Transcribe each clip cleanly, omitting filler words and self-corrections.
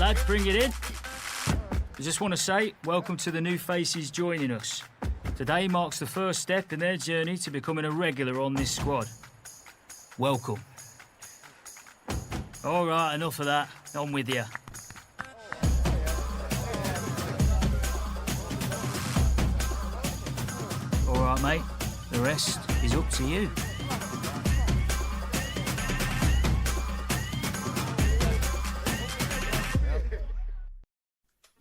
lads, bring it in. I just want to say, welcome to the new faces joining us. Today marks the first step in their journey to becoming a regular on this squad. Welcome. All right, enough of that. On with you. All right, mate. The rest is up to you.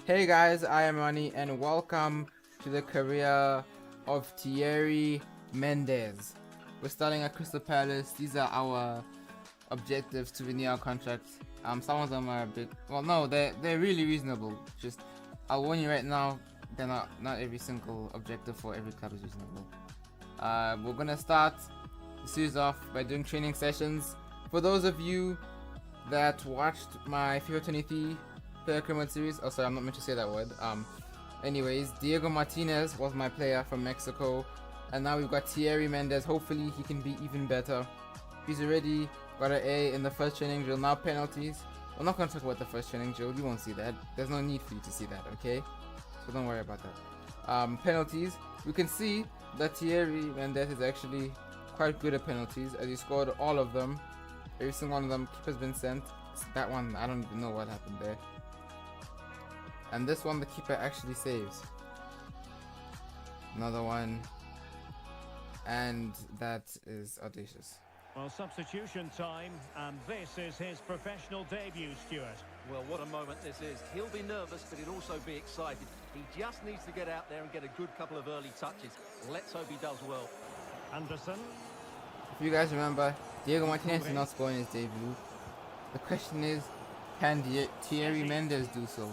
Hey guys, IAmRonny and welcome to the career of Thierry Mendes. We're starting at Crystal Palace. These are our objectives to renew our contract. Some of them are a bit, well no, they're really reasonable. Just, I'll warn you right now, they're not every single objective for every club is reasonable. We're gonna start the series off by doing training sessions. For those of you that watched my FIFA 23 player criminal series, oh sorry, I'm not meant to say that word. Anyways, Diego Martinez was my player from Mexico, and now we've got Thierry Mendes. Hopefully he can be even better. He's already got an A in the first training drill. Now penalties. We're not going to talk about the first training drill. You won't see that. There's no need for you to see that, okay? So don't worry about that. Penalties. We can see that Thierry Mendes is actually quite good at penalties, as he scored all of them. Every single one of them. Keeper's been sent. That one, I don't even know what happened there. And this one, the keeper actually saves. Another one. And that is audacious. Well, substitution time, and this is his professional debut, Stuart. Well, what a moment this is. He'll be nervous, but he'll also be excited. He just needs to get out there and get a good couple of early touches. Let's hope he does well. Anderson. If you guys remember, Diego Martinez did not score in his debut. The question is, can Thierry Mendes do so?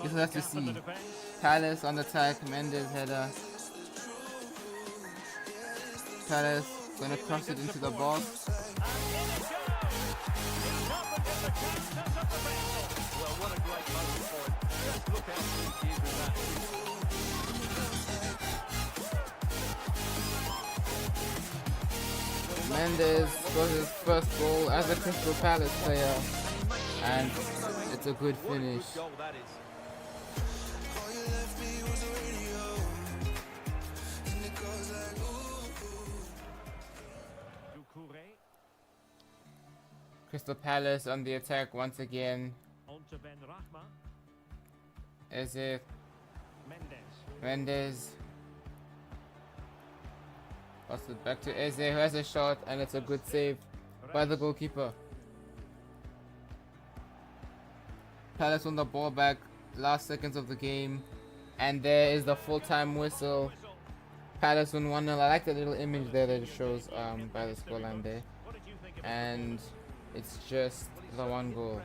This is have to see. Palace on the attack, Mendes header. Palace gonna cross it into the box. Well, what a great moment for him. Just look how pleased he is with that. Mendes scores his first goal as a Crystal Palace player, and it's a good finish. Goal that is. Crystal Palace on the attack once again. Is it Mendes? Pass it back to Eze, who has a shot, and it's a good save by the goalkeeper. Palace won the ball back last seconds of the game, and there is the full-time whistle. Palace won 1-0. I like the little image there that it shows by the scoreline there, and it's just the one goal.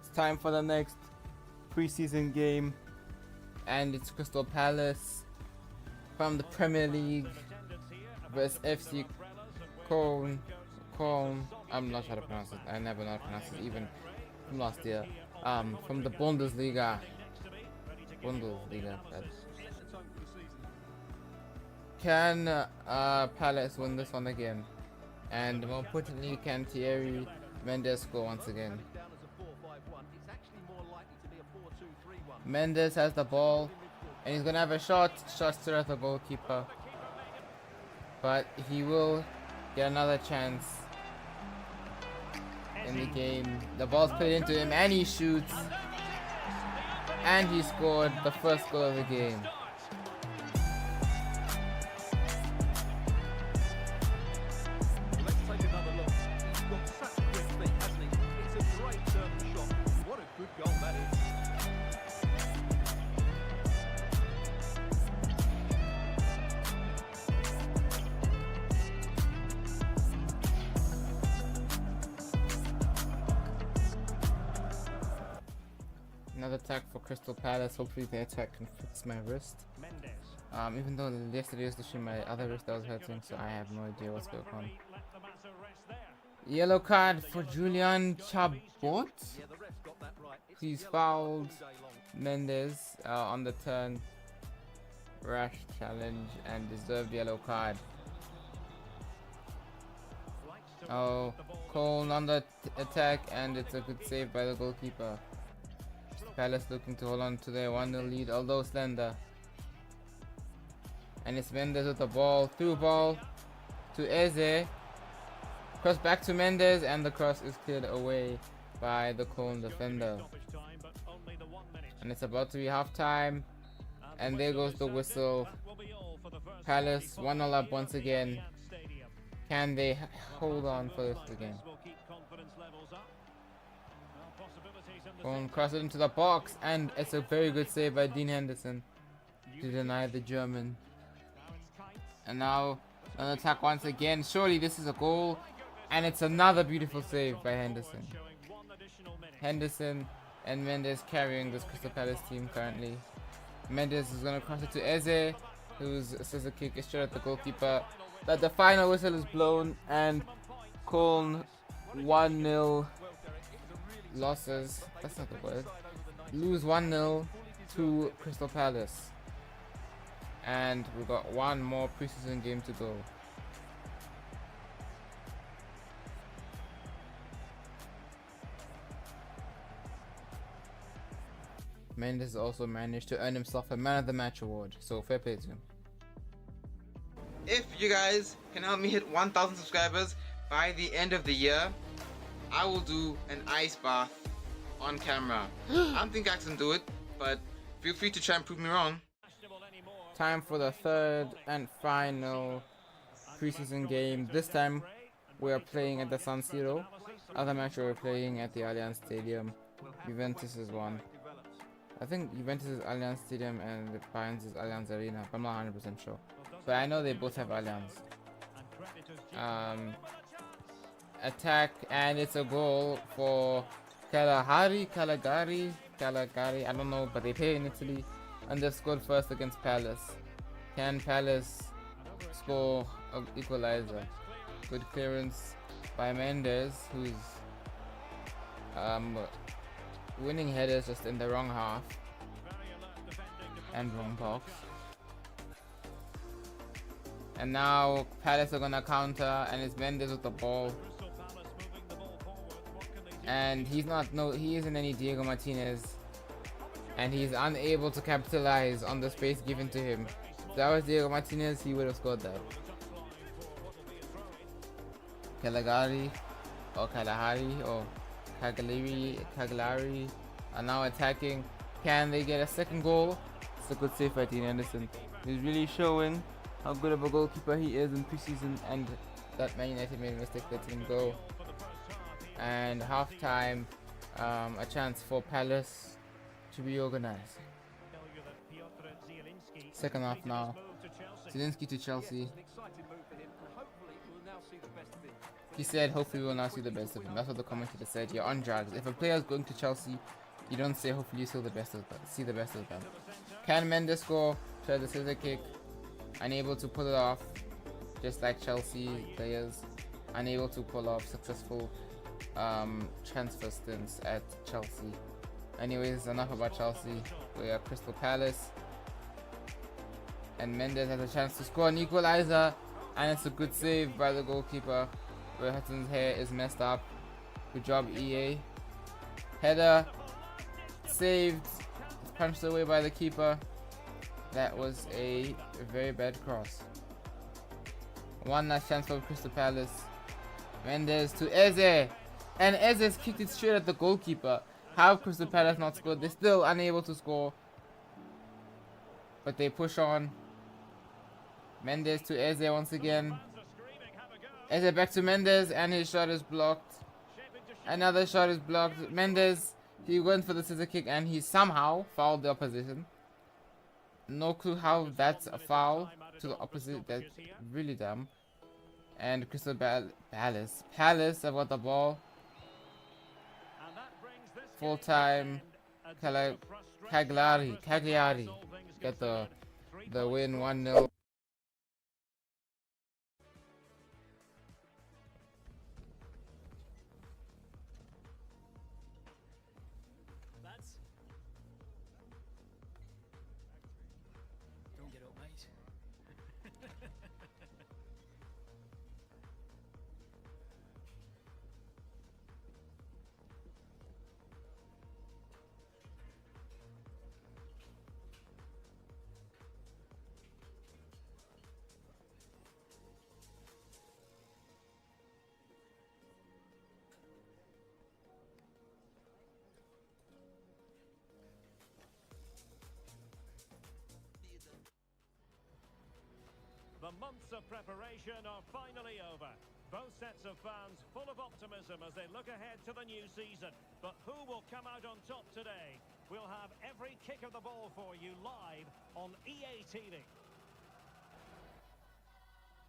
It's time for the next preseason game, and it's Crystal Palace from the Premier League versus FC Köln. I'm not sure how to pronounce it. I never know how to pronounce it, even from last year. From the Bundesliga. Can Palace win this one again? And more importantly, can Thierry Mendes score once again? Mendes has the ball, and he's gonna have a shot straight at the goalkeeper. But he will get another chance in the game. The ball's played into him, and he shoots. And he scored the first goal of the game. Another attack for Crystal Palace. Hopefully the attack can fix my wrist. Even though yesterday was literally my other wrist that was hurting, so I have no idea what's going on. Yellow card for Julian Chabot. He's fouled Mendes on the turn. Rash challenge and deserved yellow card. Oh, Cole on the attack, and it's a good save by the goalkeeper. Palace looking to hold on to their 1-0 lead, although slender. And it's Mendes with the ball, through ball to Eze. Cross back to Mendes, and the cross is cleared away by the Cologne defender. And it's about to be half time, and there goes the whistle. Palace 1-0 up once again. Can they hold on for this again? Cologne cross it into the box, and it's a very good save by Dean Henderson to deny the German. And now an attack once again. Surely this is a goal, and it's another beautiful save by Henderson. Henderson and Mendes carrying this Crystal Palace team currently. Mendes is going to cross it to Eze, whose scissor kick is straight at the goalkeeper. But the final whistle is blown, and Cologne 1-0 losses. That's not the word. Lose 1-0 to Crystal Palace. And we've got one more preseason game to go. Mendes also managed to earn himself a Man of the Match award, so fair play to him. If you guys can help me hit 1,000 subscribers by the end of the year, I will do an ice bath on camera. I don't think I can do it, but feel free to try and prove me wrong. Time for the third and final preseason game. This time we are playing at the San Siro. Other match we are playing at the Allianz Stadium. Juventus is one. I think Juventus is Allianz Stadium and the Bayern's is Allianz Arena, but I'm not 100% sure. But I know they both have Allianz. Attack, and it's a goal for Caligari, I don't know, but they play in Italy, and they've scored first against Palace. Can Palace score an equalizer? Good clearance by Mendes, who's winning headers just in the wrong half and wrong box. And now Palace are gonna counter, and it's Mendes with the ball. And he isn't any Diego Martinez, and he's unable to capitalize on the space given to him. If that was Diego Martinez, he would have scored that. Caligari or Cagliari are now attacking. Can they get a second goal? It's a good save by Dean Henderson. He's really showing how good of a goalkeeper he is in preseason, and that Man United made a mistake letting him go. And half time, a chance for Palace to reorganize. Second half now. Zielinski to Chelsea. He said, hopefully we'll now see the best of him. That's what the commentator said. You're on drugs. If a player is going to Chelsea, you don't say hopefully you see the best of them. Can Mendes score? Try the scissor kick. Unable to pull it off. Just like Chelsea players. Unable to pull off successful transfer stints at Chelsea. Anyways, enough about Chelsea. We are Crystal Palace. And Mendes has a chance to score an equalizer. And it's a good save by the goalkeeper. Hutton's hair is messed up. Good job, EA. Header saved. Punched away by the keeper. That was a very bad cross. One last chance for Crystal Palace. Mendes to Eze. And Eze's kicked it straight at the goalkeeper. How have Crystal Palace not scored? They're still unable to score. But they push on. Mendes to Eze once again. Eze back to Mendes, and his shot is blocked. Another shot is blocked. Mendes, he went for the scissor kick, and he somehow fouled the opposition. No clue how that's a foul to the opposite. That's really dumb. And Crystal Palace have got the ball. Full time. Cagliari get the win 1-0. Don't get up, mate. The months of preparation are finally over. Both sets of fans full of optimism as they look ahead to the new season. But who will come out on top today? We'll have every kick of the ball for you live on EA TV.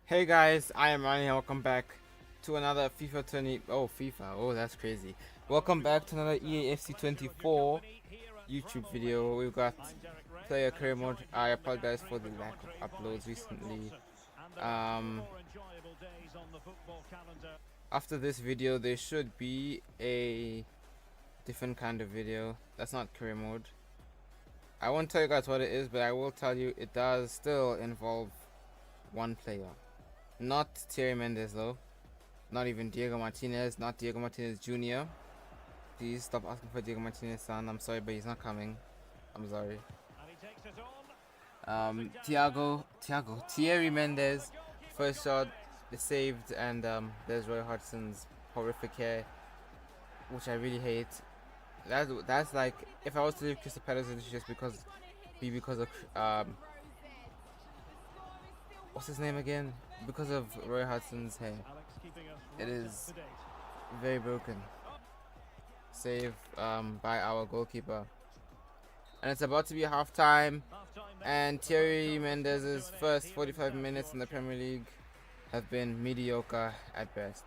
Hey guys, IAmRonny. Welcome back to another FIFA 20. Oh, FIFA. Oh, that's crazy. Welcome back to another EAFC 24 YouTube video. We've got player career mode. I apologize for the lack of uploads recently. After this video, there should be a different kind of video. That's not career mode. I won't tell you guys what it is, but I will tell you it does still involve one player. Not Thierry Mendes though. Not even Diego Martinez. Not Diego Martinez Jr. Please stop asking for Diego Martinez son. I'm sorry, but he's not coming. I'm sorry. Thierry Mendes. First shot is saved, and there's Roy Hodgson's horrific hair, which I really hate. That's like, if I was to leave Crystal Palace, it's just because of what's his name again? Because of Roy Hodgson's hair. It is very broken. Save by our goalkeeper. And it's about to be half time. And Thierry Mendes' first 45 minutes in the Premier League have been mediocre at best.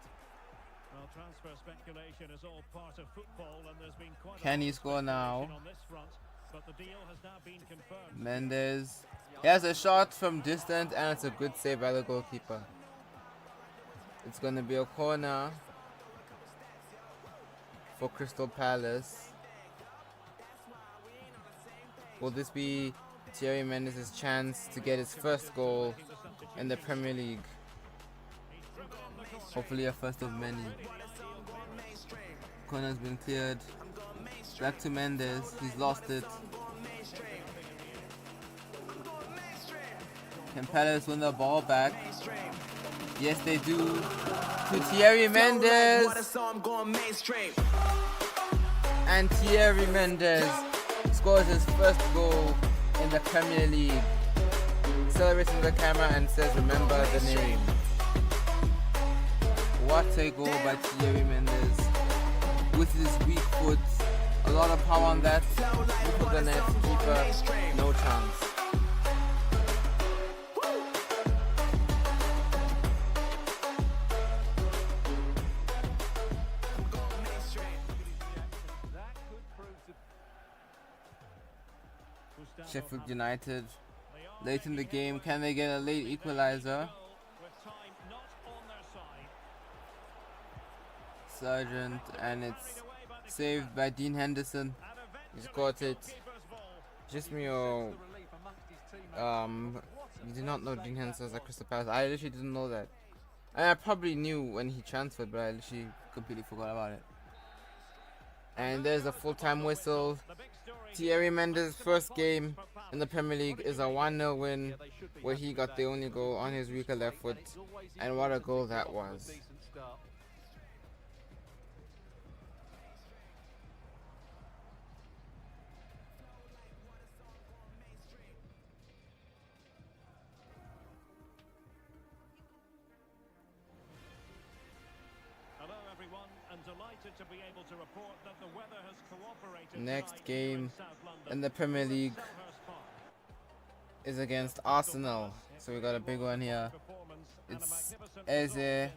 Well, transfer speculation is all part of football, and there's been quite Can he score now? on this front, but the deal has now been confirmed. Mendes. He has a shot from distance, and it's a good save by the goalkeeper. It's going to be a corner for Crystal Palace. Will this be Thierry Mendes' chance to get his first goal in the Premier League? Hopefully a first of many. Corner's been cleared. Back to Mendes. He's lost it. Can Palace win the ball back? Yes, they do. To Thierry Mendes. And Thierry Mendes scores his first goal in the Premier League. Celebrating the camera and says, "Remember the name." What a goal by Thierry Mendes. With his weak foot. A lot of power on that. Look at the net keeper. No chance. Sheffield United late in the game. Can they get a late equalizer? Sargent, and it's saved by Dean Henderson. He's got it. Just me, you did not know Dean Henderson was at Crystal Palace. I literally didn't know that. And I probably knew when he transferred, but I literally completely forgot about it. And there's a full-time whistle. Thierry Mendes' first game in the Premier League is a 1-0 win, where he got the only goal on his weaker left foot. And what a goal that was. Hello everyone, and delighted to be able to report that the weather has cooperated. Next game in the Premier League is against Arsenal. So we got a big one here. It's Eze.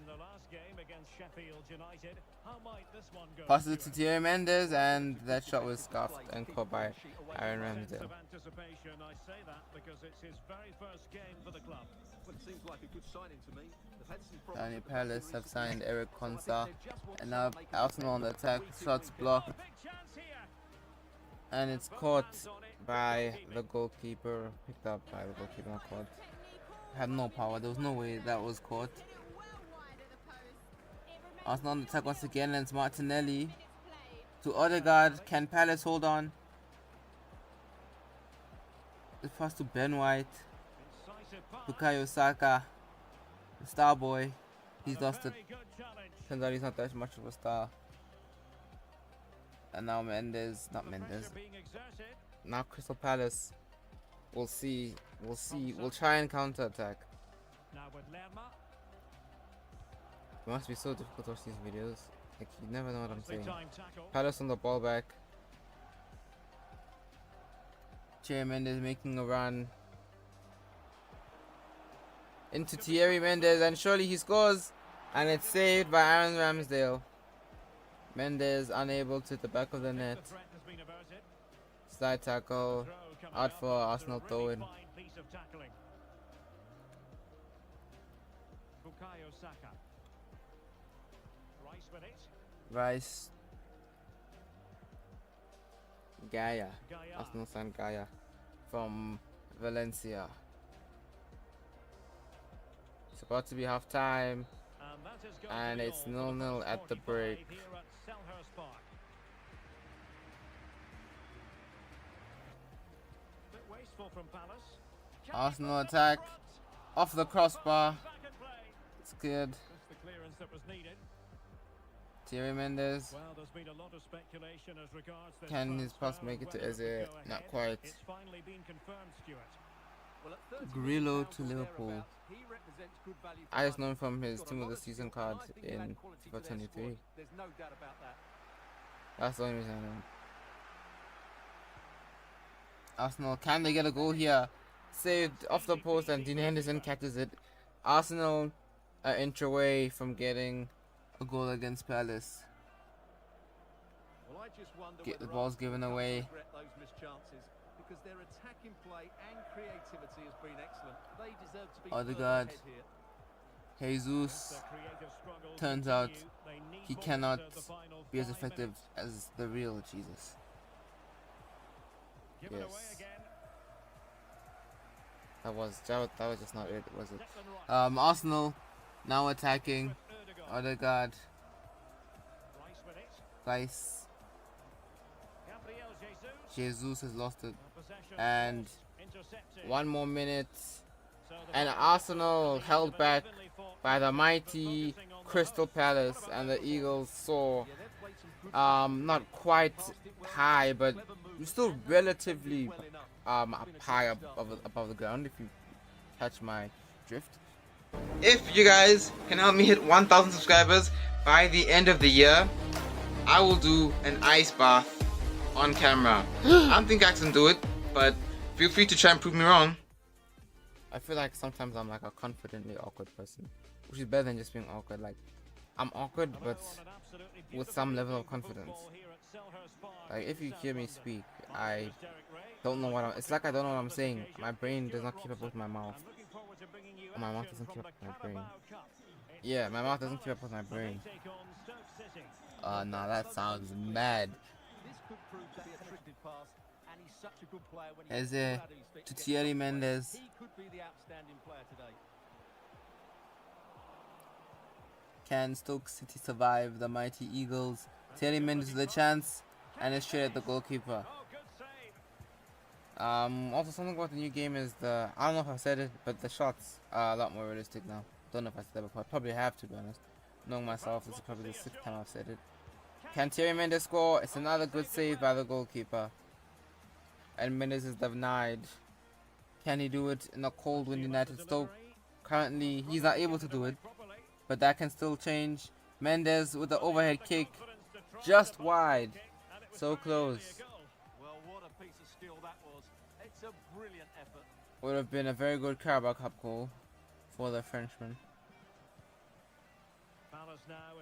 Passes it to Thierry Mendes, and that shot was scuffed and caught by Aaron Ramsdale. Daniel Palace have signed Eric Konsa, and now Arsenal on the attack. Shots blocked, and it's caught by the goalkeeper. Picked up by the goalkeeper, not caught. Had no power. There was no way that was caught. Arsenal on the attack once again, and it's Martinelli to Odegaard. Can Palace hold on? It's passed to Ben White. Bukayo Saka, the star boy. He's lost it. Turns out he's not that much of a star. And now Mendes, not Mendes. Now Crystal Palace. We'll see. We'll try and counter attack. Now with Lerma. It must be so difficult to watch these videos. Like, you never know what I'm saying. Time tackle. Palace on the ball back. Thierry Mendes making a run into Thierry Mendes, and surely he scores, and it's saved by Aaron Ramsdale. Mendes unable to hit the back of the net. The threat has been averted. Side tackle Throw coming out up. for Arsenal It's a throw really in. fine piece of tackling. Bukayo Saka. Rice with it. Rice. Gaia. Gaia. Arsenal signed Gaia from Valencia. It's about to be half time, And that is going and to be it's all for the 0-0 first at the 45 break. here at Selhurst Park. Bit wasteful from Palace. Can Arsenal he put attack it in front? off the crossbar. Back and play. It's cleared. Just the clearance that was needed. Thierry Mendes. Well, there's been a lot of speculation as regards this Can his pass transfer make it to and whether Eze? it would go Not ahead. quite. It's finally been confirmed, Stuart. Well, at 30 Grillo million to pounds or Liverpool. thereabouts, he represents good value for I just money. know him from his He's got a Team of lot the of Season skill, and card I think he'll in add quality to FIFA their 23. squad. There's no doubt about that. That's the only reason I know him. Arsenal, can they get a goal here? Saved off the post, and Dean Henderson catches it. Arsenal an inch away from getting a goal against Palace. Well, I just wonder Get the whether balls Arsenal given come to away. regret those missed chances, because their attacking play and creativity has been excellent. They deserve to be Odegaard. further ahead here. Jesus The creative struggle turns out continue. They need he more cannot to the final be as 5 effective minutes. as the real Jesus. Give it away Yes. again. That was just not it, was it? Declan Rice Arsenal now attacking. with Odegaard. Odegaard, Rice with it. Rice, Gabriel Jesus. Jesus has lost it. Possession And was intercepted. one more minute, So the and ball Arsenal is held back evenly fought by the match, mighty but focusing on the Crystal hosts. Palace, What about and the Liverpool? Eagles soar Yeah, they've played some good not quite high, but still relatively well enough. high above the ground, if you catch my drift. If you guys can help me hit 1,000 subscribers by the end of the year, I will do an ice bath on camera. I don't think I can do it, but feel free to try and prove me wrong. I feel like sometimes I'm like a confidently awkward person, which is better than just being awkward. Like, I'm awkward, but with some level of confidence. Like, if you hear me speak, I don't know what it's like I don't know what I'm saying. My brain does not keep up with my mouth. My mouth doesn't keep up with my brain. Yeah, my mouth doesn't keep up with my brain. Nah, that sounds mad. This could prove to be a tricky pass, and he's such a good player when Eze he's out of his feet to gets Thierry the ball. Mendes. He could be the outstanding player today. Can Stoke City survive the mighty Eagles? Thierry Mendes with a chance, and it's straight at the goalkeeper. Also something about the new game is I don't know if I said it, but the shots are a lot more realistic now. Don't know if I said that before. I probably have, to be honest. Knowing myself, this is probably the 6th time I've said it. Can Thierry Mendes score? It's another good save by the goalkeeper. And Mendes is denied. Can he do it in a cold wind United Stoke? Currently, he's not able to do it, but that can still change. Mendes with the overhead kick, just wide. So close. Well, what a piece of skill that was. It's a brilliant effort. Would have been a very good Carabao Cup goal for the Frenchman.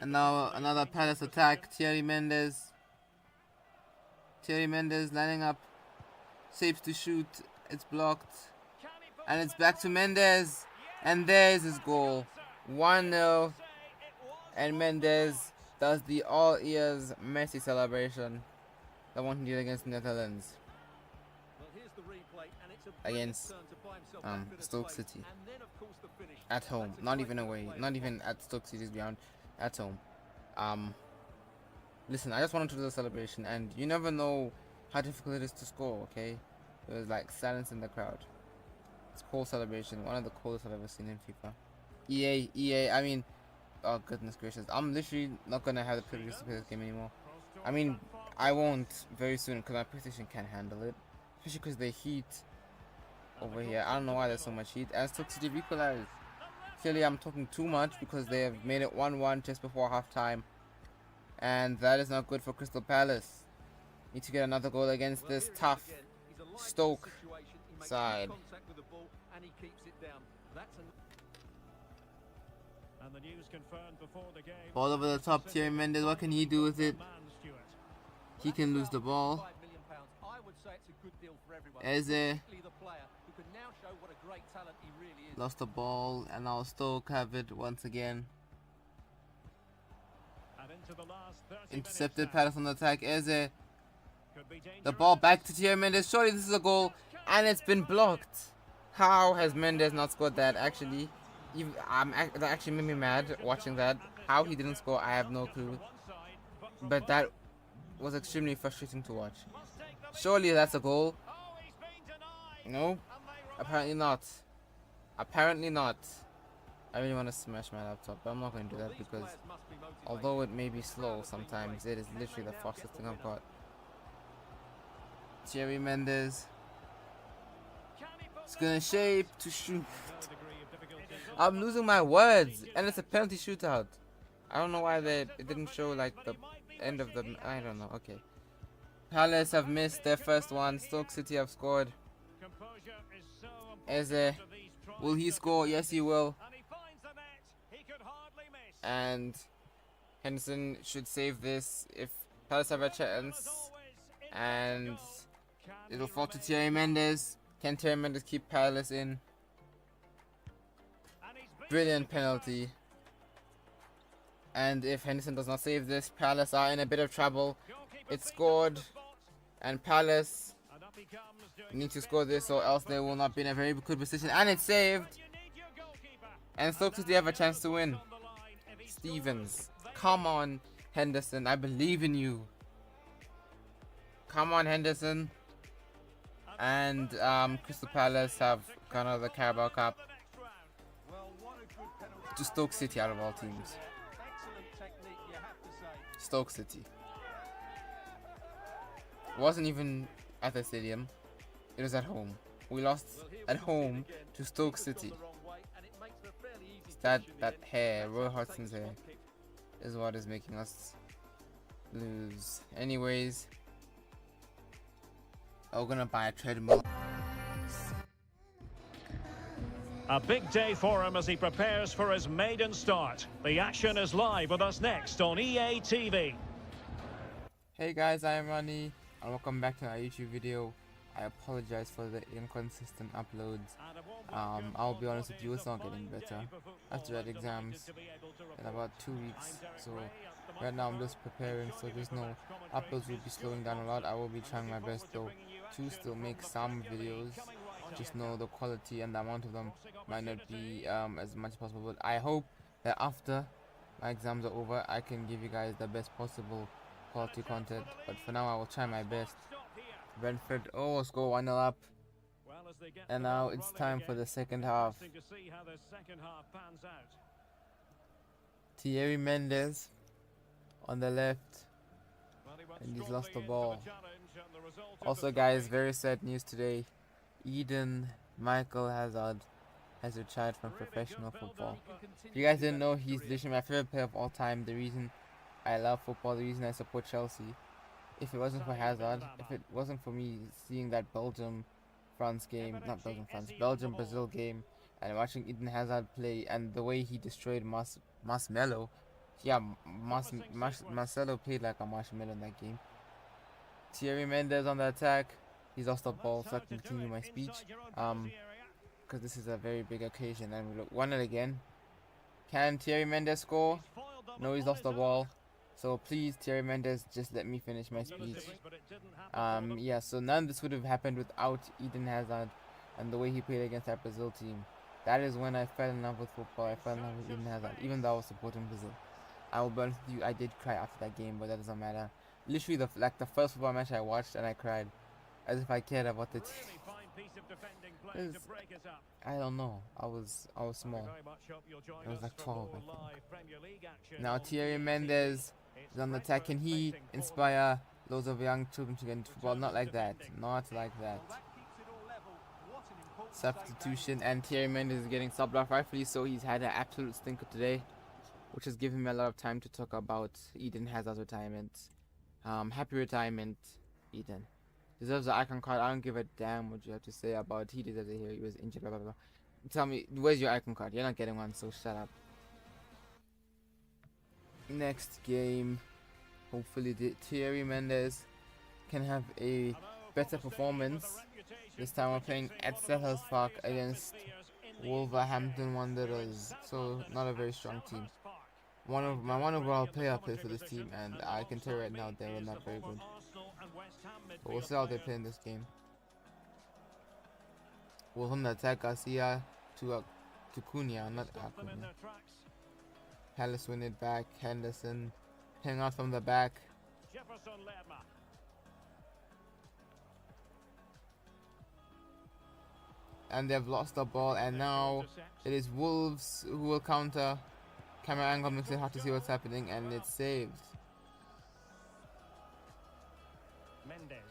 And now another Palace attack. Thierry Mendes. Thierry Mendes lining up. Saves to shoot. It's blocked. And it's back to Mendes. And there's his goal. 1-0. And Mendes does the all ears Messi celebration. The one he did against the Netherlands. Well, here's the replay, and it's a brilliant Against turn to buy himself back a bit of Stoke space. City. And then, of course, the finish. At home, That's a not great even bit of away, play. not even at Stoke City's ground, at home. Listen, I just wanted to do the celebration, and you never know how difficult it is to score. Okay, it was like silence in the crowd. It's cold celebration, one of the coldest I've ever seen in FIFA. EA. I mean, oh goodness gracious, I'm literally not gonna have the privilege to play this game anymore. I mean, I won't very soon because my PlayStation can't handle it, especially because the heat over here. I don't know why there's so much heat. And Stoke City equalized. Clearly, I'm talking too much because they have made it 1-1 just before halftime, and that is not good for Crystal Palace. Need to get another goal against this tough Stoke side. And the news confirmed before the game. Ball over the top, Thierry Mendes. What can he do with it? He can lose the ball. Eze lost the ball, and now Stoke have it once again. Intercepted, Palace on the attack. Eze, the ball back to Thierry Mendes. Surely this is a goal, and it's been blocked. How has Mendes not scored that? Actually, that actually made me mad watching that. How he didn't score, I have no clue. But that was extremely frustrating to watch. Surely that's a goal. No, apparently not. Apparently not. I really want to smash my laptop, but I'm not going to do that because although it may be slow sometimes, it is literally the fastest thing I've got. Thierry Mendes. It's gonna shape to shoot. I'm losing my words, and it's a penalty shootout. I don't know why it didn't show like the end of the. I don't know. Okay. Palace have missed their first one. Stoke City have scored. Eze, will he score? Yes, he will. And Henderson should save this if Palace have a chance. And it'll fall to Thierry Mendes. Can Thierry Mendes keep Palace in? Brilliant penalty. And if Henderson does not save this, Palace are in a bit of trouble. It's scored, and Palace need to score this or else they will not be in a very good position. And it's saved. And Stoke City have a chance to win. Stevens, come on, Henderson, I believe in you. Come on, Henderson. And Crystal Palace have gone out of the Carabao Cup to Stoke City out of all teams. Stoke City. It wasn't even at the stadium. It was at home. We lost at home to Stoke City. That hair, Roy Hodgson's hair, is what is making us lose. Anyways, we're gonna buy a treadmill. A big day for him as he prepares for his maiden start. The action is live with us next on EA TV. Hey guys, IAmRonny, and welcome back to our YouTube video. I apologize for the inconsistent uploads. I'll be honest with you, it's not getting better. After had exams in about 2 weeks, so right now I'm just preparing, so there's no uploads will be slowing down a lot. I will be trying my best though to still make some videos. Just know the quality and the amount of them might not be as much as possible, but I hope that after my exams are over I can give you guys the best possible quality content. But for now I will try my best. Brentford, let's go 1-0 up. And now it's time for the second half. Thierry Mendes on the left, and he's lost the ball. Also guys, very sad news today. Eden Michael Hazard has retired from professional football. If you guys didn't know, he's literally my favorite player of all time. The reason I love football, the reason I support Chelsea. If it wasn't for Hazard, if it wasn't for me seeing that Belgium-France game, not Belgium-France, Belgium-Brazil game, and watching Eden Hazard play, and the way he destroyed Marcelo, yeah, Marcelo played like a marshmallow in that game. Thierry Mendes on the attack. He's lost the ball, so I can continue my speech. Because this is a very big occasion, and we look 1-0 again. Can Thierry Mendes score? No, he's lost the ball. So please, Thierry Mendes, just let me finish my speech. Yeah, so none of this would have happened without Eden Hazard and the way he played against that Brazil team. That is when I fell in love with football. I fell in love with Eden Hazard, even though I was supporting Brazil. I will be honest with you, I did cry after that game, but that doesn't matter. Literally, the first football match I watched, and I cried, as if I cared about the team. I don't know. I was small. I was like 12, I think. Now Thierry Mendes is on the attack. Can he inspire loads of young children to get into football? Not like that. Not like that. substitution, and Thierry Mendes is getting subbed off, rightfully so. He's had an absolute stinker today, which has given me a lot of time to talk about Eden Hazard's retirement. Happy retirement, Eden. Deserves the icon card. I don't give a damn what you have to say about he deserves it here. He was injured, blah blah blah. Tell me, where's your icon card? You're not getting one, so shut up. Next game, hopefully Thierry Mendes can have a better performance. This time we're playing at Selhurst Park against Wolverhampton Wanderers, so not a very strong team. One overall player played for this team, and I can tell right now they were not very good. But we'll see how they play in this game. We'll on the attack Garcia to Cunha, not Acuna. Palace win it back. Henderson hang out from the back. And they've lost the ball, and now it is Wolves who will counter. Camera angle makes it hard to see what's happening, and it's saved.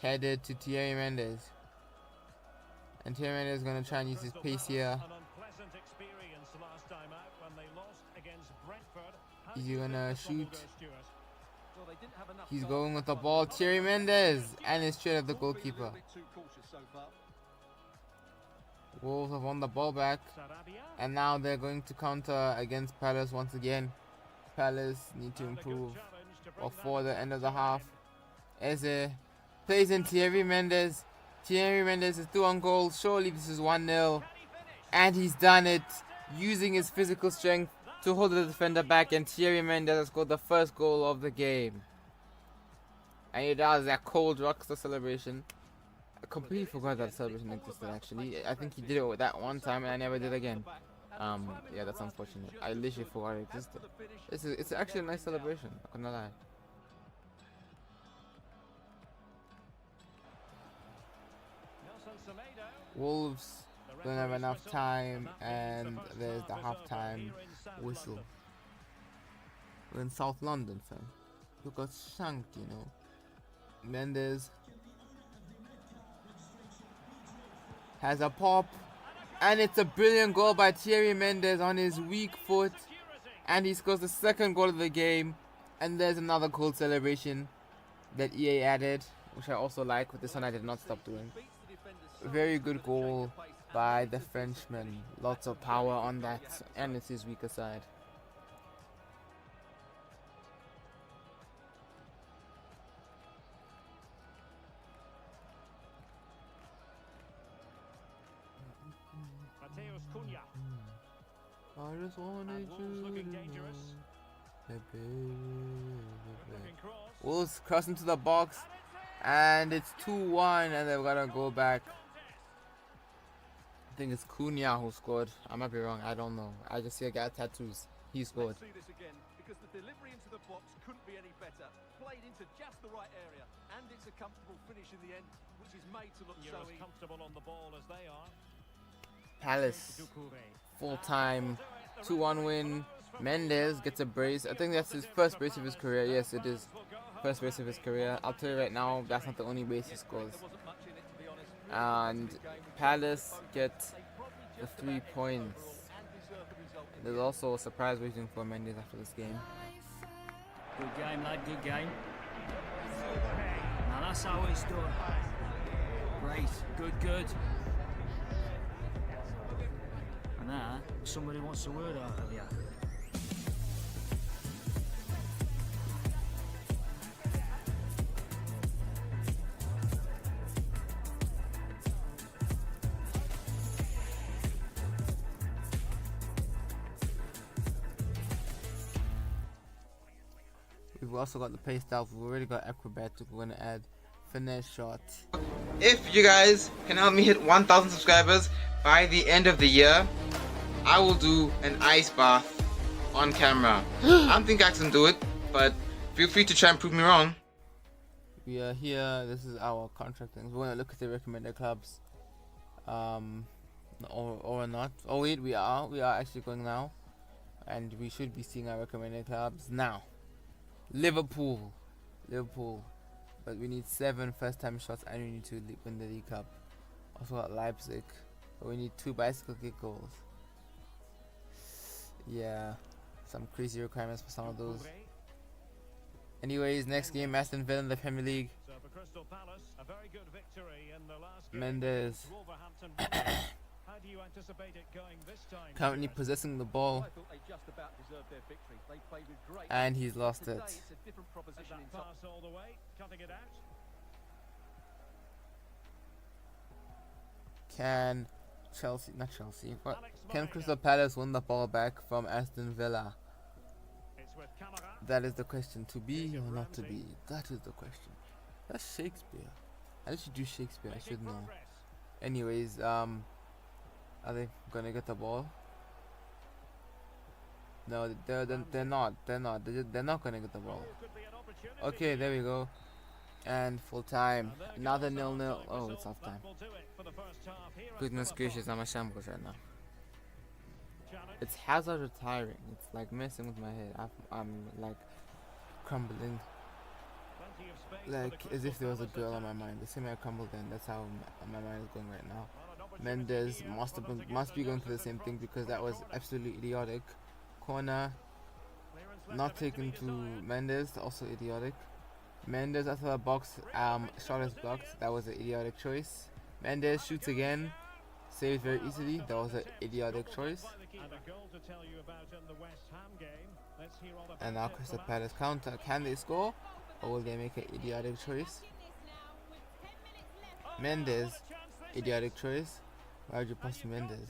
Headed to Thierry Mendes. And Thierry Mendes is going to try and use his pace here. Is he going to shoot? He's going with the ball. Thierry Mendes, and it's straight at the goalkeeper. Wolves have won the ball back, and now they're going to counter against Palace once again. Palace need to improve before the end of the half. Eze plays in Thierry Mendes. Thierry Mendes is through on goal. Surely this is 1-0, and he's done it using his physical strength to hold the defender back, and Thierry Mendes has scored the first goal of the game. And he does that cold rockstar celebration. I completely forgot that celebration existed actually. I think he did it with that one time and I never did again. Yeah, that's unfortunate. I literally forgot it existed. It's actually a nice celebration, I'm not gonna lie. Wolves don't have enough time, and there's the halftime whistle. We're in South London, fam. You got shanked, you know. Mendes has a pop, and it's a brilliant goal by Thierry Mendes on his weak foot, and he scores the second goal of the game. And there's another goal celebration that EA added, which I also like, but this one I did not stop doing. Very good goal by the Frenchman. Lots of power on that, and it's his weaker side. I just wanted you to Wolves cross into the box, and it's 2-1, and they've got to go back. I think it's Cunha who scored. I might be wrong. I don't know. I just see a guy with tattoos. He scored. Let's see this again, because the delivery into the box couldn't be any better. Played into just the right area, and it's a comfortable finish in the end, which is made to look so as comfortable on the ball as they are. Palace full-time 2-1 win. Mendes gets a brace. I think that's his first brace of his career. Yes, it is. First brace of his career. I'll tell you right now, that's not the only brace he scores. And Palace get the 3 points. There's also a surprise waiting for Mendes after this game. Good game, lad, good game. Now that's how it's done. Great, good. And now, somebody wants a word out of you. We've also got the pace style. We've already got acrobatic. We're gonna add finesse shot. If you guys can help me hit 1,000 subscribers by the end of the year, I will do an ice bath on camera. I don't think I can do it, but feel free to try and prove me wrong. We are here. This is our contract things. We're gonna look at the recommended clubs, or not. Oh wait, we are actually going now, and we should be seeing our recommended clubs now. Liverpool, but we need 7 first-time shots, and we need to win the League Cup. Also got Leipzig, But we need 2 bicycle kick goals. Yeah, some crazy requirements for some of those. Anyways, next game, Aston Villa in the Premier League. So for Crystal Palace, a very good victory in the last game. Mendes Wolverhampton Wanderers. How do you anticipate it going this time? currently possessing the ball, I thought they just about deserved their victory. They played with great. and he's lost Today it. it's a different And proposition that in top. pass all the way, cutting it out. Can Chelsea, not Chelsea, but Alex can Moreno. Crystal Palace win the ball back from Aston Villa? It's with Camara. That is the question. To be or not to be? That is the question. That's Shakespeare. I should do Shakespeare. I Making should know. progress. Anyways, are they gonna get the ball? No, they're not. They're not. They're not gonna get the ball. Goal could be an opportunity Okay, there we go. And full time. And there Another goes the 0-0. half-time Oh, whistle. it's half time. That will do it for the first half here at Goodness Villa gracious, Park. I'm a shambles right now. Challenge. It's Hazard retiring. It's like messing with my head. I'm like crumbling. Plenty of space for Like the as if there was a Crystal girl on Palace my mind. The same way I crumbled then. That's how my mind is going right now. attack. Well, an Mendes opportunity here must for have them been, to must get be the going for the noses in same thing front because from that the was corner. absolutely idiotic. Corner Clearance left not a bit to be taken to desired. Mendes, also idiotic. Mendes after the box shot is blocked. That was an idiotic choice. Mendes shoots again, saved very easily. That was an idiotic choice. And a goal to tell you about in the West Ham game. Let's hear all about And now it for Crystal that. Palace counter. Can they score, or will they make an idiotic choice? Mendes, idiotic choice. Why would you pass to Mendes?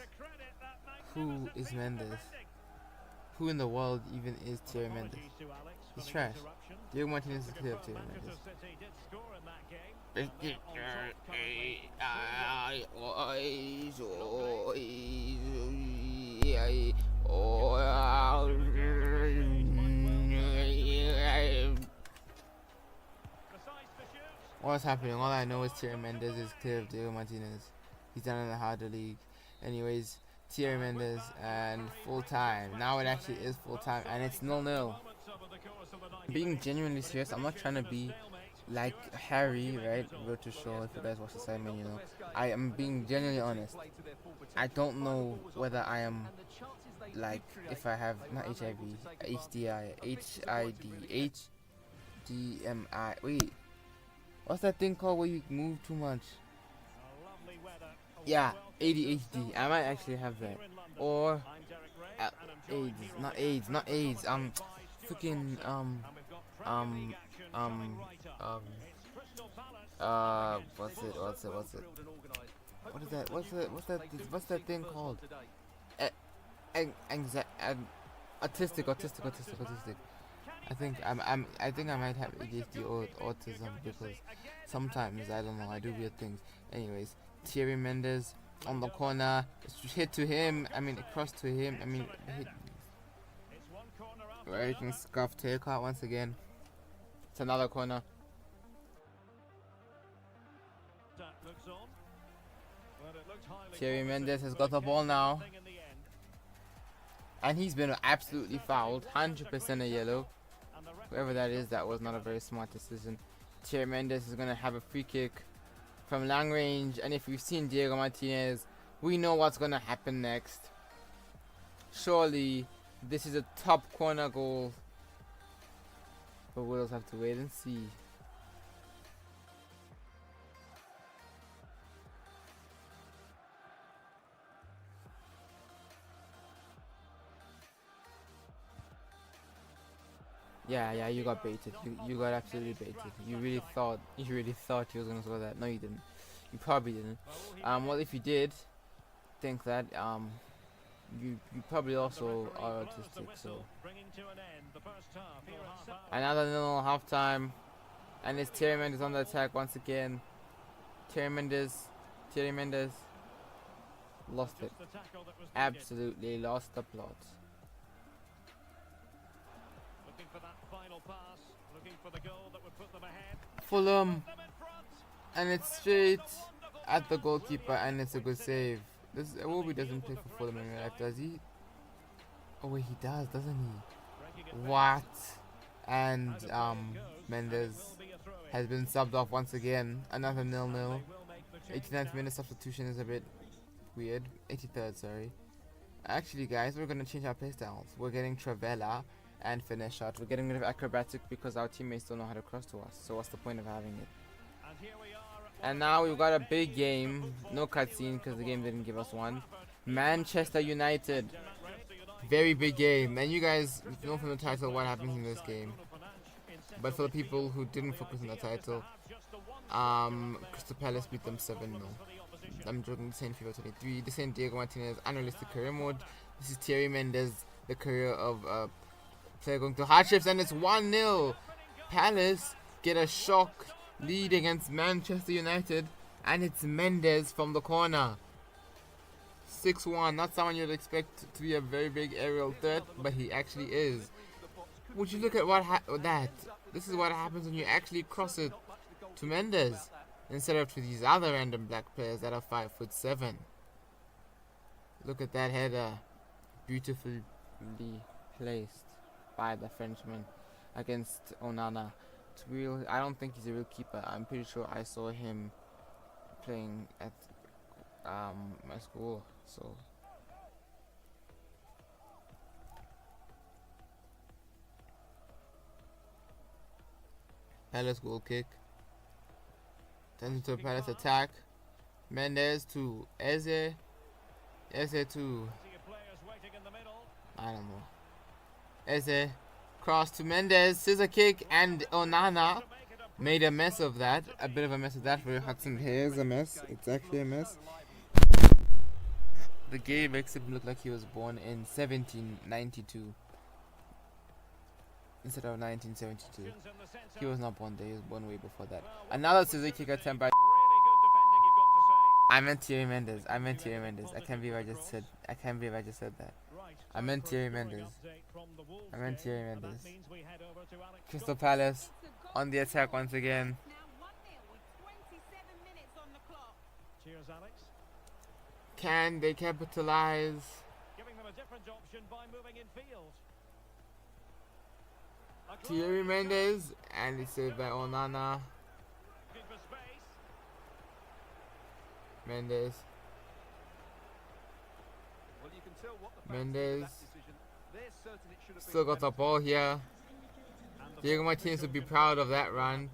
Who is Mendes? Who in the world even is Thierry Mendes? He's trash. Diego Martinez is clear of Thierry Mendes. What's happening? All I know is Thierry Mendes is clear of Diego Martinez. He's done in the harder league. Anyways, Thierry Mendes and full time. Now it actually is full time and it's 0-0. Being genuinely serious, I'm not trying to be like Harry, right? Road to show, if you guys watch the segment, you know. I am being genuinely honest. I don't know whether I am like, if I have not HIV, HDI, HID, HDMI. Wait, what's that thing called where you move too much? Yeah, ADHD. I might actually have that. Or AIDS, not AIDS. Freaking what's it? What's that thing called? Autistic. I think I might have ADHD or autism because sometimes I don't know, I do weird things. Anyways, Thierry Mendes on the corner, hit to him. Cross to him. Hit. Right, and scuff takeout once again. It's another corner. Thierry Mendes has got the ball now. And he's been absolutely fouled. 100% a yellow. Whoever that is, that was not a very smart decision. Thierry Mendes is going to have a free kick from long range. And if we've seen Diego Martinez, we know what's going to happen next. Surely, this is a top corner goal. But we'll have to wait and see. Yeah, you got baited. You got absolutely baited. You really thought he was gonna score that. No, you didn't. You probably didn't. Well, if you did think that, you probably also are autistic. So another 0 halftime, and it's Thierry Mendes on the attack once again. Thierry Mendes lost it. Absolutely lost the plot. Fulham, and it's straight at the goalkeeper, and it's a good save. This Iwobi doesn't play for Fulham in real life, does he? Oh wait, he does, doesn't he? What? And Mendes has been subbed off once again. Another 0-0. 89th minute substitution is a bit weird. 83rd, sorry. Actually, guys, we're gonna change our playstyles. We're getting Travella and Finesse Shot. We're getting rid of Acrobatic because our teammates don't know how to cross to us. So what's the point of having it? And now we've got a big game. No cutscene because the game didn't give us one. Manchester United. Very big game. And you guys know from the title what happens in this game. But for the people who didn't focus on the title, Crystal Palace beat them 7-0. I'm joking. This ain't FIFA 23. This ain't Diego Martinez unrealistic career mode. This is Thierry Mendes, the career of player going through hardships, and it's 1-0. Palace get a shock lead against Manchester United, and it's Mendes from the corner. 6-1. Not someone you'd expect to be a very big aerial threat, but he actually is. Would you look at that? This is what happens when you actually cross it to Mendes instead of to these other random black players that are 5'7". Look at that header, beautifully placed by the Frenchman against Onana. It's real. I don't think he's a real keeper. I'm pretty sure I saw him playing at my school. So Palace goal kick. Turns into a Palace attack. Mendes to Eze. Eze to, I don't know. Eze. Cross to Mendes. Scissor kick, and Onana made a mess of that. A bit of a mess of that for Hudson. Here's a mess. It's actually a mess. The game makes him look like he was born in 1792 instead of 1972. He was not born there, he was born way before that. Another scissor kick attempt by I meant Thierry Mendes. I can't believe I just said that. I meant Thierry Mendes. Crystal Palace on the attack once again. Cheers, Alex. Can they capitalize? Giving them a different option by moving in field. Thierry Mendes, and it's saved by Onana. Mendes. Well, you can tell what the Mendes. They're certain it should have Still got the ball here. Diego Martinez would be proud of that run.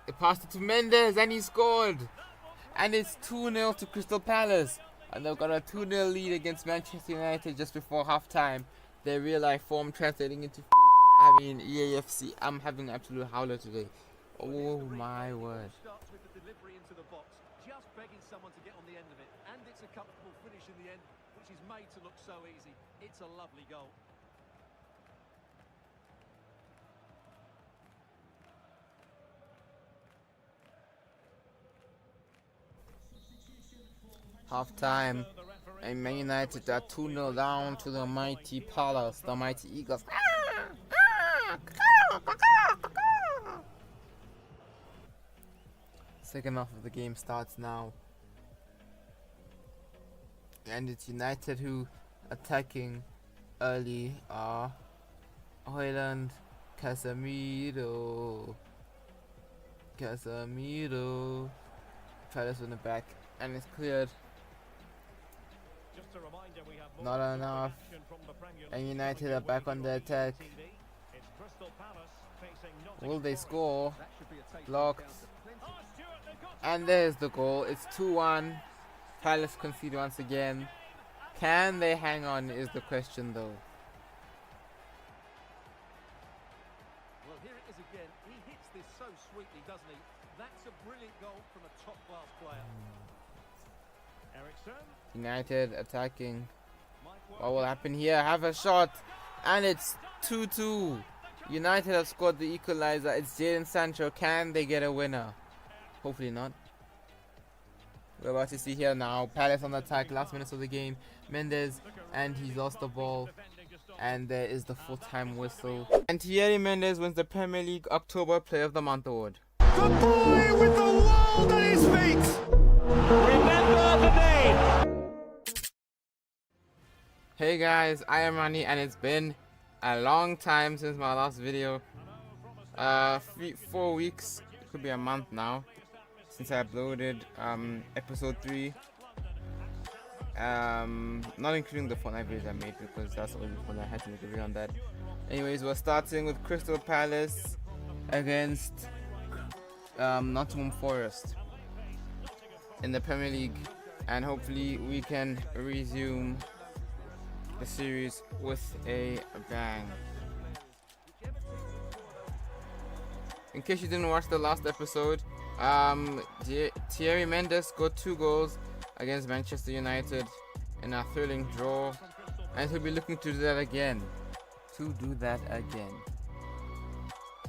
It passed it to Mendes, and he scored. And it's 2-0 to Crystal Palace. And they've got a 2-0 lead against Manchester United just before half-time. Their real-life form translating into EAFC. I'm having an absolute howler today. Oh my word. Starts with the delivery into the box, just begging someone to get on the end of it. And it's a comfortable finish in the end, which is made to look so easy. It's a lovely goal. Half time, and Man United are 2-0 down to the mighty Palace, the mighty Eagles. Second half of the game starts now, and it's United who attacking early. Højlund, Casemiro, Palace in the back, and it's cleared. Not enough. And United are back on the attack. Will they score? Blocked. And there's the goal. It's 2-1. Palace concede once again. Can they hang on is the question though. Well, here it is again. He hits this so sweetly, doesn't he? That's a brilliant goal from a top-class player. Ericsson. United attacking. What will happen here? Have a shot. And it's 2-2. United have scored the equalizer. It's Jadon Sancho. Can they get a winner? Hopefully not. We're about to see here now. Palace on the attack. Last minutes of the game. Mendes. And he's lost the ball. And there is the full-time whistle. And Thierry Mendes wins the Premier League October Player of the Month award. The boy with the world at his feet. Remember the name. Hey guys, IAmRonny, and it's been a long time since my last video. 4 weeks, it could be a month now. since I uploaded episode 3. Not including the Fortnite videos I made because that's already fun. I had to make a video on that. Anyways, we're starting with Crystal Palace against Nottingham Forest in the Premier League, and hopefully we can resume the series with a bang. In case you didn't watch the last episode, Thierry Mendes scored 2 goals against Manchester United in a thrilling draw, and he'll be looking to do that again.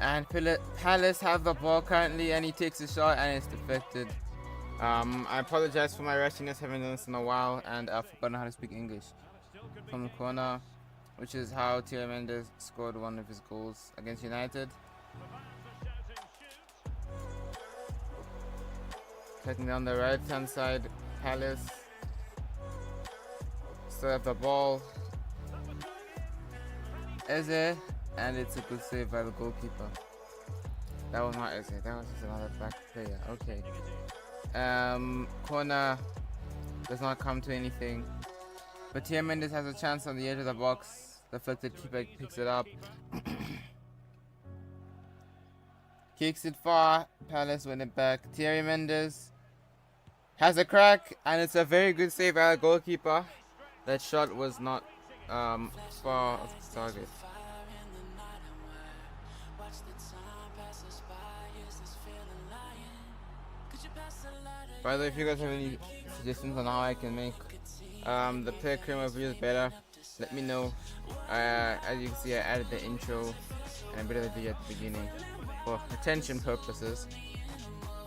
And Palace have the ball currently, and he takes a shot and it's deflected. I apologize for my rustiness, haven't done this in a while, and I've forgotten how to speak English. From the corner, which is how Thierry Mendes scored one of his goals against United. Cutting down the right hand side, Palace still have the ball. Eze, and it's a good save by the goalkeeper. That was not Eze, that was just another back player. Okay. Corner does not come to anything, but Thierry Mendes has a chance on the edge of the box. The deflected keeper picks it up. Kicks it far. Palace win it back. Thierry Mendes has a crack, and it's a very good save by the goalkeeper. That shot was not far off the target. By the way, if you guys have any suggestions on how I can make the player creamer videos better, let me know. As you can see, I added the intro and a bit of the video at the beginning for attention purposes,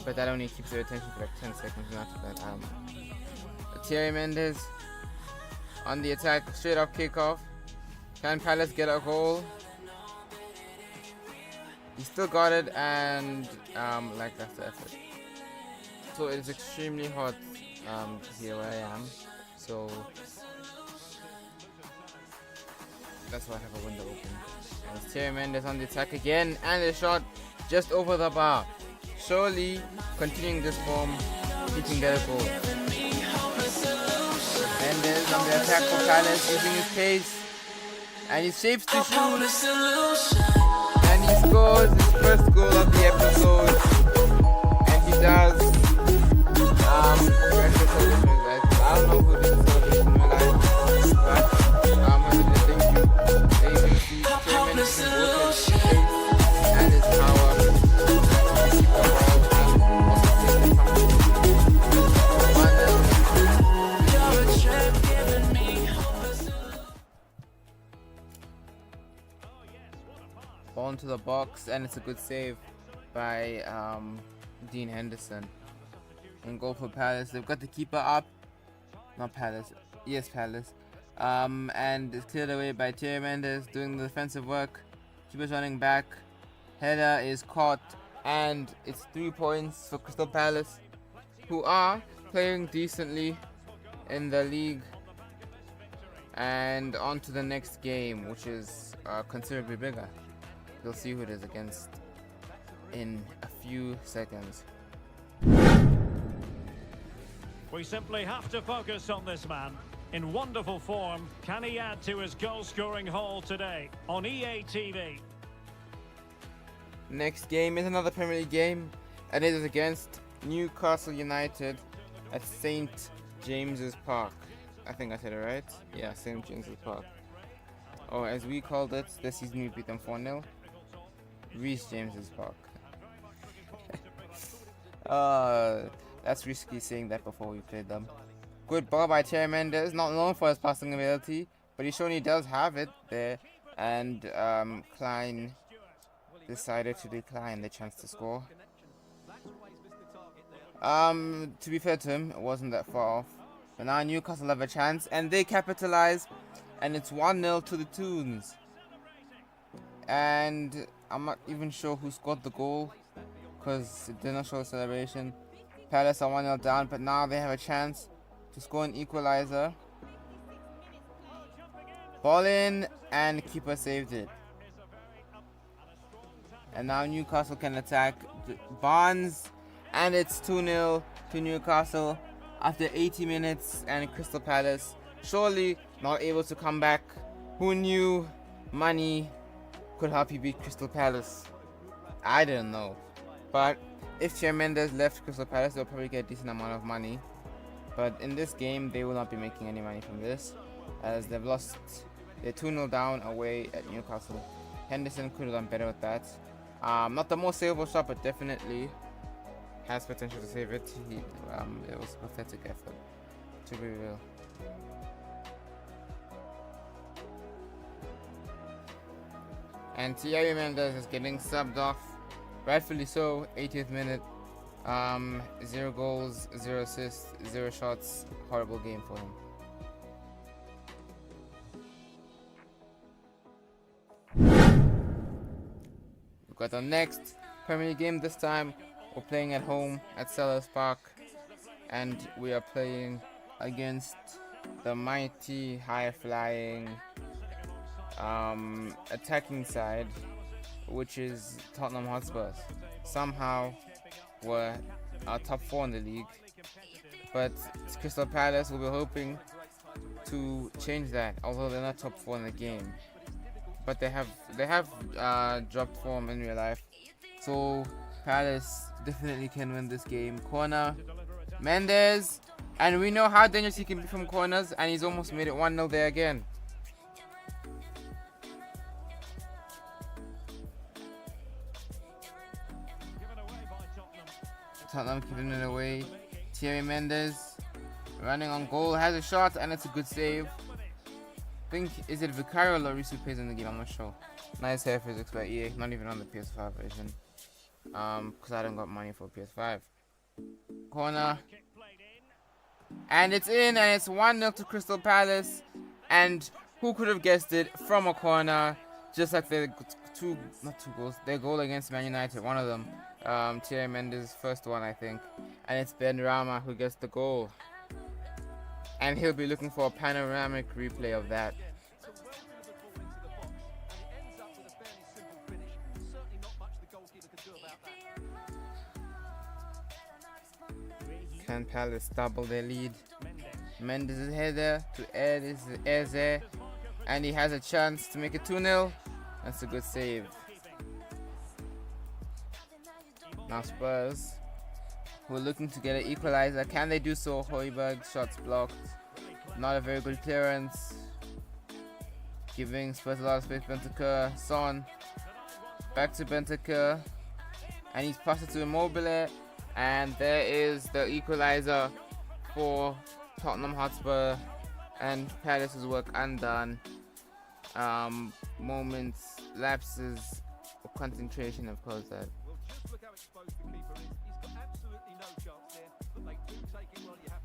but that only keeps your attention for like 10 seconds, and after that, Thierry Mendes on the attack, straight up kickoff. Can Palace get a goal? He still got it, and like that's the effort. So it is extremely hot here where I am, so that's why I have a window open. And Thierry Mendes on the attack again, and a shot just over the bar. Surely, continuing this form, he can get a goal. Mendes on the attack for Palace, using his pace, and he shapes to shoot, and he scores his first goal of the episode, and he does. I don't know who did the celebration in my life, but I'm happy to thank you. There you can see Thierry Mendes in both his pace and his power to keep the ball and also take the ball into the box, and it's a good save by Dean Henderson. And goal for Palace. They've got the keeper up. Not Palace. Yes, Palace. And it's cleared away by Thierry Mendes doing the defensive work. Keeper's running back. Header is caught. And it's 3 points for Crystal Palace, who are playing decently in the league. And on to the next game, which is considerably bigger. You'll see who it is against in a few seconds. We simply have to focus on this man. In wonderful form, can he add to his goal-scoring haul today on EA TV? Next game is another Premier League game, and it is against Newcastle United at St. James's Park. I think I said it right. Yeah, St. James's Park. Or as we called it this season, we beat them 4-0. Reece James's Park. That's risky saying that before we played them. Good ball by Thierry Mendes, not known for his passing ability, but he's shown he does have it there. And Klein decided to decline the chance to score. To be fair to him, it wasn't that far off. But now Newcastle have a chance, and they capitalize, and it's 1-0 to the Toons. And I'm not even sure who scored the goal, because it did not show a celebration. Palace are 1-0 down, but now they have a chance to score an equalizer. Ball in, and keeper saved it. And now Newcastle can attack. Barnes, And it's 2-0 to Newcastle after 80 minutes, and Crystal Palace surely not able to come back. Who knew money could help you beat Crystal Palace? I didn't know. But if Thierry Mendes left Crystal Palace, they'll probably get a decent amount of money. But in this game, they will not be making any money from this, as they've lost. They're 2-0 down away at Newcastle. Henderson could have done better with that. Not the most savable shot, but definitely has potential to save it. It was a pathetic effort, to be real. And Thierry Mendes is getting subbed off, rightfully so. 80th minute. 0 goals, 0 assists, 0 shots. Horrible game for him. We've got the next Premier League game this time. We're playing at home at Selhurst Park, and we are playing against the mighty, high-flying, attacking side, which is Tottenham Hotspurs. Somehow, we're top 4 in the league, but Crystal Palace will be hoping to change that. Although they're not top 4 in the game, but they have dropped form in real life. So Palace definitely can win this game. Corner, Mendes, and we know how dangerous he can be from corners, and he's almost made it 1-0 there again. Tottenham keeping it away. Thierry Mendes running on goal, has a shot, and it's a good save. I think, is it Vicario or Lloris who plays in the game? I'm not sure. Nice hair physics by EA, not even on the PS5 version. Because I don't got money for PS5. Corner. And it's in, and it's 1-0 to Crystal Palace. And who could have guessed it, from a corner, just like their their goal against Man United, one of them. Thierry Mendes' first one, I think. And it's Ben Rama who gets the goal. And he'll be looking for a panoramic replay of that. Can Palace double their lead? Mendes' header to Eze, and he has a chance to make it 2-0. That's a good save. Now Spurs, who are looking to get an equalizer. Can they do so? Højbjerg, shots blocked. Not a very good clearance. Giving Spurs a lot of space. Bentancur, Son. Back to Bentancur. And he's passed it to Immobile. And there is the equalizer for Tottenham Hotspur. And Palace's work undone. Moments, lapses of concentration have caused that. Just look how exposed the keeper is. He's got absolutely no chance there, but they do take him while you have.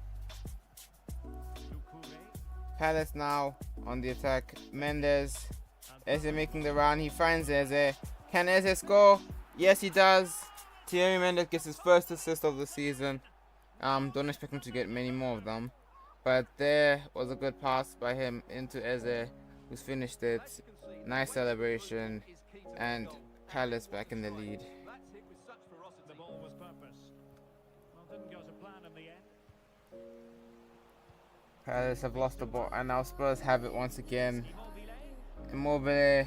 Palace now on the attack. Mendes. Eze making the run. He finds Eze. Can Eze score? Yes, he does. Thierry Mendes gets his first assist of the season. Don't expect him to get many more of them. But there was a good pass by him into Eze, who's finished it. Nice celebration. And Palace back in the lead. The ball was purpose. Well, didn't go to plan in the end. Palace have lost the ball, and now Spurs have it once again. Immobile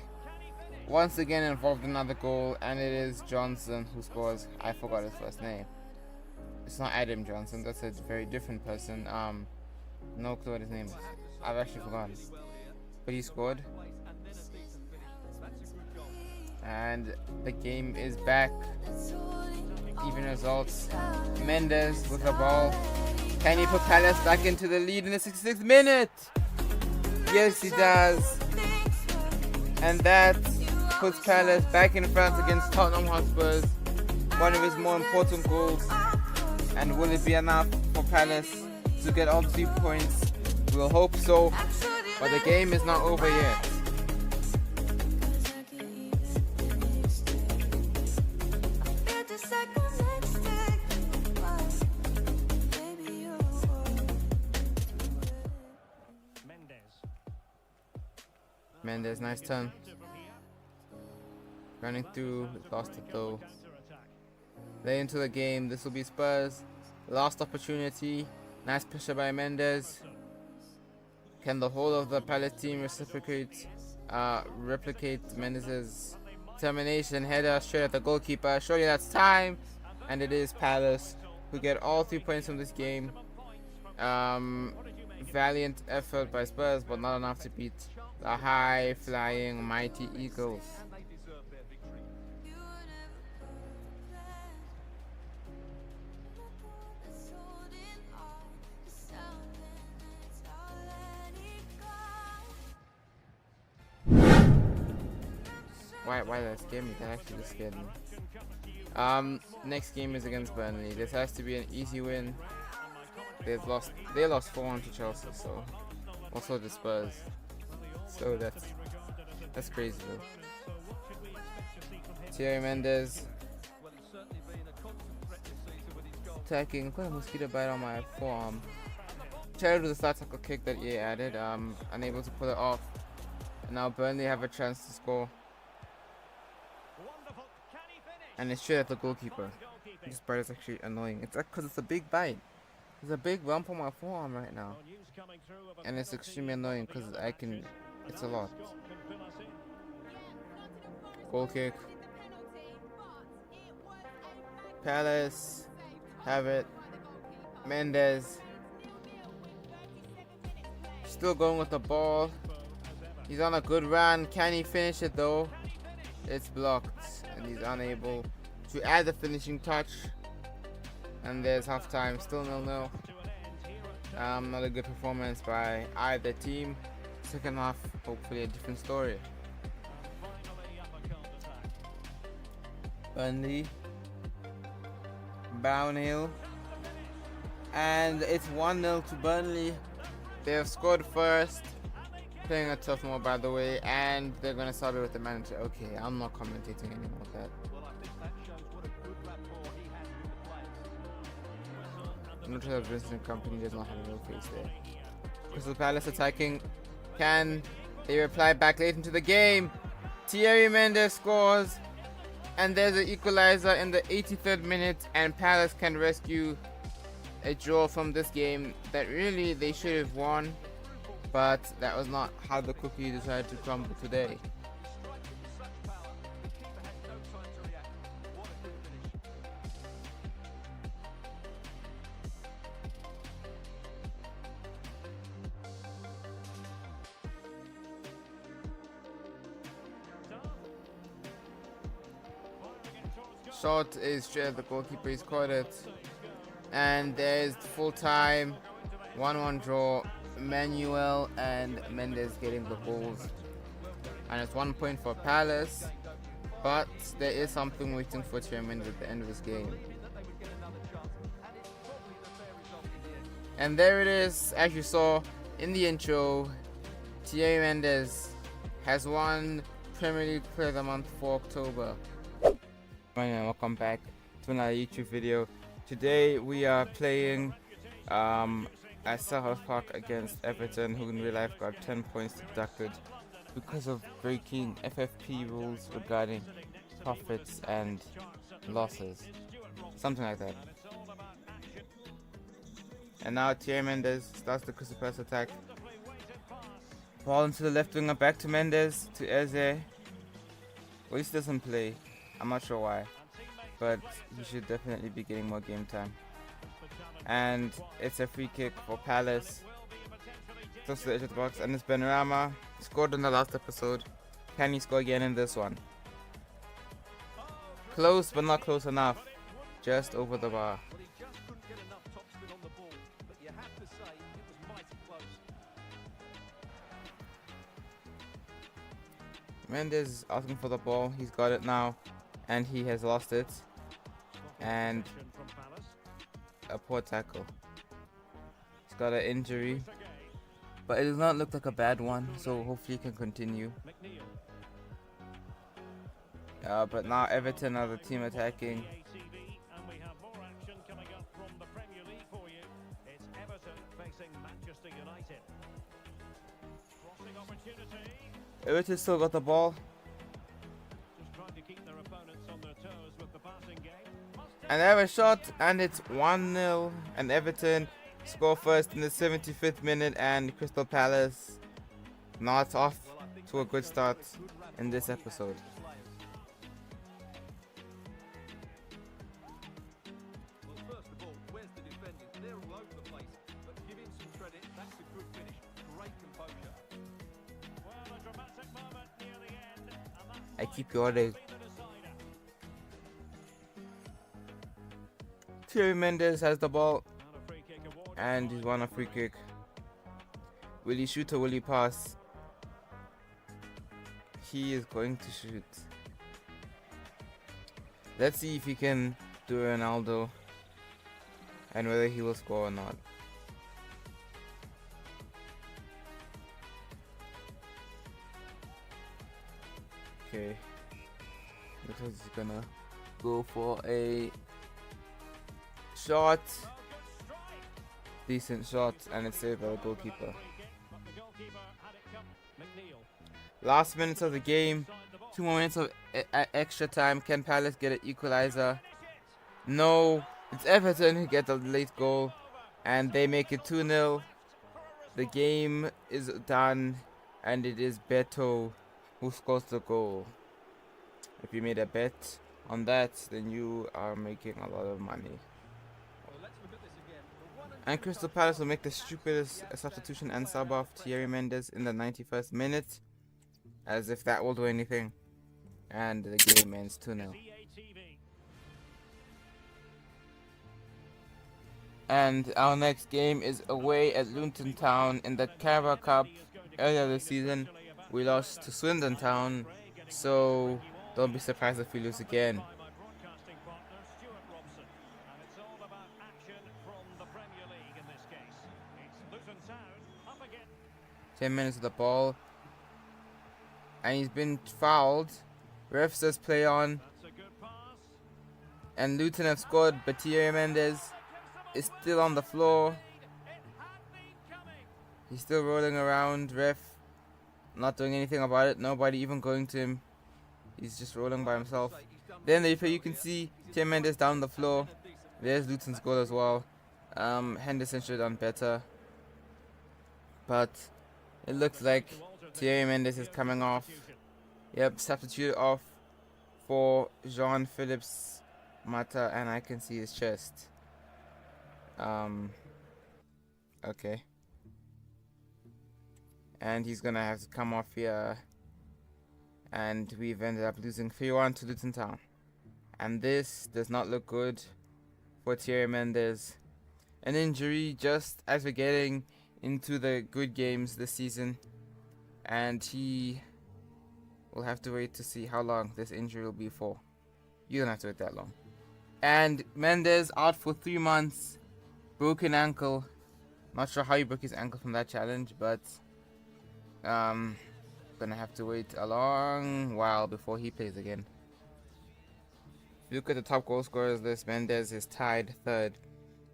once again involved in another goal, and it is Johnson who scores. I forgot his first name. It's not Adam Johnson, that's a very different person. No clue what his name is. I've actually forgotten. But he scored. And the game is back. Even results. Mendes with the ball. Can he put Palace back into the lead in the 66th minute? Yes, he does. And that puts Palace back in front against Tottenham Hotspurs. One of his more important goals. And will it be enough for Palace to get all 3 points? We'll hope so. But the game is not over yet. Mendes, nice turn. Running through, lost it though. Late into the game, this will be Spurs. Last opportunity. Nice pressure by Mendes. Can the whole of the Palace team replicate Mendes' determination? Header straight at the goalkeeper. Surely that's time. And it is Palace who get all 3 points from this game. Valiant effort by Spurs, but not enough to beat the high-flying mighty Eagles. And they deserve their victory. Why did that scare me? That actually just scared me. Next game is against Burnley. This has to be an easy win. They lost 4-1 to Chelsea, so also the Spurs. So that's crazy though. Thierry Mendes Well, he's certainly been a constant threat this season with his goals. attacking. Got a mosquito bite on my forearm. Tried with a start tackle kick that EA added. Unable to pull it off. And now Burnley have a chance to score. And it's straight at the goalkeeper. This bite is actually annoying. It's because it's a big bite. There's a big bump on my forearm right now. And it's extremely annoying because it's a lot. Goal kick. Palace have it. Mendes still going with the ball. He's on a good run. Can he finish it though? It's blocked and he's unable to add the finishing touch. And there's half time, still 0-0. Not a good performance by either team. Second half, hopefully a different story. Burnley, Brownhill, and it's 1-0 to Burnley. They have scored first, playing a tough mode by the way, and they're gonna start it with the manager. Okay, I'm not commentating anymore with that. Well, I think that shows what a good rapport he has with the players. I'm not sure if Vincent Company does not have a real face there. Crystal Palace attacking. Can they reply back late into the game? Thierry Mendes scores. And there's an equalizer in the 83rd minute. And Palace can rescue a draw from this game that really they should have won. But that was not how the cookie decided to crumble today. Shot is straight at the goalkeeper, he's caught it. And there's full time, 1-1 draw. Manuel and Mendes getting the goals. And it's 1 point for Palace. But there is something waiting for Thierry Mendes at the end of this game. And there it is, as you saw in the intro. Thierry Mendes has won Premier League Player of the Month for October. And welcome back to another YouTube video. Today we are playing at Selhurst Park against Everton, who in real life got 10 points deducted because of breaking FFP rules regarding profits and losses, something like that. And now Thierry Mendes starts the Crystal Palace attack. Ball into the left winger, back to Mendes, to Eze. Well, he doesn't play. I'm not sure why, but he should definitely be getting more game time. And it's a free kick for Palace. Close to the edge of the box, and it's Benrahma. Scored in the last episode. Can he score again in this one? Close, but not close enough. Just over the bar. Well, he just couldn't get enough topspin on the ball, but you have to say it was mighty close. Mendes is asking for the ball. He's got it now, and he has lost it. And a poor tackle. He's got an injury, but it does not look like a bad one, so hopefully he can continue. But now Everton are the team attacking. And we have more action coming up from the Premier League for you. It's Everton facing Manchester United. Crossing opportunity. Everton still got the ball. Just trying to keep their opponents on their toes with the passing game. Must And they have a shot, and it's 1-0. And Everton score first in the 75th minute, and Crystal Palace not off to a good start in this episode. Well, first of all, where's the defenders? They're all over the place. But give him some credit. That's a good finish. Great composure. Well, a dramatic moment near the end, and that's I keep yawning. been the decider. Thierry Mendes has the ball, And a free kick awarded and he's won a free kick. Will he shoot or will he pass? He is going to shoot. Let's see if he can do Ronaldo and whether he will score or not. Okay, looks like he's gonna go for a shot. Decent shot, and it's saved by the goalkeeper. Last minutes of the game, 2 more minutes of extra time. Can Palace get an equalizer? No, it's Everton who get the late goal, and they make it 2-0. The game is done, and it is Beto who scores the goal. If you made a bet on that, then you are making a lot of money. And Crystal Palace will make the stupidest substitution and sub off Thierry Mendes in the 91st minute, as if that will do anything. And the game ends 2-0. And our next game is away at Luton Town in the Carabao Cup. Earlier this season, we lost to Swindon Town, so don't be surprised if we lose again. 10 minutes of the ball, and he's been fouled. Ref says play on, and Luton have scored, but Thierry Mendes is still on the floor. He's still rolling around. Ref not doing anything about it. Nobody even going to him. He's just rolling by himself. Then if you can see Thierry Mendes down the floor. There's Luton's goal as well. Henderson should have done better, but it looks like Thierry Mendes is coming off. Yep, substituted off for Jean-Philippe Mata, and I can see his chest. Okay. And he's gonna have to come off here. And we've ended up losing 3-1 to Luton Town. And this does not look good for Thierry Mendes. An injury just as we're getting into the good games this season, and he will have to wait to see how long this injury will be for. You don't have to wait that long. And Mendes out for 3 months, broken ankle. Not sure how he broke his ankle from that challenge, but gonna have to wait a long while before he plays again. If you look at the top goal scorers list, Mendes is tied 3rd.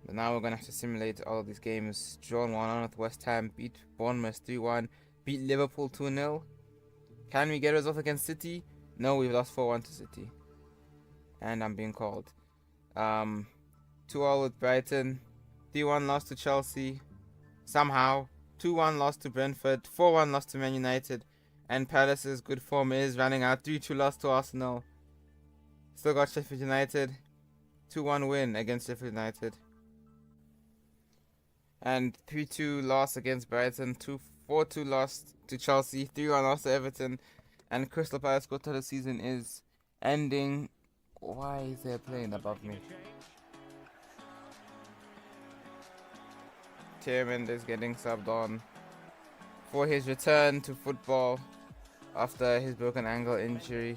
But now we're going to have to simulate all of these games. Drawn 1-1 with West Ham, beat Bournemouth 3-1, beat Liverpool 2-0. Can we get a result against City? No, we've lost 4-1 to City. And I'm being called. 2-2 with Brighton, 3-1 loss to Chelsea, somehow. 2-1 loss to Brentford, 4-1 loss to Man United. And Palace's good form is running out. 3-2 loss to Arsenal. Still got Sheffield United. 2-1 win against Sheffield United. And 3-2 loss against Brighton, 4-2 loss to Chelsea, 3-1 loss to Everton, and Crystal Palace quarter of the season is ending. Why is there a plane above me? Thierry Mendes getting subbed on for his return to football after his broken ankle injury.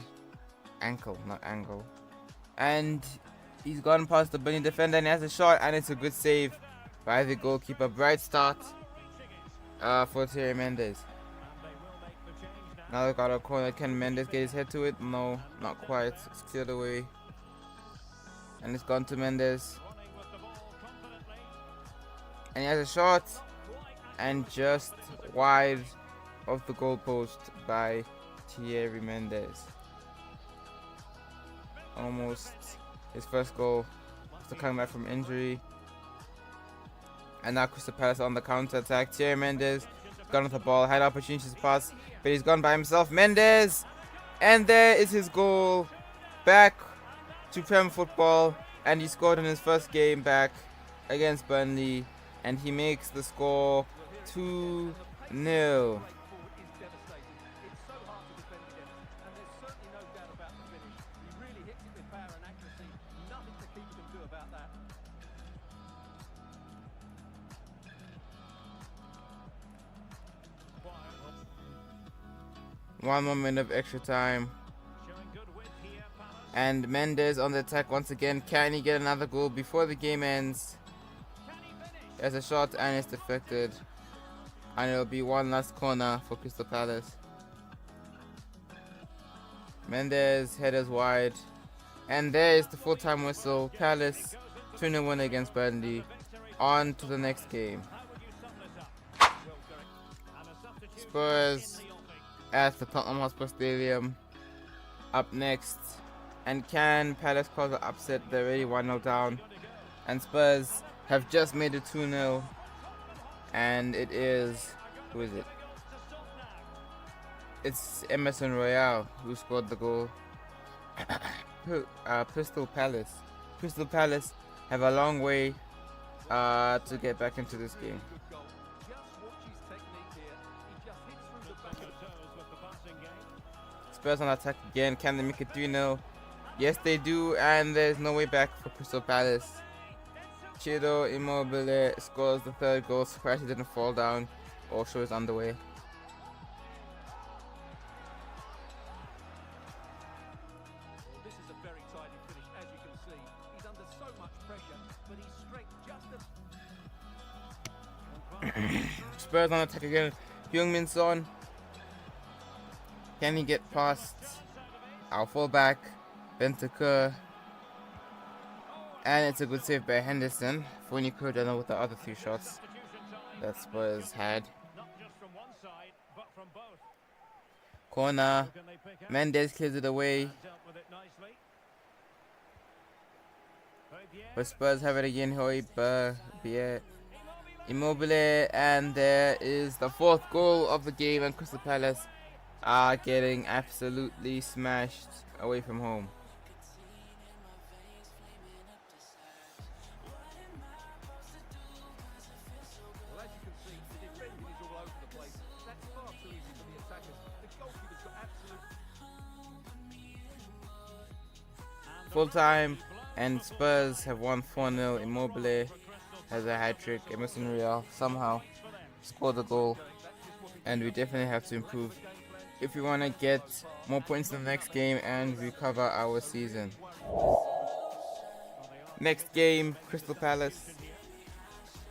Ankle, not angle. And he's gone past the Bunny defender and he has a shot, and it's a good save by the goalkeeper. Bright start for Thierry Mendes. Now they got a corner. Can Mendes get his head to it? No, not quite. It's cleared away. And it's gone to Mendes. And he has a shot. And just wide of the goalpost by Thierry Mendes. Almost his first goal after coming back from injury. And now Crystal Palace on the counter attack. Thierry Mendes gone with the ball, had opportunities to pass, but he's gone by himself. Mendes, and there is his goal. Back to Prem football, and he scored in his first game back against Burnley, and he makes the score 2-0. One more minute of extra time. And Mendes on the attack once again. Can he get another goal before the game ends? There's a shot and it's deflected. And it'll be one last corner for Crystal Palace. Mendes headers wide. And there is the full-time whistle. Palace 2-0 win against Burnley. On to the next game. Spurs at the Tottenham Hotspur Stadium. Up next. And can Palace cause an upset? They're already 1-0 down. And Spurs have just made it 2-0. And it is... who is it? It's Emerson Royale who scored the goal. Crystal Palace. Crystal Palace have a long way to get back into this game. Spurs on attack again. Can they make it 3-0? Yes, they do, and there's no way back for Crystal Palace. Ciro Immobile scores the third goal. Surprised he didn't fall down or show his underway. This is a very tidy finish, as you can see. He's under so much pressure, but his strength just Spurs on attack again. Heung-min Son. Can he get past our fullback, Bentancur? And it's a good save by Henderson. Fournier could have done with the other 3 shots that Spurs had. Corner. Mendes clears it away. But Spurs have it again. Immobile, and there is the 4th goal of the game, and Crystal Palace are getting absolutely smashed away from home. well, as you can see, the defending is all over the place. That's far too easy for the attackers. The goalkeeper's got absolute... Full time, and Spurs have won 4-0. Immobile has a hat-trick. Emerson Royale somehow scored the goal, and we definitely have to improve if we want to get more points in the next game and recover our season. Next game, Crystal Palace.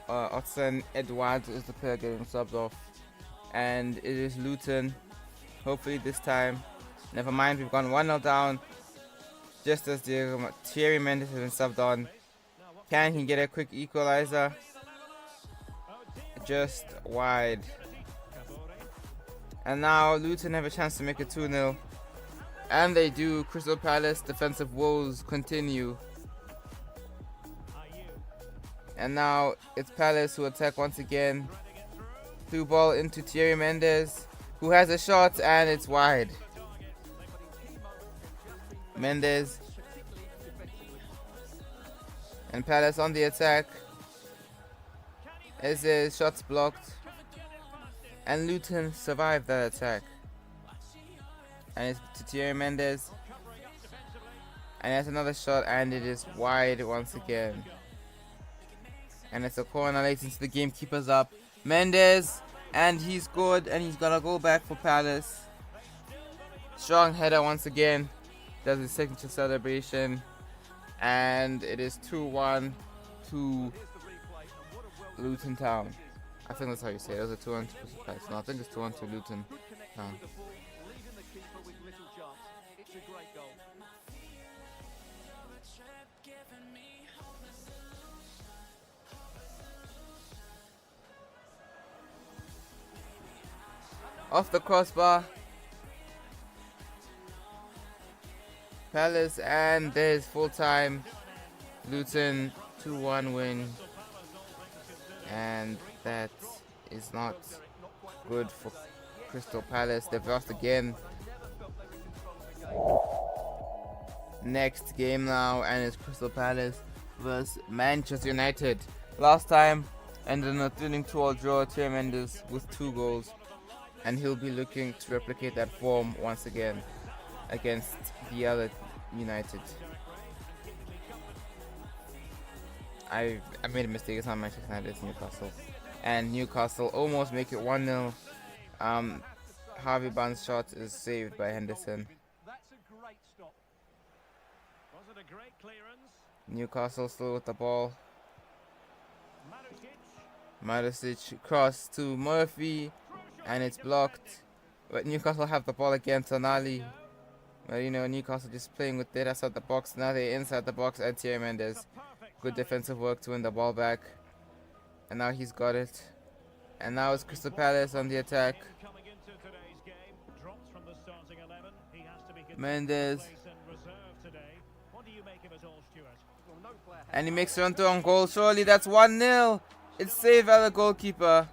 Otson Edwards is the player getting subbed off, and it is Luton. Hopefully this time. Never mind, we've gone 1-0 down. Just as Thierry Mendes has been subbed on. Can he get a quick equalizer? Just wide. And now Luton have a chance to make it 2-0. And they do. Crystal Palace defensive woes continue. And now it's Palace who attack once again. Through ball into Thierry Mendes, who has a shot, and it's wide. Mendes. And Palace on the attack. As his shots blocked. And Luton survived that attack. And it's to Thierry Mendes. And that's another shot, and it is wide once again. And it's a corner late into the game. Keeper's up. Mendes, and he scored, and he's gonna go back for Palace. Strong header once again. Does his signature celebration. And it is 2-1 to Luton Town. I think that's how you say it. It was a 2-1 to Crystal Palace. No, I think it's 2-1 to Luton Town. Leaving the keeper with little chance. It's a great goal. Off the crossbar. Palace, and there's full time. Luton 2-1 win, and that is not good for Crystal Palace. They've lost again. Next game now, and it's Crystal Palace versus Manchester United. Last time ended in a thrilling 2-2 draw. Thierry Mendes with 2 goals, and he'll be looking to replicate that form once again against the other United. I made a mistake. It's not Manchester United, it's Newcastle. And Newcastle almost make it 1-0. Harvey Barnes' shot is saved by Henderson. That's a great stop. Was it a great clearance? Newcastle still with the ball. Marusic. Marusic cross to Murphy, and it's blocked. But Newcastle have the ball again. Tonali. But you know, Newcastle just playing with it outside the box. Now they're inside the box, and Thierry Mendes. Good defensive work to win the ball back. And now he's got it. And now it's Crystal Palace on the attack. Coming into today's game, drops from the starting 11. He has to be Mendes. place and reserve today. What do you make of it all, Stuart? Well, no player has And he makes it onto on goal. Surely that's 1-0. It's saved by the goalkeeper.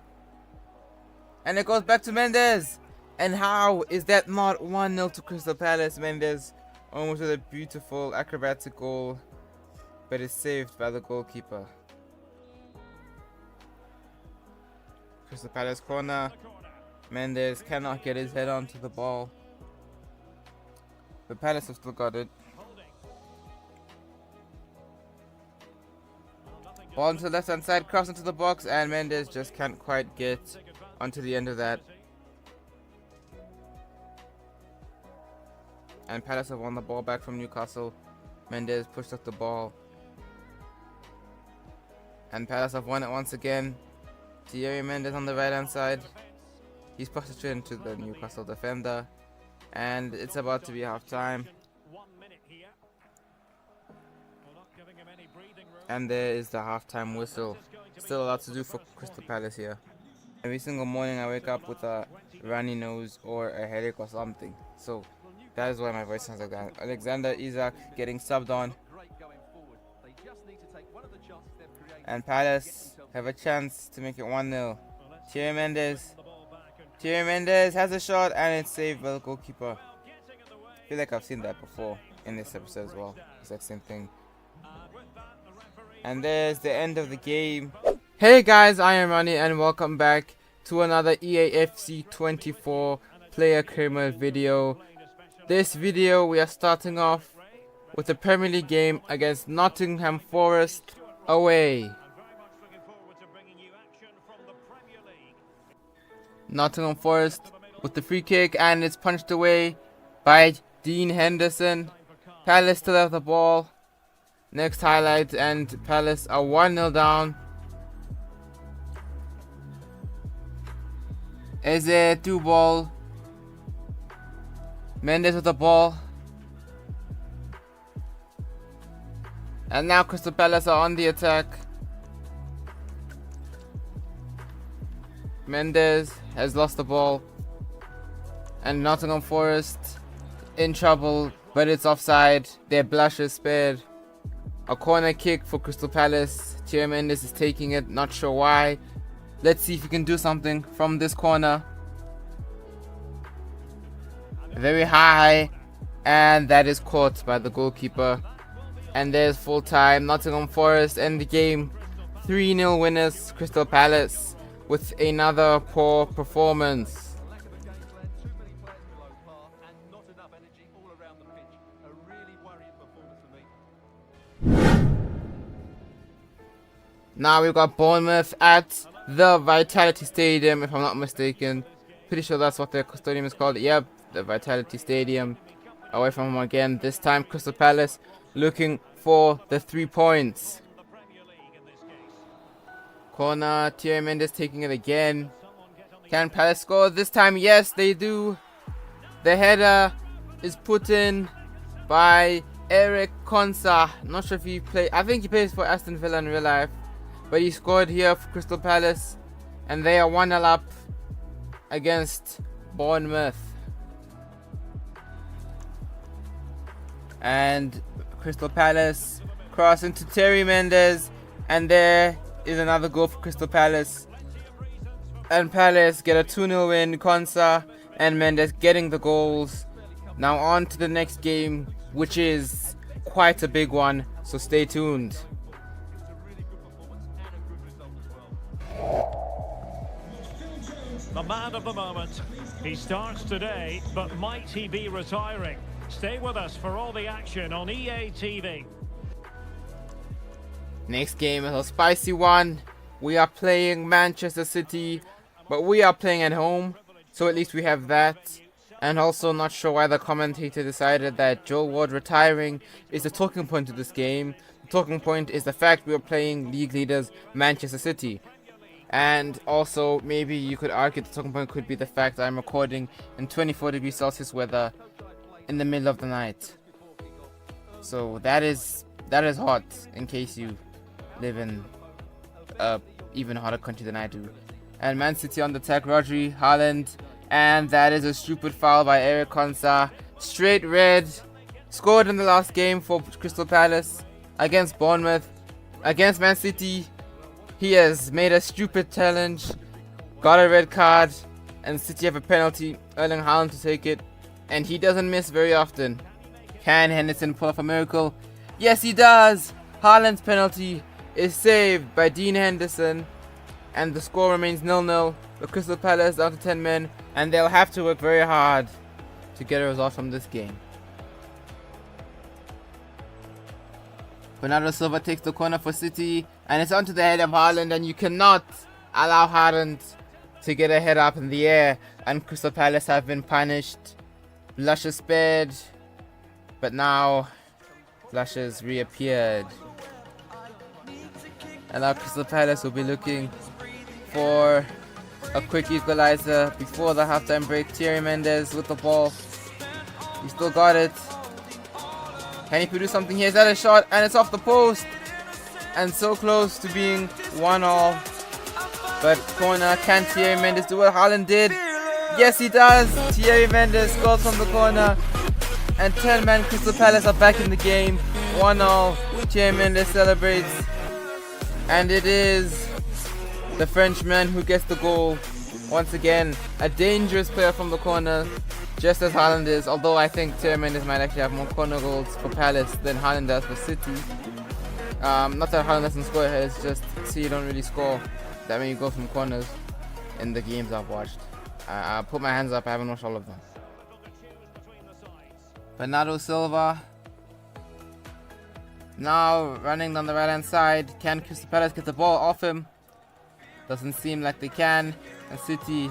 And it goes back to Mendes. And how is that not 1-0 to Crystal Palace? Mendes almost with a beautiful acrobatic goal, but it's saved by the goalkeeper. Crystal Palace corner. Mendes cannot get his head onto the ball. But Palace have still got it. Ball to the left hand side, cross into the box, and Mendes just can't quite get onto the end of that. And Palace have won the ball back from Newcastle. Mendes pushed up the ball. And Palace have won it once again. Thierry Mendes on the right hand side. He's passed it straight into the Newcastle defender. And it's about to be half time. 1 minute here. Well, not giving him any breathing room. And there is the halftime whistle. Still a lot to do for Crystal Palace here. Every single morning I wake up with a runny nose or a headache or something. So that is why my voice sounds like that. Alexander Isak getting subbed on. great going forward. They just need to take one of the chances they've created. And Palace have a chance to make it 1-0. Thierry Mendes. Thierry Mendes has a shot, and it's saved by the goalkeeper. I feel like I've seen that before in this episode as well. Exact same thing. And there's the end of the game. Hey guys, IAmRonny, and welcome back to another EAFC 24 player criminal video. This video we are starting off with a Premier League game against Nottingham Forest away. Nottingham Forest with the free kick, and it's punched away by Dean Henderson. Palace still have the ball. Next highlight, and Palace are 1-0 down. Eze through ball. Mendes with the ball. And now Crystal Palace are on the attack. Mendes has lost the ball. And Nottingham Forest in trouble, but it's offside. Their blush is spared. A corner kick for Crystal Palace. Thierry Mendes is taking it, not sure why. Let's see if he can do something from this corner. Very high, and that is caught by the goalkeeper. And there's full time. Nottingham Forest end the game 3-0 winners. Crystal Palace with another poor performance. Lack of a game plan, too many players below par, and not enough energy all around the pitch. A really worrying performance for me. Now we've got Bournemouth at the Vitality Stadium, if I'm not mistaken. Pretty sure that's what the stadium is called. Yep, the Vitality Stadium. Away from home again. This time Crystal Palace looking for the 3 points. Corner, Thierry Mendes taking it again. Can Palace score this time? Yes, they do. The header is put in by Eric Konsa. Not sure if he plays. I think he plays for Aston Villa in real life. But he scored here for Crystal Palace. And they are 1-0 up against Bournemouth. And Crystal Palace Cross into Thierry Mendes, and there is another goal for Crystal Palace. And Palace get a 2-0 win. Konsa and Mendes getting the goals. Now on to the next game, which is quite a big one, so stay tuned. The man of the moment. He starts today, but might he be retiring? Stay with us for all the action on EA TV. Next game is a spicy one. We are playing Manchester City, but we are playing at home, so at least we have that. And also not sure why the commentator decided that Joe Ward retiring is the talking point of this game. The talking point is the fact we are playing league leaders Manchester City. And also maybe you could argue the talking point could be the fact that I'm recording in 24 degrees Celsius weather in the middle of the night. So that is hot, in case you live in a even hotter country than I do. And Man City on the attack, Rodri, Haaland, and that is a stupid foul by Eric Konsa. Straight red. Scored in the last game for Crystal Palace against Bournemouth. Against Man City, he has made a stupid challenge, got a red card, and City have a penalty. Erling Haaland to take it, and he doesn't miss very often. Can Henderson pull off a miracle? Yes, he does. Haaland's penalty is saved by Dean Henderson, and the score remains 0-0. The Crystal Palace down to 10 men, and they'll have to work very hard to get a result from this game. Bernardo Silva takes the corner for City, and it's onto the head of Haaland, and you cannot allow Haaland to get a head up in the air, and Crystal Palace have been punished. Blush is spared, but now Blush has reappeared. And now Crystal Palace will be looking for a quick equalizer before the halftime break. Thierry Mendes with the ball. He still got it. Can he produce something here? Is that a shot? And it's off the post. And so close to being 1-1. But corner. Can Thierry Mendes do what Haaland did? Yes, he does. Thierry Mendes scores from the corner. And 10-man Crystal Palace are back in the game. 1-0. Thierry Mendes celebrates. And it is the Frenchman who gets the goal. Once again, a dangerous player from the corner, just as Haaland is. Although I think Thierry Mendes might actually have more corner goals for Palace than Haaland does for City. Not that Haaland doesn't score, it's just City don't really score that many goals from corners in the games I've watched. I put my hands up, I haven't watched all of them. Bernardo Silva now running down the right hand side. Can Crystal Palace get the ball off him? Doesn't seem like they can. And City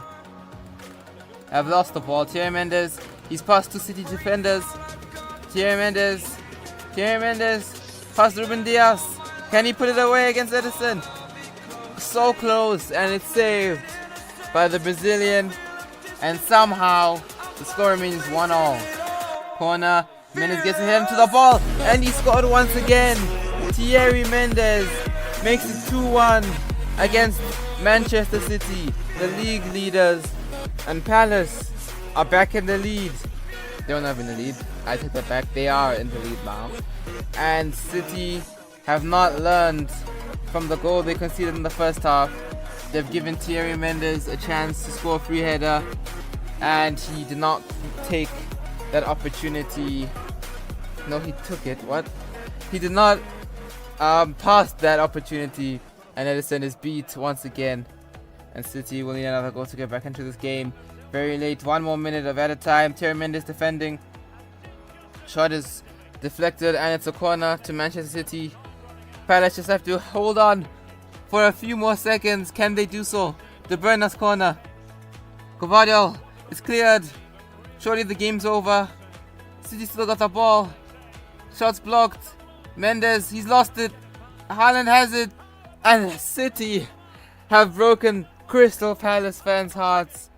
have lost the ball. Thierry Mendes, he's passed to City defenders. Thierry Mendes, past Ruben Diaz. Can he put it away against Edison? So close, and it's saved by the Brazilian. And somehow the score remains 1-1. Corner. Mendes gets ahead to the ball, and he scored once again. Thierry Mendes makes it 2-1 against Manchester City, the league leaders, and Palace are back in the lead. They're not in the lead. I take that back. They are in the lead now. And City have not learned from the goal they conceded in the first half. They've given Thierry Mendes a chance to score a free header, and he did not take that opportunity. No, he took it. What? He did not pass that opportunity, and Edison is beat once again. And City will need another goal to get back into this game. Very late, 1 more minute of added time. Thierry Mendes defending. Shot is deflected, and it's a corner to Manchester City. Palace just have to hold on for a few more seconds. Can they do so? De Bruyne's corner. Gvardiol is cleared. Surely the game's over. City still got the ball. Shots blocked. Mendes, he's lost it. Haaland has it. And City have broken Crystal Palace fans' hearts.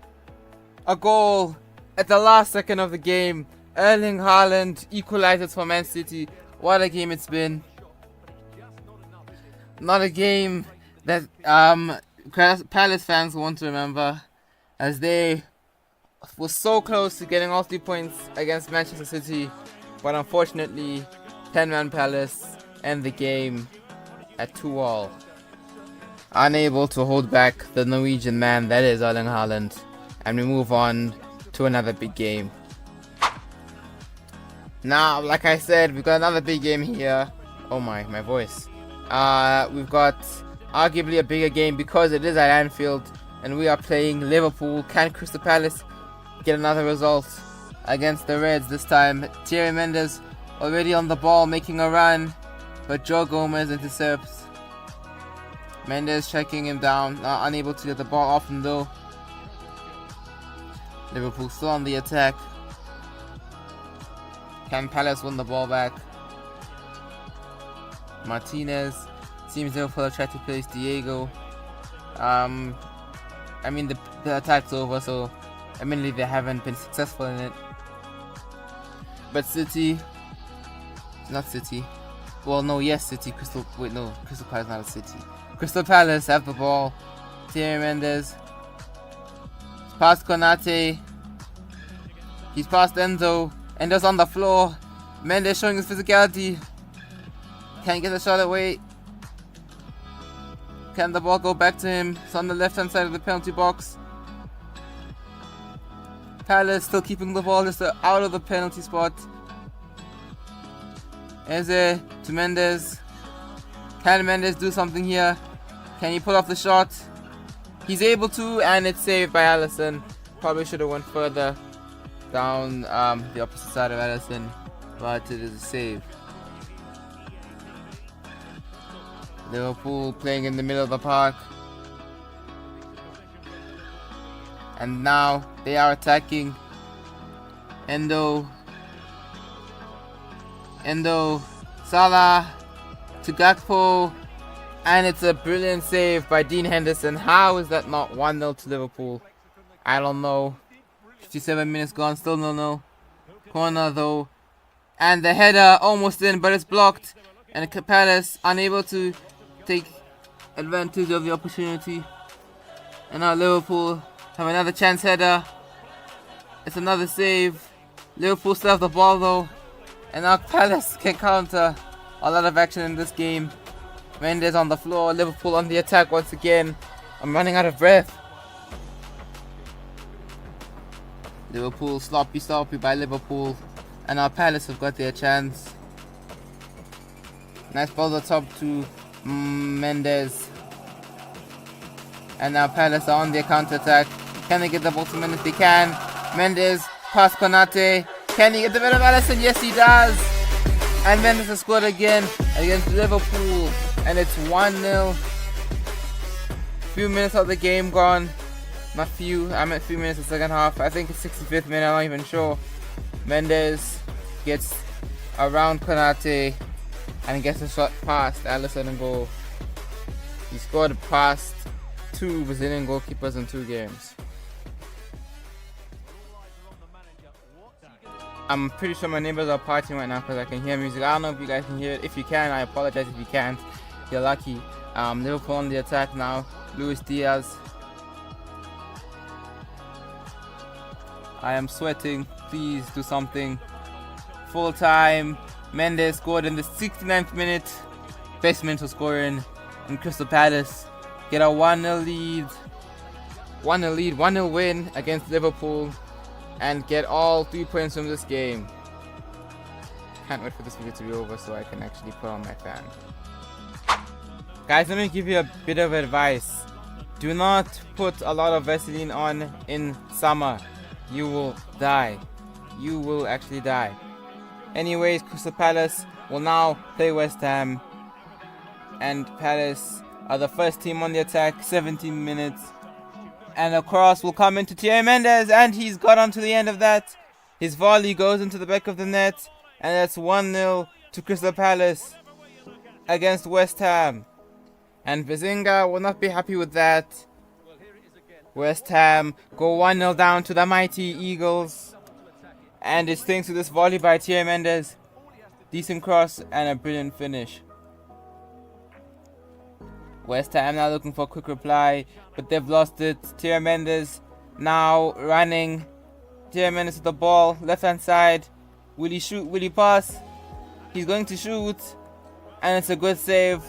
A goal at the last second of the game. Erling Haaland equalizes for Man City. What a game it's been. Not a game that Palace fans want to remember, as they were so close to getting all 3 points against Manchester City, but unfortunately 10-man Palace end the game at 2-all. Unable to hold back the Norwegian man that is Erling Haaland, and we move on to another big game. Now, like I said, we've got another big game here. Oh my voice. We've got arguably a bigger game because it is at Anfield, and we are playing Liverpool. Can Crystal Palace get another result against the Reds this time? Thierry Mendes already on the ball, making a run, but Joe Gomez intercepts. Mendes checking him down, unable to get the ball off him though. Liverpool still on the attack. Can Palace win the ball back? Martinez seems Liverpool are trying to place Diego. I mean the attack's over, so admittedly they haven't been successful in it. But City, not City. Well, no, yes, City. Crystal Palace, not a City. Crystal Palace have the ball. Thierry Mendes. He's past Konate. He's past Enzo. Enzo's on the floor. Mendes showing his physicality. Can't get the shot away. Can the ball go back to him? It's on the left hand side of the penalty box. Palace still keeping the ball just out of the penalty spot. Eze to Mendes. Can Mendes do something here? Can he pull off the shot? He's able to, and it's saved by Alisson. Probably should have went further down the opposite side of Alisson, but it is a save. Liverpool playing in the middle of the park, and now they are attacking. Endo, Salah to Gakpo, and it's a brilliant save by Dean Henderson. How is that not 1-0 to Liverpool? I don't know. 57 minutes gone, still 0-0. Corner though, and the header almost in, but it's blocked, and Palace unable to take advantage of the opportunity. And now Liverpool have another chance header. It's another save. Liverpool still have the ball though, and now Palace can counter. A lot of action in this game. Mendes on the floor, Liverpool on the attack once again. I'm running out of breath. Liverpool, sloppy by Liverpool, and now Palace have got their chance. Nice ball at the top to Mendes, and now Palace are on their counter attack. Can they get the ball to Mendes? They can. Mendes past Konate. Can he get the bit of Alisson? Yes, he does. And Mendes has scored again against Liverpool, and it's 1-0. Few minutes of the game gone. Not few, I'm at few minutes of the second half. I think it's 65th minute, I'm not even sure. Mendes gets around Konate and gets a shot past Alisson and goal. He scored past 2 Brazilian goalkeepers in 2 games. I'm pretty sure my neighbors are partying right now because I can hear music. I don't know if you guys can hear it. If you can, I apologize if you can't. You're lucky. Liverpool on the attack now. Luis Diaz. I am sweating. Please do something. Full time. Mendes scored in the 69th minute. Best minute of scoring in Crystal Palace. Get a 1-0 lead. 1-0 win against Liverpool. And get all 3 points from this game. Can't wait for this video to be over so I can actually put on my fan. Guys, let me give you a bit of advice. Do not put a lot of Vaseline on in summer. You will die. You will actually die. Anyways, Crystal Palace will now play West Ham. And Palace are the first team on the attack. 17 minutes. And a cross will come into Thierry Mendes, and he's got onto the end of that. His volley goes into the back of the net, and that's 1-0 to Crystal Palace against West Ham. And Bazinga will not be happy with that. West Ham go 1-0 down to the mighty Eagles. And it's thanks to this volley by Thierry Mendes. Decent cross and a brilliant finish. West Ham now looking for a quick reply, but they've lost it. Thierry Mendes now running. Thierry Mendes with the ball, left hand side. Will he shoot? Will he pass? He's going to shoot. And it's a good save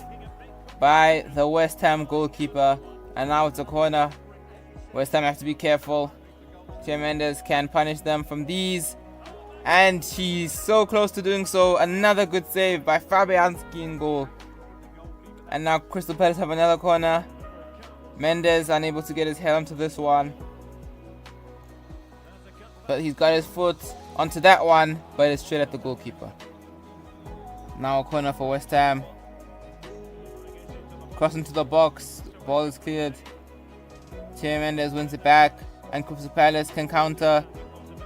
by the West Ham goalkeeper. And now it's a corner. West Ham have to be careful. Thierry Mendes can punish them from these. And he's so close to doing so. Another good save by Fabianski in goal. And now Crystal Palace have another corner. Mendes unable to get his head onto this one. But he's got his foot onto that one. But it's straight at the goalkeeper. Now a corner for West Ham. Cross into the box. Ball is cleared. Thierry Mendes wins it back. And Crystal Palace can counter.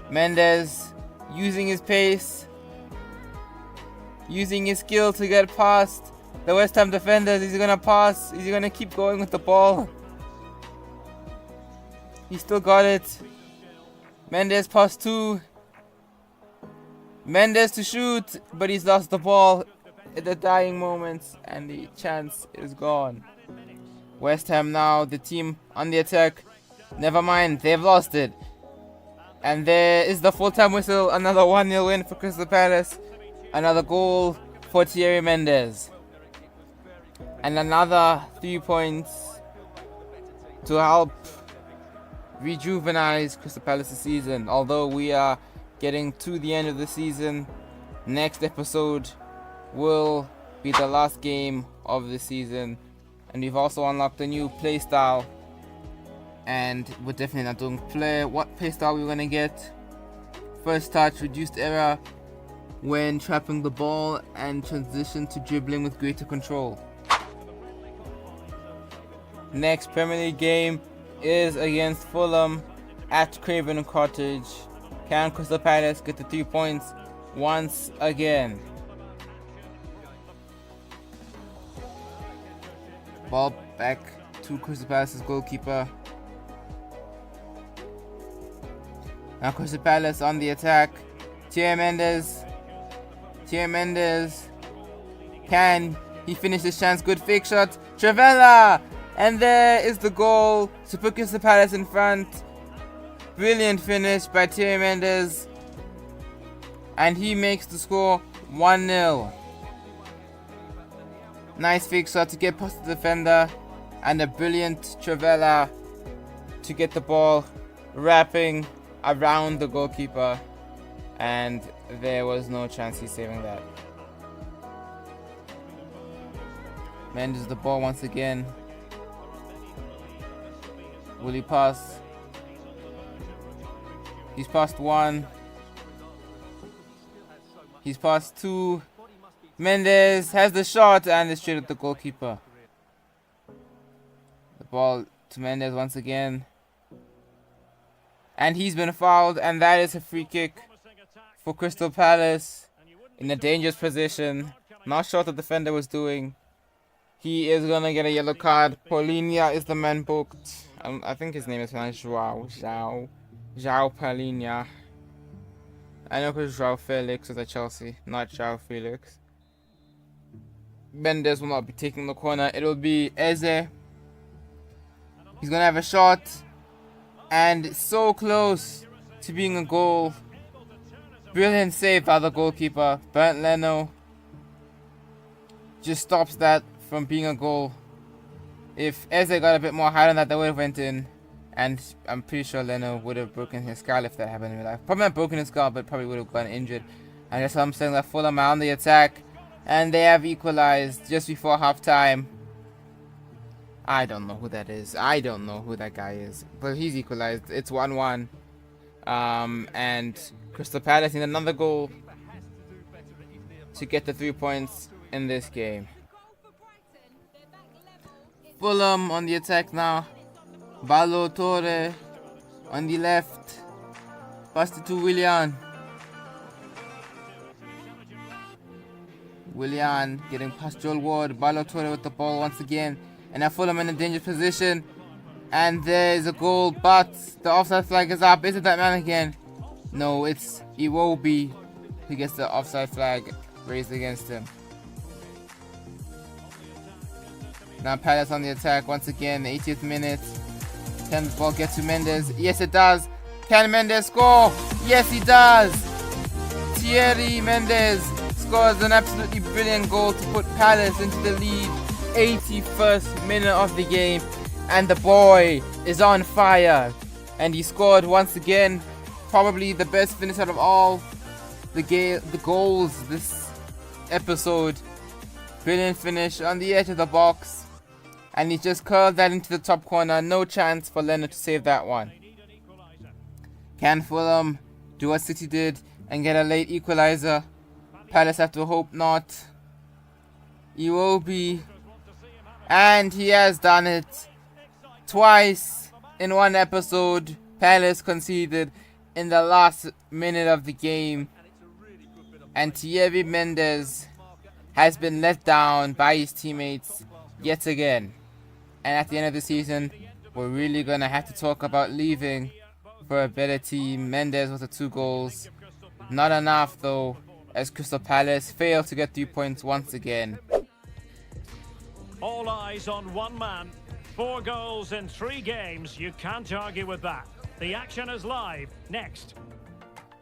Mendes using his pace. Using his skill to get past the West Ham defenders. Is he going to pass? Is he going to keep going with the ball? He still got it. Mendes pass 2. Mendes to shoot. But he's lost the ball at the dying moments. And the chance is gone. West Ham now, the team on the attack. Never mind, they've lost it. And there is the full-time whistle. Another 1-0 win for Crystal Palace. Another goal for Thierry Mendes. And another 3 points to help rejuvenize Crystal Palace's season. Although we are getting to the end of the season, next episode will be the last game of the season. And we've also unlocked a new play style. And we're definitely not doing what play style we're going to get. First touch, reduced error when trapping the ball, and transition to dribbling with greater control. Next Premier League game is against Fulham at Craven Cottage. Can Crystal Palace get the 3 points once again? Ball back to Crystal Palace's goalkeeper. Now Crystal Palace on the attack. Thierry Mendes. Thierry Mendes. Can he finish this chance? Good fake shot. Trivella! And there is the goal to put Crystal Palace in front. Brilliant finish by Thierry Mendes. And he makes the score 1-0. Nice fake shot to get past the defender. And a brilliant Trivella to get the ball wrapping around the goalkeeper. And there was no chance he's saving that. Mendes the ball once again. Will he pass? He's passed 1. He's passed 2. Mendes has the shot and it's straight at the goalkeeper. The ball to Mendes once again. And he's been fouled, and that is a free kick for Crystal Palace in a dangerous position. Not sure what the defender was doing. He is going to get a yellow card. Paulinho is the man booked. I think his name is pronounced João Paulinho. I know because João Felix was at Chelsea, not João Felix. Mendes will not be taking the corner. It will be Eze. He's going to have a shot. And so close to being a goal. Brilliant save by the goalkeeper. Bernd Leno just stops that from being a goal. If Eze got a bit more height on that, would have went in. And I'm pretty sure Leno would have broken his skull if that happened in real life. Probably not broken his skull, but probably would have gotten injured. And that's what I'm saying, that Fulham are on the attack. And they have equalized just before halftime. I don't know who that is. I don't know who that guy is. But he's equalized. It's 1-1. And Crystal Palace need another goal to get the 3 points in this game. Fulham on the attack now. Ballo-Toure on the left. Passed it to Willian. Willian getting past Joel Ward. Ballo-Toure with the ball once again. And now Fulham in a dangerous position. And there's a goal, but the offside flag is up. Is it that man again? No, it's Iwobi who gets the offside flag raised against him. Now Palace on the attack once again, 80th minute. Can the ball get to Mendes? Yes, it does. Can Mendes score? Yes, he does. Thierry Mendes scores an absolutely brilliant goal to put Palace into the lead. 81st minute of the game, and the boy is on fire. And he scored once again, probably the best finish out of all the goals this episode. Brilliant finish on the edge of the box, and he just curled that into the top corner. No chance for Leonard to save that one. Can Fulham do what City did and get a late equalizer? Palace have to hope not. Iwobi, and he has done it twice in one episode. Palace conceded in the last minute of the game, and Thierry Mendes has been let down by his teammates yet again. And at the end of the season, we're really gonna have to talk about leaving for a better team. Mendes with the 2 goals, not enough though, as Crystal Palace failed to get 3 points once again. All eyes on one man. 4 goals in 3 games. You can't argue with that. The action is live. Next.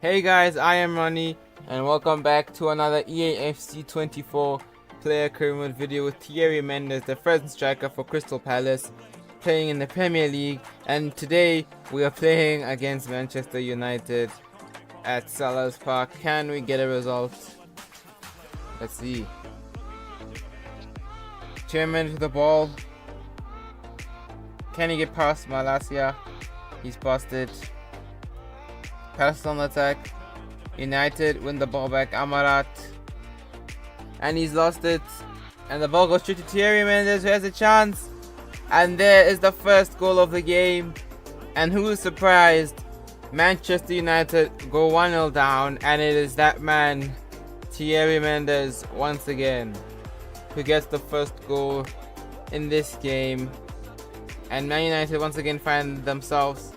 Hey guys, IAmRonny, and welcome back to another EAFC 24 player career mode video with Thierry Mendes, the first striker for Crystal Palace, playing in the Premier League. And today we are playing against Manchester United at Selhurst Park. Can we get a result? Let's see. Chairman to the ball. Can he get past Malacia? He's past it. Pass on the attack. United win the ball back. Amarat. And he's lost it. And the ball goes straight to Thierry Mendes, who has a chance. And there is the first goal of the game. And who is surprised? Manchester United go 1-0 down. And it is that man, Thierry Mendes, once again, who gets the first goal in this game. And Man United once again find themselves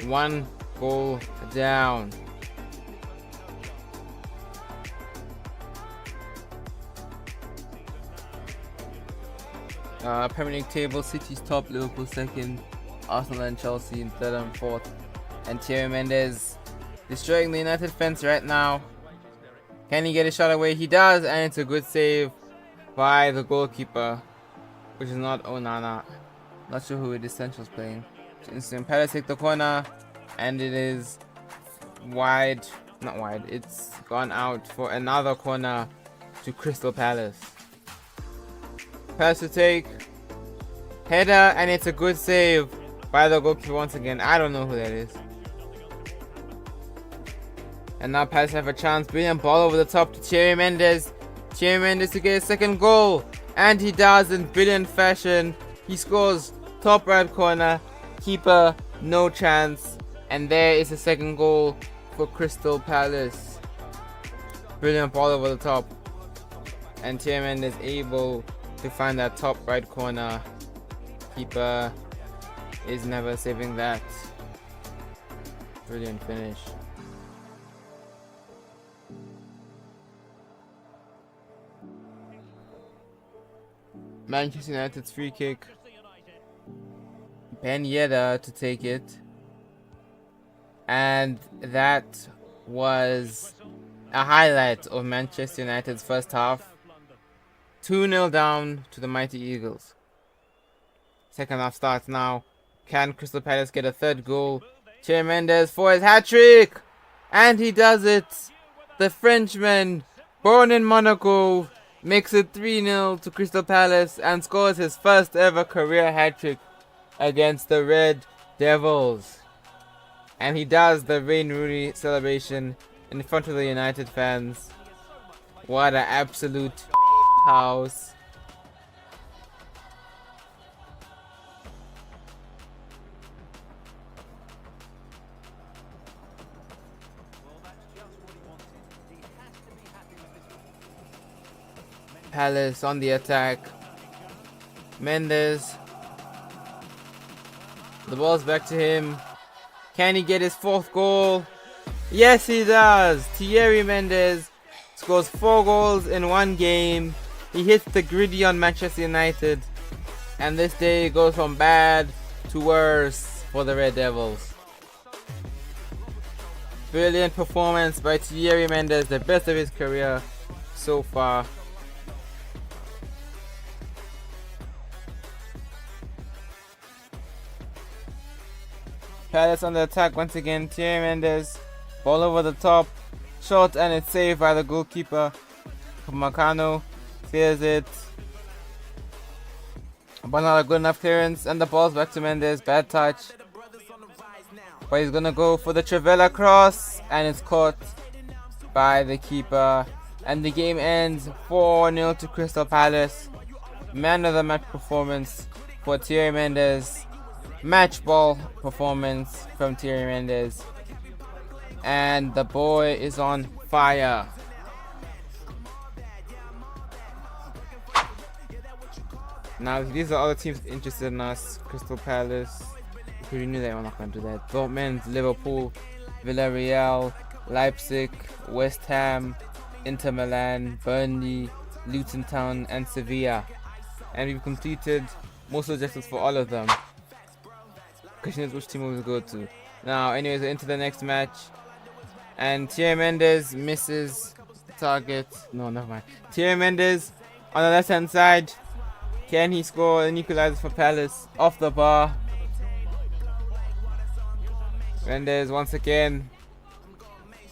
1 goal down. Premier League table: City's top, Liverpool second, Arsenal and Chelsea in third and fourth. And Thierry Mendes destroying the United fence right now. Can he get a shot away? He does, and it's a good save by the goalkeeper, which is not Onana. Not sure who it is. Central's playing. Instant Palace take the corner, and it is wide. Not wide. It's gone out for another corner to Crystal Palace. Pass to take. Header, and it's a good save by the goalkeeper once again. I don't know who that is. And now Palace have a chance. Brilliant ball over the top to Thierry Mendes. Thierry Mendes to get a second goal. And he does in brilliant fashion. He scores top right corner. Keeper, no chance. And there is the second goal for Crystal Palace. Brilliant ball over the top. And Thierry Mendes able to find that top right corner. Keeper is never saving that. Brilliant finish. Manchester United's free kick. Ben Yedder to take it. And that was a highlight of Manchester United's first half. 2-0 down to the mighty Eagles. Second half starts now. Can Crystal Palace get a third goal? Thierry Mendes for his hat-trick! And he does it! The Frenchman, born in Monaco, makes it 3-0 to Crystal Palace and scores his first ever career hat-trick against the Red Devils. And he does the Wayne Rooney celebration in front of the United fans. What an absolute house. Palace on the attack. Mendes. The ball's back to him. Can he get his fourth goal? Yes, he does. Thierry Mendes scores 4 goals in one game. He hits the griddy on Manchester United. And this day goes from bad to worse for the Red Devils. Brilliant performance by Thierry Mendes, the best of his career so far. Palace on the attack once again. Thierry Mendes, ball over the top, shot, and it's saved by the goalkeeper. Macano clears it, but not a good enough clearance, and the ball's back to Mendes. Bad touch, but he's gonna go for the Trivela cross, and it's caught by the keeper, and the game ends 4-0 to Crystal Palace. Man of the match performance for Thierry Mendes. Match ball performance from Thierry Mendes, and the boy is on fire. Now these are other teams interested in us. Crystal Palace, we knew they were not going to do that. Dortmund, Liverpool, Villarreal, Leipzig, West Ham, Inter Milan, Burnley, Luton Town, and Sevilla. And we've completed most objectives for all of them. Question is which team we will go to. Now, anyways, into the next match. And Thierry Mendes misses the target. No, never mind. Thierry Mendes on the left hand side. Can he score an equalizer for Palace? Off the bar. Mendes once again.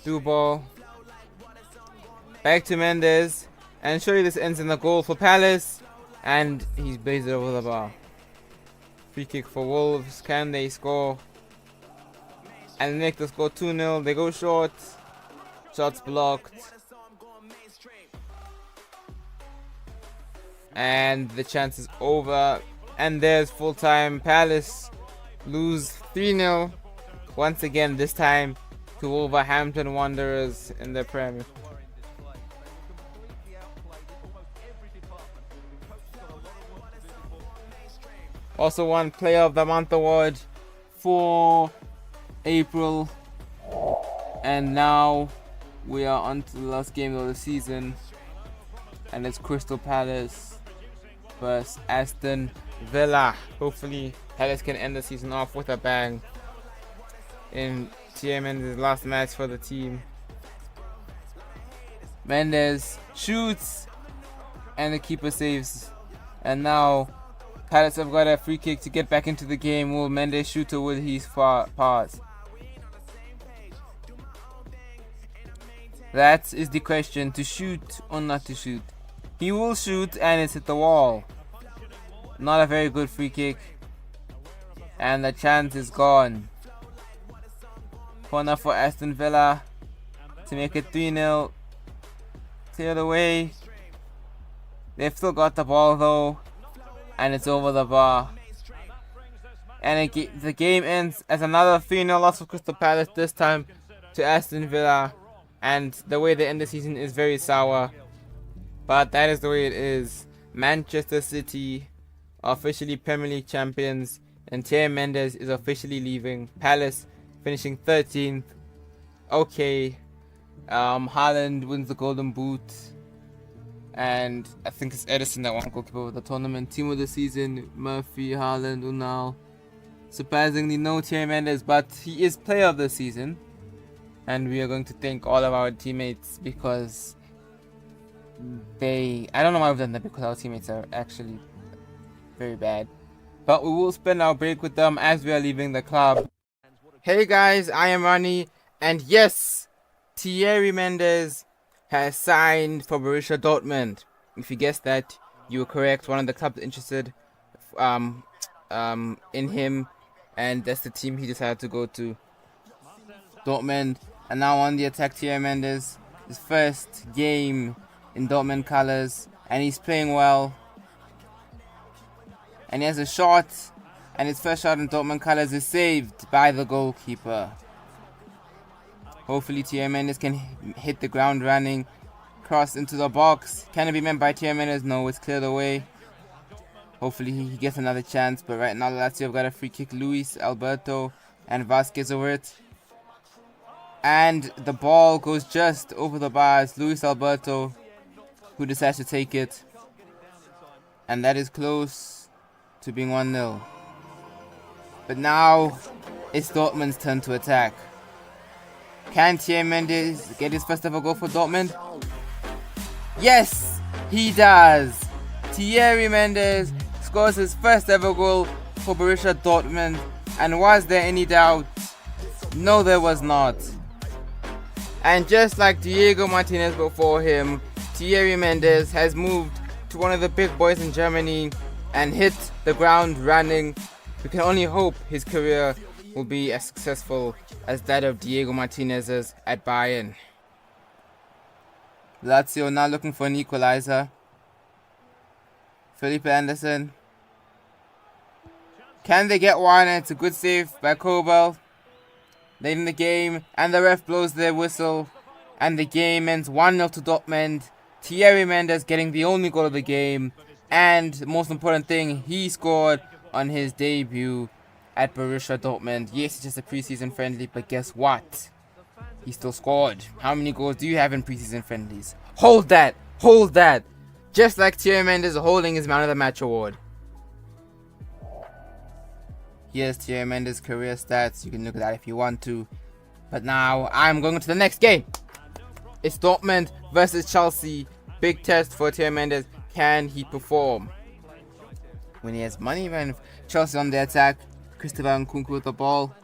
Through ball. Back to Mendes. And surely this ends in a goal for Palace. And he's blazed it over the bar. Free kick for Wolves. Can they score? And they make the score 2-0. They go short. Shots blocked. And the chance is over. And there's full time. Palace lose 3-0. Once again, this time to Wolverhampton Wanderers in the Premier. Also won Player of the Month award for April. And now we are on to the last game of the season. And it's Crystal Palace versus Aston Villa. Hopefully Palace can end the season off with a bang in Thierry Mendes' last match for the team. Mendes shoots and the keeper saves. And now Palace have got a free kick to get back into the game. Will Mendes shoot or will he pass? That is the question, to shoot or not to shoot. He will shoot and it's hit the wall. Not a very good free kick. And the chance is gone. Corner for Aston Villa to make it 3-0. Cleared away. They've still got the ball though. And it's over the bar. And the game ends as another 3-0 loss for Crystal Palace, this time to Aston Villa. And the way they end the season is very sour. But that is the way it is. Manchester City are officially Premier League champions. And Thierry Mendes is officially leaving. Palace finishing 13th. Okay. Haaland wins the Golden Boot. And I think it's Edison that won goalkeeper of the tournament. Team of the season, Murphy, Haaland, Unal. Surprisingly, no Thierry Mendes, but he is player of the season. And we are going to thank all of our teammates because I don't know why we've done that, because our teammates are actually very bad. But we will spend our break with them as we are leaving the club. Hey guys, IAmRonny, and yes, Thierry Mendes has signed for Borrusia Dortmund. If you guessed that, you were correct. One of the clubs interested in him, and that's the team he decided to go to, Dortmund. And now on the attack, Thierry Mendes, his first game in Dortmund colours, and he's playing well. And he has a shot, and his first shot in Dortmund colours is saved by the goalkeeper. Hopefully Thierry Mendes can hit the ground running. Cross into the box. Can it be meant by Thierry Mendes? No, it's cleared away. Hopefully he gets another chance. But right now Lazio have got a free kick. Luis, Alberto, and Vasquez over it. And the ball goes just over the bars. Luis Alberto, who decides to take it. And that is close to being 1-0. But now it's Dortmund's turn to attack. Can Thierry Mendes get his first ever goal for Dortmund? Yes, he does. Thierry Mendes scores his first ever goal for Borussia Dortmund. And was there any doubt? No, there was not. And just like Diego Martinez before him, Thierry Mendes has moved to one of the big boys in Germany and hit the ground running. We can only hope his career will be as successful as that of Diego Martinez's at Bayern. Lazio now looking for an equalizer. Felipe Anderson. Can they get one? It's a good save by Kobel. Late in the game, and the ref blows their whistle, and the game ends 1-0 to Dortmund. Thierry Mendes getting the only goal of the game, and the most important thing, he scored on his debut at Borussia Dortmund. Yes, it's just a preseason friendly, but guess what? He still scored. How many goals do you have in preseason friendlies? Hold that! Hold that! Just like Thierry Mendes holding his Man of the Match award. Here's Thierry Mendes' career stats. You can look at that if you want to. But now I'm going to the next game. It's Dortmund versus Chelsea. Big test for Thierry Mendes. Can he perform? When he has money, man. Chelsea on the attack. Christopher Nkunku with the ball.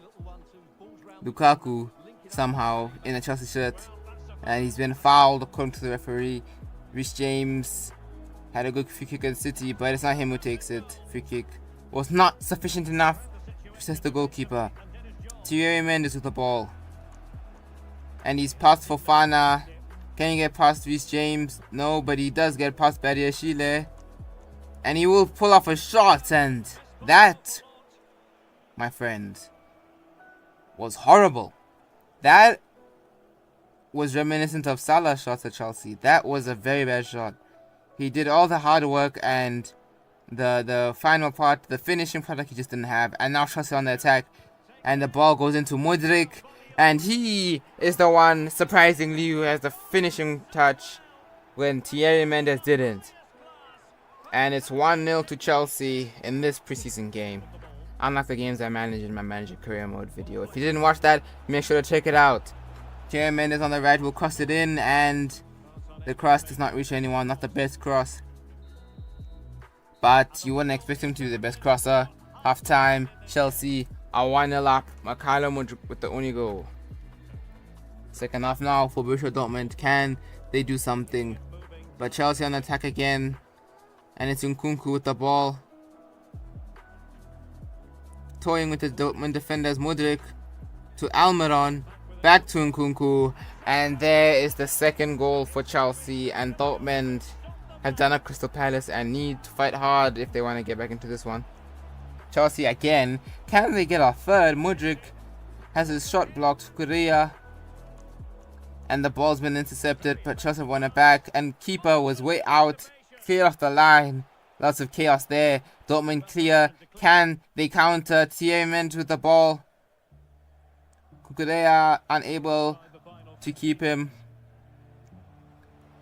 Lukaku somehow in a Chelsea shirt. And he's been fouled according to the referee. Reece James had a good free kick at City, but it's not him who takes it. Free kick was not sufficient enough to assist the goalkeeper. Thierry Mendes with the ball. And he's passed for Fana. Can he get past Reece James? No, but he does get past Badiashile. And he will pull off a shot, and that, my friend, was horrible. That was reminiscent of Salah's shots at Chelsea. That was a very bad shot. He did all the hard work, and the final part, the finishing product, he just didn't have. And now Chelsea on the attack, and the ball goes into Modric, and he is the one, surprisingly, who has the finishing touch when Thierry Mendes didn't. And it's 1-0 to Chelsea in this preseason game. Unlike the games I managed in my manager career mode video. If you didn't watch that, make sure to check it out. Thierry Mendes on the right will cross it in, and the cross does not reach anyone. Not the best cross, but you wouldn't expect him to be the best crosser. Half time, Chelsea are 1-0 up. Mikhailo Mudryk with the only goal. Second half now for Borussia Dortmund. Can they do something? But Chelsea on attack again, and it's Nkunku with the ball. Toying with the Dortmund defenders. Modric to Almiron. Back to Nkunku. And there is the second goal for Chelsea. And Dortmund have done up Crystal Palace and need to fight hard if they want to get back into this one. Chelsea again. Can they get a third? Modric has his shot blocked. Correa. And the ball's been intercepted, but Chelsea won it back. And keeper was way out. Clear off the line. Lots of chaos there. Dortmund clear. Can they counter? Thierry Mendes with the ball. Cucurella unable to keep him.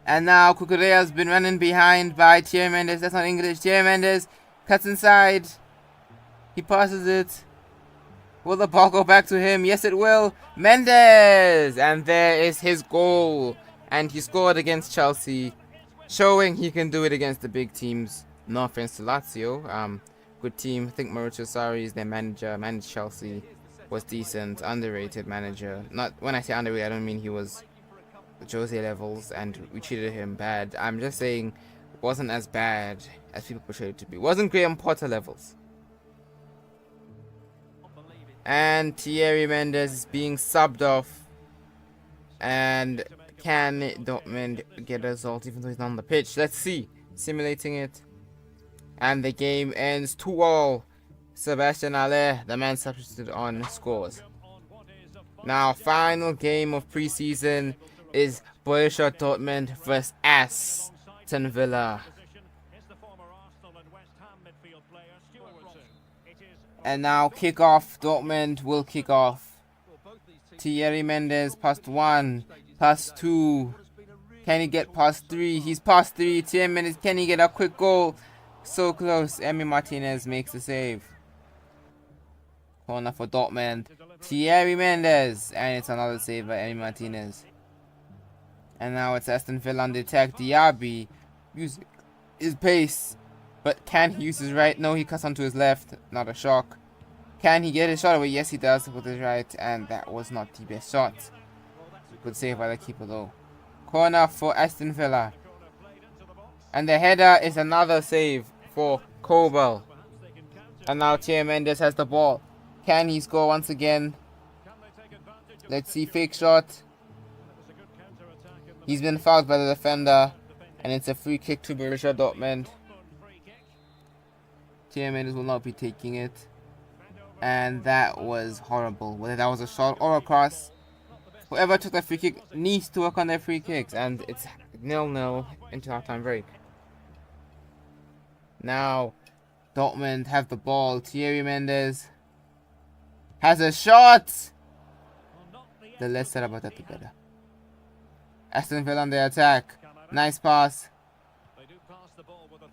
And now Cucurella has been running behind by Thierry Mendes. That's not English. Thierry Mendes cuts inside. He passes it. Will the ball go back to him? Yes, it will. Mendes! And there is his goal. And he scored against Chelsea, showing he can do it against the big teams. No offense to Lazio. Good team. I think Mauricio Sarri is their manager. Managed Chelsea. Was decent. Underrated manager. Not when I say underrated, I don't mean he was Jose levels and we treated him bad. I'm just saying it wasn't as bad as people portrayed it to be. It wasn't Graham Potter levels. And Thierry Mendes is being subbed off. And can Dortmund get a result even though he's not on the pitch? Let's see. Simulating it. And the game ends 2-2. Sebastian Haller, the man substituted on, scores. Now, final game of preseason is Borussia Dortmund vs Aston Villa. And now kickoff. Dortmund will kick off. Thierry Mendes past 1, past 2. Can he get past 3? He's past 3. Thierry Mendes, can he get a quick goal? So close. Emi Martinez makes the save. Corner for Dortmund. Thierry Mendes. And it's another save by Emi Martinez. And now it's Aston Villa on the attack. Diaby using his pace. But can he use his right? No, he cuts onto his left. Not a shock. Can he get his shot away? Yes, he does with his right. And that was not the best shot. Good save by the keeper though. Corner for Aston Villa. And the header is another save for Kobel. And now Thierry Mendes has the ball. Can he score once again? Let's see. Fake shot. He's been fouled by the defender. And it's a free kick to Borussia Dortmund. Thierry Mendes will not be taking it. And that was horrible. Whether that was a shot or a cross, whoever took the free kick needs to work on their free kicks. And it's 0-0 into halftime break. Now Dortmund have the ball. Thierry Mendes has a shot. The less said about that, the better. Aston Villa on the attack. Nice pass.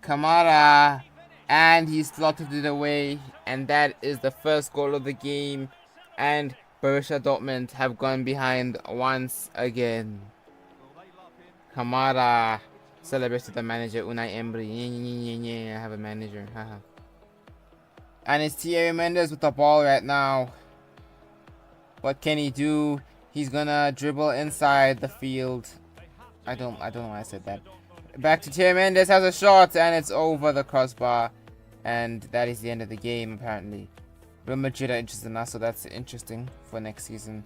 Kamara. And he slotted it away. And that is the first goal of the game. And Borussia Dortmund have gone behind once again. Kamara celebrates to the manager, Unai Emery. I have a manager. And it's Thierry Mendes with the ball right now. What can he do? He's gonna dribble inside the field. I don't know why I said that. Back to Thierry Mendes, has a shot and it's over the crossbar. And that is the end of the game apparently. Real Madrid are interested in us, so that's interesting for next season.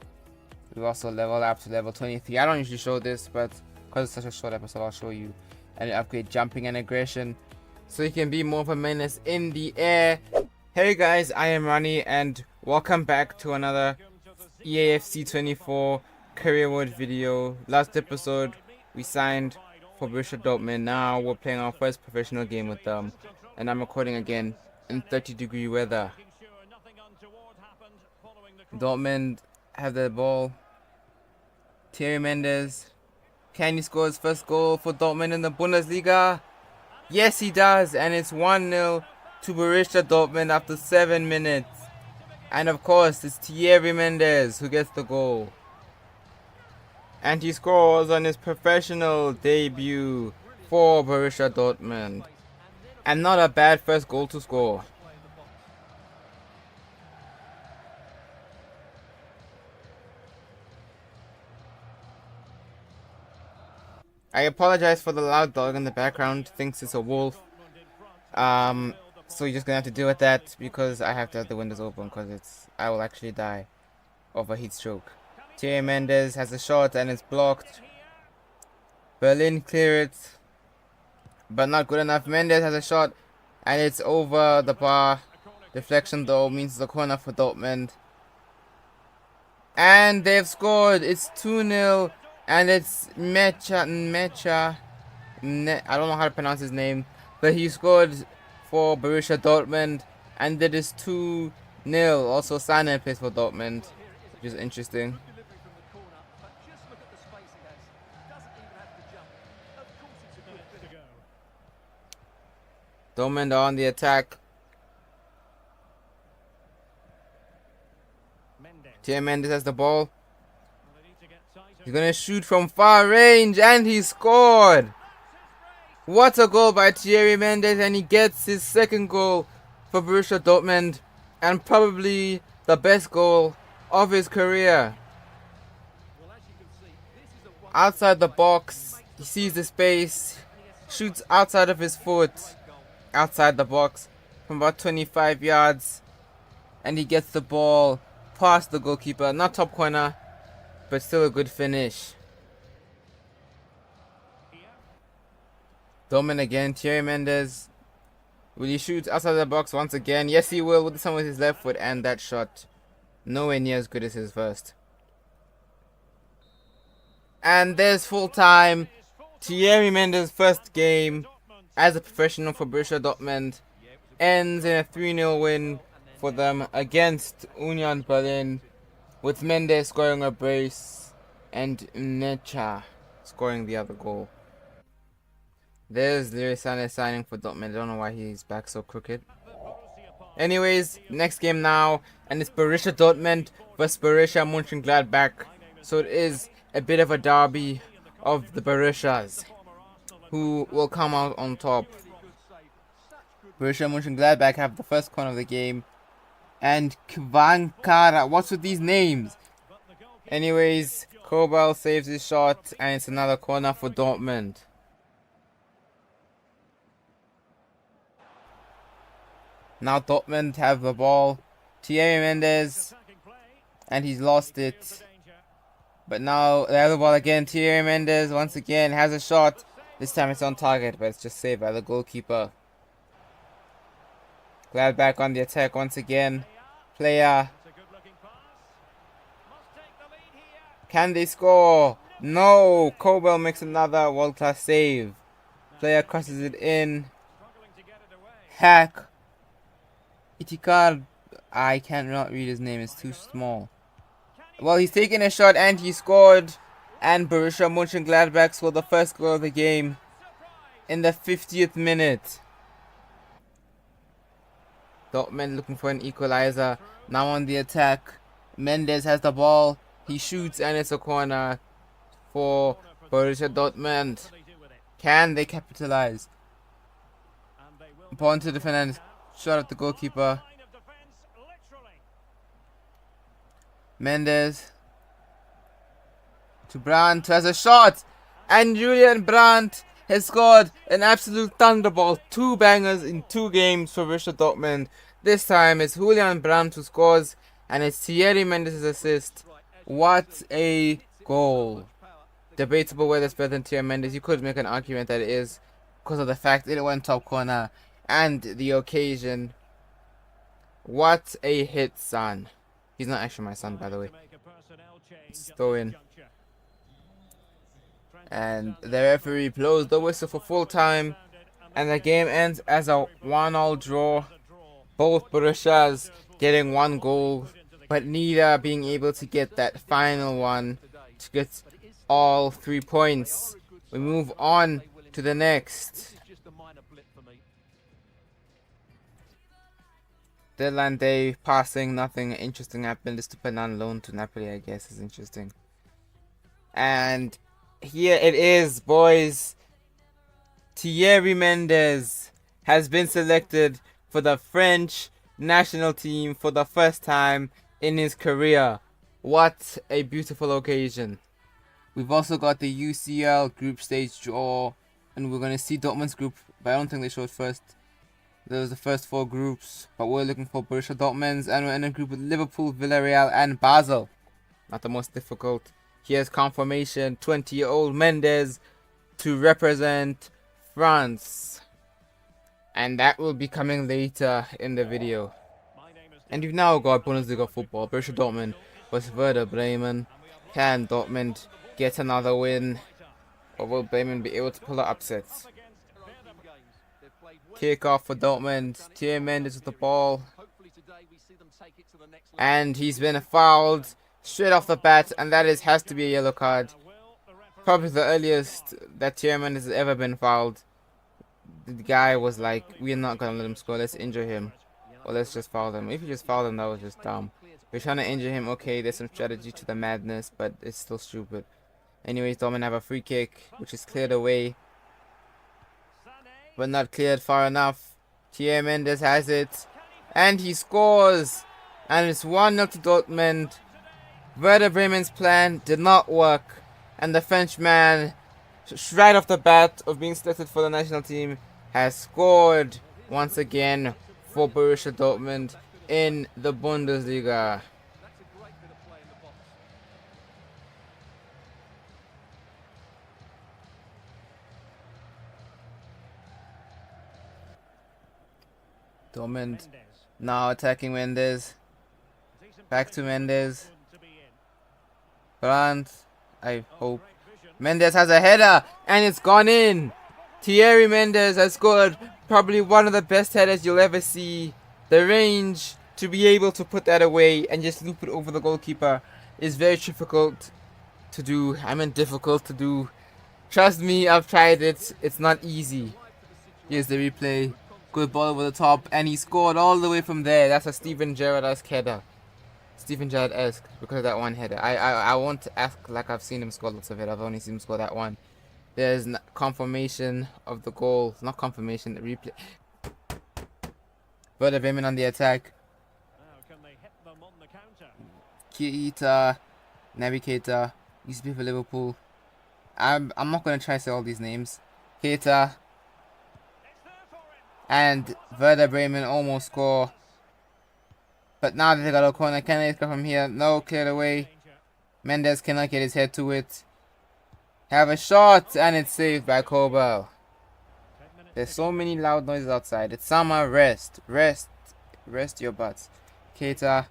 We also level up to level 23. I don't usually show this, but because it's such a short episode, I'll show you. And upgrade jumping and aggression, so you can be more of a menace in the air. Hey guys, IAmRonny, and welcome back to another EAFC 24 career mode video. Last episode, we signed for Borussia Dortmund. Now we're playing our first professional game with them. And I'm recording again in 30-degree weather. Dortmund have the ball. Thierry Mendes. Can he score his first goal for Dortmund in the Bundesliga? Yes, he does. And it's 1-0 to Borussia Dortmund after 7 minutes. And of course, it's Thierry Mendes who gets the goal. And he scores on his professional debut for Borussia Dortmund. And not a bad first goal to score. I apologize for the loud dog in the background. Thinks it's a wolf. So you're just gonna have to deal with that because I have to have the windows open because I will actually die of a heat stroke. Thierry Mendes has a shot and it's blocked. Berlin clear it, but not good enough. Mendes has a shot and it's over the bar. Deflection though means it's a corner for Dortmund. And they've scored. It's 2-0. And it's Mecha. I don't know how to pronounce his name. But he scored for Borussia Dortmund. And it is 2-0. Also, Sané plays for Dortmund, which is interesting. Dortmund are on the attack. Thierry Mendes has the ball. He's going to shoot from far range and he scored. What a goal by Thierry Mendes, and he gets his second goal for Borussia Dortmund and probably the best goal of his career. Outside the box, he sees the space, shoots outside of his foot, outside the box from about 25 yards, and he gets the ball past the goalkeeper. Not top corner, but still a good finish. Dortmund again. Thierry Mendes. Will he shoot outside the box once again? Yes, he will, with some with his left foot, and that shot nowhere near as good as his first. And there's full time. Thierry Mendes' first game as a professional for Borussia Dortmund ends in a 3-0 win for them against Union Berlin, with Mendes scoring a brace and Necha scoring the other goal. There's Leroy Sané signing for Dortmund. I don't know why he's back so crooked. Anyways, next game now, and it's Borussia Dortmund versus Borussia Mönchengladbach. So it is a bit of a derby of the Borussias, who will come out on top. Borussia Mönchengladbach have the first corner of the game, and Kvankara. What's with these names? Anyways, Kobel saves his shot, and it's another corner for Dortmund. Now Dortmund have the ball. Thierry Mendes, and he's lost it. But now they have the ball again. Thierry Mendes once again has a shot. This time it's on target, but it's just saved by the goalkeeper. Gladbach on the attack once again. Player. Can they score? No! Kobel makes another world-class save. Player crosses it in. Hack. Itikar. I cannot read his name, it's too small. Well, he's taken a shot and he scored. And Borussia Mönchengladbach scored the first goal of the game in the 50th minute. Dortmund looking for an equalizer. Now on the attack. Mendes has the ball. He shoots and it's a corner for Borussia Dortmund. Can they capitalize? Ball to defender. Shot at the goalkeeper. Mendes to Brandt, has a shot, and Julian Brandt has scored an absolute thunderbolt. 2 bangers in 2 games for Borussia Dortmund. This time it's Julian Brandt who scores, and it's Thierry Mendes' assist. What a goal. Debatable whether it's better than Thierry Mendes. You could make an argument that it is, because of the fact that it went top corner and the occasion. What a hit, son. He's not actually my son, by the way. It's throw in. And the referee blows the whistle for full time, and the game ends as a 1-1 draw. Both Borussias getting 1 goal, but neither being able to get that final one to get all 3 points. We move on to the next. Deadline day, passing, nothing interesting happened. Estupiñán loan to Napoli, I guess, is interesting. And here it is, boys. Thierry Mendes has been selected for the French national team for the first time in his career. What a beautiful occasion. We've also got the UCL group stage draw, and we're going to see Dortmund's group, but I don't think they showed first. There was the first 4 groups, but we're looking for Borussia Dortmund, and we're in a group with Liverpool, Villarreal, and Basel. Not the most difficult. Here's confirmation: 20-year-old Mendes to represent France. And that will be coming later in the video. And you've now got Bundesliga football. Borussia Dortmund versus Werder Bremen. Can Dortmund get another win, or will Bremen be able to pull the upsets? Kick off for Dortmund. Thierry Mendes with the ball. And he's been fouled straight off the bat, and that has to be a yellow card. Probably the earliest that Thierry Mendes has ever been fouled. The guy was like, we're not going to let him score, let's injure him. Or let's just foul him. If you just fouled him, that was just dumb. We're trying to injure him, okay, there's some strategy to the madness, but it's still stupid. Anyways, Dortmund have a free kick, which is cleared away, but not cleared far enough. Thierry Mendes has it, and he scores, and it's 1-0 to Dortmund. Werder Bremen's plan did not work, and the Frenchman, right off the bat of being selected for the national team, has scored once again for Borussia Dortmund in the Bundesliga. Dortmund now attacking Mendes. Back to Mendes. Brandt, I hope. Mendes has a header, and it's gone in. Thierry Mendes has scored probably one of the best headers you'll ever see. The range to be able to put that away and just loop it over the goalkeeper is very difficult to do. I mean, difficult to do. Trust me, I've tried it. It's not easy. Here's the replay. Good ball over the top, and he scored all the way from there. That's a Steven Gerrard-esque header. Steven Gerrard-esque because of that one header. I won't act like I've seen him score lots of it. I've only seen him score that one. There's confirmation of the goal. Not confirmation, the replay. Werder Bremen on the attack. Now can they hit them on the counter? Keita, Navigator, used to be for Liverpool. I'm not going to try to say all these names. Keita. It's there for him. And Werder Bremen almost score. But now they got a corner. Can they score from here? No, cleared away. Danger. Mendes cannot get his head to it. Have a shot, and it's saved by Kobel. 10 minutes There's to so many loud noises outside. It's summer. Rest your butts. Keita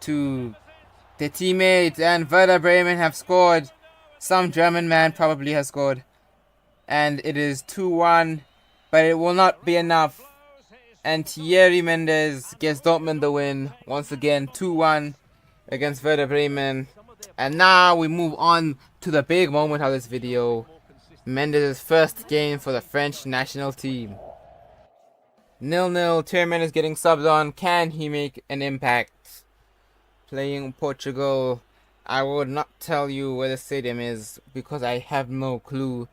to the teammate, and Werder Bremen have scored. Some German man probably has scored, and it is 2-1, but it will not be enough. And Thierry Mendes gets Dortmund the win once again, 2-1 against Werder Bremen. And now we move on to the big moment of this video. Mendes' first game for the French national team. 0-0, Thierry Mendes getting subbed on. Can he make an impact? Playing Portugal. I would not tell you where the stadium is because I have no clue.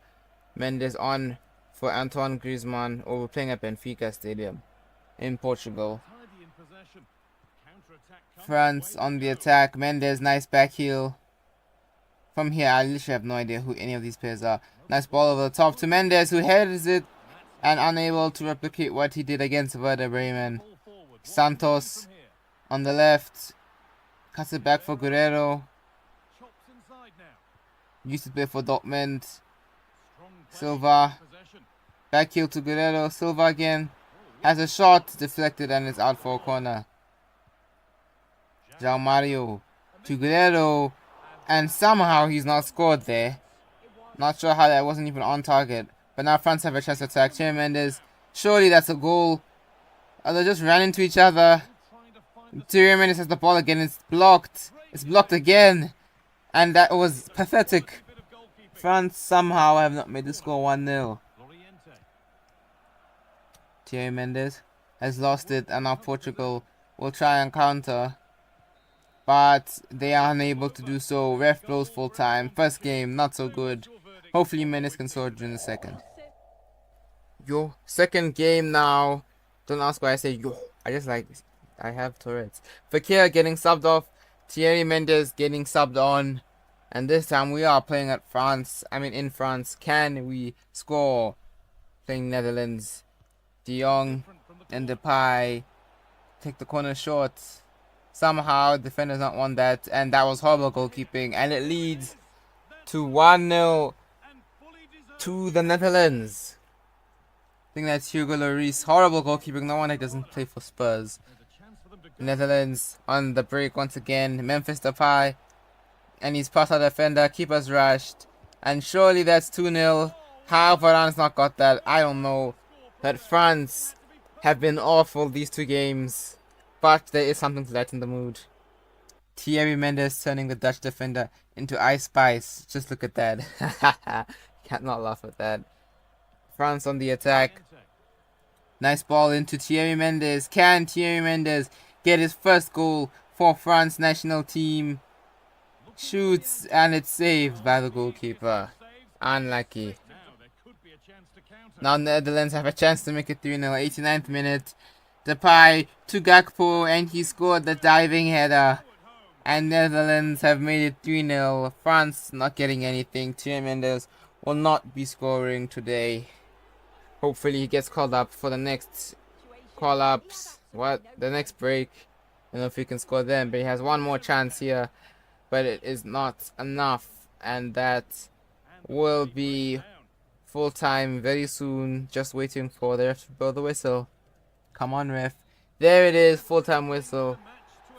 Mendes on for Antoine Griezmann, or we're playing at Benfica Stadium in Portugal. Tidy in possession. Counter-attack comes France on the attack. Mendes, nice back heel. From here, I literally have no idea who any of these players are. Nice ball over the top to Mendes, who heads it and unable to replicate what he did against Werder Bremen. ball forward. Santos From here. on the left. Cuts it back for Guerrero. Chops inside now. Used to play for Dortmund. Strong play Silva. in possession. Back heel to Guerrero. Silva again. Has a shot deflected and it's out for a corner. João Mario to Guerrero. And somehow he's not scored there. Not sure how that wasn't even on target. But now France have a chance to attack. Thierry Mendes. Surely that's a goal. Oh, they just ran into each other. Trying to find Thierry Mendes has the ball again. It's blocked. It's blocked again. And that was pathetic. a bit of goalkeeping. France somehow have not made the score 1-0. Loriente. Thierry Mendes has lost it, and now Portugal will try and counter. But they are unable to do so. Ref blows full time. First game, not so good. Hopefully Mendes can score during the second. Yo, second game now. Don't ask why I say yo. I have Tourette's. Fekir getting subbed off. Thierry Mendes getting subbed on. And this time we are playing at France. In France. Can we score? Playing Netherlands. De Jong and Depay take the corner short. Somehow defenders not won that, and that was horrible goalkeeping, and it leads to 1-0 to the Netherlands. I think that's Hugo Lloris. Horrible goalkeeping. No wonder he doesn't play for Spurs. Netherlands on the break once again. Memphis Depay, and he's past our defender. Keeper's rushed, and surely that's 2-0. How Varane's not got that, I don't know. That France have been awful these two games, but there is something to lighten the mood. Thierry Mendes turning the Dutch defender into Ice Spice. Just look at that. Can't not laugh at that. France on the attack. Nice ball into Thierry Mendes. Can Thierry Mendes get his first goal for France national team? Shoots, and it's saved by the goalkeeper. Unlucky. Now Netherlands have a chance to make it 3-0. 89th minute. Depay to Gakpo, and he scored the diving header. And Netherlands have made it 3-0. France not getting anything. Thierry Mendes will not be scoring today. Hopefully he gets called up for the next call-ups. The next break. I don't know if he can score then, but he has one more chance here. But it is not enough. And that will be full time very soon. Just waiting for the ref to blow the whistle. Come on, ref. There it is, full time whistle.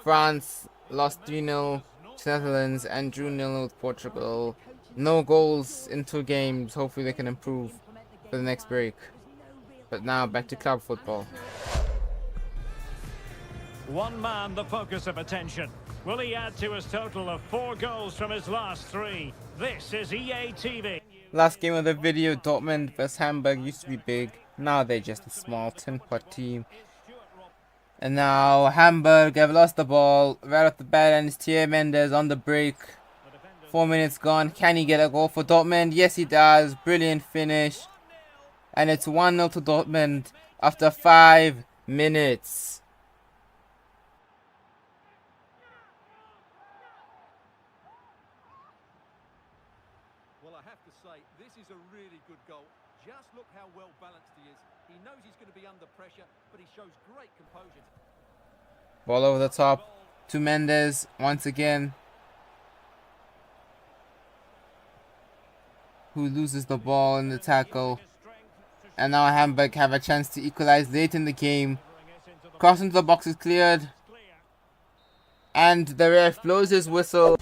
France lost 3-0 to Netherlands and drew 0-0 with Portugal. No goals in 2 games. Hopefully they can improve for the next break. But now back to club football. One man the focus of attention. Will he add to his total of 4 goals from his last 3? This is EA TV. Last game of the video, Dortmund vs Hamburg used to be big. Now they're just a small tin-pot team. And now Hamburg have lost the ball right off the bat, and it's Thierry Mendes on the break. 4 minutes gone. Can he get a goal for Dortmund? Yes, he does. Brilliant finish. And it's 1-0 to Dortmund after 5 minutes. Well, I have to say, this is a really good goal. Just look how well balanced he is. He knows he's going to be under pressure, but he shows great composure. Ball over the top to Mendes once again, who loses the ball in the tackle. And now Hamburg have a chance to equalize late in the game. Cross into the box is cleared. And the ref blows his whistle.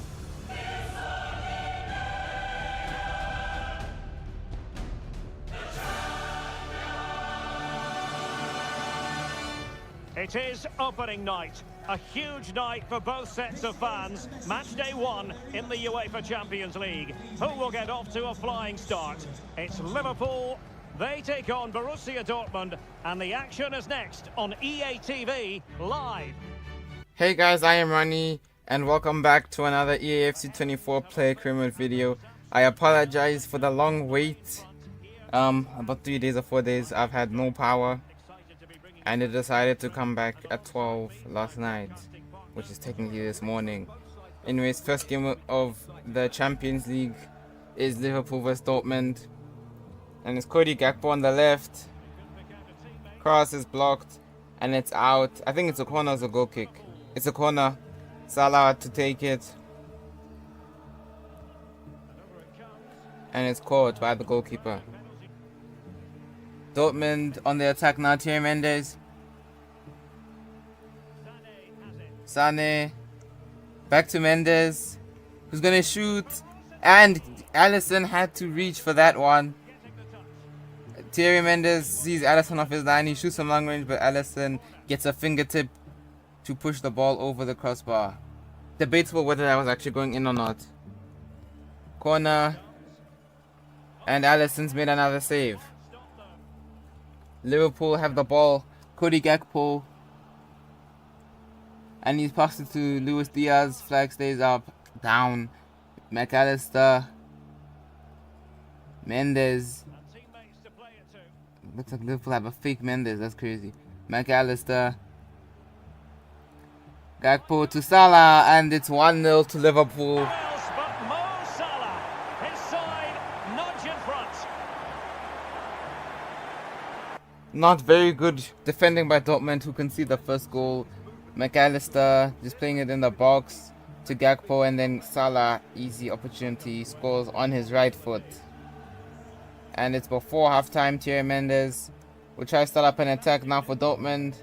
It is opening night, a huge night for both sets of fans. Match day 1 in the UEFA Champions League. Who will get off to a flying start? It's Liverpool. They take on Borrusia Dortmund, and the action is next on EA TV Live. Hey guys, IAmRonny, and welcome back to another EAFC 24 player criminal video. I apologize for the long wait. About 3 days or 4 days I've had no power, and it decided to come back at 12 last night, which is technically this morning. Anyways, first game of the Champions League is Liverpool vs Dortmund, and it's Cody Gakpo on the left. Cross is blocked and it's out. I think it's a corner as a goal kick. It's a corner. Salah to take it, and it's caught by the goalkeeper. Dortmund on the attack now. Thierry Mendes, Sané, back to Mendes, who's gonna shoot, and Alisson had to reach for that one. Thierry Mendes sees Alisson off his line. He shoots from long range, but Alisson gets a fingertip to push the ball over the crossbar. Debatable whether that was actually going in or not. Corner, and Alisson's made another save. Liverpool have the ball. Cody Gakpo, and he's passed it to Luis Diaz. Flag stays up. Down. McAllister. Mendes. Looks like Liverpool have a fake Mendes. That's crazy. McAllister. Gakpo to Salah, and it's 1-0 to Liverpool. But Mo Salah, his side nudge in front. Not very good defending by Dortmund, who concede the first goal. McAllister just playing it in the box to Gakpo, and then Salah, easy opportunity, scores on his right foot. And it's before halftime. Thierry Mendes will try to start up an attack now for Dortmund.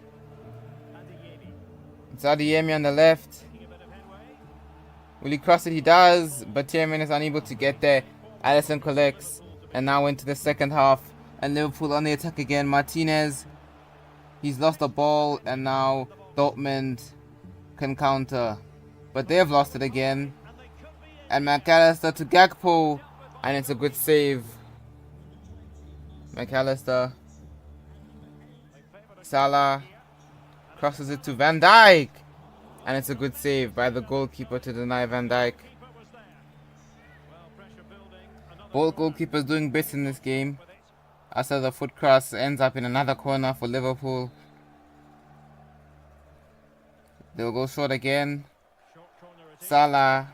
It's Adeyemi on the left. Will he cross it? He does, but Thierry Mendes unable to get there. Alisson collects, and now into the second half. And Liverpool on the attack again. Martinez, he's lost the ball, and now Dortmund can counter, but they have lost it again. And McAllister to Gakpo, and it's a good save. McAllister, Salah crosses it to Van Dijk, and it's a good save by the goalkeeper to deny Van Dijk. Both goalkeepers doing bits in this game. After the foot cross ends up in another corner for Liverpool. They'll go short again. Salah,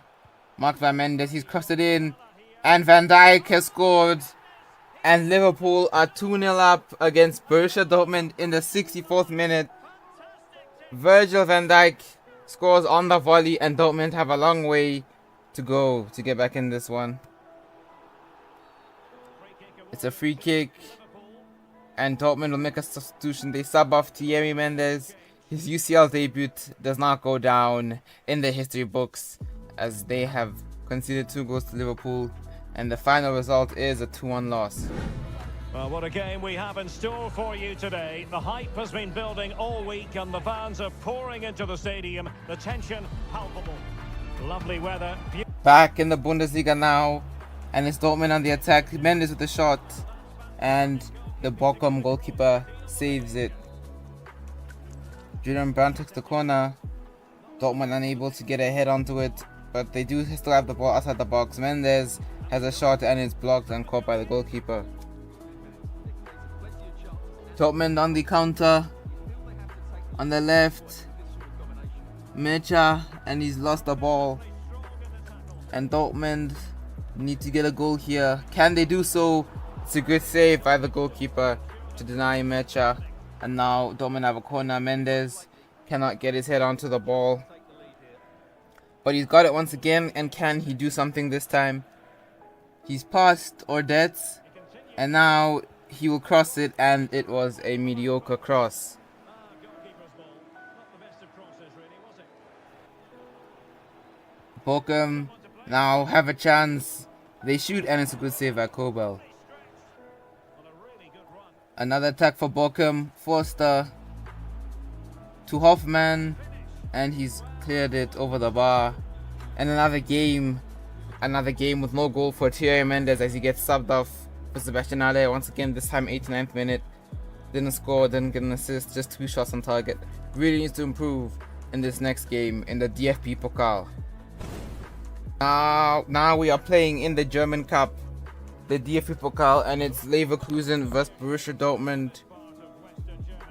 marked by Mendes, he's crossed it in, and Van Dijk has scored. And Liverpool are 2-0 up against Borussia Dortmund in the 64th minute. Virgil van Dijk scores on the volley, and Dortmund have a long way to go to get back in this one. It's a free kick, and Dortmund will make a substitution. They sub off Thierry Mendes. His UCL debut does not go down in the history books, as they have conceded 2 goals to Liverpool, and the final result is a 2-1 loss. Well, what a game we have in store for you today. The hype has been building all week, and the fans are pouring into the stadium. The tension palpable. Lovely weather. Back in the Bundesliga now, and it's Dortmund on the attack. Mendes with the shot, and The Bochum goalkeeper saves it. Julian Brandt takes the corner. Dortmund unable to get a head onto it, but they do still have the ball outside the box. Mendes has a shot and it's blocked and caught by the goalkeeper. Dortmund on the counter. On the left, Mecha, and he's lost the ball. And Dortmund need to get a goal here. Can they do so? It's a good save by the goalkeeper to deny Mecha. And now Dortmund have a corner. Mendes cannot get his head onto the ball. But he's got it once again, and can he do something this time? He's passed Ordetz, and now he will cross it, and it was a mediocre cross. Bochum now have a chance. They shoot, and it's a good save by Kobel. Another attack for Bochum. Forster to Hoffman, and he's cleared it over the bar. And another game with no goal for Thierry Mendes as he gets subbed off for Sebastian Haller. Once again, this time 89th minute. Didn't score, didn't get an assist, just 2 shots on target. Really needs to improve in this next game in the DFB Pokal. Now we are playing in the German Cup, the DFB Pokal, and it's Leverkusen versus Borussia Dortmund.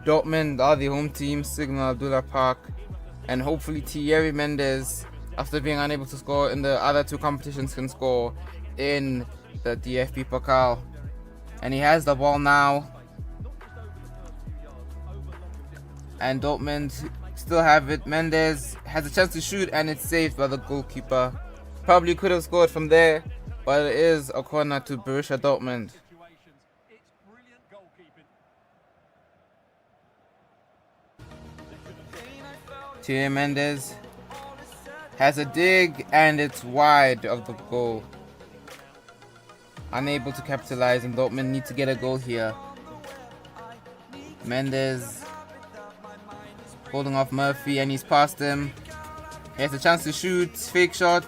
Dortmund are the home team, Signal Iduna Park, and hopefully Thierry Mendes, after being unable to score in the other 2 competitions, can score in the DFB Pokal. And he has the ball now. And Dortmund still have it. Mendes has a chance to shoot, and it's saved by the goalkeeper. Probably could have scored from there, but it is a corner to Borussia Dortmund. Thierry Mendes has a dig, and it's wide of the goal. Unable to capitalize, and Dortmund need to get a goal here. Mendes holding off Murphy, and he's past him. He has a chance to shoot, fake shot,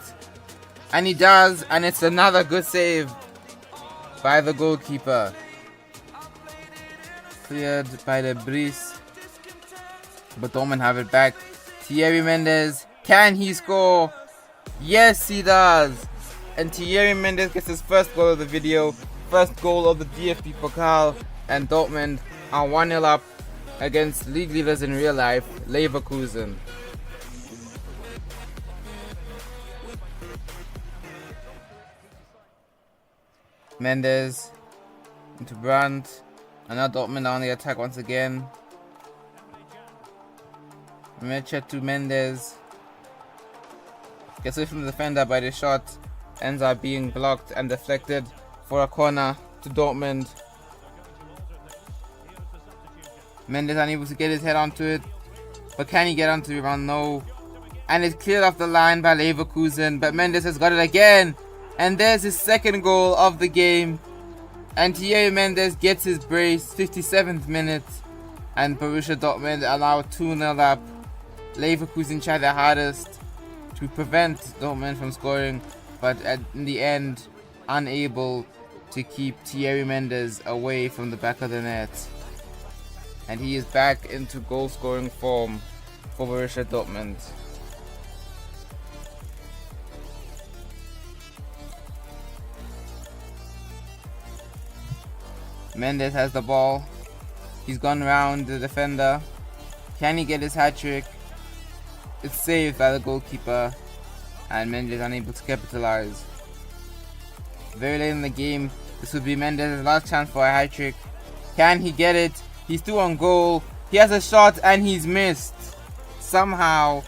and he does, and it's another good save by the goalkeeper. Cleared by the Brice, but Dortmund have it back. Thierry Mendes, can he score? Yes, he does. And Thierry Mendes gets his first goal of the video, first goal of the DFB Pokal, and Dortmund are 1-0 up against league leaders in real life, Leverkusen. Mendes into Brandt, and now Dortmund on the attack once again. Mecha to Mendes, gets away from the defender, by the shot ends up being blocked and deflected for a corner to Dortmund. Mendes unable to get his head onto it, but can he get onto the rebound? No. And it's cleared off the line by Leverkusen, but Mendes has got it again, and there's his second goal of the game. And Thierry Mendes gets his brace, 57th minute, and Borussia Dortmund are now 2-0 up. Leverkusen try their hardest to prevent Dortmund from scoring, but in the end unable to keep Thierry Mendes away from the back of the net. And he is back into goal scoring form for Borussia Dortmund. Mendes has the ball. He's gone around the defender. Can he get his hat trick? It's saved by the goalkeeper, and Mendes unable to capitalize. Very late in the game, this would be Mendes' last chance for a hat trick. Can he get it? He's still on goal. He has a shot, and he's missed somehow.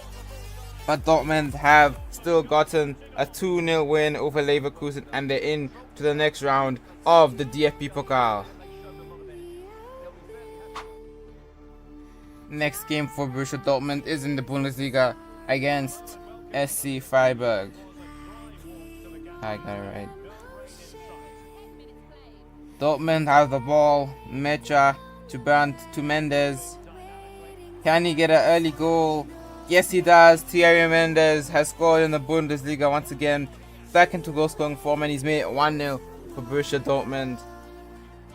But Dortmund have still gotten a 2-0 win over Leverkusen, and they're in to the next round of the DFB Pokal. Next game for Borussia Dortmund is in the Bundesliga against SC Freiburg. I got it right. Dortmund have the ball. Mecha to Brandt to Mendes. Can he get an early goal? Yes, he does. Thierry Mendes has scored in the Bundesliga once again. Back into goal scoring form, and he's made it 1-0 for Borussia Dortmund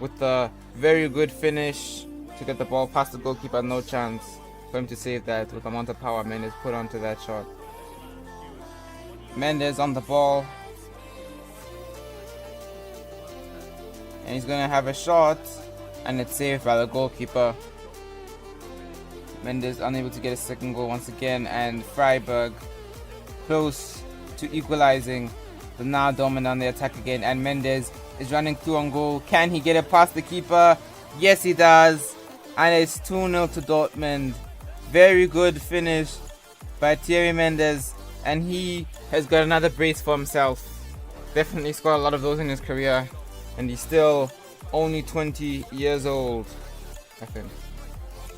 with the Very good finish to get the ball past the goalkeeper. No chance for him to save that with the amount of power Mendes put onto that shot. Mendes on the ball. And he's going to have a shot. And it's saved by the goalkeeper. Mendes unable to get a second goal once again. And Freiburg close to equalizing. But now Dortmund on the attack again. And Mendes is running through on goal. Can he get it past the keeper? Yes, he does. And it's 2-0 to Dortmund. Very good finish by Thierry Mendes. And he has got another brace for himself. Definitely scored a lot of those in his career. And he's still only 20 years old, I think.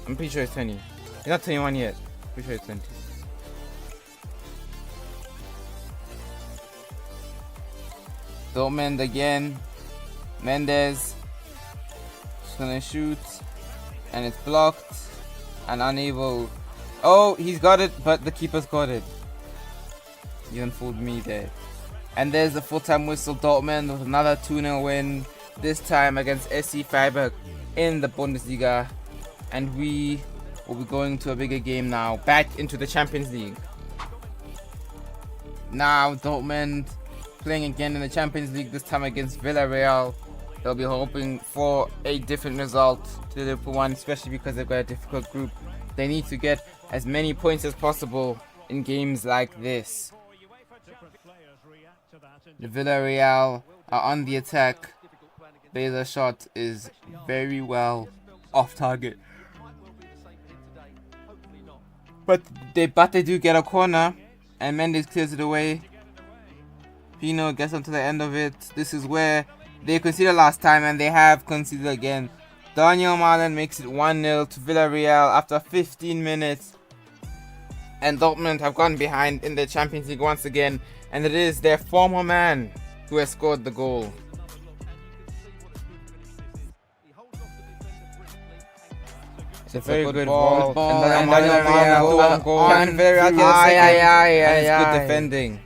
I'm pretty sure he's 20. He's not 21 yet. Pretty sure he's 20. Dortmund again. Mendes just gonna shoot, and it's blocked and unable. Oh, he's got it, but the keeper's got it. You unfooled me there. And there's the full-time whistle. Dortmund with another 2-0 win, this time against SC Freiburg in the Bundesliga. And we will be going to a bigger game now, back into the Champions League. Now Dortmund playing again in the Champions League, this time against Villarreal. They'll be hoping for a different result to the Liverpool one, especially because they've got a difficult group. They need to get as many points as possible in games like this. The Villarreal are on the attack. Laser shot is very well off target. But they do get a corner, and Mendes clears it away. Pino gets onto the end of it. This is where they conceded last time, and they have conceded again. Daniel Marlin makes it 1-0 to Villarreal after 15 minutes. And Dortmund have gone behind in the Champions League once again. And it is their former man who has scored the goal. It's a very good ball. And Villarreal goal. And it's good defending.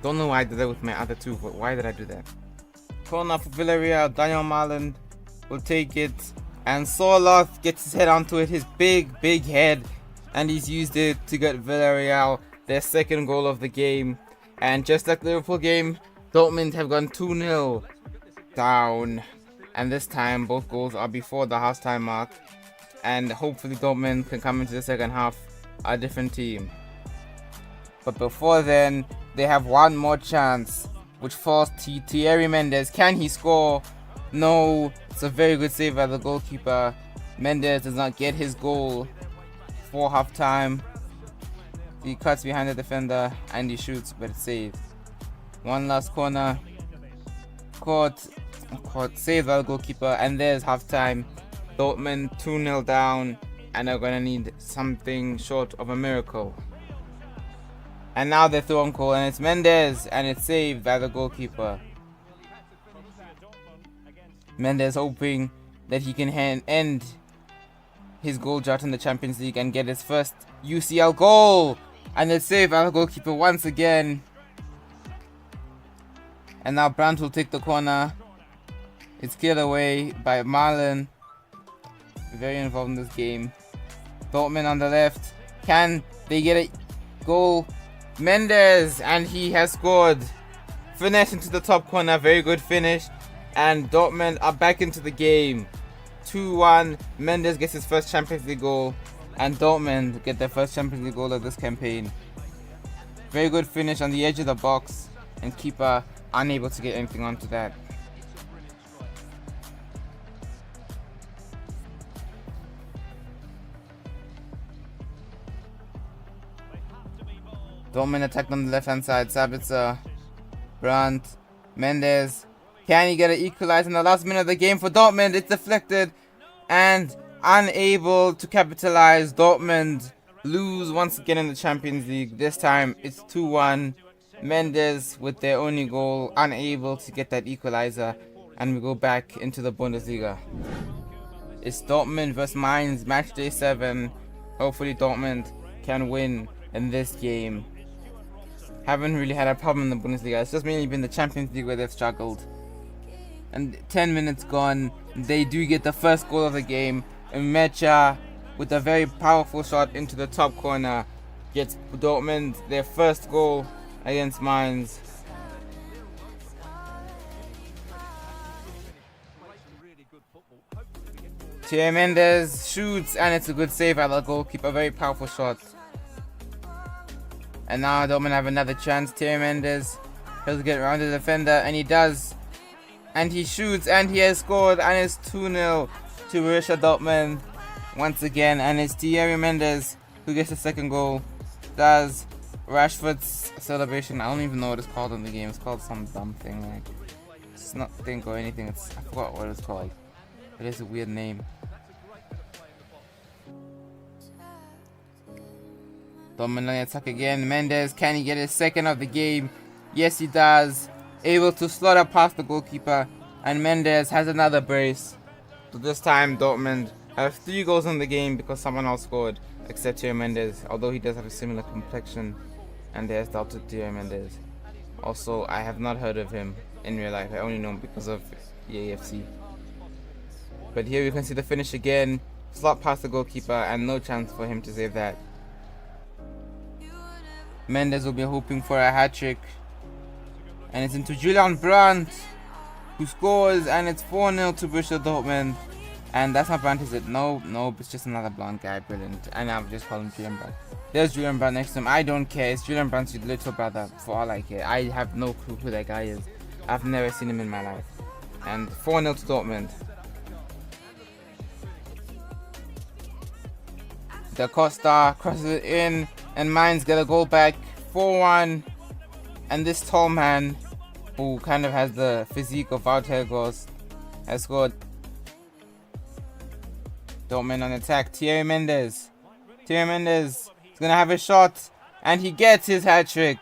Don't know why I did that with my other two, but why did I do that? Corner for Villarreal. Daniel Marlin will take it. And Sorloth gets his head onto it. His big head. And he's used it to get Villarreal their second goal of the game. And just like the Liverpool game, Dortmund have gone 2-0 down. And this time, both goals are before the half-time mark. And hopefully Dortmund can come into the second half a different team. But before then, they have one more chance, which falls to Thierry Mendes. Can he score? No. It's a very good save by the goalkeeper. Mendes does not get his goal for half-time. He cuts behind the defender and he shoots, but it's saved. One last corner. Caught, saved by the goalkeeper, and there's half-time. Dortmund 2-0 down, and they're going to need something short of a miracle. And now they're through on goal, and it's Mendes, and it's saved by the goalkeeper. Mendes hoping that he can end his goal drought in the Champions League and get his first UCL goal. And it's saved by the goalkeeper once again. And now Brandt will take the corner. It's cleared away by Marlin. Very involved in this game. Dortmund on the left. Can they get a goal? Mendes, and he has scored. Finesse into the top corner. Very good finish. And Dortmund are back into the game. 2-1. Mendes gets his first Champions League goal. And Dortmund get their first Champions League goal of this campaign. Very good finish on the edge of the box. And keeper unable to get anything onto that. Dortmund attacked on the left hand side. Sabitzer, Brandt, Mendes. Can he get an equalizer in the last minute of the game for Dortmund? It's deflected and unable to capitalize. Dortmund lose once again in the Champions League. This time it's 2-1. Mendes with their only goal, unable to get that equalizer, and we go back into the Bundesliga. It's Dortmund versus Mainz, match day 7. Hopefully Dortmund can win in this game. Haven't really had a problem in the Bundesliga. It's just mainly been the Champions League where they've struggled. And 10 minutes gone, they do get the first goal of the game. Mecha, with a very powerful shot into the top corner, gets Dortmund their first goal against Mainz. Thierry Mendes shoots, and it's a good save by the goalkeeper. Very powerful shot. And now Dortmund have another chance. Thierry Mendes, he'll get around the defender, and he does. And he shoots, and he has scored, and it's 2-0 to Borussia Dortmund once again. And it's Thierry Mendes who gets the second goal. Does Rashford's celebration. I don't even know what it's called in the game. It's called some dumb thing, like it's not think or anything. I forgot what it's called. It is a weird name. Dortmund on the attack again. Mendes, can he get his second of the game? Yes, he does. Able to slaughter past the goalkeeper, and Mendes has another brace. So this time Dortmund have 3 goals in the game because someone else scored, except Thierry Mendes, although he does have a similar complexion and there's doubted Thierry Mendes. Also, I have not heard of him in real life. I only know him because of EAFC. But here we can see the finish again. Slot past the goalkeeper and no chance for him to save that. Mendes will be hoping for a hat-trick. And it's into Julian Brandt, who scores, and it's 4-0 to Borussia Dortmund. And that's not Brandt, is it? No, it's just another blonde guy. Brilliant. And I'll just call him Julian Brandt. There's Julian Brandt next to him. I don't care. It's Julian Brandt's little brother, for all I care. I have no clue who that guy is. I've never seen him in my life. And 4-0 to Dortmund. Da Costa crosses it in, and Mainz get a goal back. 4-1. And this tall man, who kind of has the physique of Wout Ghost, has scored. Dortmund on attack. Thierry Mendes is gonna have a shot, and he gets his hat-trick.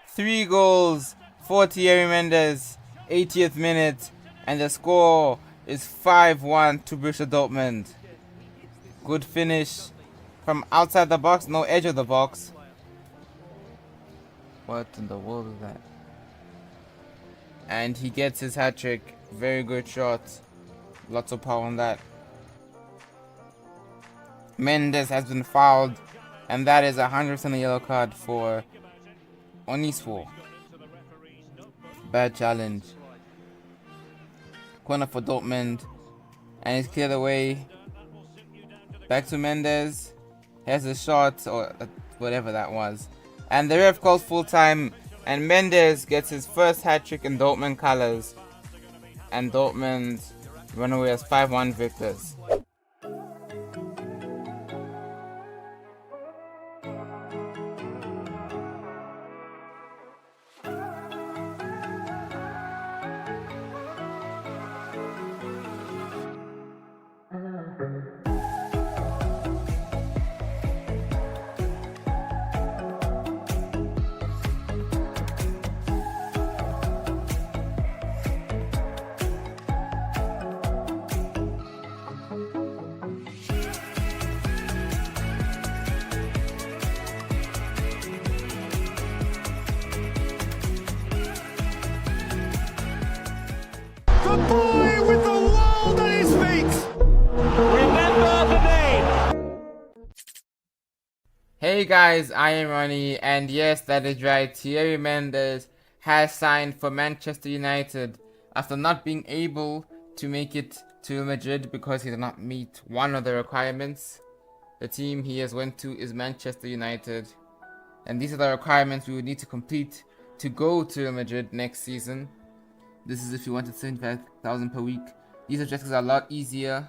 3 goals for Thierry Mendes, 80th minute, and the score is 5-1 to Borussia Dortmund. Good finish from outside the box, no edge of the box. What in the world is that? And he gets his hat-trick. Very good shot. Lots of power on that. Mendes has been fouled, and that is 100% a yellow card for Oniswo. Bad challenge. Corner for Dortmund, and he's cleared away. Back to Mendes. Has a shot, or whatever that was. And the ref calls full time, and Mendes gets his first hat-trick in Dortmund colors. And Dortmund run away as 5-1 victors. The boy with the world at his feet. Remember the name. Hey guys, IAmRonny, and yes, that is right. Thierry Mendes has signed for Manchester United after not being able to make it to Madrid because he did not meet one of the requirements. The team he has went to is Manchester United, and these are the requirements we would need to complete to go to Madrid next season. This is if you wanted 75,000 per week. These objectives are a lot easier,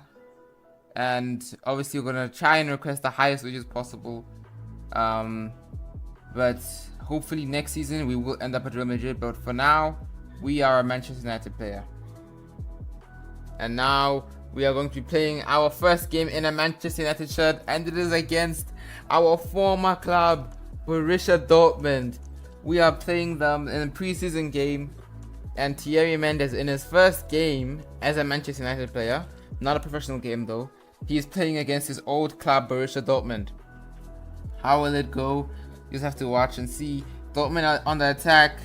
and obviously we're gonna try and request the highest wages possible. But hopefully next season we will end up at Real Madrid. But for now, we are a Manchester United player. And now we are going to be playing our first game in a Manchester United shirt, and it is against our former club, Borussia Dortmund. We are playing them in a preseason game. And Thierry Mendes, in his first game as a Manchester United player, not a professional game though, he is playing against his old club Borussia Dortmund. How will it go? You just have to watch and see. Dortmund are on the attack,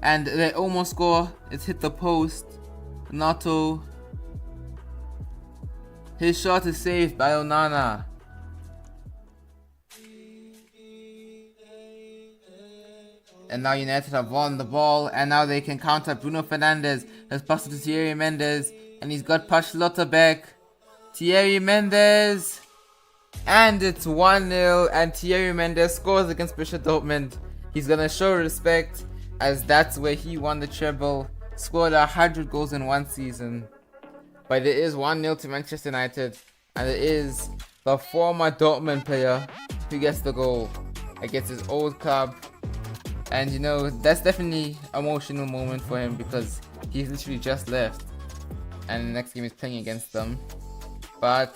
and they almost score. It's hit the post. Nato His shot is saved by Onana. And now United have won the ball, and now they can counter. Bruno Fernandes has passed it to Thierry Mendes, and he's got Pachlotta back. Thierry Mendes, and it's 1-0, and Thierry Mendes scores against Borussia Dortmund. He's gonna show respect, as that's where he won the treble, scored 100 goals in one season. But it is 1-0 to Manchester United, and it is the former Dortmund player who gets the goal against his old club. And you know, that's definitely an emotional moment for him, because he's literally just left and the next game is playing against them. But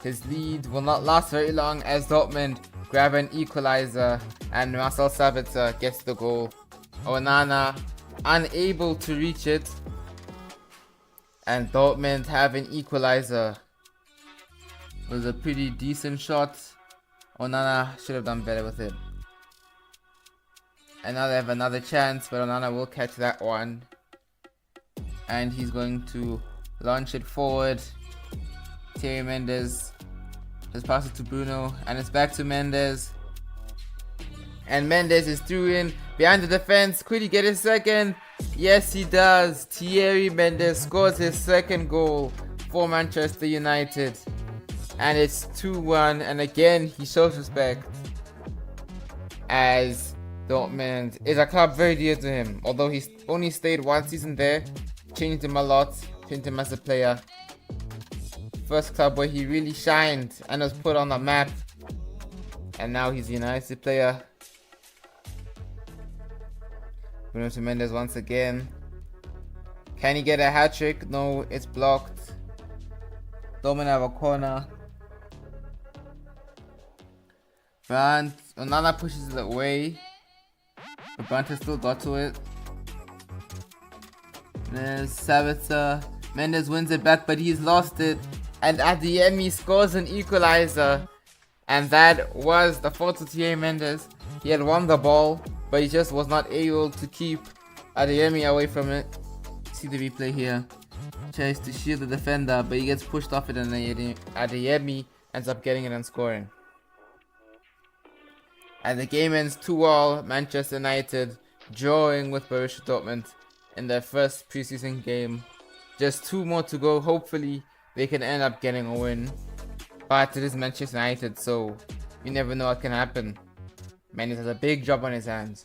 his lead will not last very long, as Dortmund grab an equalizer and Marcel Sabitzer gets the goal. Onana unable to reach it, and Dortmund have an equalizer. It was a pretty decent shot. Onana should have done better with it. And now they have another chance, but Onana will catch that one. And he's going to launch it forward. Thierry Mendes has passed it to Bruno, and it's back to Mendes. And Mendes is through in behind the defense. Could he get his second? Yes, he does. Thierry Mendes scores his second goal for Manchester United. And it's 2-1. And again, he shows respect, as Dortmund is a club very dear to him. Although he's only stayed one season there, changed him a lot, changed him as a player. First club where he really shined and was put on the map. And now he's a United player. Bruno to Mendes once again. Can he get a hat-trick? No, it's blocked. Dortmund have a corner. Brandt, Onana pushes it away, but Brandt has still got to it. There's Sabitzer. Mendes wins it back, but he's lost it. And at the end, he scores an equalizer. And that was the fault of Thierry Mendes. He had won the ball, but he just was not able to keep Adeyemi away from it. See the replay here. Tries to shield the defender, but he gets pushed off it, and Adeyemi ends up getting it and scoring. And the game ends 2-2, Manchester United drawing with Borussia Dortmund in their first preseason game. Just 2 more to go. Hopefully they can end up getting a win. But it is Manchester United, so you never know what can happen. Mendes has a big job on his hands.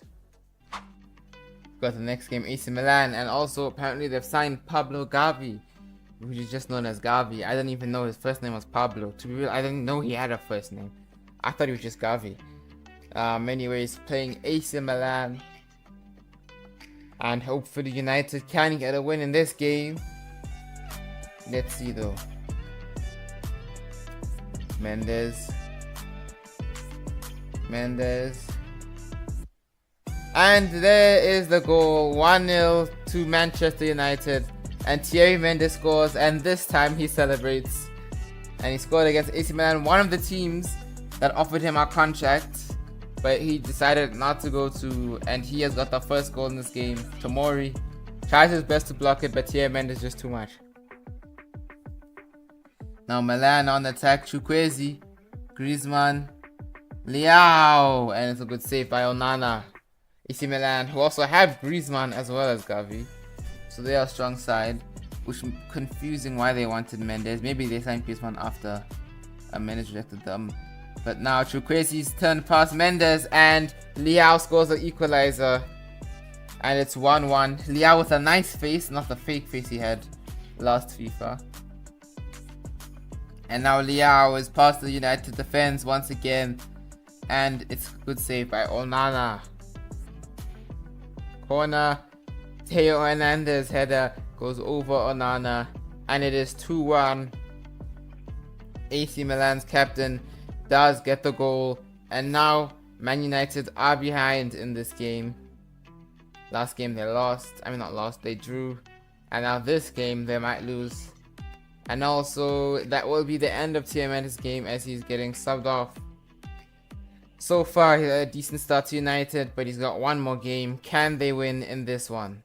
Got the next game, AC Milan, and also apparently they've signed Pablo Gavi, which is just known as Gavi. I didn't even know his first name was Pablo. To be real, I didn't know he had a first name. I thought he was just Gavi. Anyways, playing AC Milan, and hopefully United can get a win in this game. Let's see though. Mendes, and there is the goal. 1-0 to Manchester United, and Thierry Mendes scores, and this time he celebrates. And he scored against AC Milan, one of the teams that offered him a contract, but he decided not to go to, and he has got the first goal in this game. Tomori tries his best to block it, but Thierry Mendes just too much. Now Milan on attack, Chukwueze, Griezmann, Leao, and it's a good save by Onana. AC Milan, who also have Griezmann as well as Gavi, so they are a strong side, which is confusing why they wanted Mendes. Maybe they signed Griezmann after Mendes rejected them. But now Chukwueze's turn past Mendes, and Leao scores the equalizer, and it's 1-1. Leao with a nice face, not the fake face he had last FIFA. And now Leao is past the United defense once again, and it's a good save by Onana. Corner, Theo Hernandez header goes over Onana, and it is 2-1. AC Milan's captain does get the goal, and now Man United are behind in this game. Last game they lost, they drew, and now this game they might lose. And also that will be the end of Thierry Mendes' game, as he's getting subbed off. So far he had a decent start to United, but he's got one more game. Can they win in this one?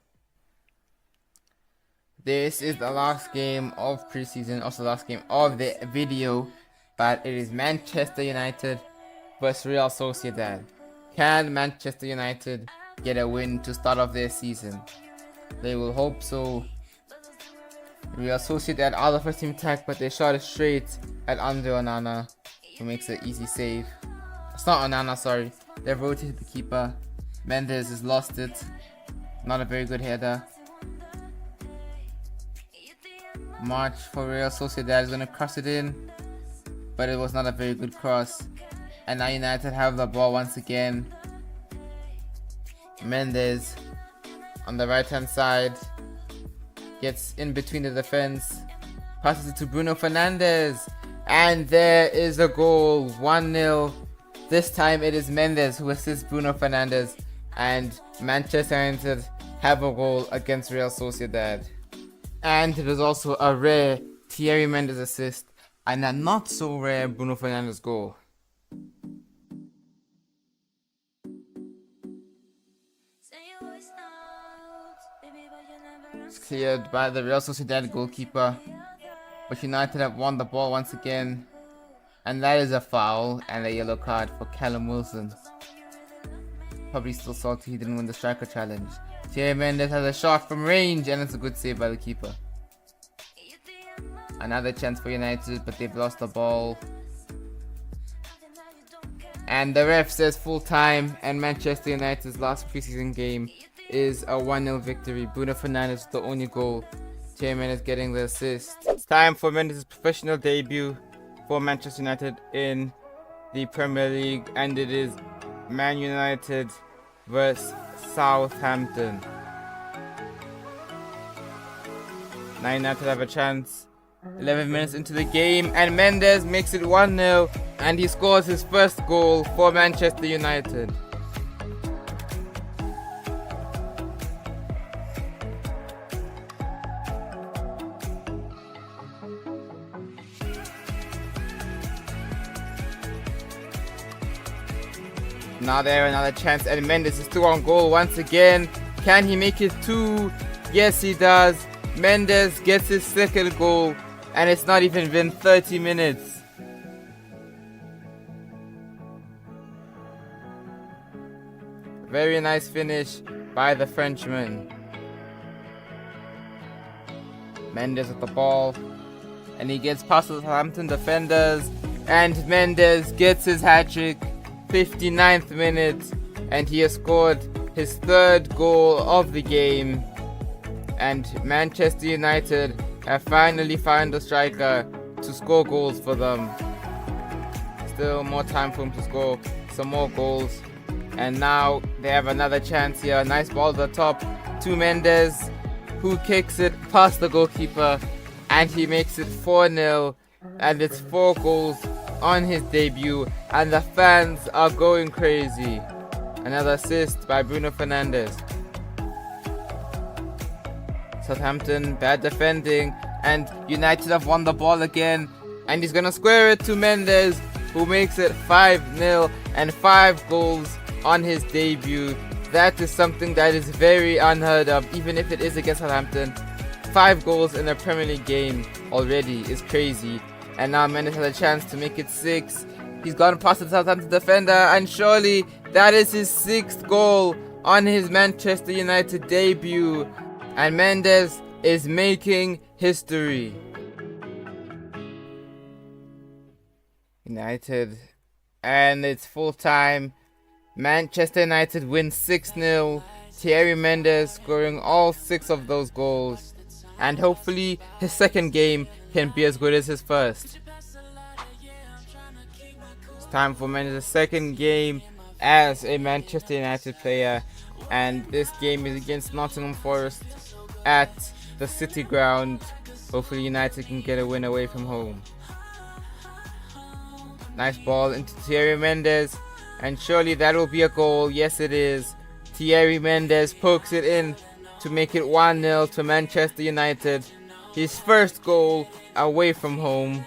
This is the last game of preseason, also the last game of the video, but it is Manchester United versus Real Sociedad. Can Manchester United get a win to start off their season? They will hope so. Real Sociedad are the first team attack, but they shot it straight at Andre Onana, who makes an easy save. It's not Onana, sorry. They've rotated the keeper. Mendes has lost it. Not a very good header. March for Real Sociedad is going to cross it in, but it was not a very good cross. And now United have the ball once again. Mendes on the right hand side gets in between the defense, passes it to Bruno Fernandes, and there is a goal. 1-0. This time it is Mendes who assists Bruno Fernandes, and Manchester United have a goal against Real Sociedad. And it was also a rare Thierry Mendes assist and a not so rare Bruno Fernandes goal. It's cleared by the Real Sociedad goalkeeper, but United have won the ball once again, and that is a foul and a yellow card for Callum Wilson. Probably still salty he didn't win the striker challenge. Thierry Mendes has a shot from range, and it's a good save by the keeper. Another chance for United, but they've lost the ball. And the ref says full time, and Manchester United's last preseason game is a 1-0 victory. Bruno Fernandes with the only goal. Thierry Mendes getting the assist. It's time for Mendes' professional debut for Manchester United in the Premier League, and it is Man United versus Southampton. Now United have a chance. 11 minutes into the game, and Mendes makes it 1-0, and he scores his first goal for Manchester United. Now there, another chance, and Mendes is still on goal once again. Can he make it 2? Yes, he does. Mendes gets his second goal, and it's not even been 30 minutes. Very nice finish by the Frenchman. Mendes with the ball, and he gets past the Southampton defenders, and Mendes gets his hat-trick. 59th minute, and he has scored his third goal of the game, and Manchester United have finally found a striker to score goals for them. Still more time for him to score some more goals, and now they have another chance here. Nice ball to the top to Mendes, who kicks it past the goalkeeper, and he makes it 4-0, and it's 4 goals on his debut, and the fans are going crazy. Another assist by Bruno Fernandes. Southampton bad defending, and United have won the ball again, and he's gonna square it to Mendes, who makes it 5-0 and 5 goals on his debut. That is something that is very unheard of, even if it is against Southampton. 5 goals in a Premier League game already is crazy. And now Mendes has a chance to make it 6. He's gone past the Southampton defender, and surely that is his 6th goal on his Manchester United debut. And Mendes is making history. United, and it's full time. Manchester United wins 6-0. Thierry Mendes scoring all 6 of those goals. And hopefully his second game can be as good as his first. It's time for Mendes' second game as a Manchester United player, and this game is against Nottingham Forest at the City Ground. Hopefully United can get a win away from home. Nice ball into Thierry Mendes, and surely that will be a goal. Yes, it is. Thierry Mendes pokes it in to make it 1-0 to Manchester United. His first goal away from home,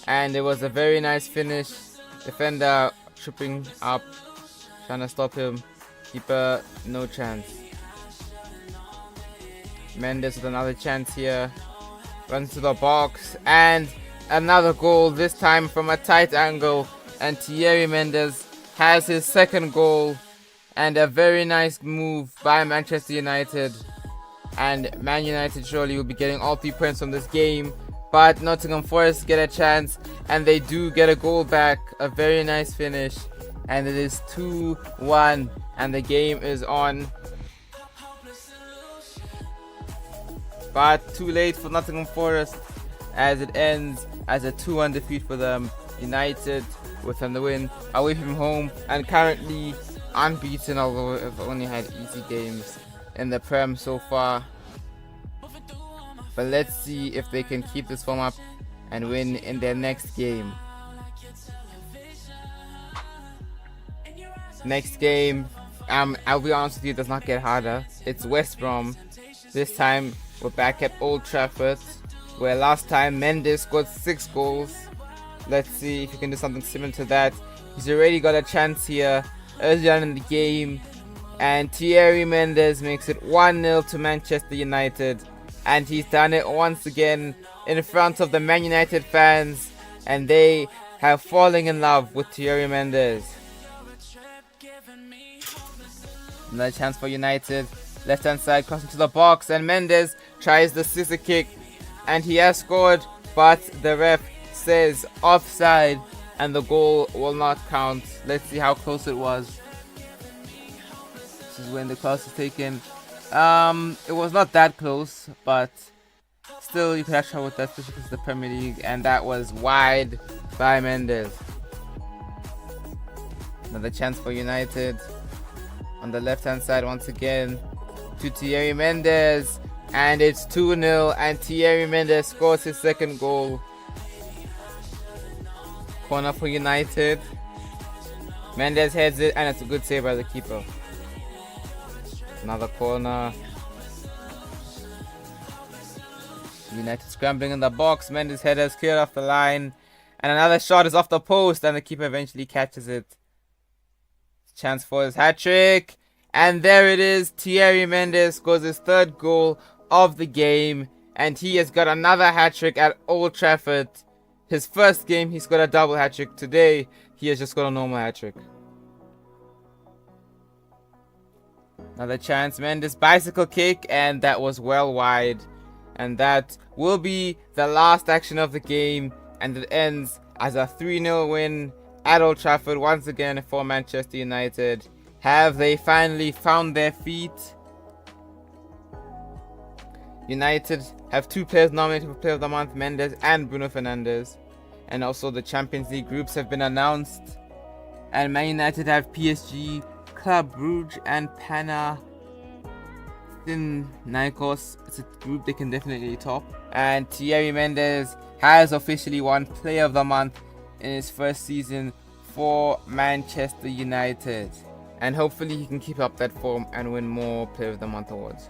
and it was a very nice finish. Defender tripping up, trying to stop him. Keeper, no chance. Mendes with another chance here. Runs to the box and another goal, this time from a tight angle. And Thierry Mendes has his second goal. And a very nice move by Manchester United. And Man United surely will be getting all 3 points from this game. But Nottingham Forest get a chance. And they do get a goal back. A very nice finish. And it is 2-1. And the game is on. But too late for Nottingham Forest, as it ends as a 2-1 defeat for them. United with the win away from home and currently unbeaten, although they've only had easy games in the Prem so far. But let's see if they can keep this form up and win in their next game. Next game, I'll be honest with you, it does not get harder. It's West Brom. This time we're back at Old Trafford, where last time Mendes scored 6 goals. Let's see if he can do something similar to that. He's already got a chance here early on in the game, and Thierry Mendes makes it 1-0 to Manchester United. And he's done it once again in front of the Man United fans, and they have fallen in love with Thierry Mendes. Another chance for United. Left hand side, crossing to the box, and Mendes tries the scissor kick, and he has scored, but the ref says offside, and the goal will not count. Let's see how close it was. This is when the cross is taken. It was not that close, but still you can have trouble with that, especially because it's the Premier League, and that was wide by Mendes. Another chance for United on the left hand side once again to Thierry Mendes, and it's 2-0, and Thierry Mendes scores his second goal. Corner for United. Mendes heads it, and it's a good save by the keeper. Another corner. United scrambling in the box. Mendes' header is cleared off the line, and another shot is off the post, and the keeper eventually catches it. Chance for his hat-trick. And there it is. Thierry Mendes scores his 3rd goal of the game. And he has got another hat-trick at Old Trafford. His first game, he scored a double hat-trick. Today, he has just got a normal hat-trick. Another chance. Mendes' bicycle kick. And that was well wide. And that will be the last action of the game. And it ends as a 3-0 win at Old Trafford once again for Manchester United. Have they finally found their feet? United have 2 players nominated for Player of the Month, Mendes and Bruno Fernandes. And also the Champions League groups have been announced. And Man United have PSG, Club Brugge and Panathinaikos. It's a group they can definitely top. And Thierry Mendes has officially won Player of the Month in his first season for Manchester United. And hopefully he can keep up that form and win more Player of the Month awards.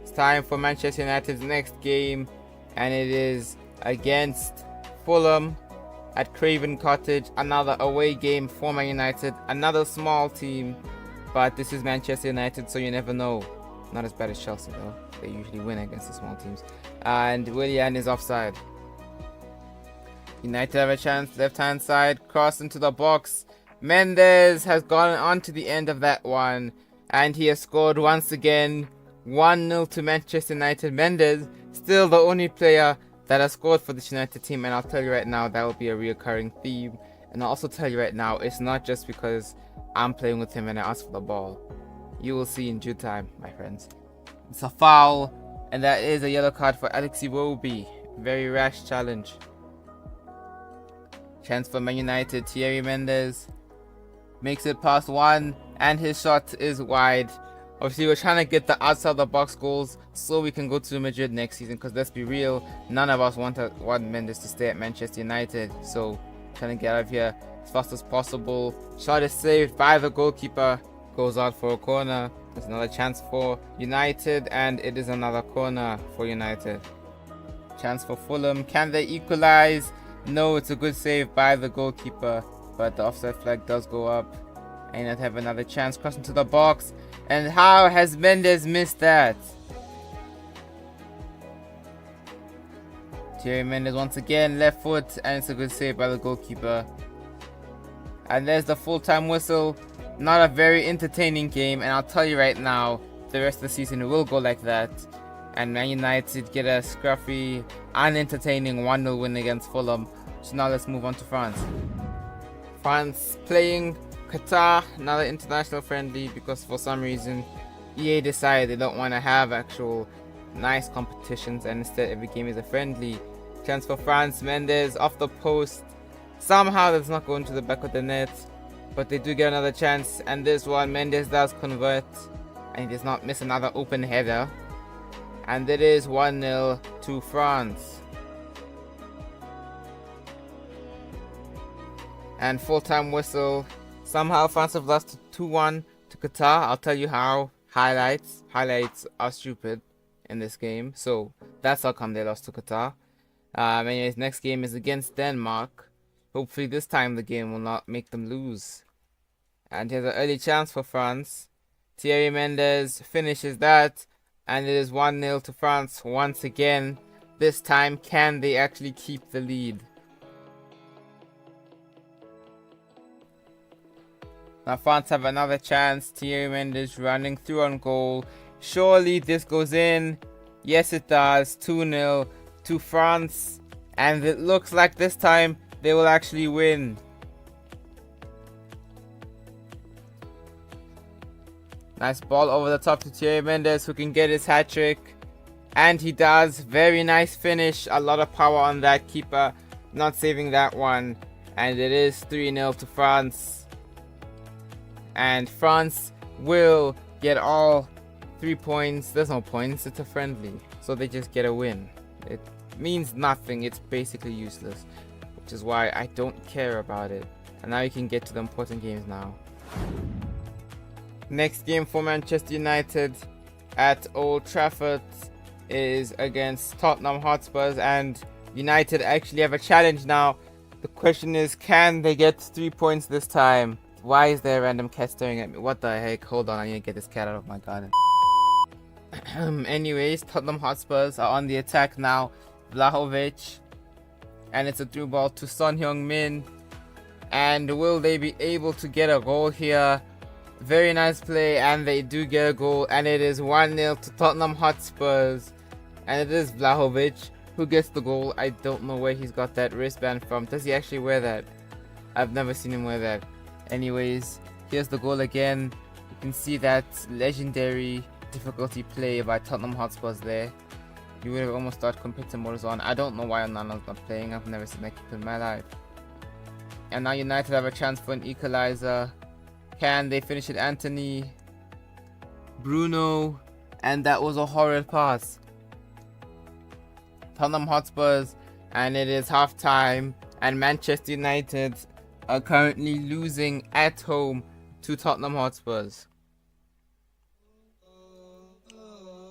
It's time for Manchester United's next game, and it is against Fulham at Craven Cottage. Another away game for Man United, another small team, but this is Manchester United, so you never know. Not as bad as Chelsea though, they usually win against the small teams. And Willian is offside. United have a chance, left hand side, cross into the box. Mendes has gone on to the end of that one, and he has scored once again. 1-0 to Manchester United. Mendes still the only player that has scored for this United team, and I'll tell you right now that will be a reoccurring theme. And I'll also tell you right now, it's not just because I'm playing with him and I ask for the ball. You will see in due time, my friends. It's a foul, and that is a yellow card for Alex Iwobi. Very rash challenge. Chance for Man United. Thierry Mendes makes it past one, and his shot is wide. Obviously, we're trying to get the outside the box goals so we can go to Madrid next season, because let's be real, none of us want Mendes to stay at Manchester United. So trying to get out of here as fast as possible. Shot is saved by the goalkeeper, goes out for a corner. There's another chance for United, and it is another corner for United. Chance for Fulham. Can they equalize? No, it's a good save by the goalkeeper, but the offside flag does go up. And United have another chance, crossing to the box. And how has Mendes missed that? Thierry Mendes once again, left foot, and it's a good save by the goalkeeper. And there's the full-time whistle. Not a very entertaining game, and I'll tell you right now, the rest of the season will go like that. And Man United get a scruffy, unentertaining 1-0 win against Fulham. So now let's move on to France. France playing Qatar, another international friendly, because for some reason EA decided they don't want to have actual nice competitions, and instead every game is a friendly. Chance for France, Mendes off the post. Somehow that's not going to the back of the net, but they do get another chance, and this one Mendes does convert, and he does not miss another open header. And it is 1-0 to France. And full-time whistle. Somehow France have lost 2-1 to Qatar. I'll tell you how. Highlights are stupid in this game, so that's how come they lost to Qatar. Anyways, next game is against Denmark. Hopefully this time the game will not make them lose. And here's an early chance for France. Thierry Mendes finishes that, and it is 1-0 to France once again. This time, can they actually keep the lead? Now France have another chance. Thierry Mendes running through on goal. Surely this goes in. Yes, it does. 2-0 to France. And it looks like this time they will actually win. Nice ball over the top to Thierry Mendes, who can get his hat-trick. And he does. Very nice finish. A lot of power on that keeper. Not saving that one. And it is 3-0 to France. And France will get all 3 points. There's no points. It's a friendly. So they just get a win. It means nothing. It's basically useless. Which is why I don't care about it. And now you can get to the important games now. Next game for Manchester United at Old Trafford is against Tottenham Hotspurs, and United actually have a challenge now. The question is, can they get 3 points this time? Why is there a random cat staring at me? What the heck? Hold on, I need to get this cat out of my garden. Anyways, Tottenham Hotspurs are on the attack now. Vlahovic, and it's a through ball to Son Heung-min. And will they be able to get a goal here? Very nice play, and they do get a goal, and it is 1-0 to Tottenham Hotspurs. And it is Vlahovic who gets the goal. I don't know where he's got that wristband from. Does he actually wear that? I've never seen him wear that. Anyways, here's the goal again. You can see that legendary difficulty play by Tottenham Hotspurs there. You would have almost thought compared to Morzon. I don't know why Onana's not playing. I've never seen that keeper in my life. And now United have a chance for an equalizer. Can they finish it? Anthony, Bruno, and that was a horrid pass. Tottenham Hotspurs, and it is half time, and Manchester United are currently losing at home to Tottenham Hotspurs.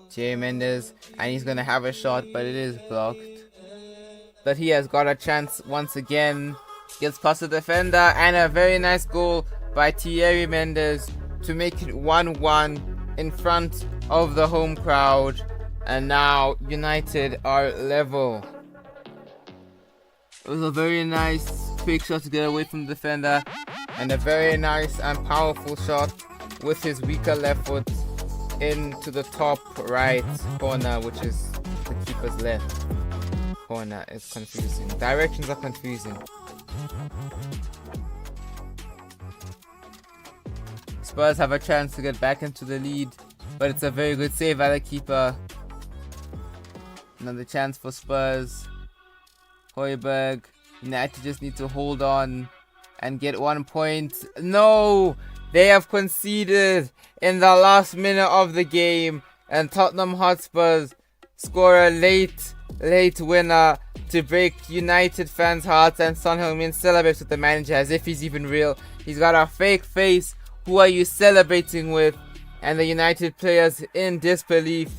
Thierry Mendes, and he's gonna have a shot, but it is blocked. But he has got a chance once again. Gets past the defender, and a very nice goal by Thierry Mendes to make it 1-1 in front of the home crowd. And now United are level. It was a very nice quick shot to get away from the defender, and a very nice and powerful shot with his weaker left foot into the top right corner, which is the keeper's left corner. It's confusing. Directions are confusing. Spurs have a chance to get back into the lead, but it's a very good save by the keeper. Another chance for Spurs. Højbjerg. United just need to hold on and get 1 point. No! They have conceded in the last minute of the game, and Tottenham Hotspurs score a late winner to break United fans' hearts, and Son Heung-min celebrates with the manager as if he's even real. He's got a fake face. Who are you celebrating with? And the United players in disbelief,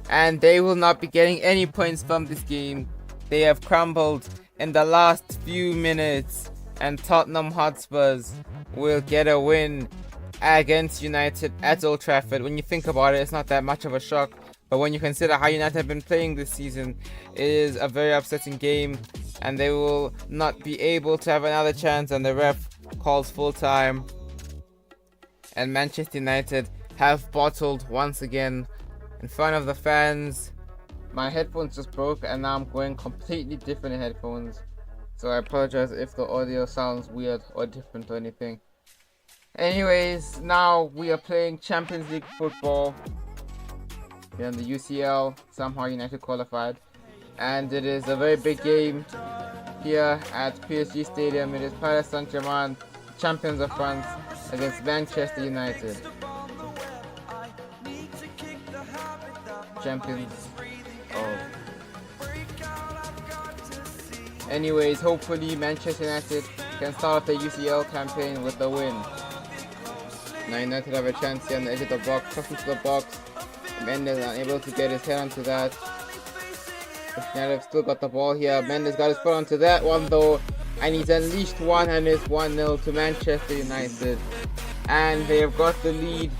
and they will not be getting any points from this game. They have crumbled in the last few minutes, and Tottenham Hotspurs will get a win against United at Old Trafford. When you think about it, it's not that much of a shock, But when you consider how United have been playing this season, it is a very upsetting game, and they will not be able to have another chance, and the ref calls full time. And Manchester United have bottled once again in front of the fans. My headphones just broke, and now I'm going completely different headphones, so I apologize if the audio sounds weird or different or anything. Anyways, now we are playing Champions League football. We're in the UCL, somehow United qualified, and it is a very big game here at PSG Stadium. It is Paris Saint-Germain, champions of France, against Manchester United, champions of... Anyways, hopefully Manchester United can start the UCL campaign with a win. Now United have a chance here on the edge of the box, crossing to the box. Mendes unable to get his head onto that. United have still got the ball here. Mendes got his foot onto that one though, and he's unleashed one, and it's 1-0 to Manchester United. And they have got the lead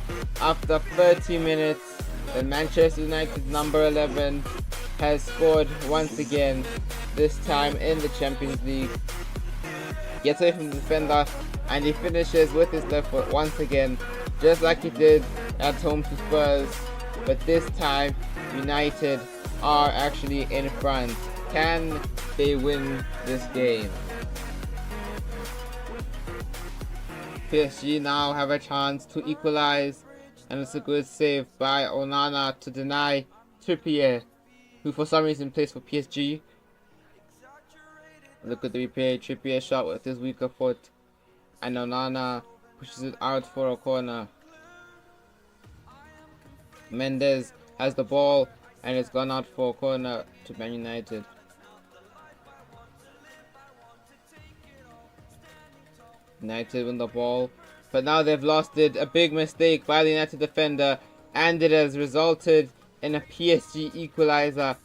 after 30 minutes. Then Manchester United number 11 has scored once again, this time in the Champions League. Gets away from the defender, and he finishes with his left foot once again, just like he did at home to Spurs. But this time, United are actually in front. Can they win this game? PSG now have a chance to equalize, and it's a good save by Onana to deny Trippier, who for some reason plays for PSG. Look at the replay. Trippier shot with his weaker foot, and Onana pushes it out for a corner. Mendes has the ball, and it's gone out for a corner to Man United. United win the ball, but now they've lost it. A big mistake by the United defender, and it has resulted in a PSG equalizer.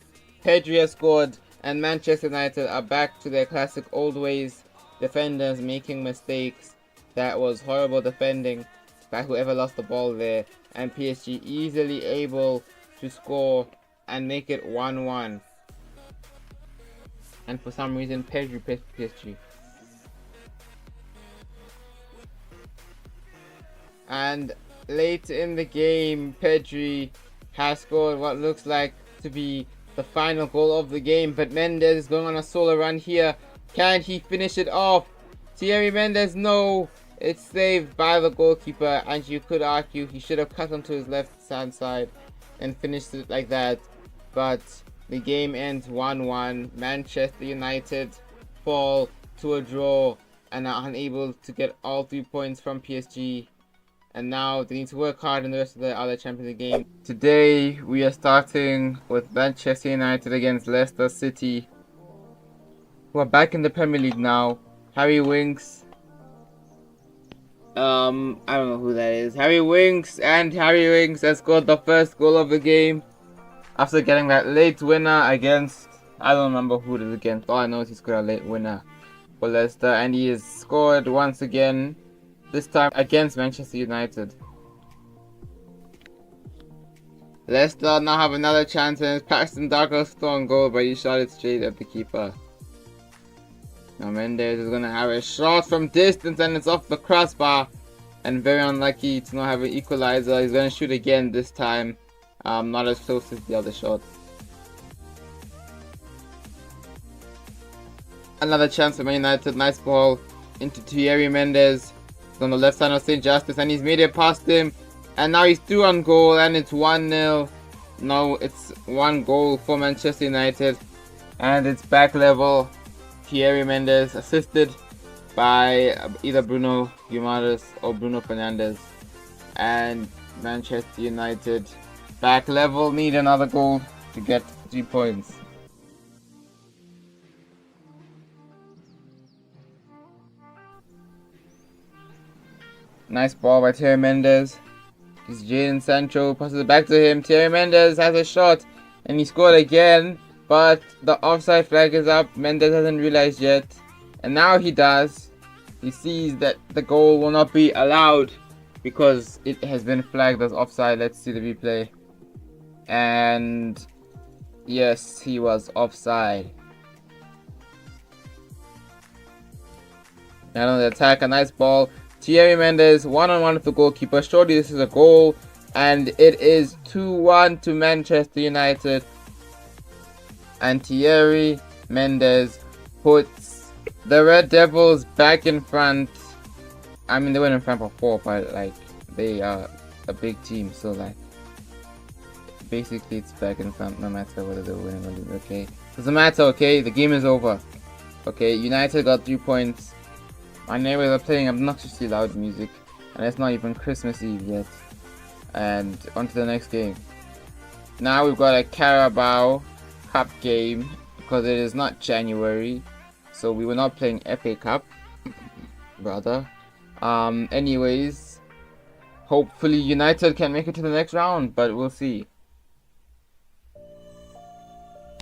Pedri has scored, and Manchester United are back to their classic old ways. Defenders making mistakes. That was horrible defending by whoever lost the ball there, and PSG easily able to score and make it 1-1. And for some reason Pedri plays for PSG. And late in the game, Pedri has scored what looks like to be the final goal of the game, but Mendes is going on a solo run here. Can he finish it off? Thierry Mendes, no! It's saved by the goalkeeper, and you could argue he should have cut onto his left hand side and finished it like that. But the game ends 1-1. Manchester United fall to a draw and are unable to get all 3 points from PSG. And now they need to work hard in the rest of the other Champions League games. Today we are starting with Manchester United against Leicester City, who are back in the Premier League now. Harry Winks. I don't know who that is. Harry Winks has scored the first goal of the game after getting that late winner against, I don't remember who it is against. All I know is he scored a late winner for Leicester, and he has scored once again, this time against Manchester United. Leicester now have another chance, and it's Paxton Douglas on goal, but he shot it straight at the keeper. Now Mendes is going to have a shot from distance, and it's off the crossbar, and very unlucky to not have an equalizer. He's going to shoot again this time, not as close as the other shot. Another chance for Man United. Nice ball into Thierry Mendes. He's on the left side of St. Justice, and he's made it past him, and now he's through on goal, and it's 1-0. No, it's 1 goal for Manchester United, and it's back level. Thierry Mendes assisted by either Bruno Guimaraes or Bruno Fernandes, and Manchester United back level, need another goal to get 3 points. Nice ball by Thierry Mendes. It's Jadon Sancho, passes it back to him. Thierry Mendes has a shot, and he scored again. But the offside flag is up. Mendes hasn't realized yet, and now he does. He sees that the goal will not be allowed because it has been flagged as offside. Let's see the replay. And yes, he was offside. And on the attack, a nice ball. Thierry Mendes, one-on-one with the goalkeeper. Surely this is a goal. And it is 2-1 to Manchester United. And Thierry Mendes puts the Red Devils back in front. I mean, they went in front before, but like, they are a big team. So like, basically it's back in front no matter whether they're winning or losing. Okay, doesn't matter. Okay, the game is over. Okay, United got 3 points. My neighbors are playing obnoxiously loud music, and it's not even Christmas Eve yet. And on to the next game. Now we've got a Carabao Cup game because it is not January, so we were not playing FA Cup, brother. Anyways, hopefully United can make it to the next round, but we'll see.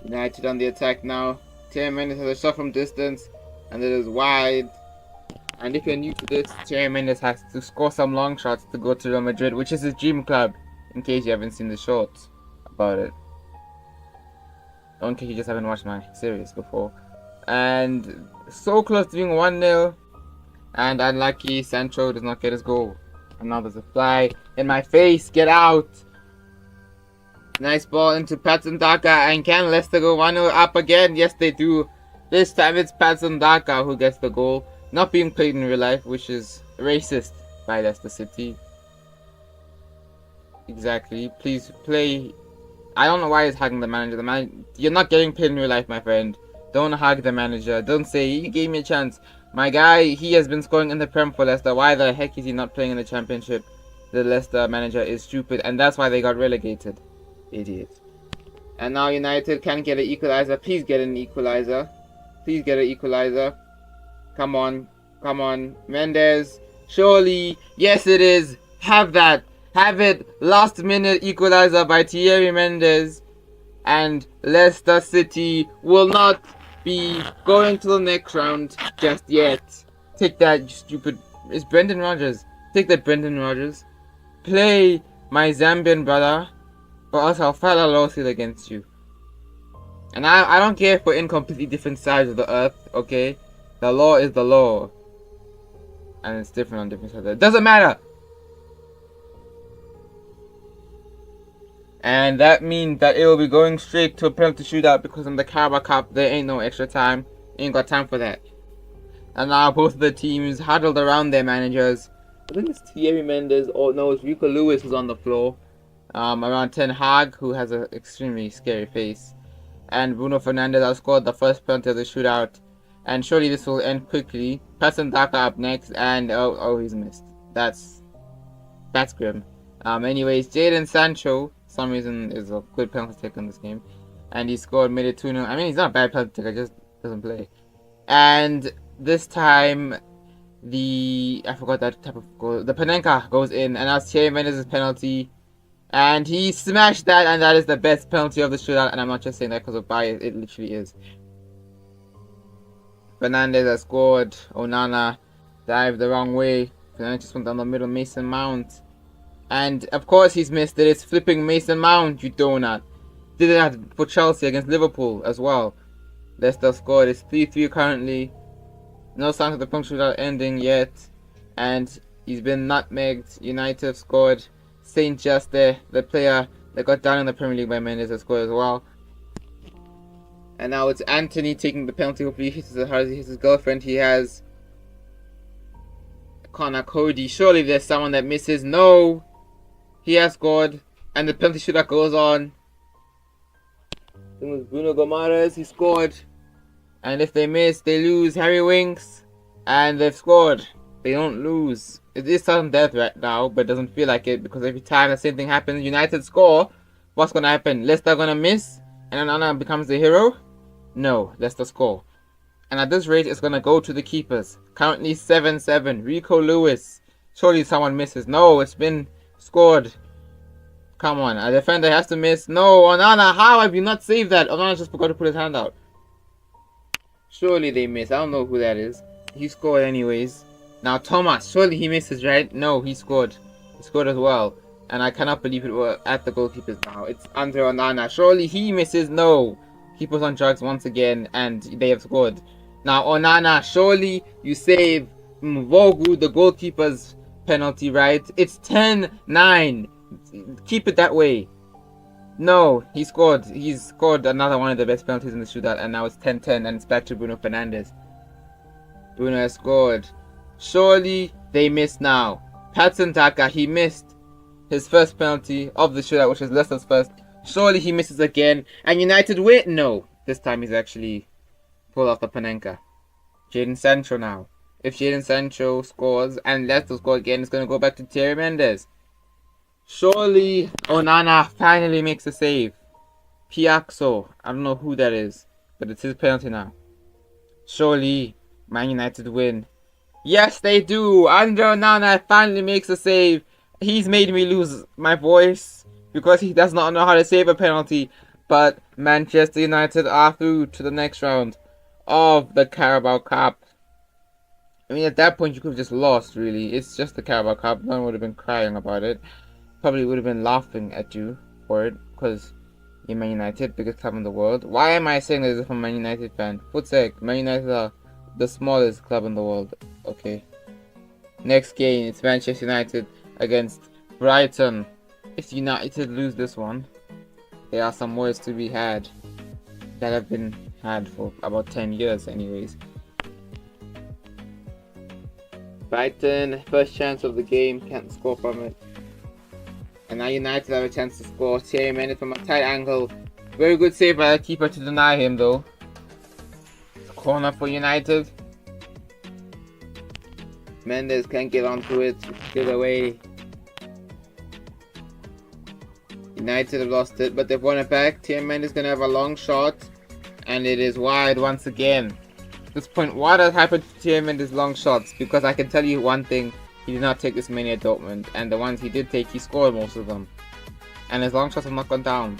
United on the attack now. Thierry Mendes has a shot from distance, and it is wide. And if you're new to this, Thierry Mendes has to score some long shots to go to Real Madrid, which is his dream club, in case you haven't seen the shorts about it. Or in case you just haven't watched my series before. And so close to being 1-0. And unlucky, Sancho does not get his goal. And now there's a fly in my face. Get out! Nice ball into Patson Daka. And can Leicester go 1-0 up again? Yes, they do. This time it's Patson Daka who gets the goal. Not being played in real life, which is racist by Leicester City. Exactly. Please play. I don't know why he's hugging the manager. You're not getting played in real life, my friend. Don't hug the manager. Don't say, you gave me a chance. My guy, he has been scoring in the Prem for Leicester. Why the heck is he not playing in the Championship? The Leicester manager is stupid, and that's why they got relegated. Idiot. And now United can get an equalizer. Please get an equalizer. Please get an equalizer. Come on. Come on. Mendes. Surely. Yes, it is. Have that. Have it. Last minute equalizer by Thierry Mendes. And Leicester City will not be going to the next round just yet. Take that, you stupid. It's Brendan Rodgers. Take that, Brendan Rodgers. Play my Zambian brother, or else I'll file a lawsuit against you. And I don't care if we're in completely different sides of the earth, okay? The law is the law. And it's different on different sides. It doesn't matter! And that means that it will be going straight to a penalty shootout because in the Carabao Cup there ain't no extra time. Ain't got time for that. And now both of the teams huddled around their managers. I think it's Thierry Mendes, or no, it's Rico Lewis who's on the floor. Around Ten Hag, who has an extremely scary face. And Bruno Fernandes has scored the first penalty of the shootout. And surely this will end quickly. Patson Daka up next, and oh, he's missed. That's grim. Anyways, Jadon Sancho, some reason, is a good penalty taker in this game. And he scored, made it 2-0. I mean, he's not a bad penalty taker, just doesn't play. And this time, I forgot that type of goal. The Panenka goes in, and that's Thierry Mendes' penalty. And he smashed that, and that is the best penalty of the shootout. And I'm not just saying that because of bias, it literally is. Fernandes has scored. Onana dived the wrong way. Fernandes just went down the middle. Mason Mount. And of course he's missed it. It's flipping Mason Mount, you donut. Did that for Chelsea against Liverpool as well. Leicester scored. It's 3-3 currently. No signs of the punch shootout ending yet. And he's been nutmegged. United scored. Saint Just there, the player that got down in the Premier League by Mendes, has scored as well. And now it's Anthony taking the penalty. Hopefully he hits his girlfriend. He has Connor Cody. Surely there's someone that misses. No! He has scored. And the penalty shootout goes on. It was Bruno Gomares. He scored. And if they miss, they lose. Harry Winks. And they've scored. They don't lose. It is sudden death right now, but it doesn't feel like it because every time the same thing happens, United score. What's going to happen? Leicester going to miss? And Onana becomes the hero? No, Leicester score. And at this rate, it's going to go to the keepers. Currently 7-7. Rico Lewis. Surely someone misses. No, it's been scored. Come on, a defender has to miss. No, Onana, how have you not saved that? Onana just forgot to put his hand out. Surely they miss. I don't know who that is. He scored anyways. Now Thomas, surely he misses, right? No, he scored. He scored as well. And I cannot believe it was at the goalkeepers now. It's Andre Onana. Surely he misses. No. Keeper's on drugs once again, and they have scored. Now, Onana, surely you save Mvogu, the goalkeeper's penalty, right? It's 10-9. Keep it that way. No, he scored. He's scored another one of the best penalties in the shootout, and now it's 10-10, and it's back to Bruno Fernandes. Bruno has scored. Surely they missed now. Patson Daka, he missed his first penalty of the shootout, which was Leicester's first. Surely he misses again, and United win. No, this time he's actually pulled off the Panenka. Jadon Sancho now. If Jadon Sancho scores and Leicester score again, it's going to go back to Thierry Mendes. Surely Onana finally makes a save. Piaxo, I don't know who that is, but it's his penalty now. Surely Man United win. Yes, they do. Andre Onana finally makes a save. He's made me lose my voice because he does not know how to save a penalty. But Manchester United are through to the next round of the Carabao Cup. I mean, at that point, you could have just lost, really. It's just the Carabao Cup. No one would have been crying about it. Probably would have been laughing at you for it because you're Man United, biggest club in the world. Why am I saying this if I'm a Man United fan? Foot's sake, Man United are the smallest club in the world. Okay. Next game, it's Manchester United against Brighton. If United lose this one, there are some words to be had that have been had for about 10 years anyways. Brighton, first chance of the game, can't score from it. And now United have a chance to score. Thierry Mendes from a tight angle. Very good save by the keeper to deny him though. Corner for United. Mendes can't get onto it. Get away. United have lost it, but they've won it back. Thierry Mendes is going to have a long shot. And it is wide once again. At this point, what has happened to Thierry Mendes' long shots? Because I can tell you one thing. He did not take this many at Dortmund. And the ones he did take, he scored most of them. And his long shots have not gone down.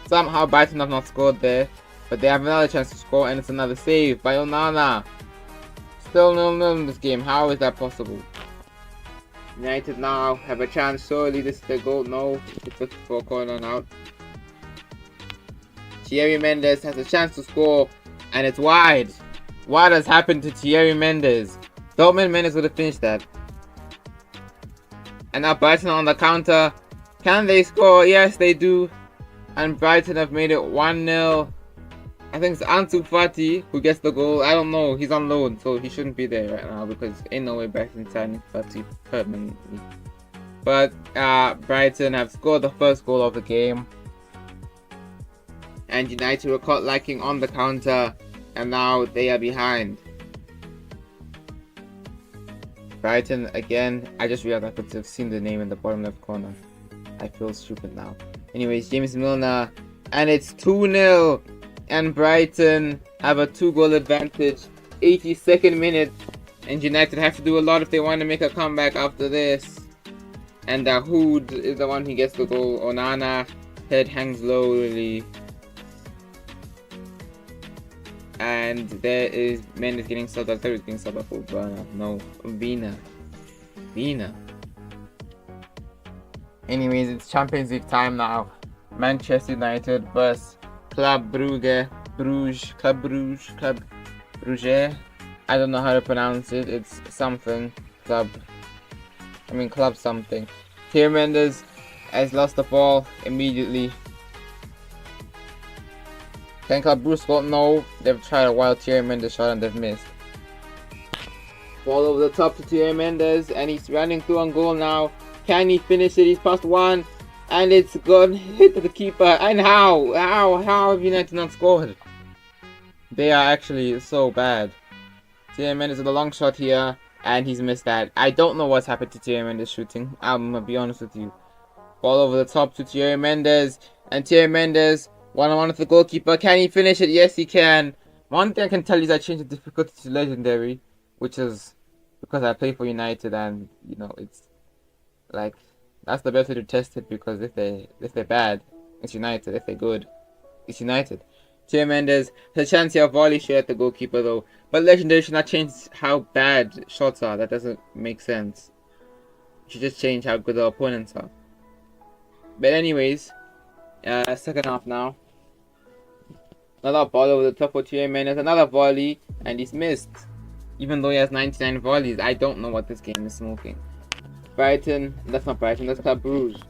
Somehow Brighton have not scored there. But they have another chance to score. And it's another save by Onana. Still 0-0 in this game. How is that possible? United now have a chance. Surely this is the goal. No. It's a 4 corner out. Thierry Mendes has a chance to score. And it's wide. What has happened to Thierry Mendes? Dortmund Mendes would have finished that. And now Brighton on the counter. Can they score? Yes, they do. And Brighton have made it 1-0. I think it's Ansu Fati who gets the goal. I don't know. He's on loan, so he shouldn't be there right now because ain't no way Brighton signing Fati permanently. But Brighton have scored the first goal of the game. And United were caught lacking on the counter. And now they are behind. Brighton again. I just realized I could have seen the name in the bottom left corner. I feel stupid now. Anyways, James Milner. And it's 2-0. And Brighton have a 2-goal advantage. 82nd minute. And United have to do a lot if they want to make a comeback after this. And Dahoud is the one who gets the goal. Onana. Head hangs lowly. And there is Mendes getting subbed. I thought he was getting subbed for Burner. No, Vina. Anyways, it's Champions League time now. Manchester United vs Club Brugge. Club Brugge. I don't know how to pronounce it. It's something. Club something. Thierry Mendes has lost the ball immediately. Can Club Brugge score? No, they've tried a wild Thierry Mendes shot and they've missed. Ball over the top to Thierry Mendes and he's running through on goal now. Can he finish it? He's past one and it's gone hit the keeper. And how have United not scored? They are actually so bad. Thierry Mendes with a long shot here and he's missed that. I don't know what's happened to Thierry Mendes shooting. I'm gonna be honest with you. Ball over the top to Thierry Mendes and Thierry Mendes. 1-on-1 with the goalkeeper. Can he finish it? Yes, he can. One thing I can tell you is I changed the difficulty to legendary, which is because I play for United, and you know it's like that's the best way to test it. Because if they're bad, it's United. If they're good, it's United. Thierry Mendes has a chance here of volley shot at the goalkeeper though, but legendary should not change how bad shots are. That doesn't make sense. You should just change how good the opponents are. But anyways, second half now. Another ball over the top for Thierry Mendes, another volley, and he's missed. Even though he has 99 volleys, I don't know what this game is smoking. Brighton, that's not Brighton, that's Club Brugge.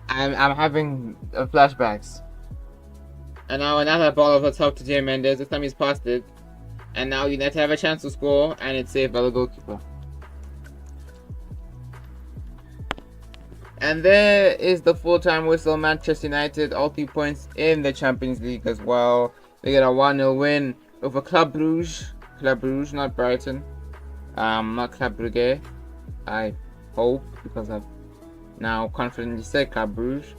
I'm having flashbacks. And now another ball over the top to Thierry Mendes, this time he's passed it. And now United have a chance to score, and it's saved by the goalkeeper. And there is the full-time whistle. Manchester United, all 3 points in the Champions League as well. They get a 1-0 win over Club Brugge. Club Brugge, not Brighton. Not Club Brugge. I hope, because I've now confidently said Club Brugge.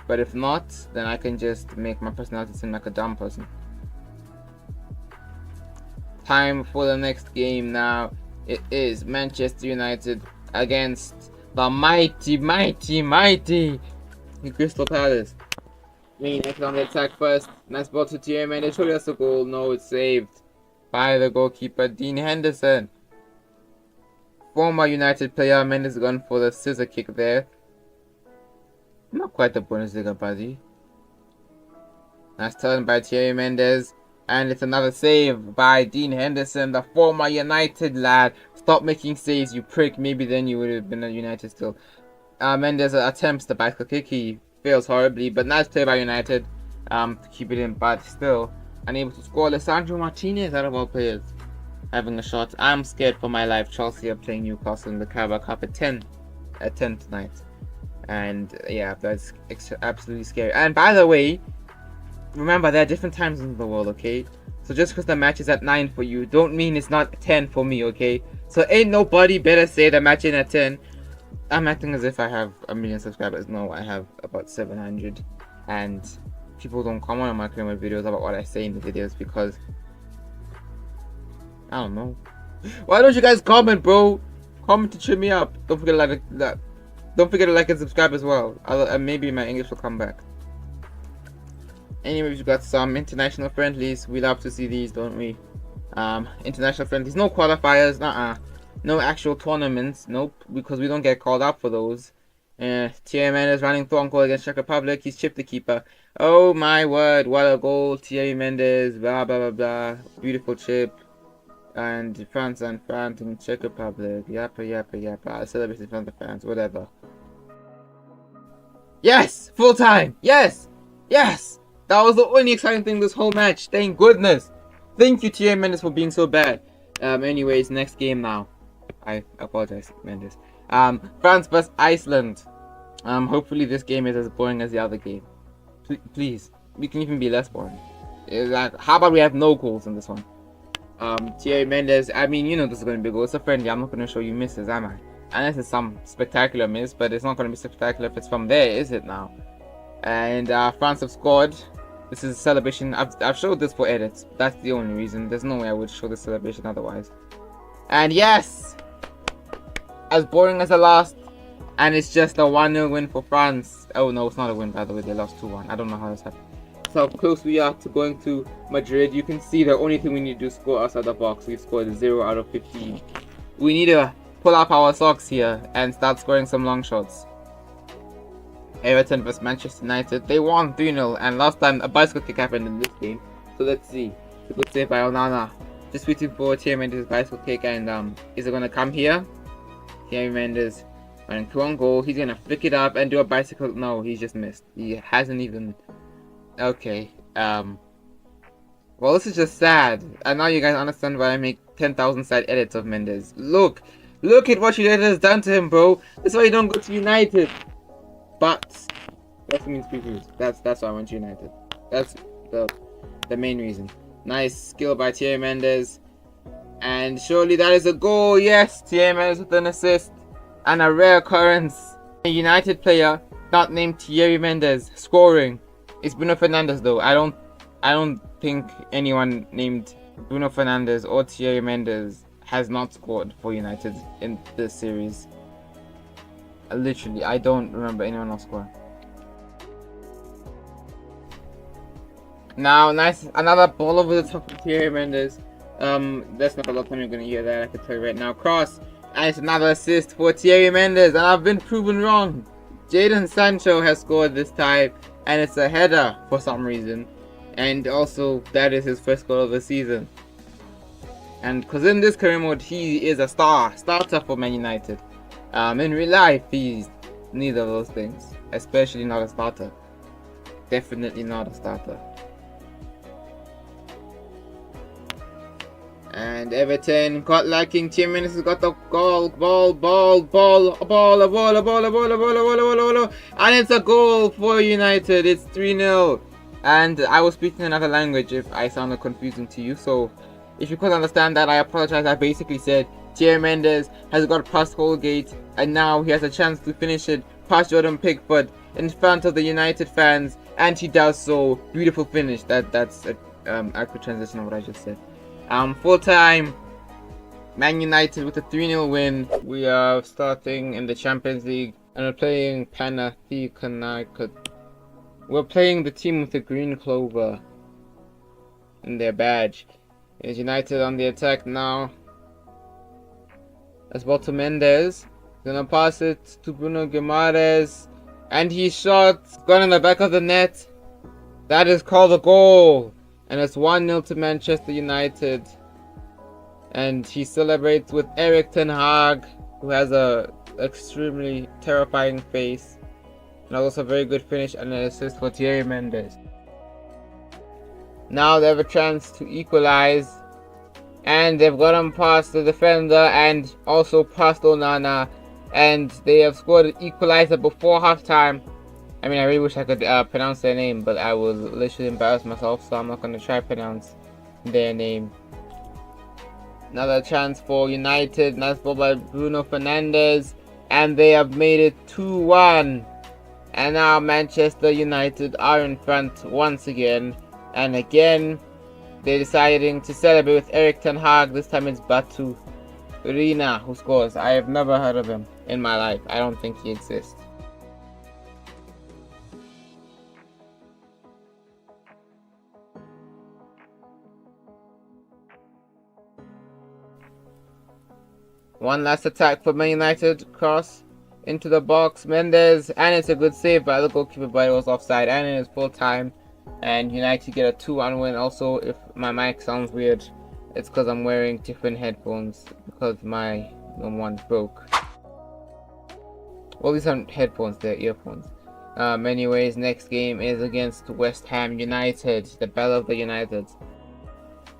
But if not, then I can just make my personality seem like a dumb person. Time for the next game now. It is Manchester United against the mighty Crystal Palace. United on the attack first. Nice ball to Thierry Mendes. Surely that's a goal. No, it's saved by the goalkeeper, Dean Henderson. Former United player. Mendes gone for the scissor kick there. Not quite the Bundesliga buddy. Nice turn by Thierry Mendes. And it's another save by Dean Henderson, the former United lad. Stop making saves, you prick. Maybe then you would have been at United still. Mendes attempts the bicycle kick. He fails horribly, but nice play by United to keep it in, but still unable to score. Lisandro Martinez, out of all players, having a shot. I'm scared for my life. Chelsea are playing Newcastle in the Carabao Cup at 10 tonight. And yeah, that's absolutely scary. And by the way, remember, there are different times in the world, okay? So just because the match is at 9 for you, don't mean it's not 10 for me, okay? So ain't nobody better say the match in at 10. I'm acting as if I have 1 million subscribers. No, I have about 700. And people don't comment on my camera videos about what I say in the videos because I don't know. Why don't you guys comment, bro? Comment to cheer me up. Don't forget to like and subscribe as well. Maybe my English will come back. Anyway, we've got some international friendlies. We love to see these, don't we? International friendlies. No qualifiers. No actual tournaments. Nope. Because we don't get called up for those. Thierry Mendes running through on goal against Czech Republic. He's chipped the keeper. Oh my word. What a goal. Thierry Mendes. Blah, blah, blah, blah. Beautiful chip. And France and Czech Republic. Yappa. Celebrate in front of the fans. Whatever. Yes! Full time! Yes! Yes! That was the only exciting thing this whole match. Thank goodness. Thank you, Thierry Mendes, for being so bad. Anyways, next game now. I apologize, Mendes. France vs Iceland. Hopefully this game is as boring as the other game. Please. We can even be less boring. How about we have no goals in this one? Thierry Mendes, I mean, you know this is going to be a goal. It's a friendly. I'm not going to show you misses, am I? Unless it's some spectacular miss, but it's not going to be spectacular if it's from there, is it now? And France have scored. This is a celebration. I've showed this for edits. That's the only reason. There's no way I would show this celebration otherwise. And yes! As boring as the last. And it's just a 1-0 win for France. Oh no, it's not a win by the way. They lost 2-1. I don't know how this happened. So close we are to going to Madrid. You can see the only thing we need to do is score outside the box. We've scored 0 out of 15. We need to pull up our socks here and start scoring some long shots. Everton vs Manchester United. They won 3-0, and last time a bicycle kick happened in this game. So let's see. It's a good save by Onana. Just waiting for Thierry Mendes' bicycle kick, and is it gonna come here? Thierry Mendes running through on goal. He's gonna flick it up and do a bicycle. No, he's just missed. He hasn't even. Okay. Well, this is just sad. And now you guys understand why I make 10,000 side edits of Mendes. Look at what United has done to him, bro. That's why you don't go to United. But that means previews. That's why I went to United. That's the main reason. Nice skill by Thierry Mendes. And surely that is a goal. Yes, Thierry Mendes with an assist. And a rare occurrence. A United player not named Thierry Mendes scoring. It's Bruno Fernandes though. I don't think anyone named Bruno Fernandes or Thierry Mendes has not scored for United in this series. Literally, I don't remember anyone else scoring. Now, nice, another ball over the top of Thierry Mendes. That's not a lot of time you're gonna hear that. I can tell you right now. Cross, and it's another assist for Thierry Mendes, and I've been proven wrong. Jadon Sancho has scored this time, and it's a header for some reason. And also, that is his first goal of the season. And because in this career mode, he is a starter for Man United. In real life, he's neither of those things, especially not a starter. Definitely not a starter. And Everton got lacking. Thierry Mendes has got the ball, and it's a goal for United. It's 3-0. And I was speaking another language if I sounded confusing to you. So if you couldn't understand that, I apologize. I basically said Thierry Mendes has got past Holgate, and now he has a chance to finish it past Jordan Pickford in front of the United fans, and he does so. Beautiful finish. That's an accurate transition of what I just said. Full time, Man United with a 3-0 win. We are starting in the Champions League and we're playing Panathinaikos. We're playing the team with the green clover in their badge. Is United on the attack now. As well to Mendes. Gonna pass it to Bruno Guimaraes. And he shot. Gone in the back of the net. That is called a goal. And it's 1-0 to Manchester United. And he celebrates with Erik ten Hag, who has a extremely terrifying face. And also a very good finish and an assist for Thierry Mendes. Now they have a chance to equalize. And they've gotten past the defender and also past Onana. And they have scored an equalizer before halftime. I mean, I really wish I could pronounce their name, but I will literally embarrass myself, so I'm not going to try to pronounce their name. Another chance for United, nice ball by Bruno Fernandes, and they have made it 2-1. And now Manchester United are in front once again, and again, they're deciding to celebrate with Erik ten Hag. This time it's Batu Rina who scores. I have never heard of him in my life. I don't think he exists. One last attack for Man United. Cross into the box. Mendes. And it's a good save by the goalkeeper, but it was offside. And it is full time. And United get a 2-1 win. Also, if my mic sounds weird, it's because I'm wearing different headphones. Because my one broke. Well, these aren't headphones, they're earphones. Anyways, next game is against West Ham United. The Battle of the Uniteds.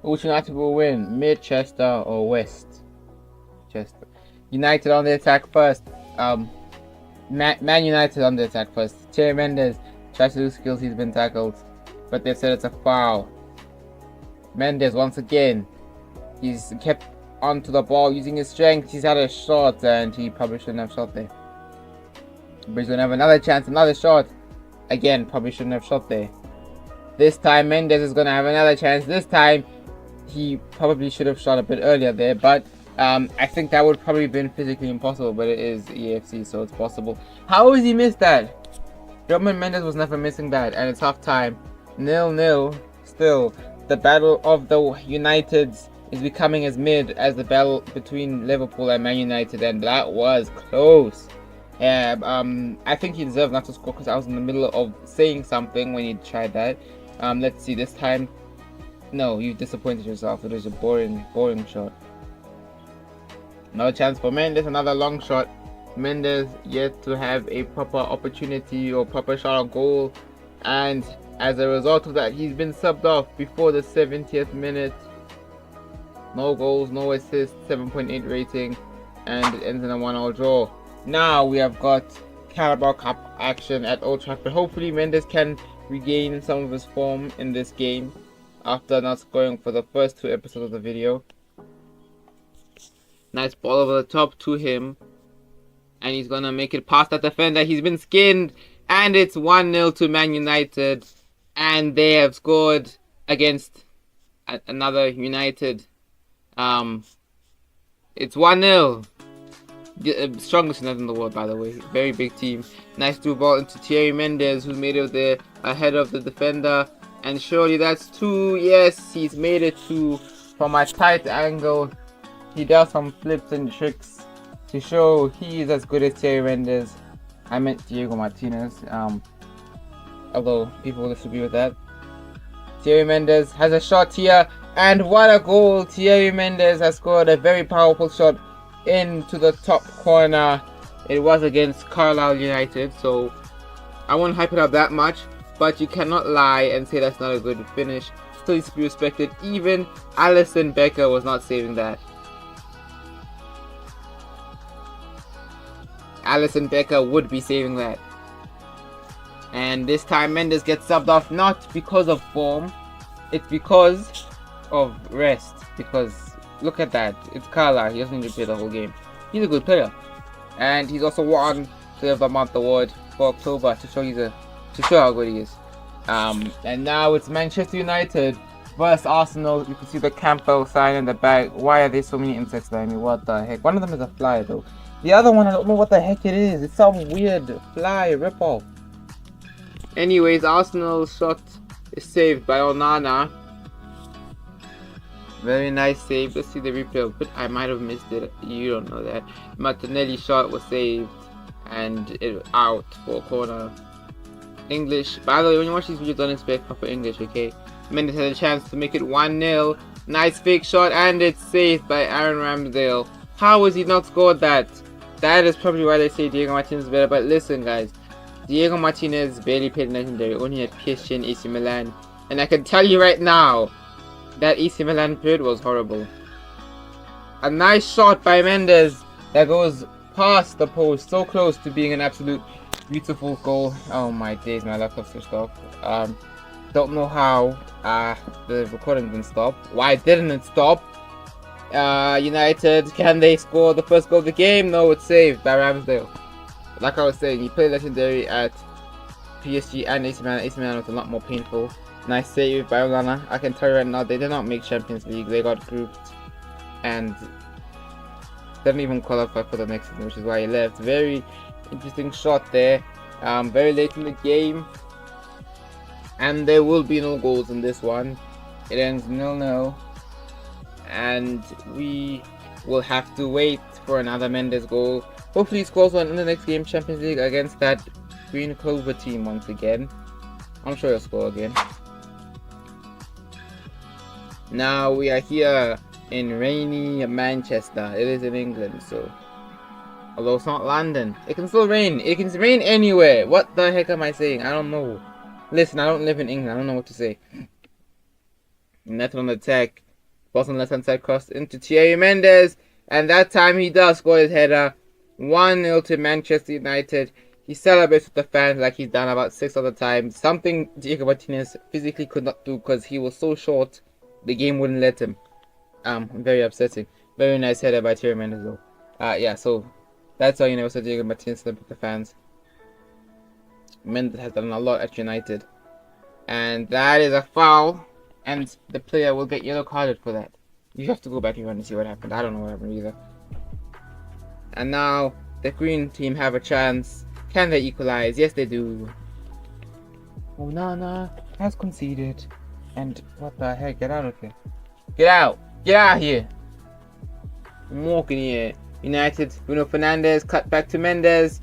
Which United will win? Manchester or West? Chester. United on the attack first. Man United on the attack first. Thierry Mendes tries to do skills, he's been tackled, but they said it's a foul. Mendes once again. He's kept onto the ball using his strength. He's had a shot and he probably shouldn't have shot there. But he's gonna have another chance, another shot. Again, probably shouldn't have shot there. This time Mendes is gonna have another chance. This time he probably should have shot a bit earlier there, but I think that would probably have been physically impossible, but it is EAFC, so it's possible. How has he missed that? German Mendes was never missing that, and it's half time. 0-0 still. The battle of the Uniteds is becoming as mid as the battle between Liverpool and Man United, and that was close. Yeah, I think he deserved not to score because I was in the middle of saying something when he tried that. Let's see, this time. No, you disappointed yourself. It was a boring shot. Another chance for Mendes, another long shot. Mendes yet to have a proper opportunity or proper shot on goal. And as a result of that, he's been subbed off before the 70th minute. No goals, no assists, 7.8 rating. And it ends in a 1-1 draw. Now we have got Carabao Cup action at Old Trafford. Hopefully Mendes can regain some of his form in this game after not scoring for the first 2 episodes of the video. Nice ball over the top to him. And he's going to make it past that defender. He's been skinned. And it's 1-0 to Man United. And they have scored against another United. It's 1-0. Strongest United in the world, by the way. Very big team. Nice through ball into Thierry Mendes, who made it there ahead of the defender. And surely that's 2. Yes, he's made it 2 from a tight angle. He does some flips and tricks to show he is as good as Thierry Mendes. I meant Diego Martinez. Although people will disagree with that. Thierry Mendes has a shot here, and what a goal! Thierry Mendes has scored a very powerful shot into the top corner. It was against Carlisle United, so I won't hype it up that much, but you cannot lie and say that's not a good finish. Still needs to be respected. Even Alisson Becker was not saving that. Alisson Becker would be saving that. And this time Mendes gets subbed off, not because of form, it's because of rest. Because look at that, it's Carlisle, he doesn't need to play the whole game. He's a good player. And he's also won Player of the Month award for October to show how good he is. And now it's Manchester United versus Arsenal. You can see the Campbell sign in the back. Why are there so many insects by me? What the heck? One of them is a fly though. The other one, I don't know what the heck it is. It's some weird fly ripoff. Anyways, Arsenal's shot is saved by Onana. Very nice save. Let's see the replay, but I might have missed it. You don't know that. Martinelli's shot was saved and it out for a corner. English. By the way, when you watch these videos, don't expect proper English, okay? Mendes had a chance to make it 1-0. Nice fake shot and it's saved by Aaron Ramsdale. How has he not scored that? That is probably why they say Diego Martinez is better. But listen, guys, Diego Martinez barely played legendary, only at PSG and AC Milan. And I can tell you right now, that AC Milan period was horrible. A nice shot by Mendes that goes past the post, so close to being an absolute beautiful goal. Oh my days, my laptop switched off. Don't know how the recording didn't stop. Why didn't it stop? United, can they score the first goal of the game? No, it's saved by Ramsdale. Like I was saying, he played legendary at PSG and AC Milan. AC Milan was a lot more painful. Nice save by Onana. I can tell you right now, they did not make Champions League. They got grouped and didn't even qualify for the next season, which is why he left. Very interesting shot there. Very late in the game, and there will be no goals in this one. It ends 0-0, and we will have to wait for another Mendes goal. Hopefully he scores one in the next game, Champions League, against that Green Clover team once again. I'm sure he'll score again. Now we are here in rainy Manchester. It is in England, so although it's not London, it can still rain. It can rain anywhere. What the heck am I saying? I don't know. Listen, I don't live in England. I don't know what to say. Net on attack. Bottom left hand side cross into Thierry Mendes, and that time he does score his header. 1-0 to Manchester United. He celebrates with the fans like he's done about 6 other times. Something Diego Martinez physically could not do because he was so short. The game wouldn't let him. Very upsetting. Very nice header by Thierry Mendes though. Yeah, so that's how you know Diego Martinez celebrates with the fans. Mendes has done a lot at United. And that is a foul. And the player will get yellow carded for that. You have to go back and see what happened. I don't know what happened either. And now the green team have a chance. Can they equalize? Yes, they do. Onana has conceded. And what the heck? Get out of here. Get out. Get out of here. I'm walking here. United. Bruno Fernandes cut back to Mendes.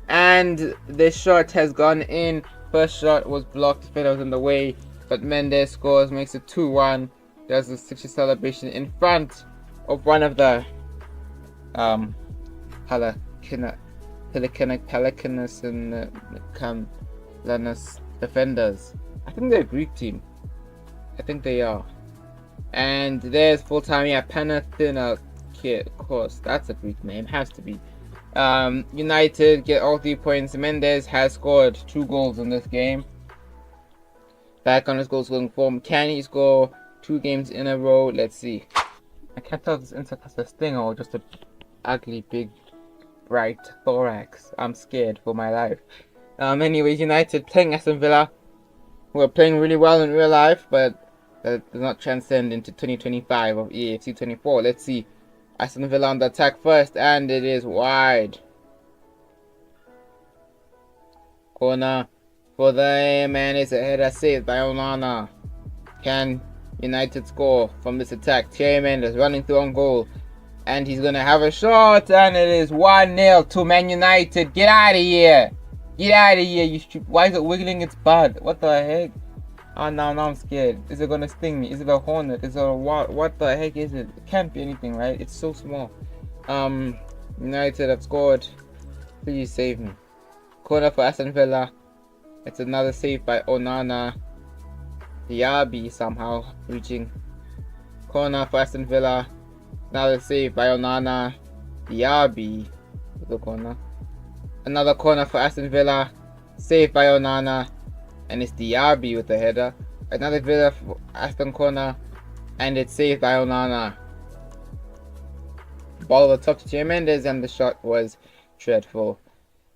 And the shot has gone in. First shot was blocked. Defender was in the way. But Mendes scores. Makes it 2-1. Does the 60 celebration in front of one of the Pelicanus and Camlanus defenders. I think they're a Greek team. I think they are. And there's full time. Yeah, Panathinaikos. Of course, that's a Greek name. Has to be. United get all 3 points. Mendes has scored 2 goals in this game. Back on his goal scoring form. Can he score 2 games in a row? Let's see. I can't tell if this insect has a stinger or just a ugly big bright thorax. I'm scared for my life. Anyways, United playing Aston Villa, who are playing really well in real life, but that does not transcend into 2025 of EAFC 24. Let's see. Aston Villa on the attack first, and it is wide. Corner for the man is a header saved by Onana. Can United score from this attack? Thierry Mendes running through on goal. And he's gonna have a shot, and it is 1-0 to Man United. Get out of here! Get out of here, you stupid. Why is it wiggling its butt? What the heck? Oh, now I'm scared. Is it gonna sting me? Is it a hornet? Is it a what the heck is it? It can't be anything, right? It's so small. United have scored. Please save me. Corner for Aston Villa. It's another save by Onana. Diaby somehow reaching. Corner for Aston Villa. Another save by Onana. Diaby. The corner. Another corner for Aston Villa. Save by Onana. And it's Diaby with the header. Another Villa for Aston corner. And it's saved by Onana. Ball over the top to Thierry Mendes, and the shot was dreadful.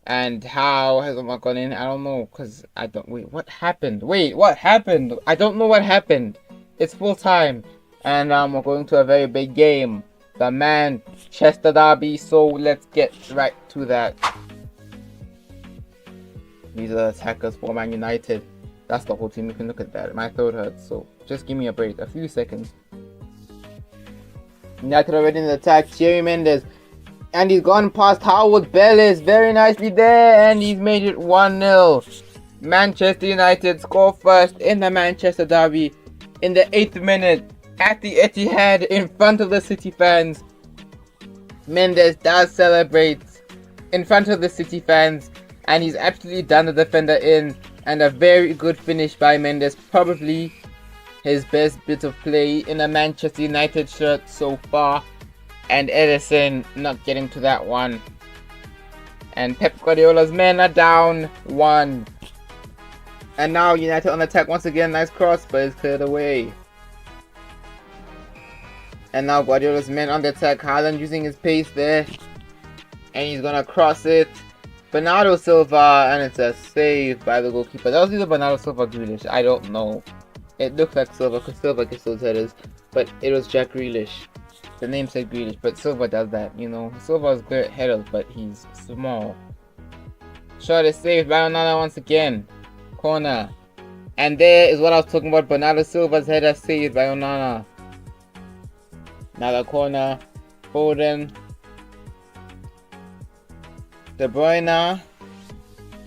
And how has it not gone in? I don't know, because I don't... Wait, what happened? Wait, what happened? I don't know what happened. It's full time. And we're going to a very big game. The Manchester Derby. So let's get right to that. These are the attackers for Man United. That's the whole team. You can look at that. My throat hurts. So just give me a break. A few seconds. United already in the attack. Thierry Mendes. And he's gone past Howard Bellis very nicely there, and he's made it 1-0. Manchester United score first in the Manchester Derby in the 8th minute at the Etihad in front of the City fans. Mendes does celebrate in front of the City fans, and he's absolutely done the defender in, and a very good finish by Mendes, probably his best bit of play in a Manchester United shirt so far. And Edison not getting to that one. And Pep Guardiola's men are down 1. And now United on attack once again. Nice cross, but it's cleared away. And now Guardiola's men on the attack. Haaland using his pace there. And he's gonna cross it. Bernardo Silva, and it's a save by the goalkeeper. That was either Bernardo Silva or Grealish. I don't know. It looked like Silva because Silva gets those headers. But it was Jack Grealish. The name said Grealish, but Silva does that, you know. Silva is good at headers, but he's small. Shot is saved by Onana once again. Corner. And there is what I was talking about. Bernardo Silva's header saved by Onana. Another corner. Foden. De Bruyne.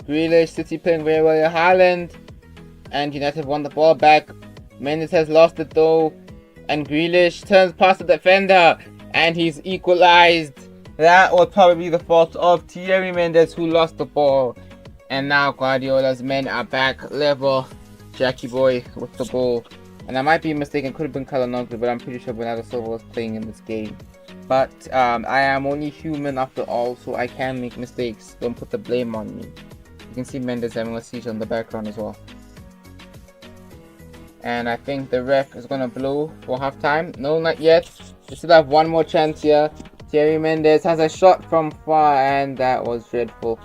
Grealish. City playing very well. Haaland. And United won the ball back. Mendes has lost it though. And Grealish turns past the defender, and he's equalized. That was probably the fault of Thierry Mendes, who lost the ball. And now Guardiola's men are back level. Jackie Boy with the ball. And I might be mistaken, could have been Kalanoglu, but I'm pretty sure Bernardo Silva was playing in this game. But I am only human after all, so I can make mistakes. Don't put the blame on me. You can see Mendes having a seizure on the background as well. And I think the ref is going to blow for halftime. No, not yet. We still have one more chance here. Thierry Mendes has a shot from far, and that was dreadful.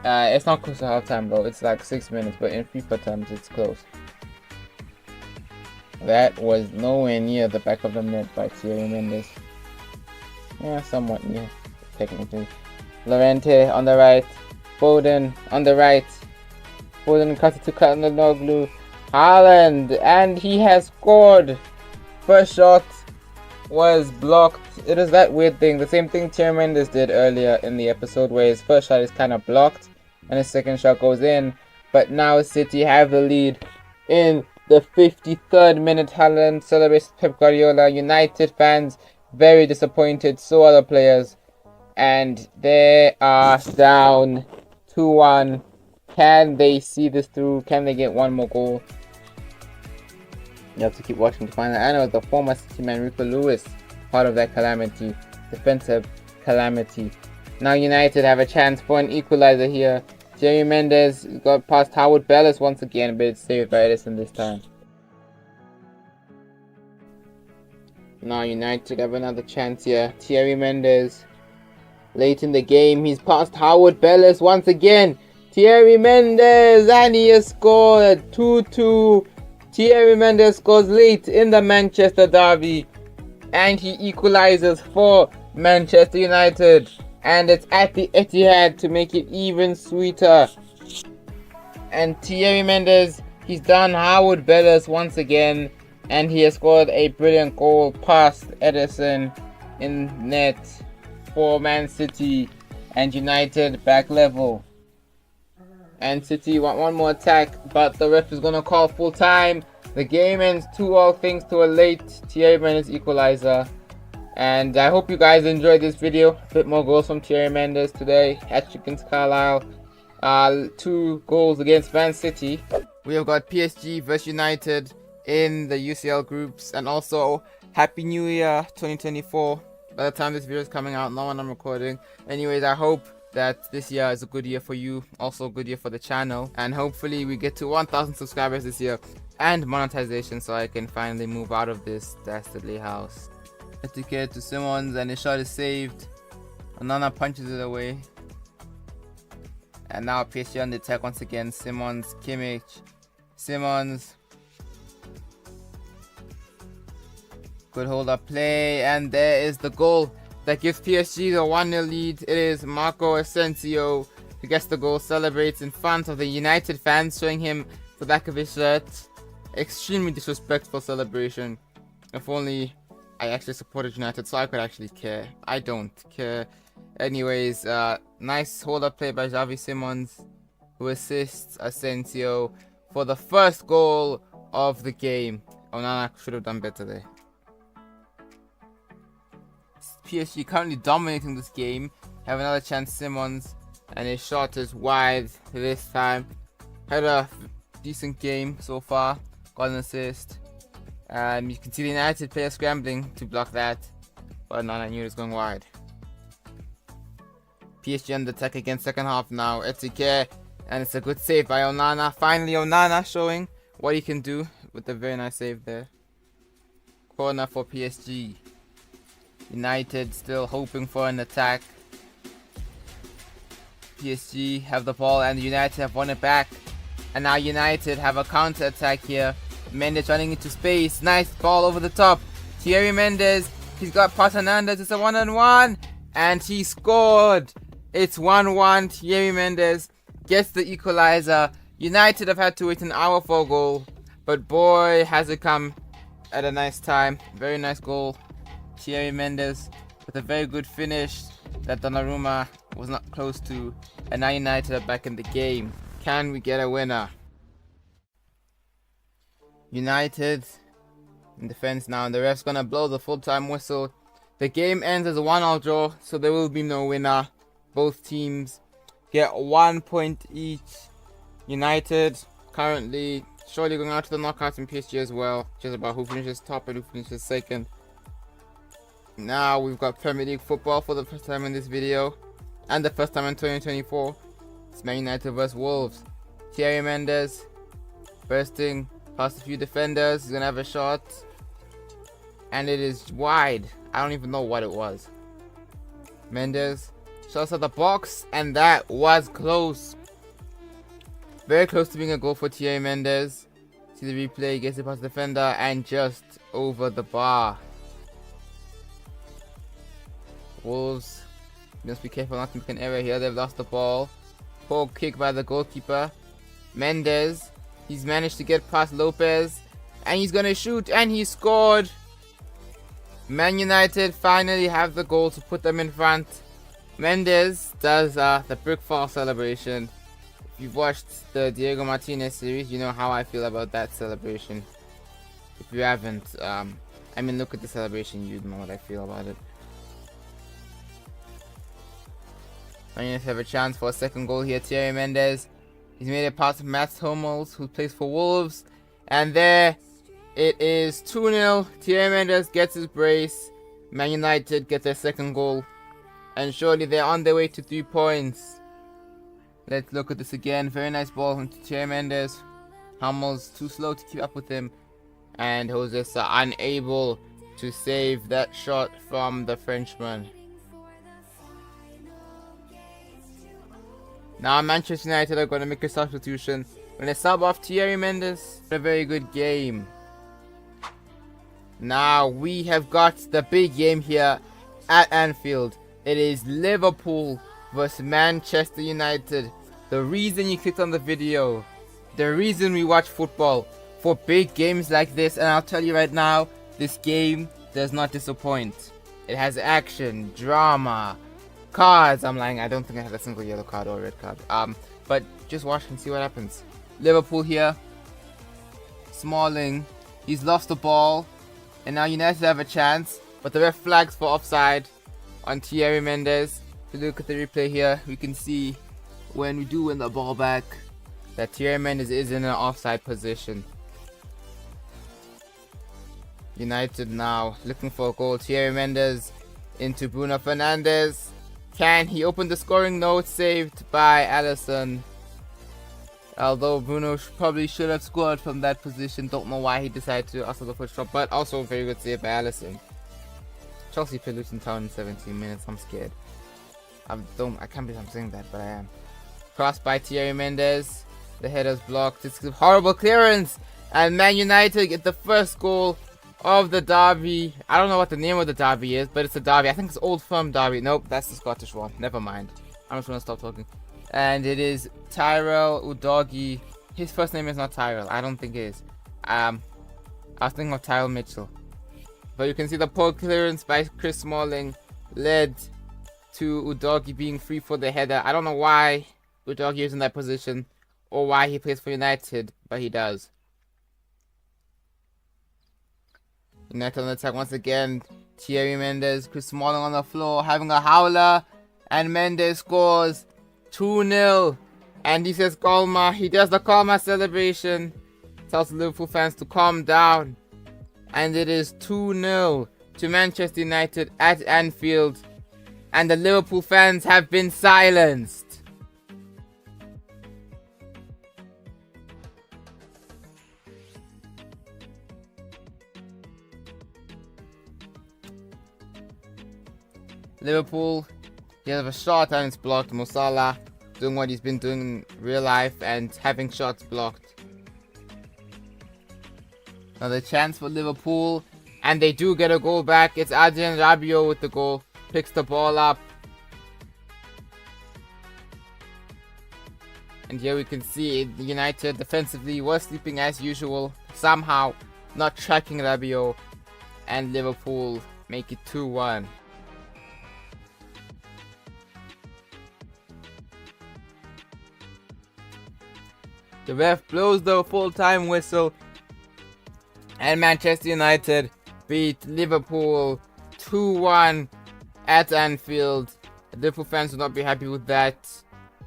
It's not close to halftime though. It's like 6 minutes, but in FIFA terms, it's close. That was nowhere near the back of the net by Thierry Mendes. Yeah, somewhat near, technically. Llorente on the right. Foden on the right. Foden cuts it to Kalanoglu. Haaland, and he has scored. First shot was blocked. It is that weird thing, the same thing Thierry Mendes did earlier in the episode, where his first shot is kind of blocked and his second shot goes in. But now City have the lead in the 53rd minute. Haaland celebrates Pep Guardiola. United fans very disappointed, so are the players, and they are down 2-1. Can they see this through? Can they get one more goal? You have to keep watching to find out. I know the former City man Rico Lewis, part of that calamity, defensive calamity. Now United have a chance for an equalizer here. Thierry Mendes got past Howard Bellis once again, but it's saved by Edison this time. Now United have another chance here. Thierry Mendes, late in the game, he's past Howard Bellis once again. Thierry Mendes, and he has scored 2-2. Thierry Mendes scores late in the Manchester Derby, and he equalizes for Manchester United, and it's at the Etihad to make it even sweeter. And Thierry Mendes, he's done Howard Bellis once again, and he has scored a brilliant goal past Edison. in net for Man City, and United back level. And City want one more attack, but the ref is gonna call full time. The game ends 2-2 thanks to a late Thierry Mendes equalizer. And I hope you guys enjoyed this video. A bit more goals from Thierry Mendes today. Hat-trick against Carlisle. 2 goals against Man City. We have got PSG vs United in the UCL groups, and also Happy New Year 2024. By the time this video is coming out, not when I'm recording. Anyways, I hope that this year is a good year for you, also a good year for the channel, and hopefully we get to 1,000 subscribers this year and monetization, so I can finally move out of this dastardly house. Etiquette to Simmons, and his shot is saved. Onana punches it away. And now PSG on the attack once again. Simmons, Kimmich, Simmons. Good hold up play, and there is the goal that gives PSG the 1-0 lead. It is Marco Asensio who gets the goal, celebrates in front of the United fans, showing him the back of his shirt. Extremely disrespectful celebration. If only I actually supported United so I could actually care. I don't care. Anyways, nice hold-up play by Xavi Simons, who assists Asensio for the first goal of the game. Onana should have done better there. PSG currently dominating this game. Have another chance, Simons, and his shot is wide this time. Had a decent game so far. Got an assist. You can see the United player scrambling to block that, but Onana knew it was going wide. PSG on the attack again, second half now. Etiquette, and it's a good save by Onana. Finally, Onana showing what he can do with a very nice save there. Corner for PSG. United still hoping for an attack. PSG have the ball, and United have won it back. And now United have a counter attack here. Mendes running into space. Nice ball over the top. Thierry Mendes. He's got Paz Hernandez. It's a 1-on-1. And he scored. It's 1-1. Thierry Mendes gets the equalizer. United have had to wait an hour for a goal, but boy, has it come at a nice time. Very nice goal. Thierry Mendes with a very good finish that Donnarumma was not close to. And now United are back in the game. Can we get a winner? United in defense now, and the ref's gonna blow the full-time whistle. The game ends as a 1-1 draw, so there will be no winner. Both teams get 1 point each. United currently surely going out to the knockouts, in PSG as well. Just about who finishes top and who finishes second. Now we've got Premier League football for the first time in this video, and the first time in 2024. It's Man United vs Wolves. Thierry Mendes bursting past a few defenders. He's gonna have a shot, and it is wide. I don't even know what it was. Mendes shots at the box, and that was close. Very close to being a goal for Thierry Mendes. See the replay, gets it past the defender and just over the bar. Wolves must be careful not to make an error here. They've lost the ball. Poor kick by the goalkeeper. Mendes, he's managed to get past Lopez, and he's gonna shoot, and he scored. Man United finally have the goal to put them in front. Mendes does the brick fall celebration. If you've watched the Diego Martinez series, you know how I feel about that celebration. If you haven't, I mean, look at the celebration, you know what I feel about it. Man United have a chance for a second goal here. Thierry Mendes, he's made it past Mats Hummels, who plays for Wolves, and there it is 2-0. Thierry Mendes gets his brace. Man United get their second goal, and surely they're on their way to 3 points. Let's look at this again. Very nice ball from Thierry Mendes. Hummels too slow to keep up with him, and Jose unable to save that shot from the Frenchman. Now Manchester United are going to make a substitution when they sub off Thierry Mendes. A very good game. Now we have got the big game here at Anfield. It is Liverpool versus Manchester United. The reason you clicked on the video, the reason we watch football, for big games like this, and I'll tell you right now, this game does not disappoint. It has action, drama, cards. I'm lying. I don't think I had a single yellow card or red card. But just watch and see what happens. Liverpool here. Smalling. He's lost the ball. And now United have a chance. But the ref flags for offside on Thierry Mendes. If you look at the replay here, we can see when we do win the ball back that Thierry Mendes is in an offside position. United now looking for a goal. Thierry Mendes into Bruno Fernandes. Can he open the scoring? No, saved by Alisson. Although Bruno probably should have scored from that position. Don't know why he decided to also the foot shot, but also a very good save by Alisson. Chelsea played Luton Town in 17 minutes. I'm scared. I can't believe I'm saying that, but I am. Crossed by Thierry Mendes. The header's blocked. It's a horrible clearance. And Man United get the first goal of the derby. I don't know what the name of the derby is, but it's a derby. I think it's Old Firm Derby. Nope, that's the Scottish one. Never mind. I'm just gonna stop talking. And it is Tyrell Udogie. His first name is not Tyrell. I don't think it is. I was thinking of Tyrell Mitchell. But you can see the poor clearance by Chris Smalling led to Udogie being free for the header. I don't know why Udogie is in that position or why he plays for United, but he does. United on the attack once again. Thierry Mendes, Chris Smalling on the floor, having a howler, and Mendes scores 2-0. And he says calma. He does the calma celebration. Tells the Liverpool fans to calm down. And it is 2-0 to Manchester United at Anfield. And the Liverpool fans have been silenced. Liverpool, he has a shot and it's blocked. Mo Salah doing what he's been doing in real life and having shots blocked. Another chance for Liverpool, and they do get a goal back. It's Adrien Rabiot with the goal. Picks the ball up. And here we can see United defensively was sleeping as usual. Somehow not tracking Rabiot. And Liverpool make it 2-1. The ref blows the full-time whistle. And Manchester United beat Liverpool 2-1 at Anfield. The Liverpool fans will not be happy with that.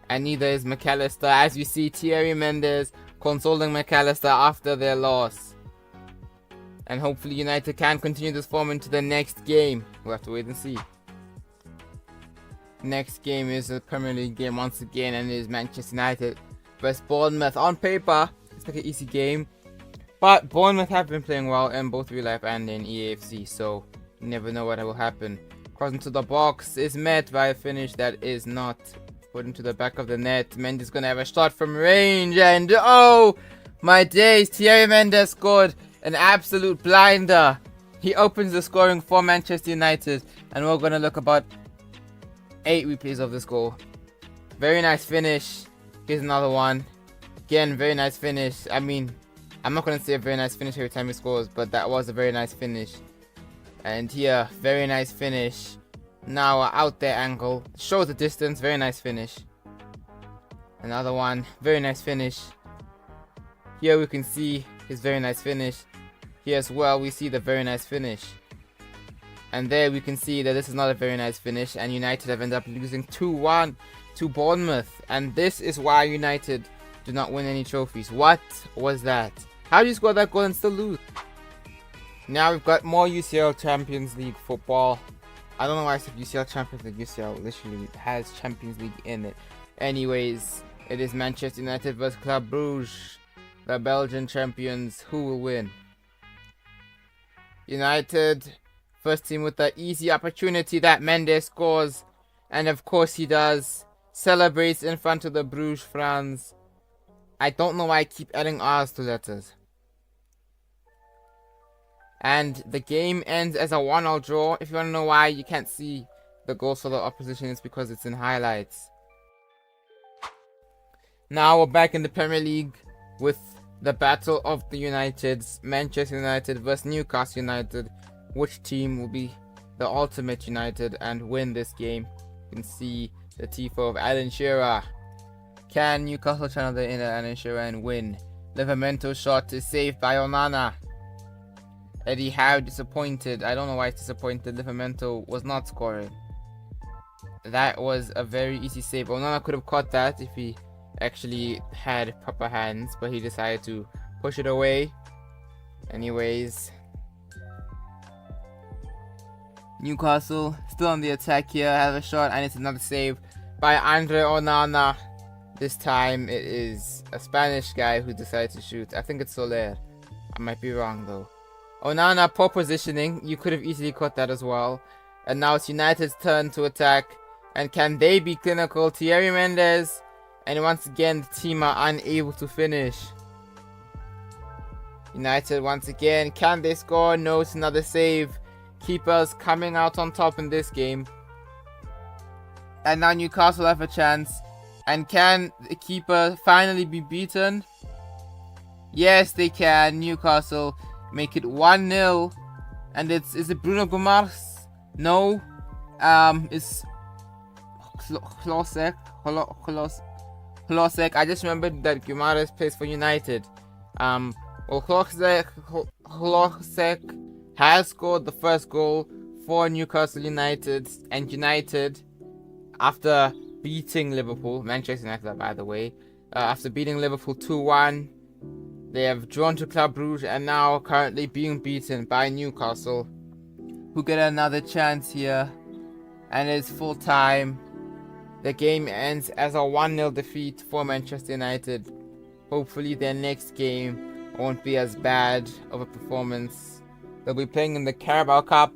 And neither is McAllister. As we see Thierry Mendes consoling McAllister after their loss. And hopefully United can continue this form into the next game. We'll have to wait and see. Next game is a Premier League game once again, and it is Manchester United versus Bournemouth. On paper, it's like an easy game. But Bournemouth have been playing well in both real life and in EAFC, so you never know what will happen. Crossing to the box is met by a finish that is not put into the back of the net. Mendes gonna have a shot from range, and oh my days, Thierry Mendes scored an absolute blinder. He opens the scoring for Manchester United, and we're gonna look about 8 replays of this goal. Very nice finish. Here's another one. Again, very nice finish. I mean, I'm not going to say a very nice finish every time he scores, but that was a very nice finish. And here, very nice finish. Now, out there angle. Shows the distance. Very nice finish. Another one. Very nice finish. Here we can see his very nice finish. Here as well, we see the very nice finish. And there we can see that this is not a very nice finish. And United have ended up losing 2-1 to Bournemouth. And this is why United do not win any trophies. What was that? How do you score that goal and still lose? Now we've got more UCL Champions League football. I don't know why I said UCL Champions League. UCL literally has Champions League in it. Anyways, it is Manchester United vs Club Brugge, the Belgian champions. Who will win? United, first team with the easy opportunity that Mendes scores. And of course he does. Celebrates in front of the Bruges fans. I don't know why I keep adding R's to letters. And the game ends as a 1-1 draw. If you want to know why you can't see the goals for the opposition, it's because it's in highlights. Now we're back in the Premier League with the battle of the Uniteds. Manchester United versus Newcastle United. Which team will be the ultimate United and win this game. You can see the tifo of Alan Shearer. Can Newcastle channel the inner Alan Shearer and win? Livramento shot is saved by Onana. Eddie Howe disappointed. I don't know why he's disappointed. Livramento was not scoring. That was a very easy save. Onana could have caught that if he actually had proper hands, but he decided to push it away. Anyways, Newcastle still on the attack here. Have a shot, and it's another save by Andre Onana. This time it is a Spanish guy who decided to shoot. I think it's Soler. I might be wrong though. Onana, poor positioning. You could have easily caught that as well. And now it's United's turn to attack. And can they be clinical? Thierry Mendes. And once again, the team are unable to finish. United once again. Can they score? No, it's another save. Keepers coming out on top in this game. And now Newcastle have a chance. And can the keeper finally be beaten? Yes, they can. Newcastle make it 1-0. And is it Bruno Guimaraes? No. It's Hlosek. I just remembered that Guimaraes plays for United. Well, Hlosek has scored the first goal for Newcastle United, and United, after beating Liverpool, Manchester United by the way, after beating Liverpool 2-1, they have drawn to Club Brugge and now currently being beaten by Newcastle, who get another chance here, and it's full time. The game ends as a 1-0 defeat for Manchester United. Hopefully their next game won't be as bad of a performance. They'll be playing in the Carabao Cup.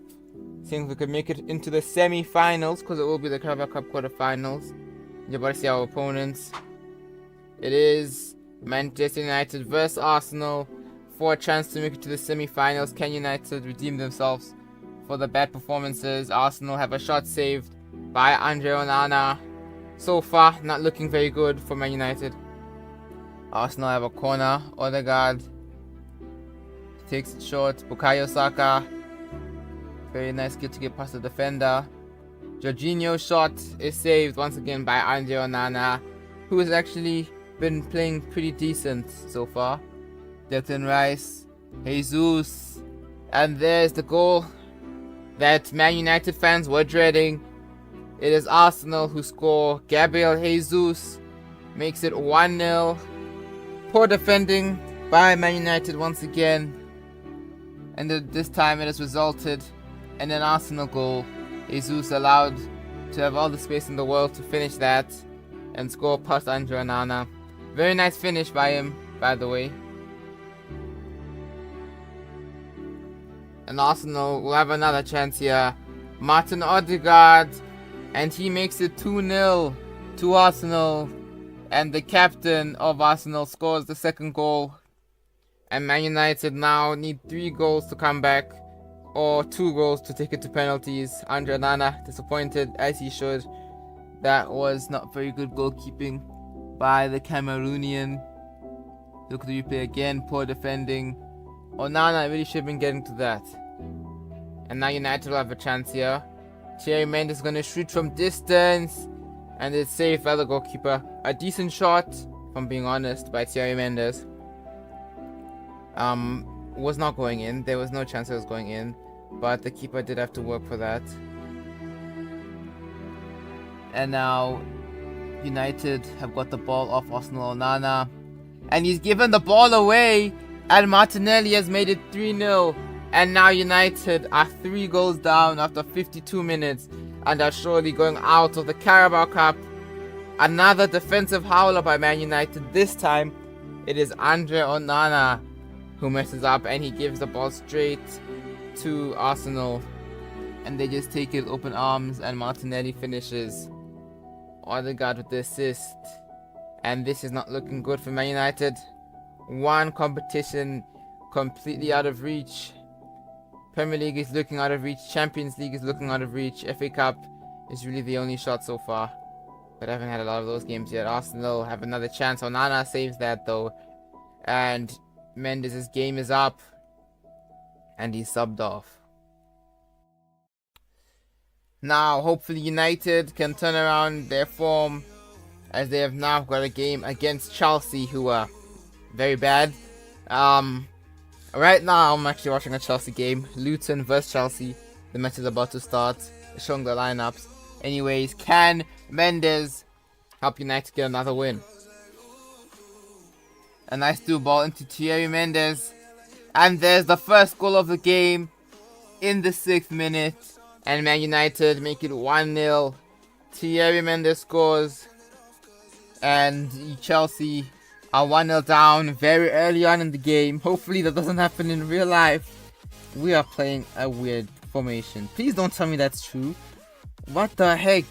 Seeing if we could make it into the semi-finals, because it will be the Carabao Cup quarter-finals. You're about to see our opponents. It is Manchester United versus Arsenal for a chance to make it to the semi-finals. Can United redeem themselves for the bad performances? Arsenal have a shot saved by Andre Onana. So far, not looking very good for Man United. Arsenal have a corner. Odegaard takes it short. Bukayo Saka. Very nice skill to get past the defender. Jorginho's shot is saved once again by Andre Onana, who has actually been playing pretty decent so far. Declan Rice. Jesus. And there's the goal that Man United fans were dreading. It is Arsenal who score. Gabriel Jesus makes it 1-0. Poor defending by Man United once again. And this time it has resulted in an Arsenal goal. Jesus allowed to have all the space in the world to finish that and score past Andre Onana. Very nice finish by him, by the way. And Arsenal will have another chance here. Martin Odegaard. And he makes it 2-0 to Arsenal. And the captain of Arsenal scores the second goal. And Man United now need 3 goals to come back. Or 2 goals to take it to penalties. Andre Onana disappointed, as he should. That was not very good goalkeeping by the Cameroonian. Look at the replay again. Poor defending. Onana really should have been getting to that. And now United will have a chance here. Thierry Mendes is going to shoot from distance. And it's saved by the goalkeeper. A decent shot, if I'm being honest, by Thierry Mendes. Was not going in. There was no chance it was going in. But the keeper did have to work for that. And now United have got the ball off Arsenal Onana. And he's given the ball away. And Martinelli has made it 3-0. And now United are 3 goals down after 52 minutes. And are surely going out of the Carabao Cup. Another defensive howler by Man United. This time it is Andre Onana who messes up. And he gives the ball straight to Arsenal. And they just take it with open arms. And Martinelli finishes. Odegaard with the assist. And this is not looking good for Man United. One competition completely out of reach. Premier League is looking out of reach. Champions League is looking out of reach. FA Cup is really the only shot so far. But I haven't had a lot of those games yet. Arsenal have another chance. Onana saves that though. And Mendes' game is up. And he's subbed off. Now, hopefully United can turn around their form, as they have now got a game against Chelsea, who are very bad. Right now, I'm actually watching a Chelsea game. Luton versus Chelsea. The match is about to start. Showing the lineups. Anyways, can Mendes help United get another win? A nice through ball into Thierry Mendes. And there's the first goal of the game in the 6th minute. And Man United make it 1-0. Thierry Mendes scores. And Chelsea are 1-0 down very early on in the game. Hopefully that doesn't happen in real life. We are playing a weird formation. Please don't tell me that's true. What the heck?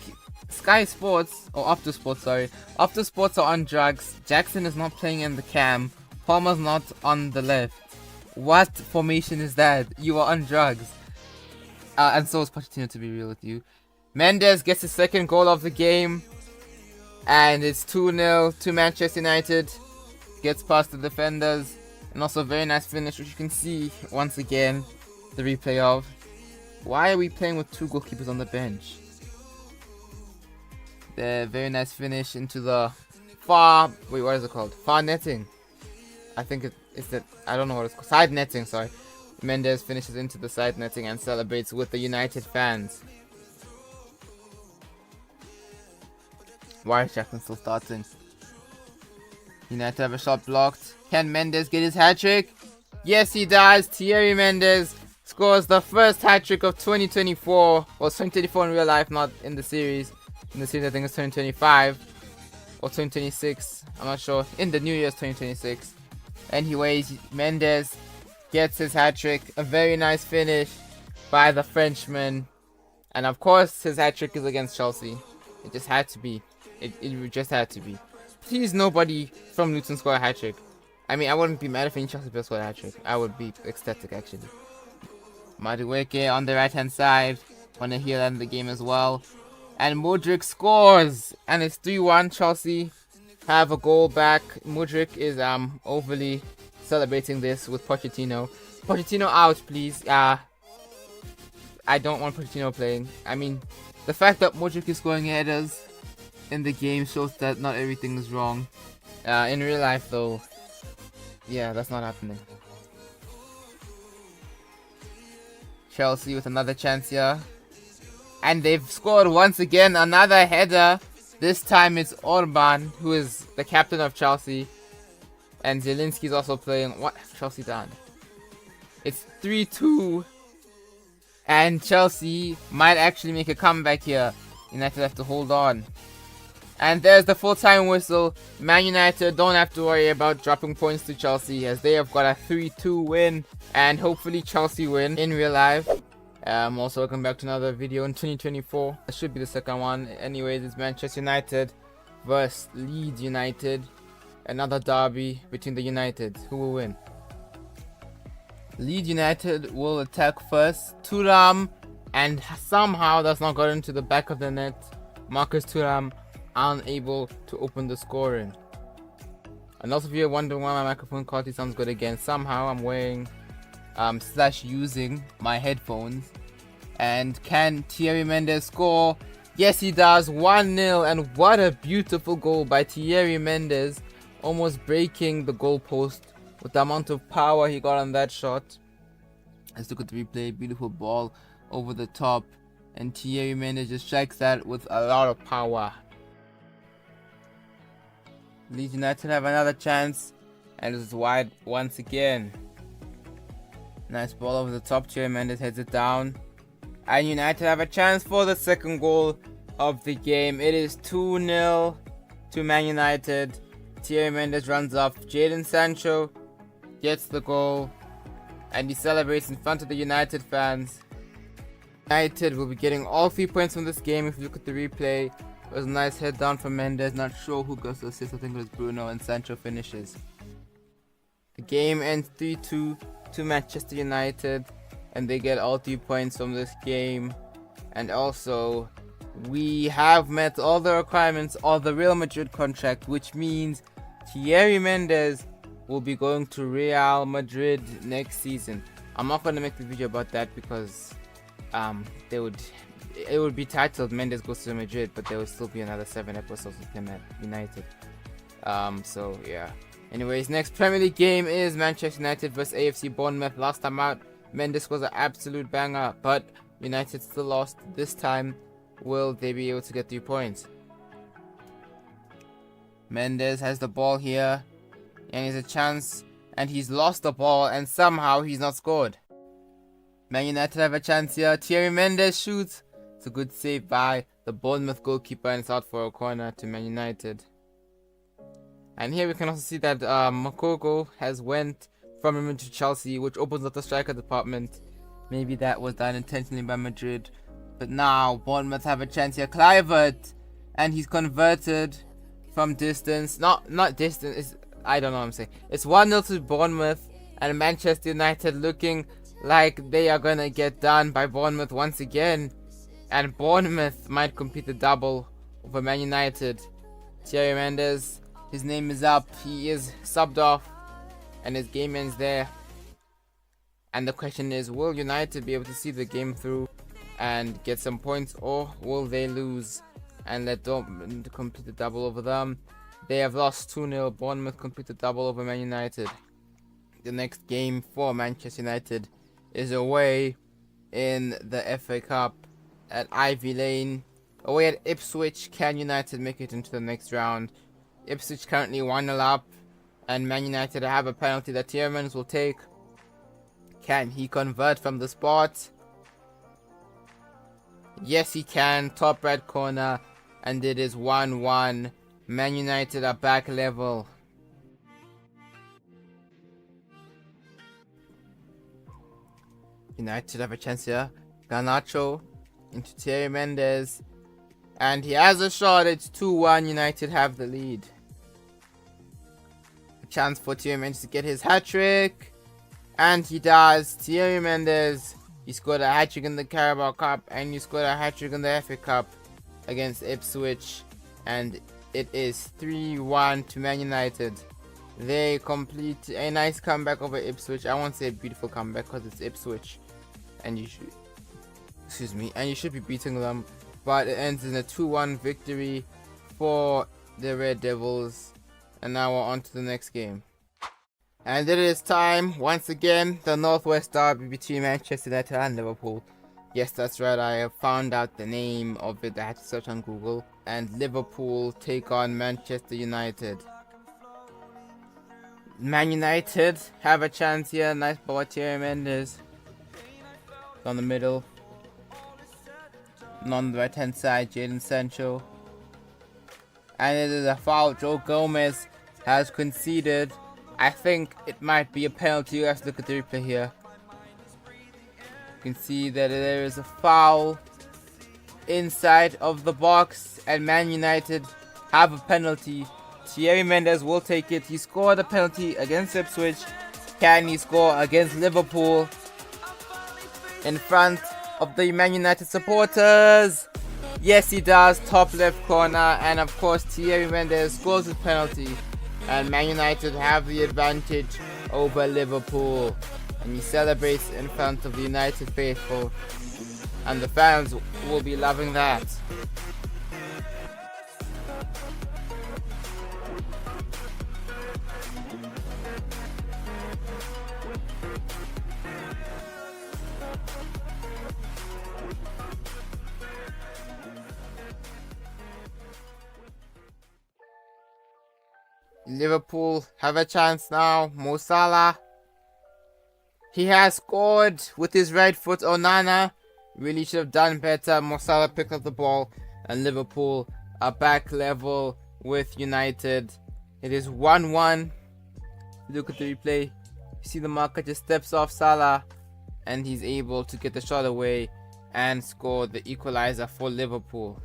Sky Sports, or Optus Sports, sorry. Optus Sports are on drugs. Jackson is not playing in the cam. Palmer's not on the left. What formation is that? You are on drugs. And so is Pochettino, to be real with you. Mendes gets his 2nd goal of the game. And it's 2-0 to Manchester United. Gets past the defenders. And also a very nice finish, which you can see once again the replay of. Why are we playing with 2 goalkeepers on the bench? The very nice finish into the far... Wait, what is it called? Far netting. I think it's that... I don't know what it's called. Side netting, sorry. Mendes finishes into the side netting and celebrates with the United fans. Why is Jackson still starting? United have a shot blocked. Can Mendes get his hat-trick? Yes, he does. Thierry Mendes scores the first hat-trick of 2024. Well, 2024 in real life, not in the series. In the series, I think it's 2025 or 2026. I'm not sure. In the New Year's 2026. Anyways, Mendes gets his hat-trick. A very nice finish by the Frenchman. And of course, his hat-trick is against Chelsea. It just had to be. It just had to be. Please, nobody from Luton score a hat-trick. I mean, I wouldn't be mad if any Chelsea player scored a hat-trick. I would be ecstatic, actually. Madueke on the right-hand side. On the heel end of the game as well. And Mudryk scores! And it's 3-1. Chelsea have a goal back. Mudryk is overly celebrating this with Pochettino. Pochettino out, please. I don't want Pochettino playing. I mean, the fact that Mudryk is scoring headers in the game shows that not everything is wrong. In real life, though, yeah, that's not happening. Chelsea with another chance here. And they've scored once again, another header. This time it's Orban, who is the captain of Chelsea. And Zielinski's also playing. What have Chelsea done? It's 3-2. And Chelsea might actually make a comeback here. United have to hold on. And there's the full-time whistle. Man United don't have to worry about dropping points to Chelsea, as they have got a 3-2 win. And hopefully Chelsea win in real life. Also, welcome back to another video in 2024. This should be the second one. Anyways, it's Manchester United versus Leeds United. Another derby between the United. Who will win? Leeds United will attack first. Thuram, and somehow that's not got into the back of the net. Marcus Thuram unable to open the scoring. And also, if you're wondering why my microphone quality sounds good again, somehow I'm wearing / using my headphones. And can Thierry Mendes score? Yes, he does. 1-0. And what a beautiful goal by Thierry Mendes, almost breaking the goalpost with the amount of power he got on that shot. Let's look at the replay. Beautiful ball over the top, and Thierry Mendes just strikes that with a lot of power. Leeds United have another chance, and it's wide once again. Nice ball over the top. Thierry Mendes heads it down, and United have a chance for the second goal of the game. It is 2-0 to Man United. Thierry Mendes runs off. Jadon Sancho gets the goal, and he celebrates in front of the United fans. United will be getting all 3 points from this game. If you look at the replay, it was a nice head down from Mendes. Not sure who got the assist. I think it was Bruno, and Sancho finishes. The game ends 3-2 to Manchester United, and they get all 3 points from this game. And also, we have met all the requirements of the Real Madrid contract, which means Thierry Mendes will be going to Real Madrid next season. I'm not going to make the video about that because it would be titled Mendes Goes to Madrid, but there will still be another 7 episodes with him at United. So yeah. Anyways, next Premier League game is Manchester United vs AFC Bournemouth. Last time out, Mendes was an absolute banger, but United still lost. This time, will they be able to get 3 points? Mendes has the ball here, and he's a chance, and he's lost the ball, and somehow he's not scored. Man United have a chance here. Thierry Mendes shoots. It's a good save by the Bournemouth goalkeeper, and it's out for a corner to Man United. And here we can also see that Moukoko has went from him to Chelsea, which opens up the striker department. Maybe that was done intentionally by Madrid. But now Bournemouth have a chance here. Kluivert, and he's converted from distance. Not distance. I don't know what I'm saying. It's 1-0 to Bournemouth, and Manchester United looking like they are gonna get done by Bournemouth once again. And Bournemouth might complete the double over Man United. Thierry Mendes, his name is up. He is subbed off, and his game ends there. And the question is, will United be able to see the game through and get some points, or will they lose and let Dortmund complete the double over them? They have lost 2-0. Bournemouth complete the double over Man United. The next game for Manchester United is away in the FA Cup at Ivy Lane. Away at Ipswich. Can United make it into the next round? Ipswich currently 1-0 up, and Man United have a penalty that Thierry Mendes will take. Can he convert from the spot? Yes, he can. Top right corner, and it is 1-1. Man United are back level. United have a chance here. Garnacho into Thierry Mendes, and he has a shot. It's 2-1. United have the lead. A chance for Thierry Mendes to get his hat-trick, and he does. Thierry Mendes, he scored a hat-trick in the Carabao Cup, and he scored a hat-trick in the FA Cup against Ipswich, and it is 3-1 to Man United. They complete a nice comeback over Ipswich. I won't say a beautiful comeback because it's Ipswich, and you should be beating them, but it ends in a 2-1 victory for the Red Devils. And now we're on to the next game, and it is time once again, the Northwest Derby between Manchester United and Liverpool. Yes, that's right, I have found out the name of it. I had to search on Google. And Liverpool take on Manchester United. Man United have a chance here. Nice ball by Thierry Mendes. On the middle. And on the right hand side, Jadon Sancho. And it is a foul. Joe Gomez has conceded. I think it might be a penalty. You have to look at the replay here. You can see that there is a foul inside of the box, and Man United have a penalty. Thierry Mendes will take it. He scored a penalty against Ipswich. Can he score against Liverpool in front of the Man United supporters? Yes, he does. Top left corner, and of course Thierry Mendes scores his penalty, and Man United have the advantage over Liverpool. And he celebrates in front of the United faithful, and the fans will be loving that. Liverpool have a chance now. Mo Salah. He has scored with his right foot. Onana really should have done better. Mo Salah picked up the ball, and Liverpool are back level with United. It is 1-1. Look at the replay. You see the marker just steps off Salah, and he's able to get the shot away and score the equalizer for Liverpool.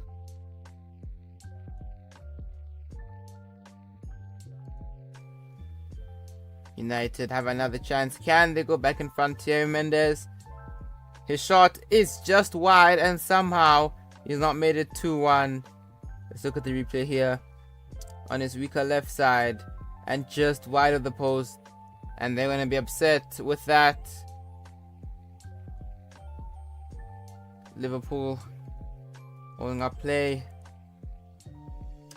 United have another chance. Can they go back in front? Thierry Mendes. His shot is just wide, and somehow he's not made it 2-1. Let's look at the replay here. On his weaker left side, and just wide of the post. And they're going to be upset with that. Liverpool holding up play.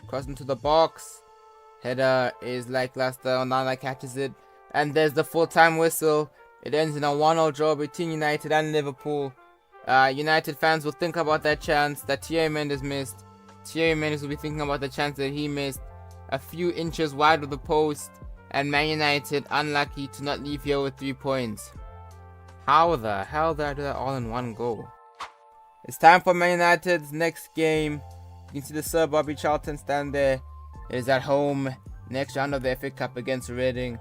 Cross into the box. Header is lackluster. Onana catches it. And there's the full-time whistle. It ends in a 1-0 draw between United and Liverpool. United fans will think about that chance that Thierry Mendes missed. Thierry Mendes will be thinking about the chance that he missed. A few inches wide of the post. And Man United unlucky to not leave here with 3 points. How the hell did I do that all in one go? It's time for Man United's next game. You can see the Sir Bobby Charlton stand there. It is at home. Next round of the FA Cup against Reading.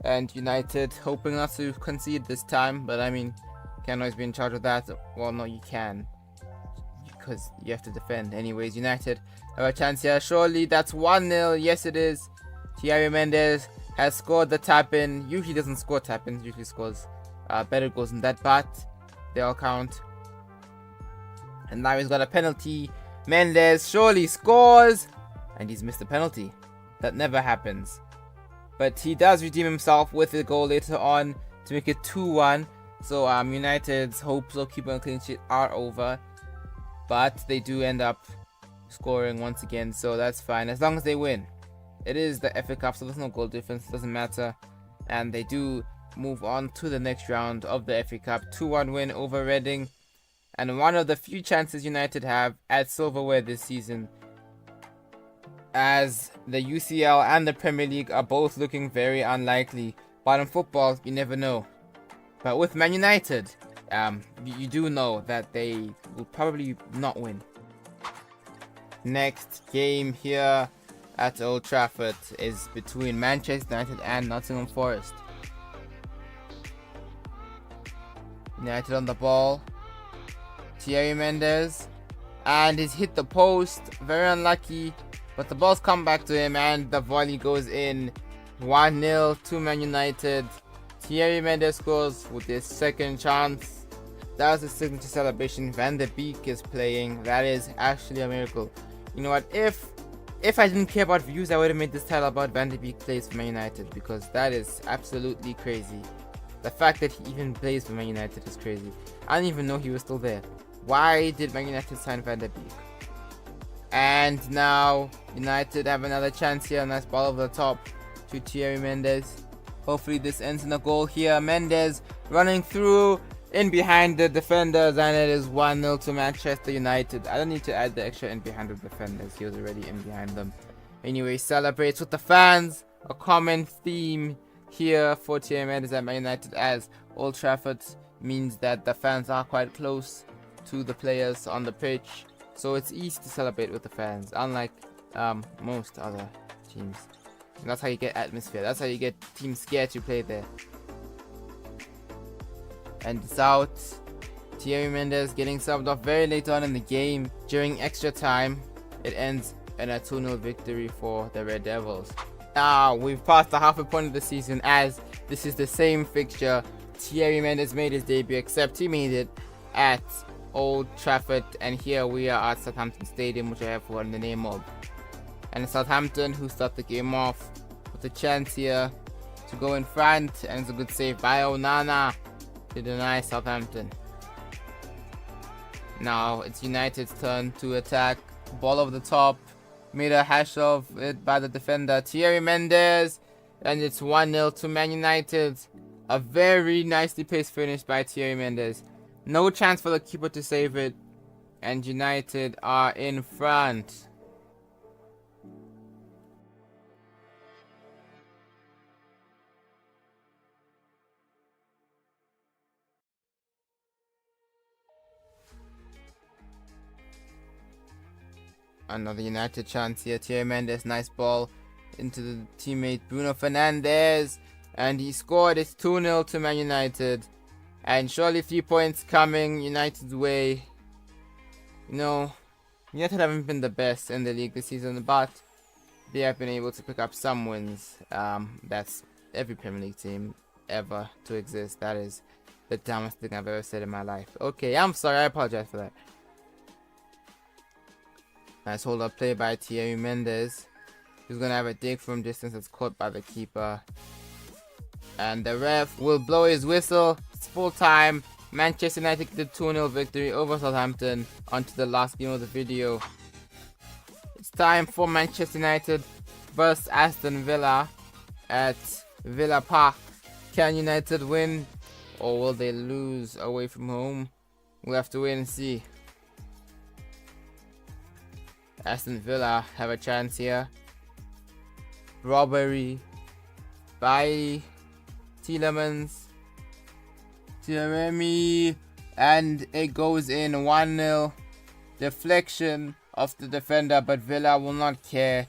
And United hoping not to concede this time. But I mean, can't always be in charge of that. Well, no, you can. Because you have to defend. Anyways, United have a chance here. Surely that's 1-0. Yes, it is. Thierry Mendes has scored the tap-in. Usually doesn't score tap-ins. Usually scores better goals than that. But they all count. And now he's got a penalty. Mendes surely scores. And he's missed a penalty. That never happens. But he does redeem himself with a goal later on to make it 2-1. So United's hopes of keeping a clean sheet are over. But they do end up scoring once again. So that's fine. As long as they win. It is the FA Cup, so there's no goal difference. It doesn't matter. And they do move on to the next round of the FA Cup. 2-1 win over Reading. And one of the few chances United have at silverware this season, as the UCL and the Premier League are both looking very unlikely. But in football, you never know. But with Man United, you do know that they will probably not win. Next game here at Old Trafford is between Manchester United and Nottingham Forest. United on the ball. Thierry Mendes. And he's hit the post. Very unlucky. But the ball's come back to him and the volley goes in. 1-0 to Man United. Thierry Mendes scores with his second chance. That was a signature celebration. Van de Beek is playing. That is actually a miracle. You know what? If I didn't care about views, I would have made this title about Van de Beek plays for Man United, because that is absolutely crazy. The fact that he even plays for Man United is crazy. I didn't even know he was still there. Why did Man United sign Van de Beek? And now United have another chance here. Nice ball over the top to Thierry Mendes. Hopefully this ends in a goal here. Mendes running through in behind the defenders, and it is 1-0 to Manchester United. I don't need to add the extra in behind the defenders. He was already in behind them. Anyway, celebrates with the fans. A common theme here for Thierry Mendes at Man United, as Old Trafford means that the fans are quite close to the players on the pitch. So it's easy to celebrate with the fans, unlike most other teams. And that's how you get atmosphere. That's how you get teams scared to play there. And it's out. Thierry Mendes getting subbed off very late on in the game. During extra time, it ends in a 2-0 victory for the Red Devils. Now we've passed the halfway point of the season, as this is the same fixture. Thierry Mendes made his debut, except he made it at Old Trafford, and here we are at Southampton Stadium, which I have forgotten the name of. And it's Southampton who start the game off with a chance here to go in front, and it's a good save by Onana to deny Southampton. Now it's United's turn to attack. Ball over the top, made a hash of it by the defender Thierry Mendes, and it's 1-0 to Man United. A very nicely paced finish by Thierry Mendes. No chance for the keeper to save it, and United are in front. Another United chance here. Thierry Mendes, nice ball into the teammate Bruno Fernandes, and he scored. It's 2-0 to Man United, and surely 3 points coming United's way. You know, United haven't been the best in the league this season, but they have been able to pick up some wins. That's every Premier League team ever to exist. That is the dumbest thing I've ever said in my life. Okay, I'm sorry, I apologize for that. Nice hold up play by Thierry Mendes. He's gonna have a dig from distance that's caught by the keeper. And the ref will blow his whistle. It's full time. Manchester United did 2-0 victory over Southampton. On to the last game of the video. It's time for Manchester United versus Aston Villa at Villa Park. Can United win or will they lose away from home? We'll have to wait and see. Aston Villa have a chance here. Robbery by Tielemans. Thierry, and it goes in 1-0. Deflection of the defender, but Villa will not care.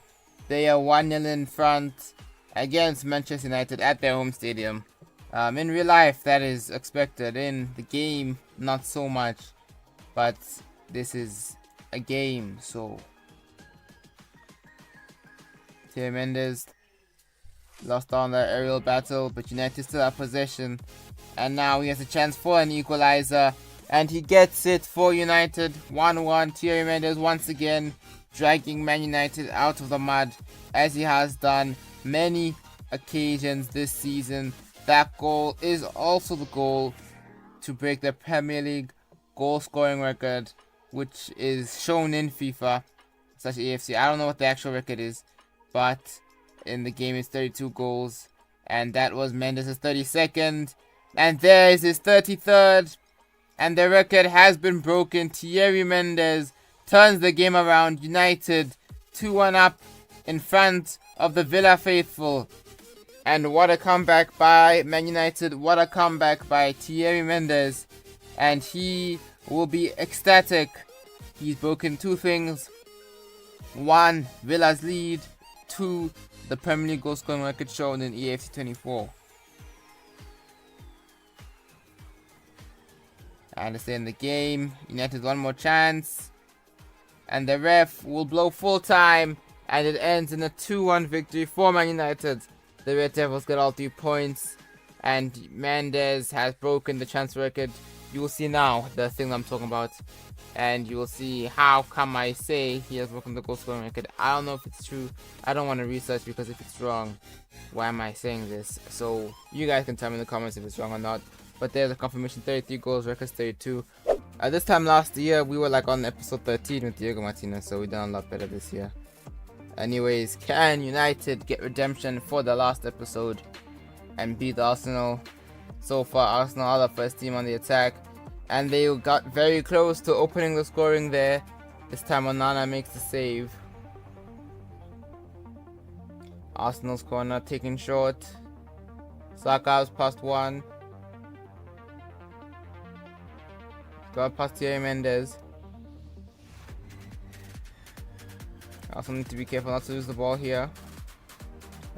They are 1-0 in front against Manchester United at their home stadium. In real life, that is expected. In the game, not so much. But this is a game, so Thierry Mendes lost on the aerial battle, but United still have possession. And now he has a chance for an equalizer. And he gets it for United. 1-1. Thierry Mendes once again dragging Man United out of the mud, as he has done many occasions this season. That goal is also the goal to break the Premier League goal scoring record, which is shown in FIFA / EAFC. I don't know what the actual record is, but in the game it's 32 goals, and that was Mendes' 32nd, and there is his 33rd, and the record has been broken. Thierry Mendes turns the game around. United 2-1 up in front of the Villa faithful. And what a comeback by Man United. What a comeback by Thierry Mendes. And he will be ecstatic. He's broken two things. 1, Villa's lead. 2, the Premier League goal scoring record shown in EAFC 24. And to stay in the game, United one more chance. And the ref will blow full time. And it ends in a 2-1 victory for Man United. The Red Devils get all 3 points. And Mendes has broken the transfer record. You will see now the thing I'm talking about. And you will see how come I say he has broken the goal scoring record. I don't know if it's true. I don't want to research, because if it's wrong, why am I saying this? So you guys can tell me in the comments if it's wrong or not. But there's a confirmation. 33 goals, records 32. This time last year, we were like on episode 13 with Diego Martinez, so we done a lot better this year. Anyways, can United get redemption for the last episode and beat Arsenal? So far, Arsenal are the first team on the attack, and they got very close to opening the scoring there. This time Onana makes the save. Arsenal's corner taken short. Saka's past one. Got past Thierry Mendes. Also need to be careful not to lose the ball here.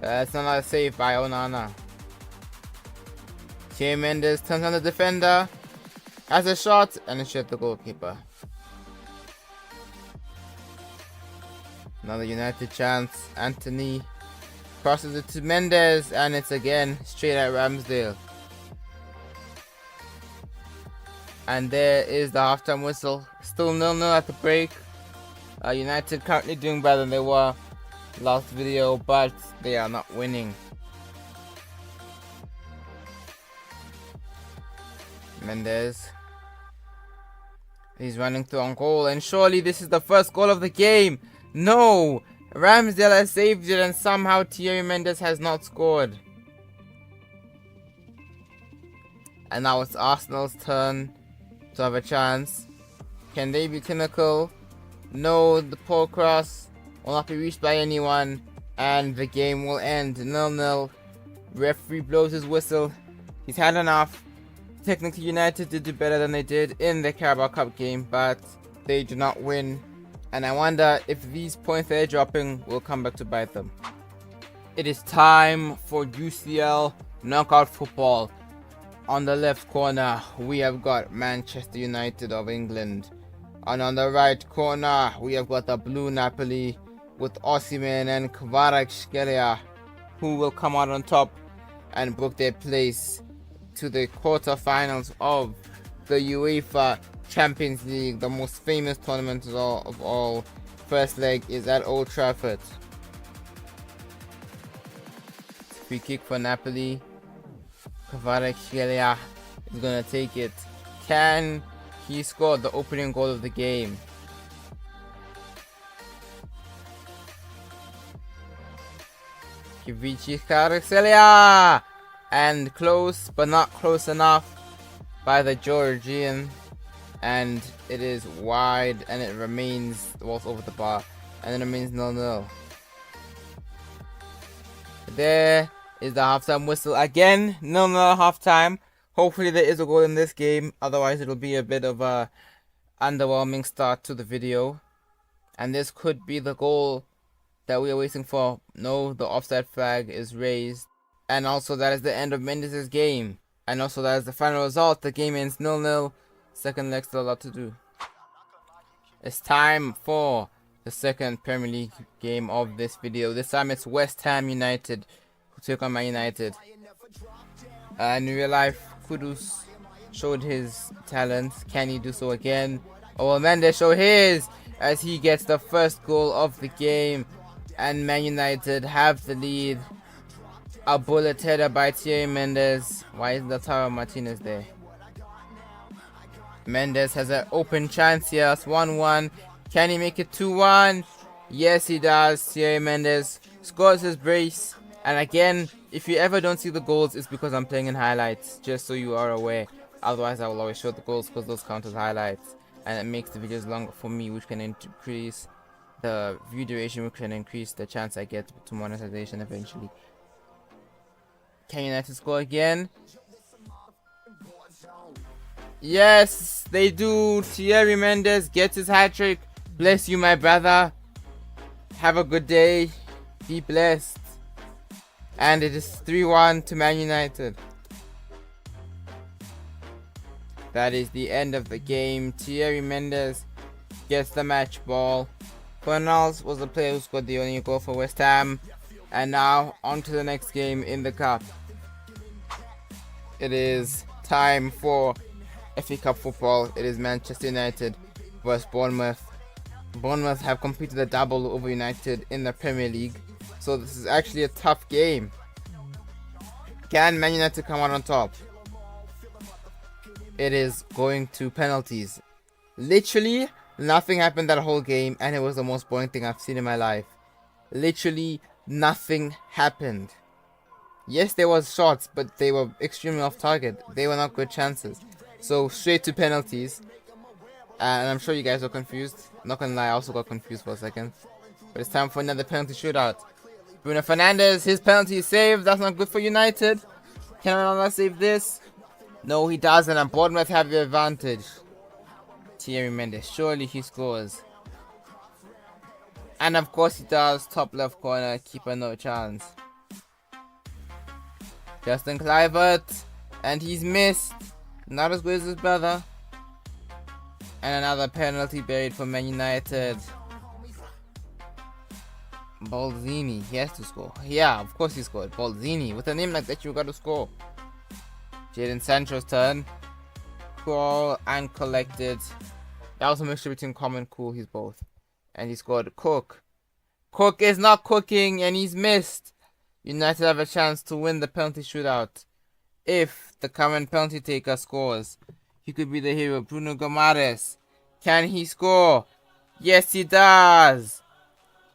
It's not a save by Onana. Thierry Mendes turns on the defender, has a shot, and it shot the goalkeeper. Another United chance. Anthony crosses it to Mendes, and it's again straight at Ramsdale. And there is the halftime whistle. Still 0-0 at the break. United currently doing better than they were last video, but they are not winning. Mendes. He's running through on goal, and surely this is the first goal of the game. No! Ramsdale has saved it, and somehow Thierry Mendes has not scored. And now it's Arsenal's turn to have a chance. Can they be clinical? No, the poor cross will not be reached by anyone, and the game will end 0-0. Referee blows his whistle. He's had enough. Technically, United did do better than they did in the Carabao Cup game, but they do not win. And I wonder if these points they're dropping will come back to bite them. It is time for UCL knockout football. On the left corner, we have got Manchester United of England. And on the right corner, we have got the Blue Napoli with Osimhen and Kvaratskhelia, who will come out on top and book their place to the quarterfinals of the UEFA Champions League, the most famous tournament of all. First leg is at Old Trafford. Free kick for Napoli. Kvaratskhelia is going to take it. Can he score the opening goal of the game? Kivichi Kvaratskhelia! And close, but not close enough by the Georgian. And it is wide, and it remains the ball's over the bar, and then it remains 0-0. There is the halftime whistle again. 0-0 halftime. Hopefully there is a goal in this game, otherwise it'll be a bit of a underwhelming start to the video. And this could be the goal that we are waiting for. No, the offside flag is raised. And also that is the end of Mendes' game. And also that is the final result. The game ends 0-0. Second leg still a lot to do. It's time for the second Premier League game of this video. This time it's West Ham United who take on Man United. In real life, Kudus showed his talents. Can he do so again? Or will Mendes show his as he gets the first goal of the game? And Man United have the lead. A bullet header by Thierry Mendes. Why is Lautaro Martinez there? Mendes has an open chance here. It's 1-1. Can he make it 2-1? Yes, he does. Thierry Mendes scores his brace. And again, if you ever don't see the goals, it's because I'm playing in highlights. Just so you are aware. Otherwise, I will always show the goals because those count as highlights. And it makes the videos longer for me, which can increase the view duration, which can increase the chance I get to monetization eventually. Can United score again? Yes, they do. Thierry Mendes gets his hat-trick. Bless you, my brother. Have a good day. Be blessed. And it is 3-1 to Man United. That is the end of the game. Thierry Mendes gets the match ball. Fornals was the player who scored the only goal for West Ham. And now, on to the next game in the cup. It is time for FA Cup football. It is Manchester United vs Bournemouth. Bournemouth have completed a double over United in the Premier League. So this is actually a tough game. Can Man United come out on top? It is going to penalties. Literally, nothing happened that whole game, and it was the most boring thing I've seen in my life. Literally, nothing happened. Yes, there was shots, but they were extremely off target. They were not good chances. So, straight to penalties. And I'm sure you guys are confused. Not gonna lie, I also got confused for a second. But it's time for another penalty shootout. Bruno Fernandes, his penalty is saved. That's not good for United. Can Ronaldo save this? No, he doesn't. And Bournemouth have the advantage. Thierry Mendes, surely he scores. And of course he does. Top left corner, keeper no chance. Justin Kluivert, and he's missed. Not as good as his brother. And another penalty buried for Man United. Bolzini, he has to score. Yeah, of course he scored. Bolzini, with a name like that you gotta score. Jadon Sancho's turn. Cool and collected. That was a mixture between calm and cool, he's both. And he scored. Cook. Cook is not cooking and he's missed. United have a chance to win the penalty shootout. If the current penalty taker scores, he could be the hero. Bruno Gomares. Can he score? Yes, he does.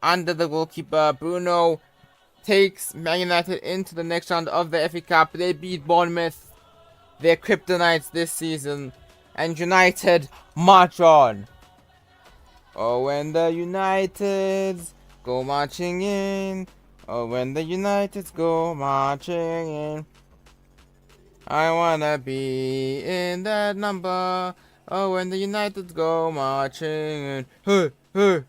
Under the goalkeeper, Bruno takes Man United into the next round of the FA Cup. They beat Bournemouth, their kryptonites this season. And United march on. Oh, when the Uniteds go marching in. Oh, when the Uniteds go marching in. I wanna be in that number. Oh, when the Uniteds go marching in. Hey, hey.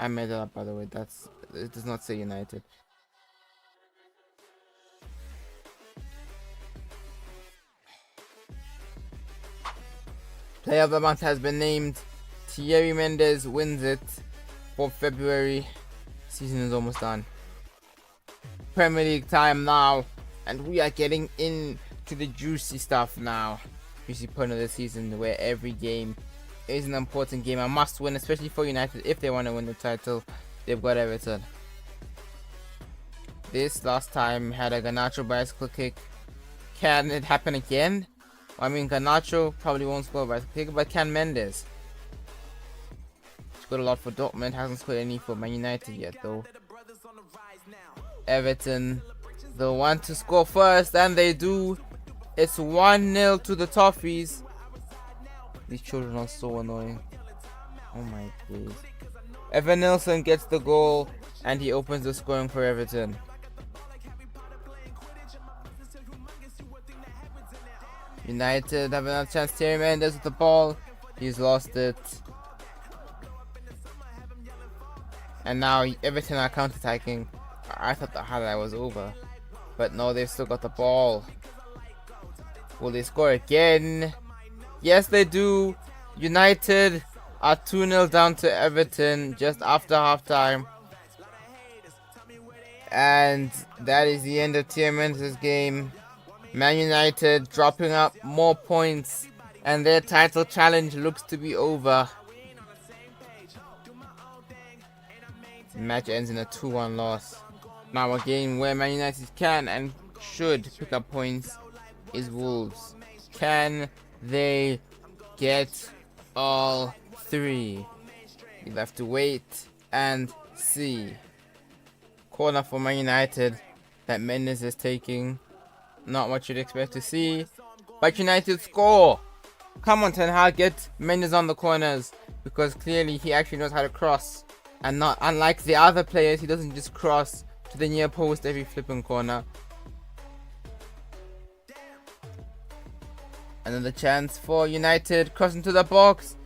I made that up, by the way. It does not say United. Player of the month has been named. Thierry Mendes wins it for February. Season is almost done. Premier League time now, and we are getting into the juicy stuff now. Juicy point of the season, where every game is an important game, a must win, especially for United if they want to win the title. They've got Everton. This last time had a Garnacho bicycle kick. Can it happen again? I mean, Garnacho probably won't score, but can Mendes? Scored a lot for Dortmund, hasn't scored any for Man United yet though. Everton, the one to score first, and they do. It's 1-0 to the Toffees. These children are so annoying. Oh my days. Evan Nilsson gets the goal, and he opens the scoring for Everton. United have another chance. Thierry Mendes with the ball. He's lost it. And now Everton are counter-attacking. I thought the highlight was over. But no, they've still got the ball. Will they score again? Yes, they do. United are 2-0 down to Everton just after half-time. And that is the end of Thierry Mendes' game. Man United dropping up more points, and their title challenge looks to be over. The match ends in a 2-1 loss. Now a game where Man United can and should pick up points is Wolves. Can they get all three? You'll have to wait and see. Corner for Man United that Mendes is taking. Not what you'd expect to see, but United score. Come on, Ten Hag, get Mendes on the corners, because clearly he actually knows how to cross, and not unlike the other players, he doesn't just cross to the near post every flipping corner. Another chance for United, crossing to the box,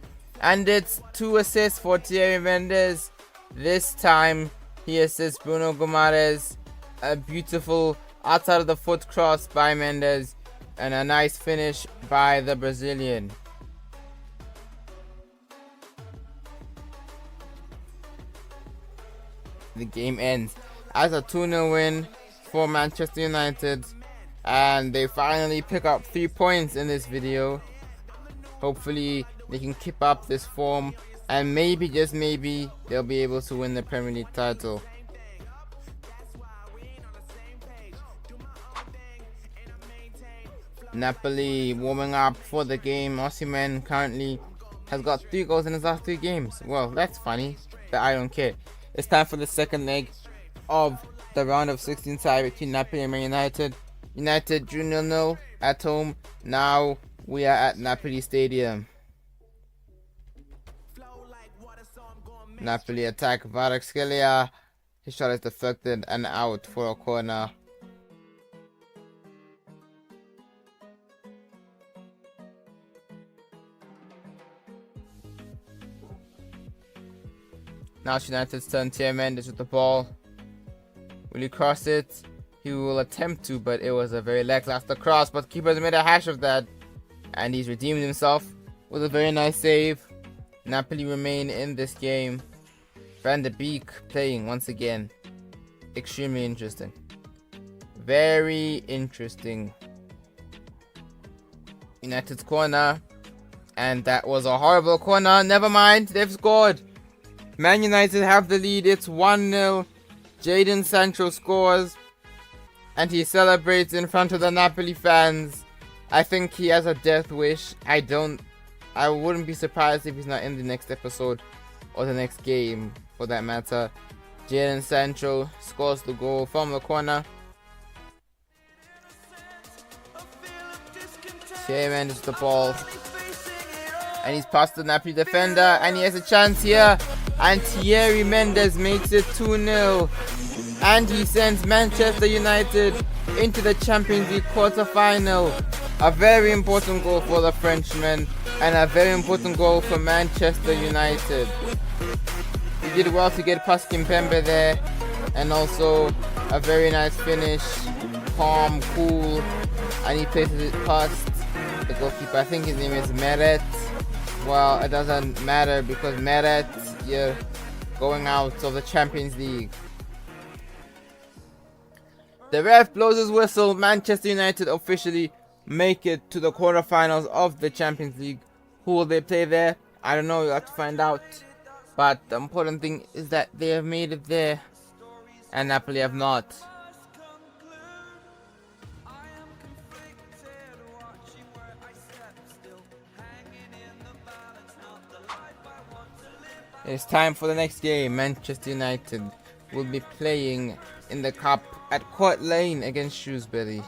and it's 2 assists for Thierry Mendes. This time he assists Bruno Guimaraes. A beautiful outside of the foot cross by Mendes, and a nice finish by the Brazilian. The game ends as a 2-0 win for Manchester United, and they finally pick up 3 points in this video. Hopefully they can keep up this form, and maybe, just maybe, they'll be able to win the Premier League title. Napoli warming up for the game. Osimhen currently has got 3 goals in his last 3 games. Well, that's funny, but I don't care. It's time for the second leg of the round of 16 tie between Napoli and Man United. United drew 0-0 at home. Now we are at Napoli Stadium. Napoli attack. Kvaratskhelia. His shot is deflected and out for a corner. Now it's United's turn. Thierry Mendes with the ball. Will he cross it? He will attempt to, but it was a very lackluster cross. But the keeper's made a hash of that, and he's redeemed himself with a very nice save. Napoli remain in this game. Van de Beek playing once again. Extremely interesting. Very interesting. United's corner, and that was a horrible corner. Never mind, they've scored. Man United have the lead. It's 1-0. Jadon Sancho scores, and he celebrates in front of the Napoli fans. I think he has a death wish. I wouldn't be surprised if he's not in the next episode or the next game for that matter. Jadon Sancho scores the goal from the corner. Thierry Mendes the ball, and he's past the Napoli defender, and he has a chance here, and Thierry Mendes makes it 2-0, and he sends Manchester United into the Champions League quarter-final. A very important goal for the Frenchman, and a very important goal for Manchester United. He did well to get past Kimpembe there, and also a very nice finish, calm, cool, and he places it past the goalkeeper. I think his name is Meret. Well, it doesn't matter because Meret, you're going out of the Champions League. The ref blows his whistle. Manchester United officially make it to the quarterfinals of the Champions League. Who will they play there? I don't know, you'll have to find out. But the important thing is that they have made it there, and Napoli have not. It's time for the next game. Manchester United will be playing in the cup at Court Lane against Shrewsbury.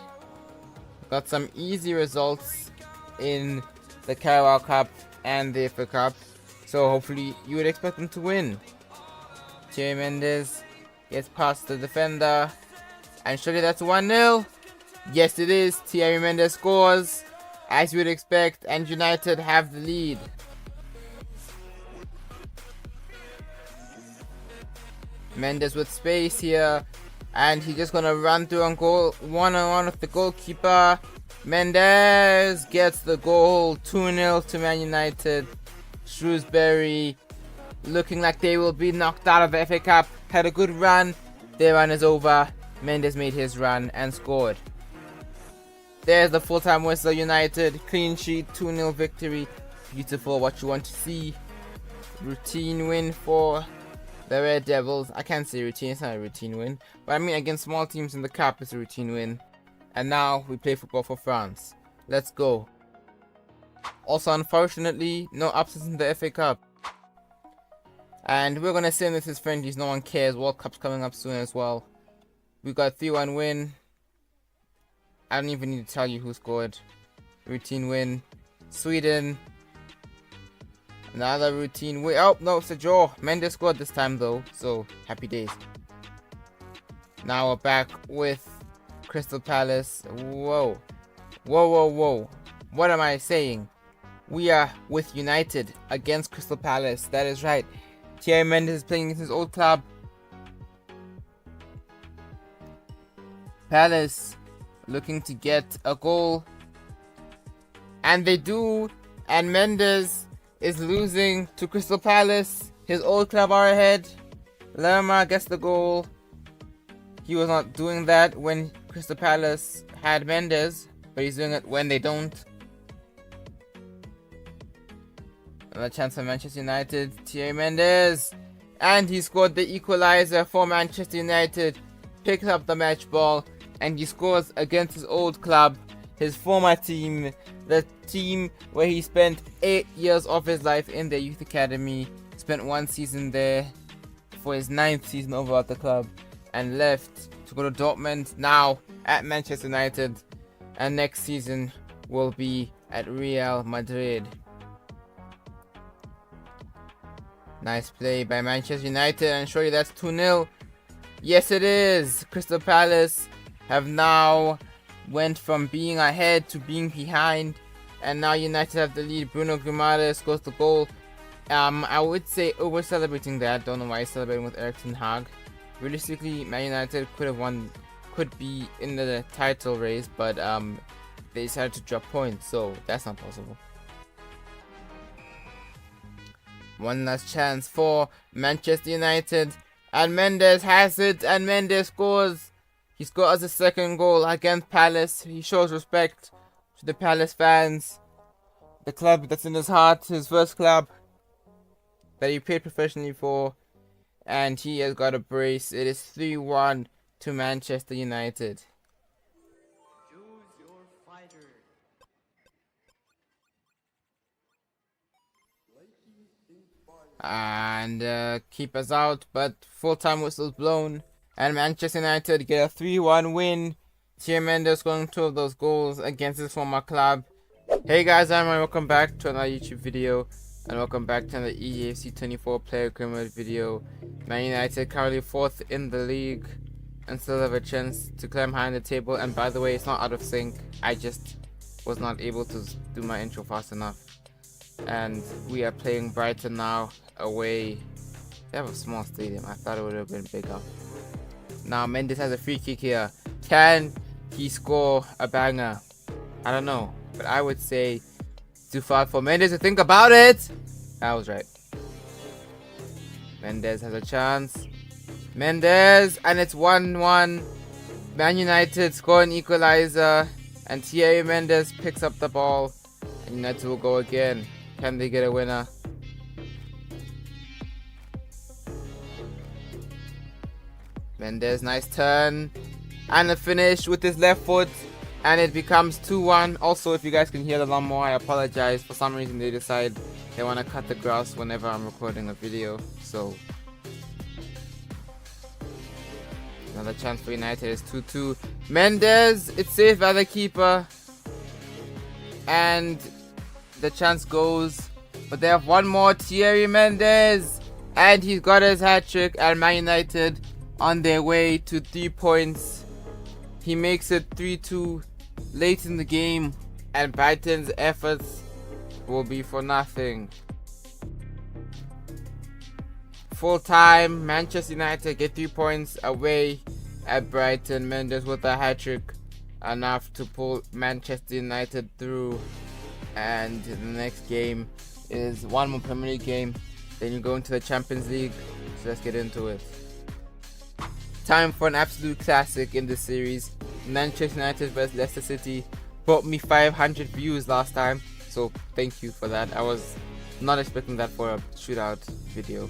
Got some easy results in the Carabao Cup and the FA Cup, so hopefully you would expect them to win. Thierry Mendes gets past the defender, and surely that's 1-0. Yes, it is. Thierry Mendes scores, as you would expect, and United have the lead. Mendes with space here, and he's just gonna run through on goal, one-on-one with the goalkeeper. Mendes gets the goal, 2-0 to Man United. Shrewsbury looking like they will be knocked out of the FA Cup. Had a good run, their run is over. Mendes made his run and scored. There's the full-time whistle. United clean sheet, 2-0 victory. Beautiful, what you want to see. Routine win for the Red Devils. I can't say routine, it's not a routine win, but I mean against small teams in the cup it's a routine win. And now we play football for France. Let's go. Also, unfortunately, no upsets in the FA Cup. And we're gonna send this as friendlies, no one cares. World Cup's coming up soon as well. We got 3-1 win. I don't even need to tell you who scored. Routine win. Sweden. Another routine win. Oh, no, it's a draw. Mendes scored this time though, so happy days. Now we're back with Crystal Palace. Whoa. Whoa, whoa, whoa. What am I saying? We are with United against Crystal Palace. That is right. Thierry Mendes is playing against his old club. Palace looking to get a goal. And they do. And Mendes is losing to Crystal Palace. His old club are ahead. Lerma gets the goal. He was not doing that when Crystal Palace had Mendes, but he's doing it when they don't. Another chance for Manchester United. Thierry Mendes. And he scored the equalizer for Manchester United. Picks up the match ball. And he scores against his old club. His former team. The team where he spent 8 years of his life in their youth academy. Spent 1 season there for his 9th season over at the club. And left to go to Dortmund. Now at Manchester United. And next season will be at Real Madrid. Nice play by Manchester United, and surely that's 2-0. Yes, it is. Crystal Palace have now went from being ahead to being behind, and now United have the lead. Bruno Guimaraes scores the goal. I would say over celebrating that. Don't know why he's celebrating with Erik ten Hag. Realistically, Man United could be in the title race, but they decided to drop points, so that's not possible. One last chance for Manchester United, and Mendes has it, and Mendes scores. He scores a second goal against Palace. He shows respect to the Palace fans, the club that's in his heart, his first club that he played professionally for, and he has got a brace. It is 3-1 to Manchester United. And keepers out, but full-time whistle's blown, and Manchester United get a 3-1 win. Thierry Mendes scoring 2 of those goals against his former club. Hey guys, IAmRonny, welcome back to another YouTube video, and welcome back to another EAFC 24 player agreement video. Man United currently 4th in the league and still have a chance to climb high in the table. And by the way, it's not out of sync, I just was not able to do my intro fast enough. And we are playing Brighton now, away. They have a small stadium, I thought it would have been bigger. Now Mendes has a free kick here. Can he score a banger? I don't know, but I would say too far for Mendes to think about it. I was right. Mendes has a chance. Mendes, and it's 1-1. Man United score an equalizer, and Thierry Mendes picks up the ball, and United will go again. Can they get a winner? Mendes, nice turn, and a finish with his left foot, and it becomes 2-1. Also, if you guys can hear the lawnmower, I apologize. For some reason, they decide they want to cut the grass whenever I'm recording a video. So, another chance for United is 2-2. Mendes, it's saved by the keeper. And the chance goes. But they have one more. Thierry Mendes. And he's got his hat-trick. And Man United on their way to 3 points. He makes it 3-2 late in the game. And Brighton's efforts will be for nothing. Full time, Manchester United get 3 points away at Brighton. Mendes with a hat-trick, enough to pull Manchester United through. And the next game is one more Premier League game, then you go into the Champions League. So let's get into it. Time for an absolute classic in this series. Manchester United vs Leicester City. Brought me 500 views last time, so thank you for that. I was not expecting that for a shootout video.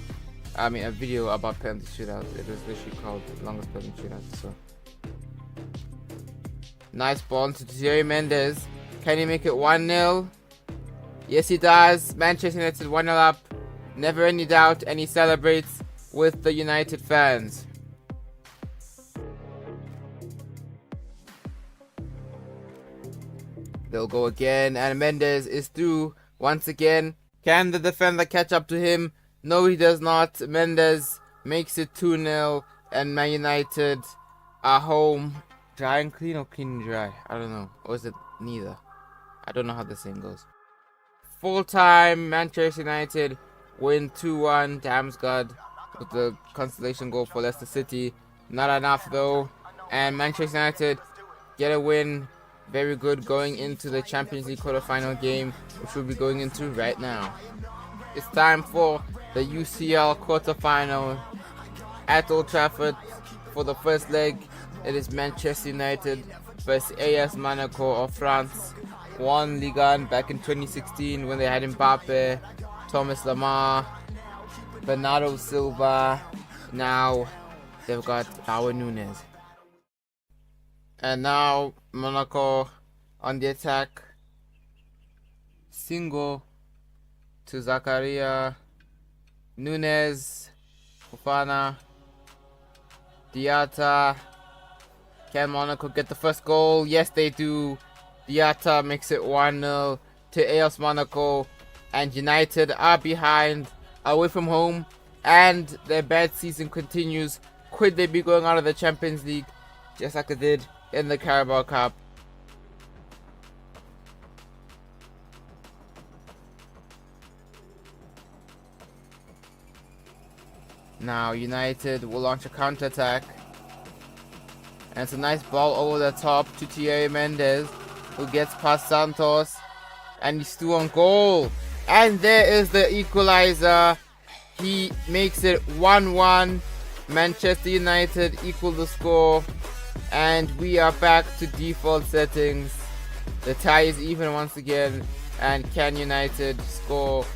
I mean, a video about penalty shootout. It was literally called the longest penalty shootout. So nice ball to Thierry Mendes. Can he make it 1-0? Yes, he does. Manchester United 1-0 up. Never any doubt, and he celebrates with the United fans. They'll go again, and Mendes is through once again. Can the defender catch up to him? No, he does not. Mendes makes it 2-0, and Man United are home. Dry and clean or clean and dry? I don't know. Or is it neither? I don't know how the saying goes. Full time, Manchester United win 2-1. Damsgaard with the consolation goal for Leicester City. Not enough though. And Manchester United get a win. Very good going into the Champions League quarterfinal game, which we'll be going into right now. It's time for the UCL quarterfinal at Old Trafford. For the first leg, it is Manchester United versus AS Monaco of France. Won Ligue 1 back in 2016 when they had Mbappe, Thomas Lemar, Bernardo Silva. Now they've got Darwin Núñez. And now Monaco on the attack. Singo to Zakaria, Núñez, Fofana, Diatta. Can Monaco get the first goal? Yes, they do. Diatta makes it 1-0 to AS Monaco, and United are behind, away from home, and their bad season continues. Could they be going out of the Champions League just like they did in the Carabao Cup? Now United will launch a counter-attack, and it's a nice ball over the top to Thierry Mendes, who gets past Santos, and he's still on goal. And there is the equalizer. He makes it 1-1. Manchester United equal the score, and we are back to default settings. The tie is even once again, and can United score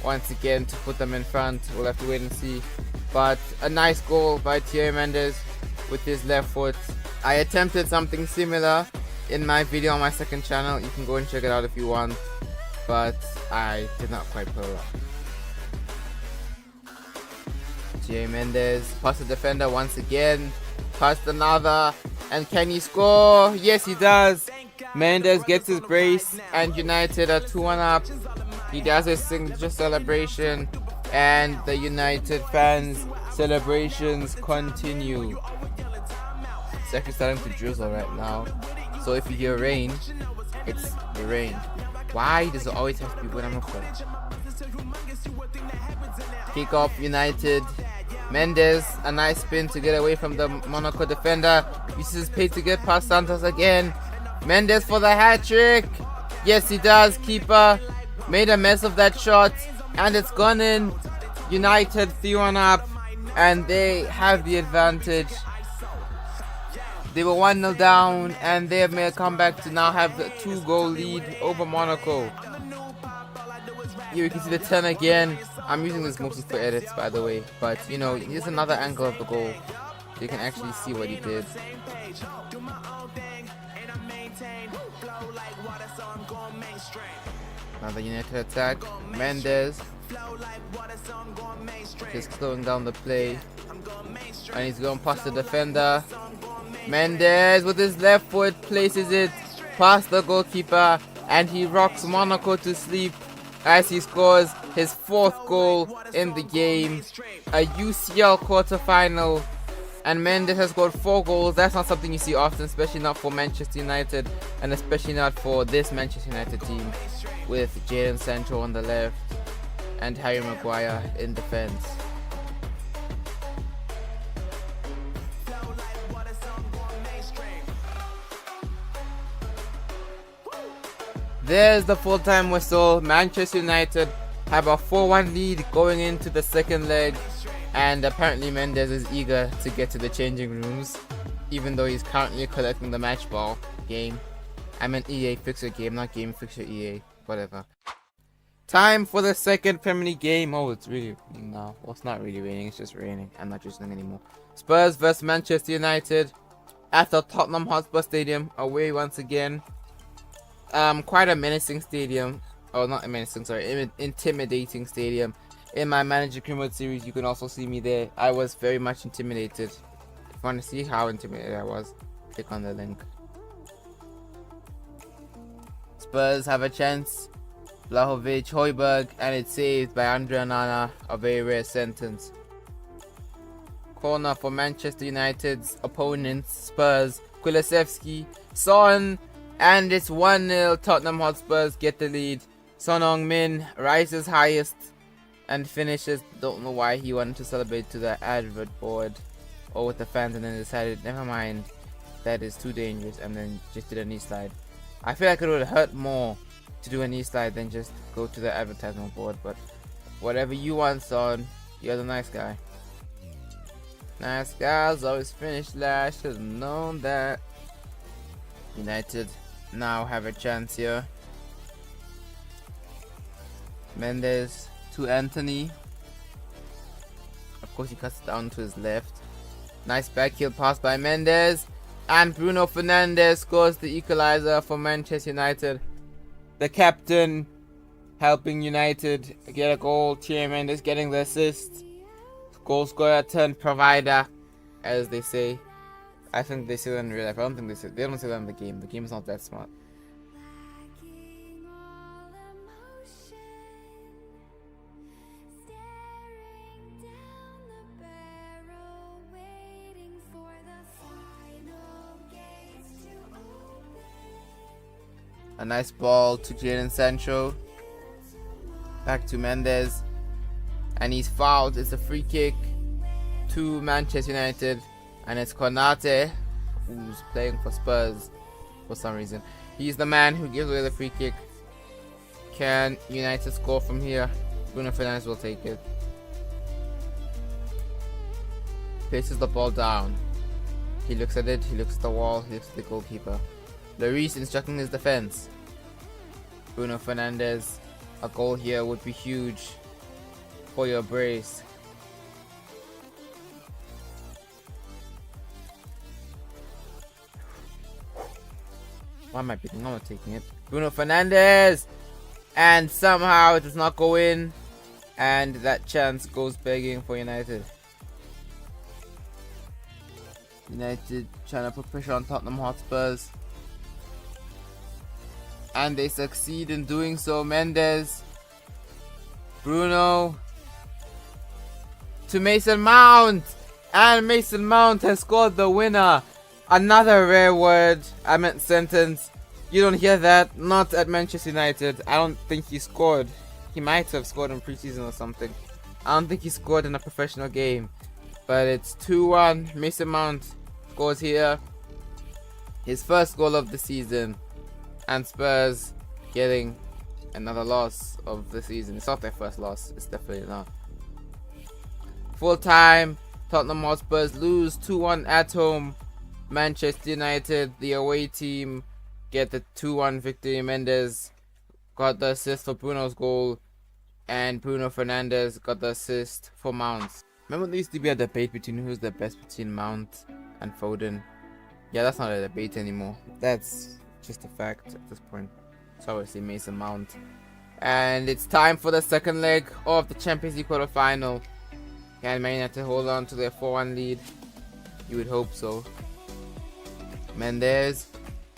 once again to put them in front? We'll have to wait and see. But a nice goal by Thierry Mendes with his left foot. I attempted something similar in my video on my second channel. You can go and check it out if you want, but I did not quite pull it off. Thierry Mendes past the defender once again, past another, and can he score? Yes, he does. Mendes gets his brace, and United are 2-1 up. He does his signature celebration, and the United fans' celebrations continue. It's actually starting to drizzle right now, so if you hear rain, it's the rain. Why does it always have to be when I'm recording? Kick off United. Mendes, a nice spin to get away from the Monaco defender. Uses his pace to get past Santos again. Mendes for the hat-trick. Yes, he does. Keeper made a mess of that shot, and it's gone in. United 3-1 up, and they have the advantage. They were 1-0 down, and they have made a comeback to now have the 2-goal lead over Monaco. Here we can see the 10 again. I'm using this mostly for edits, by the way, but you know, here's another angle of the goal, so you can actually see what he did. Another United attack. Mendes just slowing down the play. And he's going past the defender. Mendes with his left foot places it past the goalkeeper. And he rocks Monaco to sleep as he scores his 4th goal in the game. A UCL quarter-final. And Mendes has scored 4 goals. That's not something you see often, especially not for Manchester United. And especially not for this Manchester United team. With Jadon Sancho on the left. And Harry Maguire in defense. There's the full-time whistle. Manchester United have a 4-1 lead going into the second leg. And apparently Mendes is eager to get to the changing rooms. Even though he's currently collecting the match ball game. I meant EA fixer game, not game fixer EA. Whatever. Time for the second Premier League game. Oh, it's really raining now. Well, it's not really raining, it's just raining. I'm not listening anymore. Spurs vs Manchester United at the Tottenham Hotspur Stadium. Away once again. Quite a menacing stadium. Oh, not menacing, sorry. Intimidating stadium. In my Manager Criminal series, you can also see me there. I was very much intimidated. If you want to see how intimidated I was, click on the link. Spurs have a chance. Vlahovic, Højbjerg, and it's saved by Andre Onana. A very rare sentence. Corner for Manchester United's opponents, Spurs. Kulusevski, Son, and it's 1-0. Tottenham Hotspurs get the lead. Son Heung-min rises highest and finishes. Don't know why he wanted to celebrate to the advert board or with the fans and then decided, never mind, that is too dangerous, and then just did a knee slide. I feel like it would hurt more to do a knee slide than just go to the advertisement board, but whatever you want, Son, you're the nice guy. Nice guys always finish last. Should have known that. United now have a chance here. Mendes to Anthony. Of course, he cuts it down to his left. Nice backheel pass by Mendes. And Bruno Fernandes scores the equalizer for Manchester United. The captain helping United get a goal. Thierry Mendes getting the assist. Goal scorer turned provider, as they say. I think they say that in real life. I don't think they say. They don't say that in the game. The game is not that smart. A nice ball to Jadon Sancho. Back to Mendes. And he's fouled. It's a free kick to Manchester United. And it's Konate, who's playing for Spurs for some reason. He's the man who gives away the free kick. Can United score from here? Bruno Fernandes will take it. Places the ball down. He looks at it, he looks at the wall, he looks at the goalkeeper. Lloris instructing his defense. Bruno Fernandes. A goal here would be huge for your brace. Why am I beating? I'm not taking it. Bruno Fernandes! And somehow it does not go in. And that chance goes begging for United. United trying to put pressure on Tottenham Hotspurs. And they succeed in doing so. Mendes. Bruno. To Mason Mount. And Mason Mount has scored the winner. Another rare word. I meant sentence. You don't hear that. Not at Manchester United. I don't think he scored. He might have scored in preseason or something. I don't think he scored in a professional game. But it's 2-1. Mason Mount scores here. His first goal of the season. And Spurs getting another loss of the season. It's not their first loss. It's definitely not. Full time. Tottenham Hotspurs lose 2-1 at home. Manchester United, the away team, get the 2-1 victory. Mendes got the assist for Bruno's goal. And Bruno Fernandes got the assist for Mount. Remember there used to be a debate between who's the best between Mount and Foden? Yeah, that's not a debate anymore. That's just a fact at this point. So obviously Mason Mount. And it's time for the second leg of the Champions League quarterfinal. Can Man United hold on to their 4-1 lead? You would hope so. Mendes,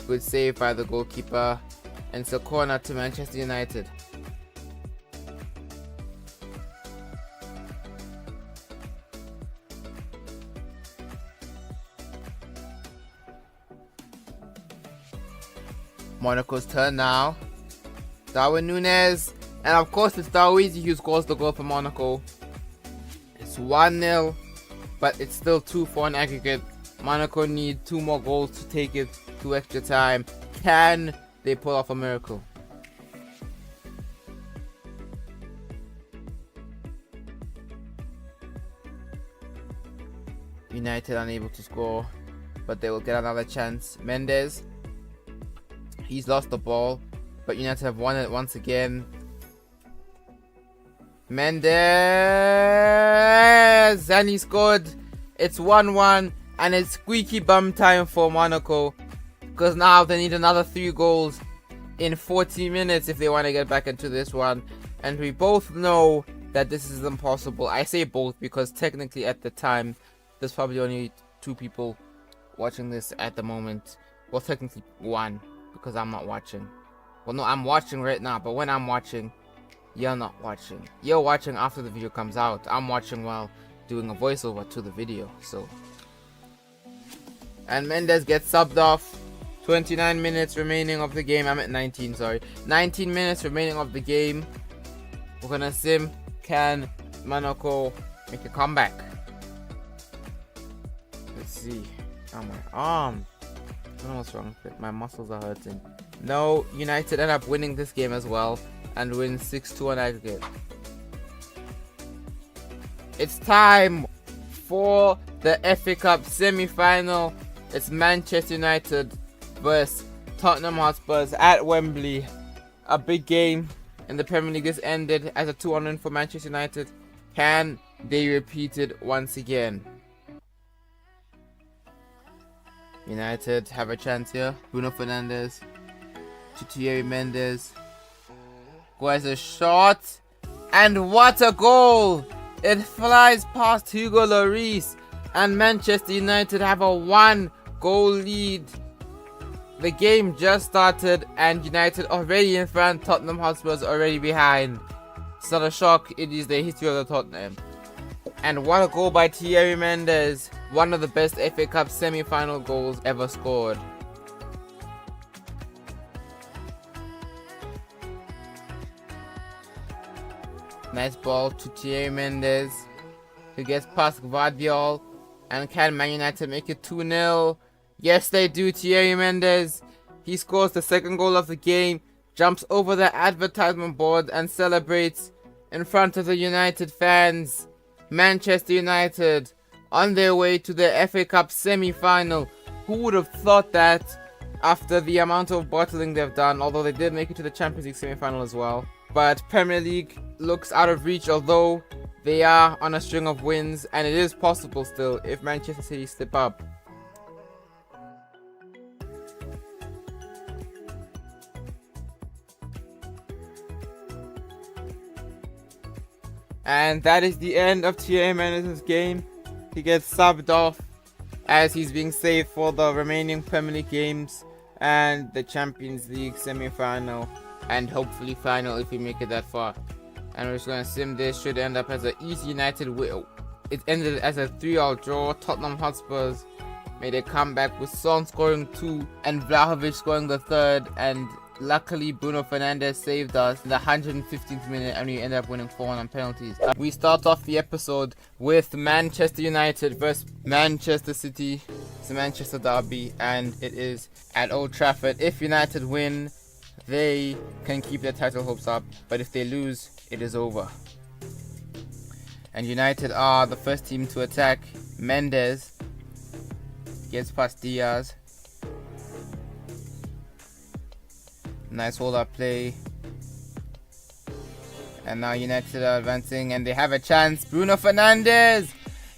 good save by the goalkeeper. And it's a corner to Manchester United. Monaco's turn now. Darwin Núñez. And of course it's Darwizi who scores the goal for Monaco. It's 1-0. But it's still 2-4 in aggregate. Monaco need 2 more goals to take it to extra time. Can they pull off a miracle? United unable to score. But they will get another chance. Mendes. He's lost the ball, but United have won it once again. Mendes, and he scored. It's 1-1, and it's squeaky bum time for Monaco, because now they need another 3 goals in 40 minutes if they want to get back into this one. And we both know that this is impossible. I say both because technically at the time, there's probably only 2 people watching this at the moment. Well, technically 1. Because I'm not watching. Well, no, I'm watching right now, but when I'm watching, you're not watching. You're watching after the video comes out. I'm watching while doing a voiceover to the video. So, and Mendes gets subbed off. 29 minutes remaining of the game. I'm at 19, sorry. 19 minutes remaining of the game. We're gonna sim. Can Monaco make a comeback? Let's see. Oh, my arm. I don't know what's wrong with it. My muscles are hurting. No, United end up winning this game as well and win 6-2 on aggregate. It's time for the FA Cup semi-final. It's Manchester United versus Tottenham Hotspurs at Wembley. A big game in the Premier League. This ended as a 2-1 win for Manchester United. Can they repeat it once again? United have a chance here. Bruno Fernandes to Thierry Mendes, who has a shot, and what a goal! It flies past Hugo Lloris, and Manchester United have a 1-goal lead. The game just started and United already in front, Tottenham Hotspurs already behind. It's not a shock, it is the history of the Tottenham. And what a goal by Thierry Mendes. One of the best FA Cup semi-final goals ever scored. Nice ball to Thierry Mendes, who gets past Gvardiol. And can Man United make it 2-0? Yes, they do. Thierry Mendes, he scores the second goal of the game, jumps over the advertisement board and celebrates in front of the United fans. Manchester United on their way to the FA Cup semi-final. Who would have thought that after the amount of bottling they've done, although they did make it to the Champions League semi-final as well. But Premier League looks out of reach, although they are on a string of wins, and it is possible still if Manchester City slip up. And that is the end of Thierry Mendes' game. He gets subbed off as he's being saved for the remaining Premier League games and the Champions League semi-final and hopefully final if we make it that far. And we're just going to sim this. Should end up as an easy United win. It ended as a 3-all draw. Tottenham Hotspurs made a comeback with Son scoring 2 and Vlahovic scoring the 3rd, and luckily Bruno Fernandes saved us in the 115th minute and we ended up winning 4-1 on penalties. We start off the episode with Manchester United versus Manchester City. It's a Manchester derby and it is at Old Trafford. If United win, they can keep their title hopes up, but if they lose, it is over. And United are the first team to attack. Mendes gets past Diaz. Nice hold-up play. And now United are advancing and they have a chance. Bruno Fernandes!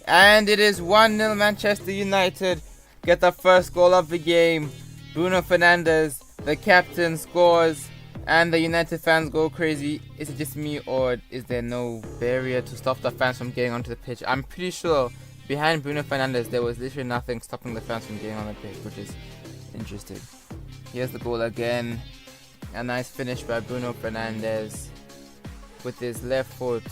And it is 1-0 Manchester United. Get the first goal of the game. Bruno Fernandes the captain scores, and the United fans go crazy. Is it just me, or is there no barrier to stop the fans from getting onto the pitch? I'm pretty sure behind Bruno Fernandes there was literally nothing stopping the fans from getting on the pitch, which is interesting. Here's the goal again. A nice finish by Bruno Fernandes with his left foot.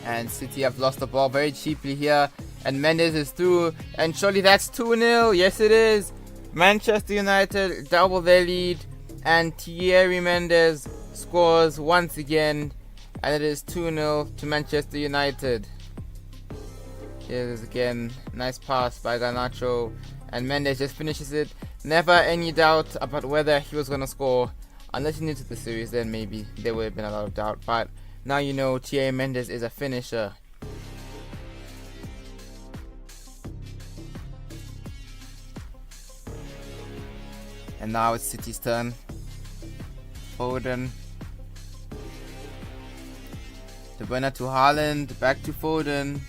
And City have lost the ball very cheaply here. And Mendes is through. And surely that's 2-0. Yes, it is. Manchester United double their lead. And Thierry Mendes scores once again. And it is 2-0 to Manchester United. Here's again. Nice pass by Garnacho. And Mendes just finishes it. Never any doubt about whether he was going to score. Unless you're new to the series, then maybe there would have been a lot of doubt. But now you know Thierry Mendes is a finisher. And now it's City's turn. Foden. The winner to Haaland. Back to Foden.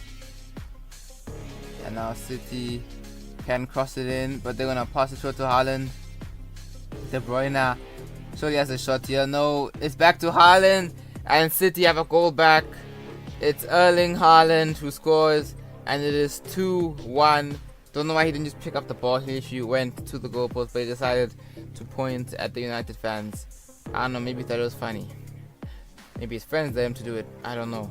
And now City can cross it in, but they're gonna pass it short to Haaland. De Bruyne surely has a shot here. No, it's back to Haaland. And City have a goal back. It's Erling Haaland who scores, and it is 2-1. Don't know why he didn't just pick up the ball. He literally went to the goalpost, but he decided to point at the United fans. I don't know, maybe he thought it was funny. Maybe his friends let him to do it. I don't know.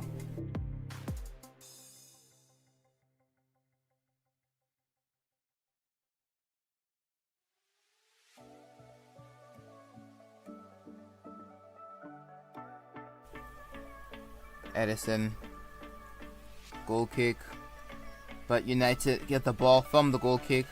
Edison, goal kick, but United get the ball from the goal kick,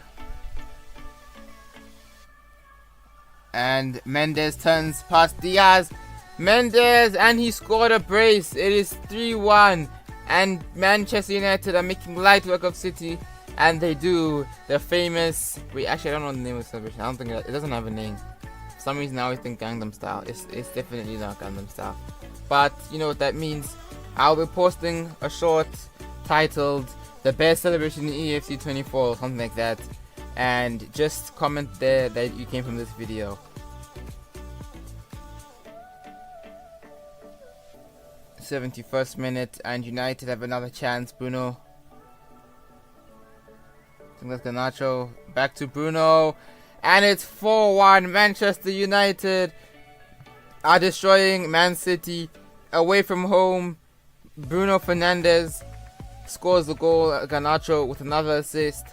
and Mendes turns past Diaz. Mendes, and he scored a brace. It is 3-1, and Manchester United are making light work of City, and they do the famous. Wait, actually, I don't know the name of the celebration. I don't think it doesn't have a name. For some reason, I always think Gangnam Style. It's definitely not Gangnam Style, but you know what that means. I'll be posting a short titled "The Best Celebration in EAFC 24" or something like that, and just comment there that you came from this video. 71st minute, and United have another chance. Bruno, I think that's Garnacho, back to Bruno, and it's 4-1. Manchester United are destroying Man City away from home. Bruno Fernandes scores the goal. Garnacho with another assist,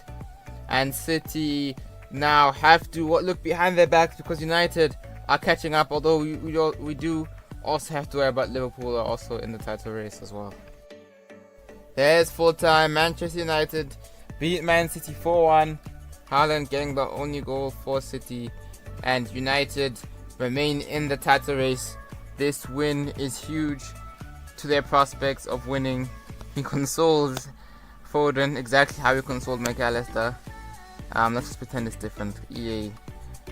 and City now have to look behind their backs because United are catching up. Although we do also have to worry about Liverpool are also in the title race as well. There's full time. Manchester United beat Man City 4-1. Haaland getting the only goal for City, and United remain in the title race. This win is huge to their prospects of winning. He consoles Foden exactly how he consoled McAllister. Let's just pretend it's different. EA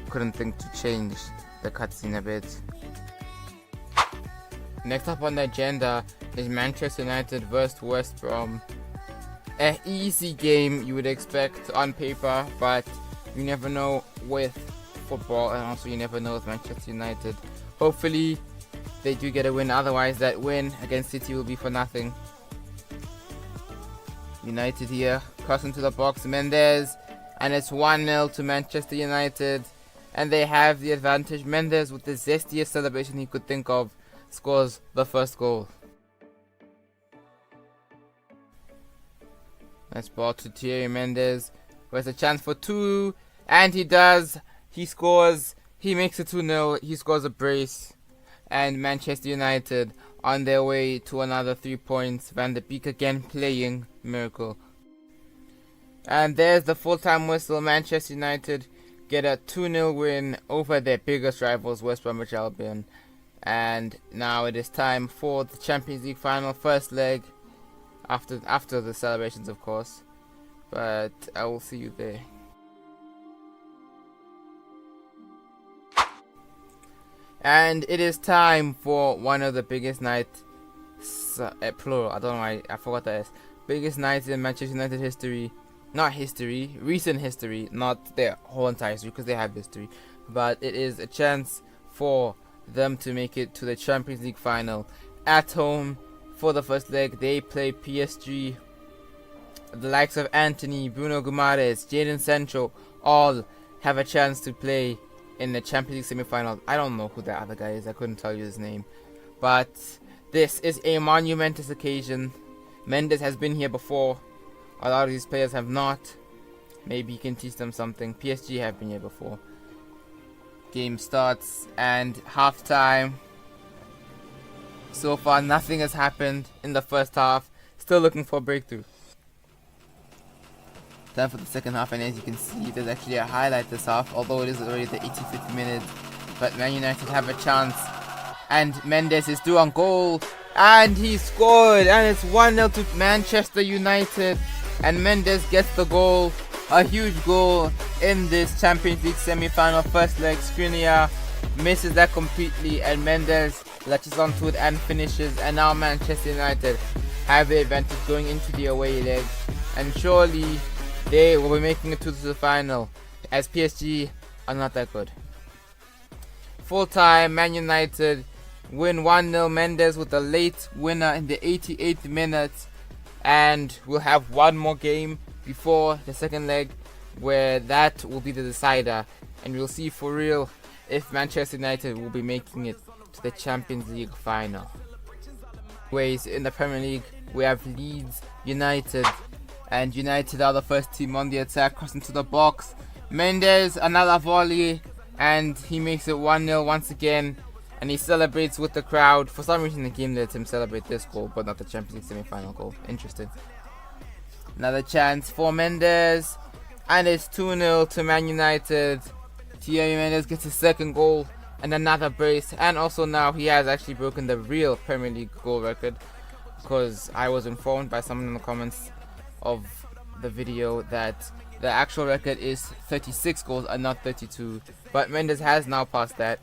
couldn't think to change the cutscene a bit. Next up on the agenda is Manchester United vs West Brom. An easy game you would expect on paper, but you never know with football, and also you never know with Manchester United. Hopefully they do get a win, otherwise that win against City will be for nothing. United here, crossing to the box, Mendes, and it's 1-0 to Manchester United, and they have the advantage. Mendes, with the zestiest celebration he could think of, scores the first goal. Nice ball to Thierry Mendes, who has a chance for 2, and he does. He scores, he makes it 2-0, he scores a brace. And Manchester United on their way to another 3 points. Van de Beek again playing miracle. And there's the full-time whistle. Manchester United get a 2-0 win over their biggest rivals, West Bromwich Albion. And now it is time for the Champions League final, first leg. After the celebrations, of course. But I will see you there. And it is time for one of the biggest nights, plural, I don't know why, I forgot that. biggest night in Manchester United history. Not history, recent history, not their whole entire history because they have history. But it is a chance for them to make it to the Champions League final at home. For the first leg, they play PSG. The likes of Anthony, Bruno Guimaraes, Jadon Sancho, all have a chance to play in the Champions League semi-final. I don't know who that other guy is. I couldn't tell you his name. But this is a monumentous occasion. Mendes has been here before. A lot of these players have not. Maybe he can teach them something. PSG have been here before. Game starts and halftime. So far, nothing has happened in the first half. Still looking for a breakthrough. Time for the second half, and as you can see, there's actually a highlight this half, although it is already the 85th minute. But Man United have a chance, and Mendes is through on goal, and he scored, and it's 1-0 to Manchester United, and Mendes gets the goal, a huge goal in this Champions League semi-final first leg. Skriniar misses that completely, and Mendes latches onto it and finishes, and now Manchester United have the advantage going into the away leg, and surely they will be making it to the final, as PSG are not that good. Full time, Man United win 1-0. Mendes with a late winner in the 88th minute, and we'll have one more game before the second leg where that will be the decider, and we'll see for real if Manchester United will be making it to the Champions League final. Ways in the Premier League, we have Leeds United, and United are the first team on the attack, crossing to the box. Mendes, another volley, and he makes it 1-0 once again, and he celebrates with the crowd. For some reason the game lets him celebrate this goal, but not the Champions League semi-final goal. Interesting. Another chance for Mendes, and it's 2-0 to Man United. Thierry Mendes gets his second goal, and another brace, and also now he has actually broken the real Premier League goal record, because I was informed by someone in the comments of the video that the actual record is 36 goals and not 32, but Mendes has now passed that,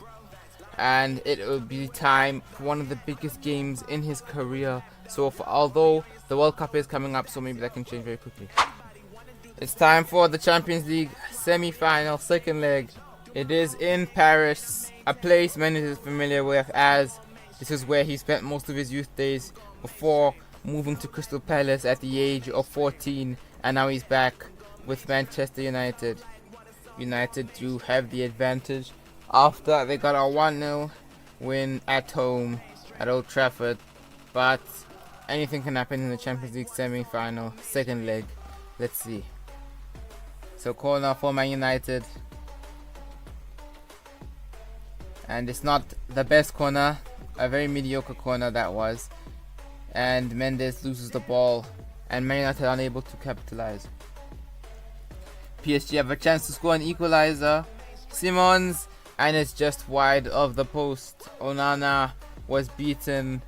and it will be time for one of the biggest games in his career so far, although the World Cup is coming up, so maybe that can change very quickly. It's time for the Champions League semi-final second leg. It is in Paris, a place Mendes is familiar with, as this is where he spent most of his youth days before moving to Crystal Palace at the age of 14, and now he's back with Manchester United. United do have the advantage after they got a 1-0 win at home at Old Trafford, but anything can happen in the Champions League semi-final second leg. Let's see. So corner for Man United, and it's not the best corner, a very mediocre corner that was, and Mendes loses the ball, and Man United are unable to capitalize. PSG have a chance to score an equalizer. Simons, and it's just wide of the post. Onana was beaten,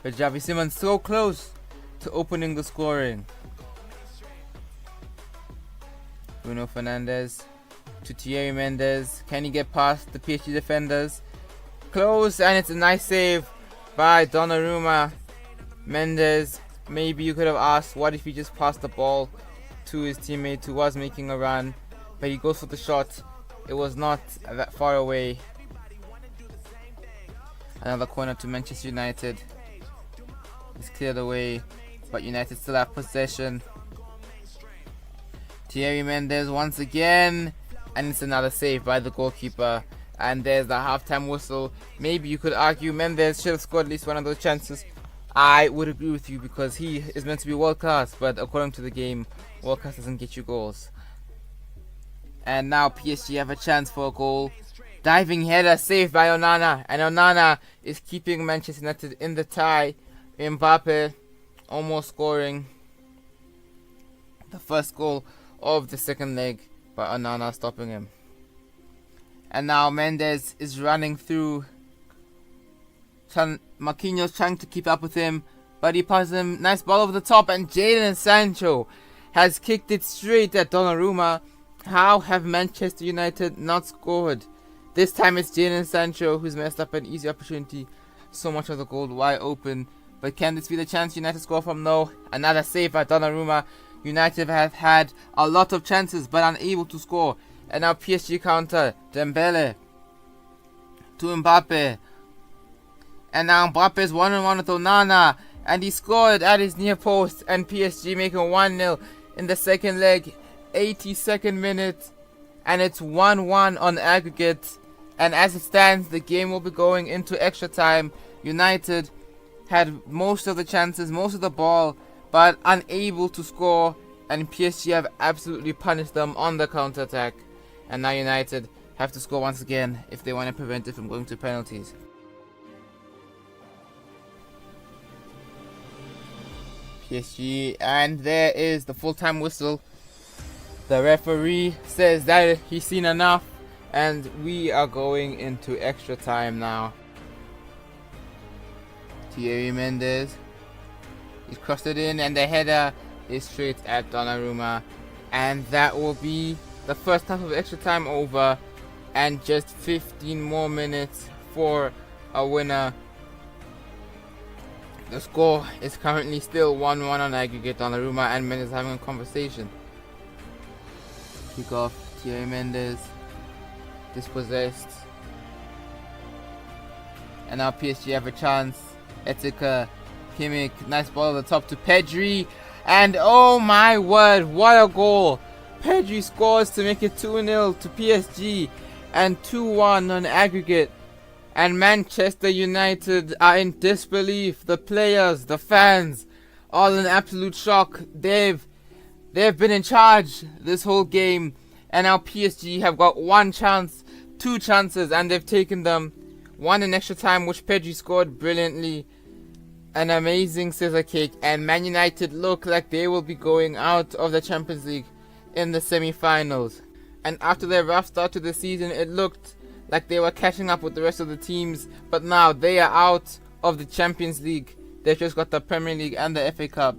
but Xavi Simons so close to opening the scoring. Bruno Fernandes to Thierry Mendes. Can he get past the PSG defenders? Close, and it's a nice save by Donnarumma. Mendes, maybe you could have asked, what if he just passed the ball to his teammate who was making a run, but he goes for the shot. It was not that far away. Another corner to Manchester United. It's cleared away, but United still have possession. Thierry Mendes once again, and it's another save by the goalkeeper, and there's the halftime whistle. Maybe you could argue Mendes should have scored at least one of those chances. I would agree with you, because he is meant to be world class, but according to the game, world class doesn't get you goals. And now PSG have a chance for a goal. Diving header saved by Onana, and Onana is keeping Manchester United in the tie. Mbappe almost scoring the first goal of the second leg, but Onana stopping him. And now Mendes is running through. Marquinhos trying to keep up with him, but he passes him. Nice ball over the top, and Jadon Sancho has kicked it straight at Donnarumma. How have Manchester United not scored? This time it's Jadon Sancho who's messed up an easy opportunity. So much of the goal wide open But can this be the chance United score from? No. Another save by Donnarumma. United have had a lot of chances but unable to score. And now PSG counter. Dembele to Mbappe. And now Mbappe's 1-on-1 with Onana. And he scored at his near post. And PSG making 1-0 in the second leg. 82nd minute. And it's 1-1 on aggregate. And as it stands, the game will be going into extra time. United had most of the chances, most of the ball, but unable to score. And PSG have absolutely punished them on the counter-attack. And now United have to score once again if they want to prevent it from going to penalties. PSG, and there is the full-time whistle. The referee says that he's seen enough, and we are going into extra time now. Thierry Mendes, he's crossed it in, and the header is straight at Donnarumma, and that will be the first half of extra time over, and just 15 more minutes for a winner. The score is currently still 1-1 on aggregate. Donnarumma and Mendes having a conversation. Kick off, Thierry Mendes, dispossessed. And now PSG have a chance. Etika, Kimmich, nice ball at the top to Pedri. And oh my word, what a goal! Pedri scores to make it 2-0 to PSG and 2-1 on aggregate. And Manchester United are in disbelief. The players, the fans, all in absolute shock. They've been in charge this whole game, and now PSG have got one chance, two chances, and they've taken them. One in extra time, which Pedri scored brilliantly. An amazing scissor kick, and Man United look like they will be going out of the Champions League in the semi-finals. And after their rough start to the season, it looked like they were catching up with the rest of the teams, but now they are out of the Champions League. They've just got the Premier League and the FA Cup.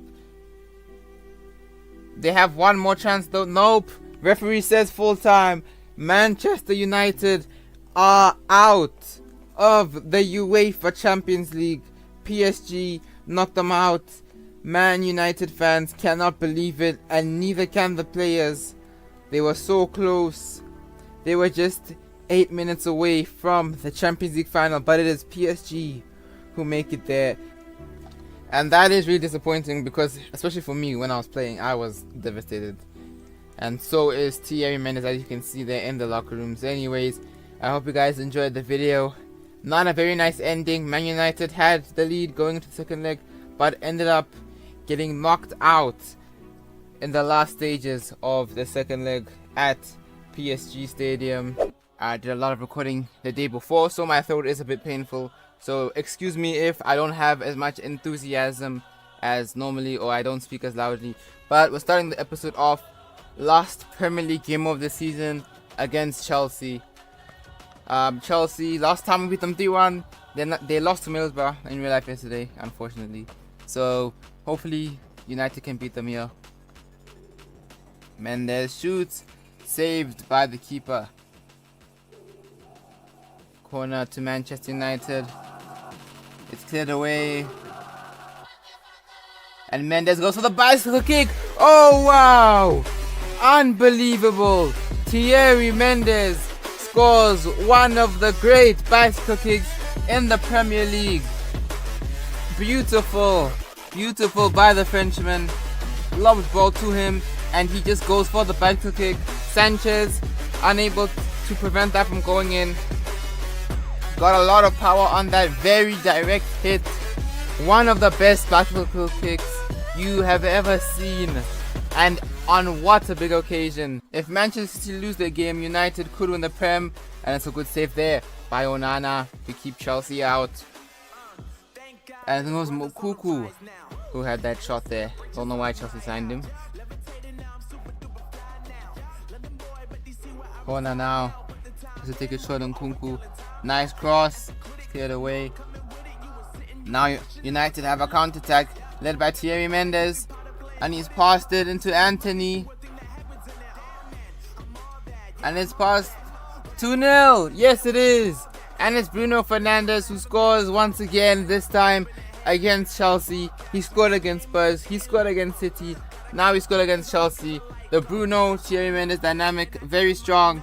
They have one more chance though. Nope. Referee says full time. Manchester United are out of the UEFA Champions League. PSG knocked them out. Man United fans cannot believe it, and neither can the players. They were so close. They were just 8 minutes away from the Champions League final, but it is PSG who make it there. And that is really disappointing because, especially for me, when I was playing, I was devastated. And so is Thierry Mendes, as you can see there in the locker rooms. Anyways, I hope you guys enjoyed the video. Not a very nice ending. Man United had the lead going into the second leg, but ended up getting knocked out in the last stages of the second leg at PSG Stadium. I did a lot of recording the day before, so my throat is a bit painful. So excuse me if I don't have as much enthusiasm as normally, or I don't speak as loudly. But we're starting the episode off. Last Premier League game of the season against Chelsea. Chelsea, last time we beat them 3-1. They lost to Middlesbrough in real life yesterday, unfortunately. So hopefully United can beat them here. Mendes shoots, saved by the keeper. Corner to Manchester United. It's cleared away. And Mendes goes for the bicycle kick. Oh wow! Unbelievable! Thierry Mendes scores one of the great bicycle kicks in the Premier League. Beautiful. Beautiful by the Frenchman. Lobs ball to him, and he just goes for the bicycle kick. Sanchez unable to prevent that from going in. Got a lot of power on that very direct hit. One of the best bicycle kicks you have ever seen. And on what a big occasion. If Manchester City lose their game, United could win the Prem. And it's a good save there by Onana to keep Chelsea out. And it was Mokuku who had that shot there. Don't know why Chelsea signed him. Corner now. Just take a shot on Kunku. Nice cross. Cleared away. Now United have a counter-attack led by Thierry Mendes. And he's passed it into Anthony. And it's passed 2-0. Yes, it is. And it's Bruno Fernandes who scores once again. This time against Chelsea. He scored against Spurs. He scored against City. Now he scored against Chelsea. The Bruno Thierry Mendes dynamic, very strong.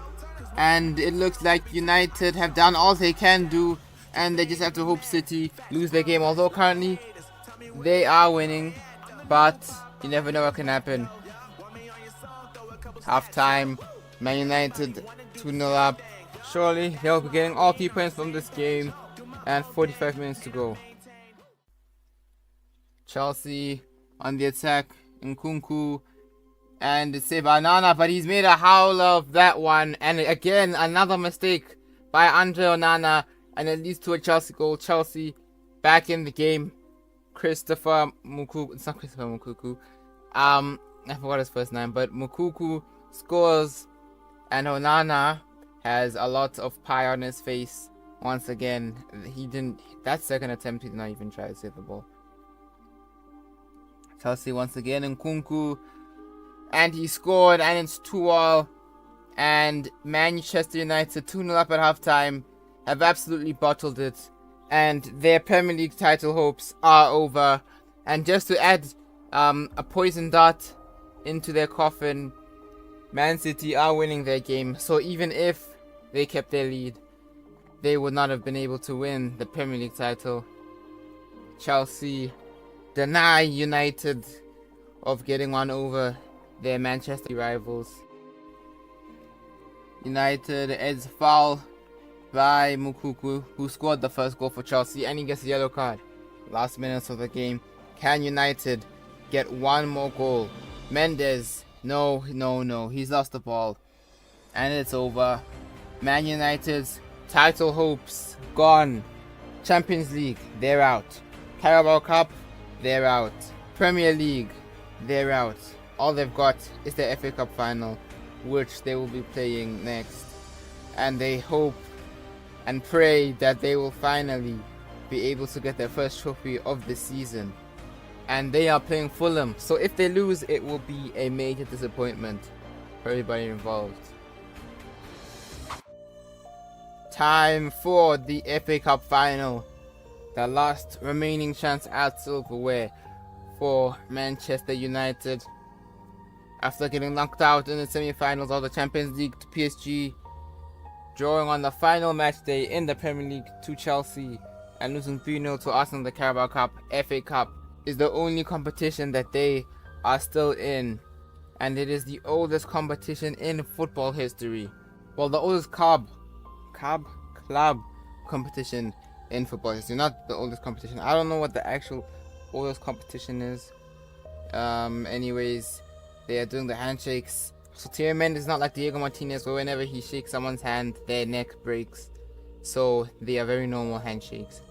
And it looks like United have done all they can do. And they just have to hope City lose their game. Although currently they are winning. But you never know what can happen. Half time. Man United 2-0 up. Surely they'll be getting all 3 points from this game. And 45 minutes to go. Chelsea on the attack. Nkunku. And it's saved by Onana, but he's made a howl of that one. And again, another mistake by Andre Onana. And it leads to a Chelsea goal. Chelsea back in the game. Christopher Mukuku. It's not Christopher Mukuku. I forgot his first name. But Mukuku scores. And Onana has a lot of pie on his face. Once again, he didn't. That second attempt, he did not even try to save the ball. Chelsea once again. Nkunku. And he scored, and it's 2-2. And Manchester United, 2-0 up at halftime, have absolutely bottled it. And their Premier League title hopes are over. And just to add a poison dart into their coffin, Man City are winning their game. So even if they kept their lead, they would not have been able to win the Premier League title. Chelsea deny United of getting one over their Manchester rivals. United is foul by Mukuku, who scored the first goal for Chelsea, and he gets a yellow card. Last minutes of the game. Can United get one more goal? Mendes, no, he's lost the ball. And it's over. Man United's title hopes gone. Champions League, they're out. Carabao Cup, they're out. Premier League, they're out. All they've got is the FA Cup final, which they will be playing next. And they hope and pray that they will finally be able to get their first trophy of the season. And they are playing Fulham, so if they lose, it will be a major disappointment for everybody involved. Time for the FA Cup final. The last remaining chance at silverware for Manchester United. After getting knocked out in the semi-finals of the Champions League to PSG, drawing on the final match day in the Premier League to Chelsea, and losing 3-0 to Arsenal in the Carabao Cup, FA Cup is the only competition that they are still in, and it is the oldest competition in football history. Well, the oldest club competition in football history, not the oldest competition. I don't know what the actual oldest competition is. Anyways, they are doing the handshakes. So Thierry Mendes is not like Diego Martinez, where whenever he shakes someone's hand, their neck breaks. So they are very normal handshakes.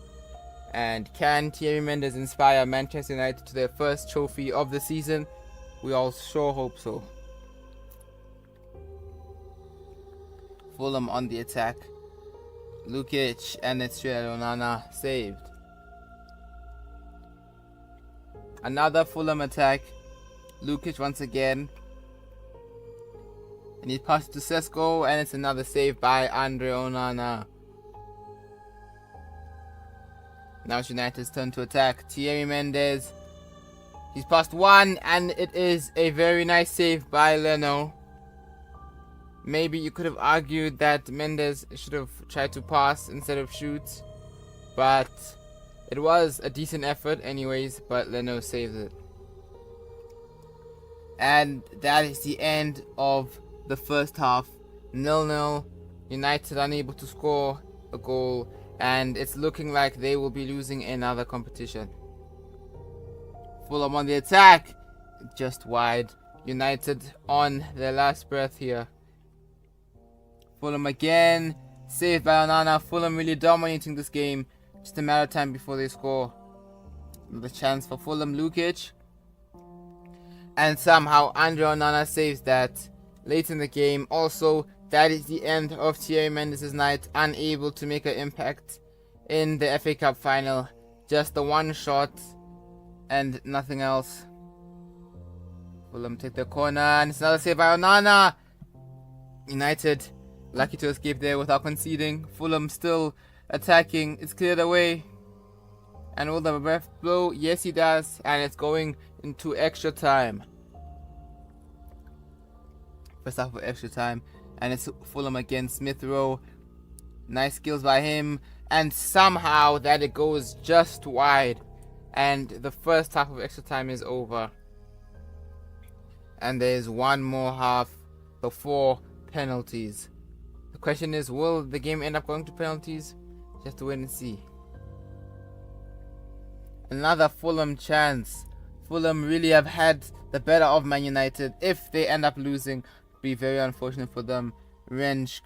And can Thierry Mendes inspire Manchester United to their first trophy of the season? We all sure hope so. Fulham on the attack. Lukic and it's Onana saved. Another Fulham attack. Lukic once again. And he passed to Sesko, and it's another save by Andre Onana. Now it's United's turn to attack. Thierry Mendes. He's passed one, and it is a very nice save by Leno. Maybe you could have argued that Mendes should have tried to pass instead of shoot. But it was a decent effort anyways, but Leno saved it. And that is the end of the first half. 0-0. United unable to score a goal, and it's looking like they will be losing another competition. Fulham on the attack, just wide. United on their last breath here. Fulham again, saved by Onana. Fulham really dominating this game. Just a matter of time before they score. The chance for Fulham, Lukic. And somehow Andre Onana saves that late in the game. Also, that is the end of Thierry Mendes' night. Unable to make an impact in the FA Cup final. Just the one shot and nothing else. Fulham take the corner, and it's another save by Onana. United lucky to escape there without conceding. Fulham still attacking. It's cleared away. And will the ref blow? Yes, he does. And it's going into extra time. First half of extra time. And it's Fulham against Smith Rowe. Nice skills by him. And somehow that it goes just wide. And the first half of extra time is over. And there's one more half before penalties. The question is, will the game end up going to penalties? Just have to wait and see. Another Fulham chance. Fulham really have had the better of Man United. If they end up losing, it'll be very unfortunate for them. Rensch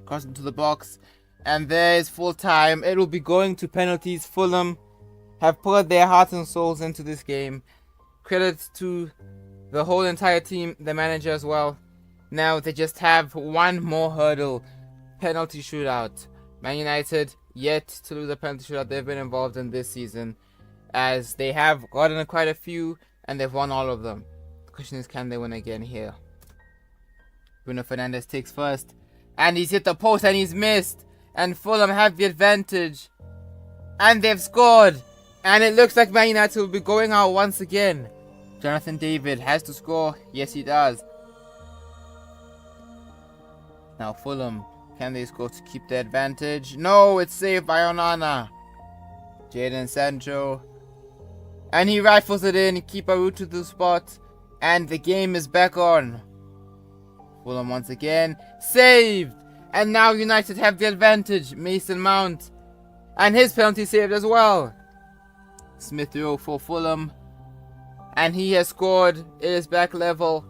crossing to the box. And there's full time. It will be going to penalties. Fulham have put their hearts and souls into this game. Credit to the whole entire team, the manager as well. Now they just have one more hurdle. Penalty shootout. Man United yet to lose a penalty shootout they've been involved in this season, as they have gotten quite a few and they've won all of them. The question is, can they win again here? Bruno Fernandes takes first, and he's hit the post and he's missed, and Fulham have the advantage, and they've scored, and it looks like Man United will be going out once again. Jonathan David has to score. Yes, he does. Now Fulham, can they score to keep the advantage? No, it's saved by Onana. Jadon Sancho. And he rifles it in. Keeper route to the spot. And the game is back on. Fulham once again. Saved! And now United have the advantage. Mason Mount. And his penalty saved as well. Smith Rowe for Fulham. And he has scored. It is back level.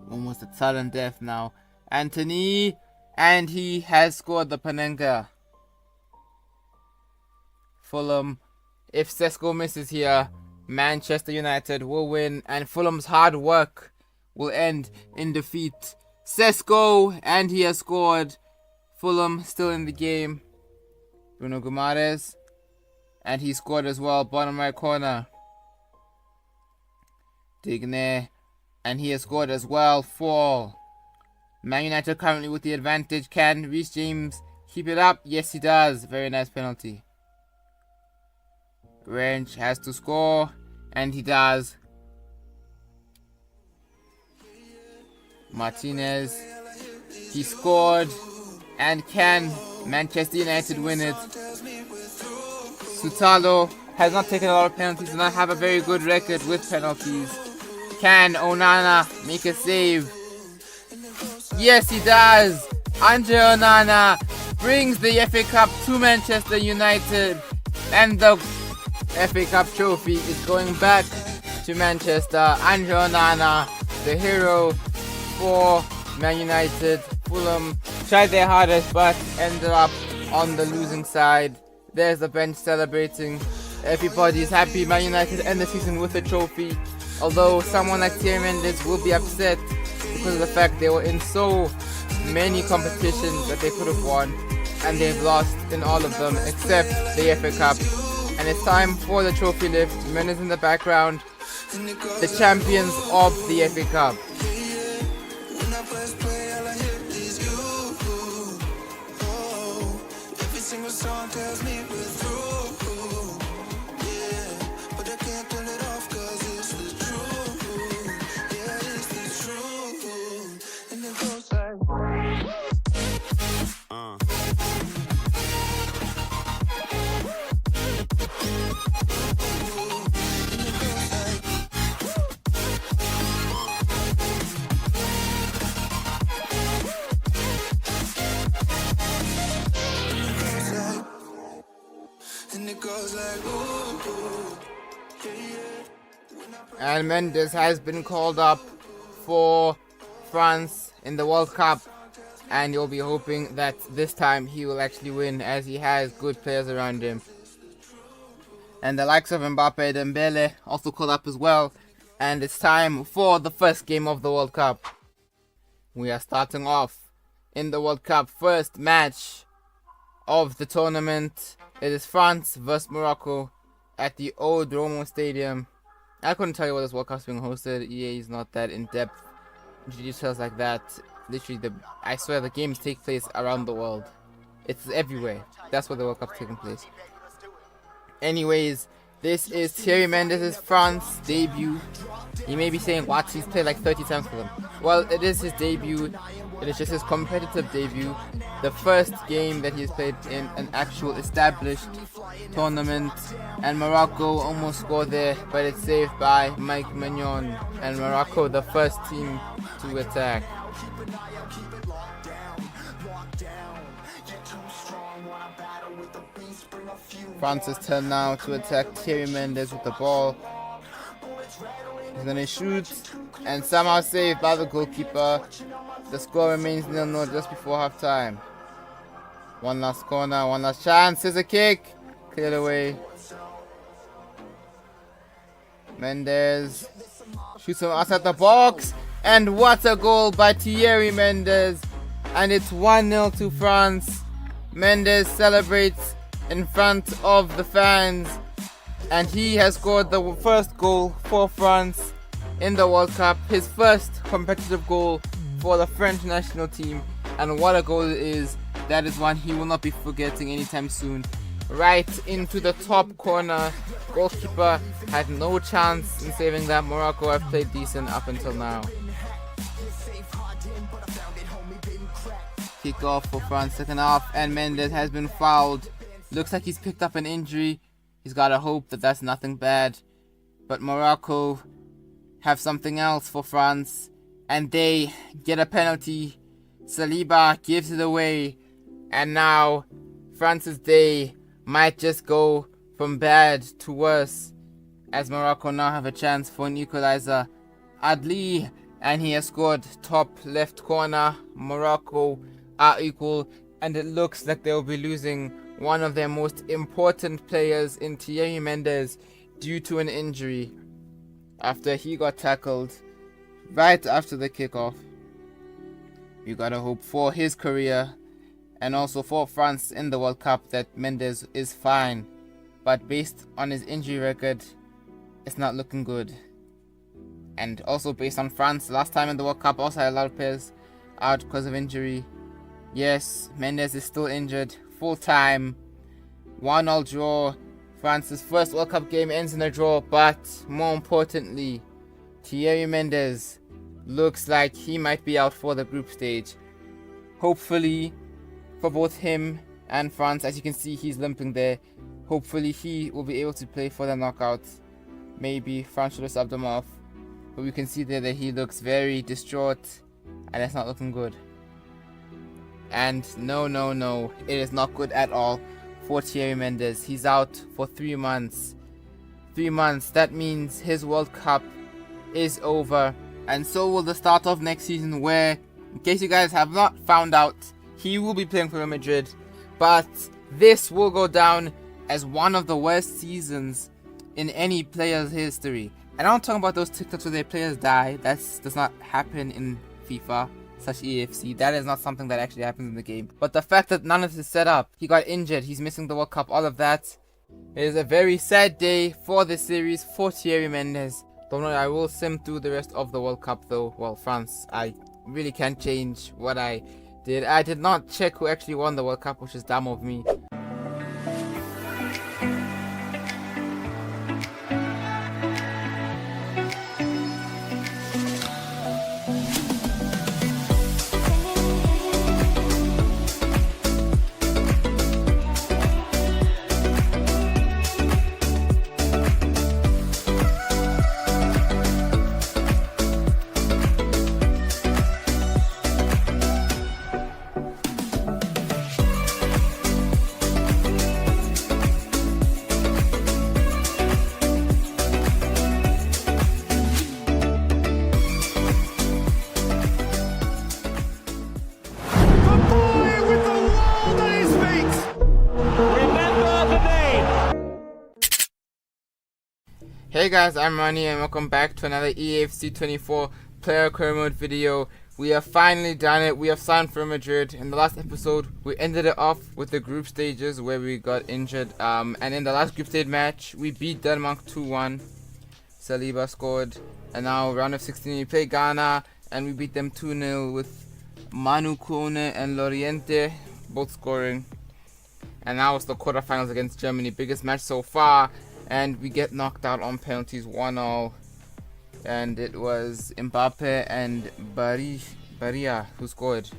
Almost a sudden death now. Anthony, and he has scored the Panenka. Fulham, if Sesko misses here, Manchester United will win, and Fulham's hard work will end in defeat. Sesko, and he has scored. Fulham still in the game. Bruno Guimaraes, and he scored as well, bottom right corner. Digne, and he has scored as well for Man United currently with the advantage. Can Reece James keep it up? Yes, he does. Very nice penalty. Rensch has to score, and he does. Martinez, he scored, and can Manchester United win it? Sutalo has not taken a lot of penalties, does not have a very good record with penalties. Can Onana make a save? Yes, he does. Andre Onana brings the FA Cup to Manchester United, and the FA Cup trophy is going back to Manchester. Andre Onana, the hero for Man United. Fulham tried their hardest but ended up on the losing side. There's the bench celebrating. Everybody's happy. Man United end the season with a trophy, although someone like Thierry Mendes will be upset because of the fact they were in so many competitions that they could have won, and they've lost in all of them except the FA Cup. And it's time for the trophy lift. Mendes in the background, the champions of the FA Cup. And Mendes has been called up for France in the World Cup, and you'll be hoping that this time he will actually win, as he has good players around him. And the likes of Mbappe, Dembele also called up as well, and it's time for the first game of the World Cup. We are starting off in the World Cup. First match of the tournament. It is France vs Morocco at the Old Romo Stadium. I couldn't tell you what this World Cup's being hosted. EA is not that in depth into details like that. Literally, I swear the games take place around the world. It's everywhere. That's where the World Cup's taking place. Anyways, this is Thierry Mendes' France debut. You may be saying, what? He's played like 30 times for them. Well, it is his debut. It is just his competitive debut. The first game that he's played in an actual established tournament. And Morocco almost scored there, but it's saved by Mike Mignon. And Morocco, the first team to attack. France's turn now to attack Thierry Mendes with the ball. He's gonna shoot and somehow saved by the goalkeeper. The score remains 0-0 just before half time. One last corner, one last chance. Here's a kick. Cleared away. Mendes shoots from outside the box. And what a goal by Thierry Mendes. And it's 1-0 to France. Mendes celebrates in front of the fans, and he has scored the first goal for France in the World Cup, his first competitive goal for the French national team. And what a goal it is. That is one he will not be forgetting anytime soon. Right into the top corner. Goalkeeper had no chance in saving that. Morocco have played decent up until now. Kick off for France second half, and Mendes has been fouled. Looks like he's picked up an injury. He's got to hope that that's nothing bad. But Morocco have something else for France, and they get a penalty. Saliba gives it away, and now France's day might just go from bad to worse, as Morocco now have a chance for an equalizer. Adli, and he has scored top left corner. Morocco are equal, and it looks like they'll be losing one of their most important players in Thierry Mendes due to an injury after he got tackled right after the kickoff. You gotta hope for his career and also for France in the World Cup that Mendes is fine, but based on his injury record, it's not looking good. And also based on France, last time in the World Cup also had a lot of players out because of injury. Yes, Mendes is still injured. Full time, 1-1 draw. France's first World Cup game ends in a draw, but more importantly, Thierry Mendes looks like he might be out for the group stage. Hopefully, for both him and France, as you can see, he's limping there. Hopefully, he will be able to play for the knockouts. Maybe France should have subbed him off, but we can see there that he looks very distraught, and it's not looking good. And no, it is not good at all for Thierry Mendes. He's out for 3 months. 3 months, that means his World Cup is over. And so will the start of next season, where, in case you guys have not found out, he will be playing for Real Madrid. But this will go down as one of the worst seasons in any player's history. And I'm not talking about those TikToks where their players die. That does not happen in FIFA. Such EAFC. That is not something that actually happens in the game. But the fact that none of this is set up, he got injured, he's missing the World Cup, all of that. It is a very sad day for this series for Thierry Mendes. Don't worry, I will sim through the rest of the World Cup though. Well, France, I really can't change what I did. I did not check who actually won the World Cup, which is dumb of me. Hey guys, I'm Ronnie and welcome back to another EAFC 24 player career mode video. We have finally done it. We have signed for Madrid. In the last episode, we ended it off with the group stages where we got injured. And in the last group stage match, we beat Denmark 2-1. Saliba scored. And now round of 16, we play Ghana and we beat them 2-0 with Manu Kone and Loriente both scoring. And now it's the quarterfinals against Germany, biggest match so far, and we get knocked out on penalties 1-0. And it was Mbappe and Baria who scored.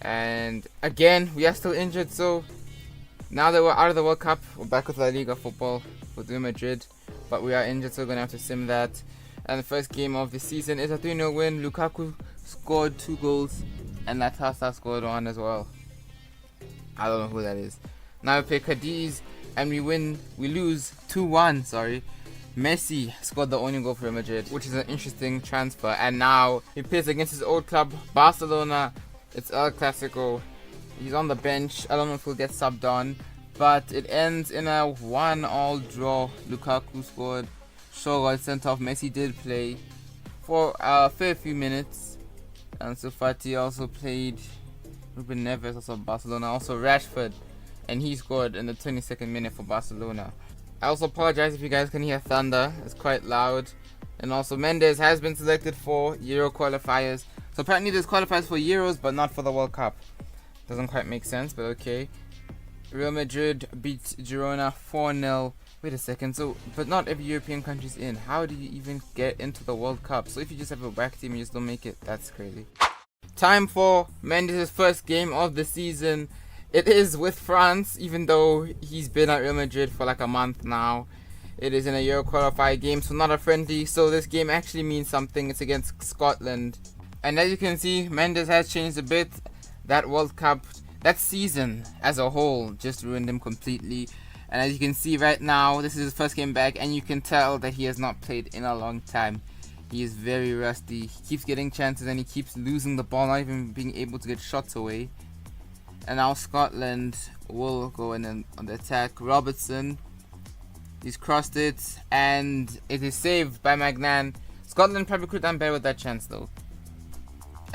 And again, we are still injured, so now that we're out of the World Cup, we're back with La Liga football with Real Madrid, but we are injured, so we're gonna have to sim that. And the first game of the season is a 3-0 win. Lukaku scored 2 goals, and Latasa scored 1 as well. I don't know who that is. Now we play Cadiz, and we lose 2-1. Sorry. Messi scored the only goal for Real Madrid, which is an interesting transfer. And now he plays against his old club, Barcelona. It's El Clasico. He's on the bench. I don't know if he'll get subbed on, but it ends in a 1-1 draw. Lukaku scored. Shaw got sent off. Messi did play for a fair few minutes. And Sufati also played. Ruben Neves also Barcelona. Also Rashford. And he scored in the 22nd minute for Barcelona. I also apologize if you guys can hear thunder. It's quite loud. And also Mendes has been selected for Euro qualifiers. So apparently there's qualifiers for Euros but not for the World Cup. Doesn't quite make sense, but okay. Real Madrid beat Girona 4-0. Wait a second, so but not every European country's in. How do you even get into the World Cup? So if you just have a whack team and you just don't make it, that's crazy. Time for Mendes' first game of the season. It is with France, even though he's been at Real Madrid for like a month now. It is in a Euro qualifier game, so not a friendly. So this game actually means something. It's against Scotland. And as you can see, Mendes has changed a bit. That World Cup, that season as a whole, just ruined him completely. And as you can see right now, this is his first game back, and you can tell that he has not played in a long time. He is very rusty. He keeps getting chances and he keeps losing the ball, not even being able to get shots away. And now Scotland will go in on the attack. Robertson, he's crossed it, and it is saved by Magnan. Scotland probably could have done better with that chance though.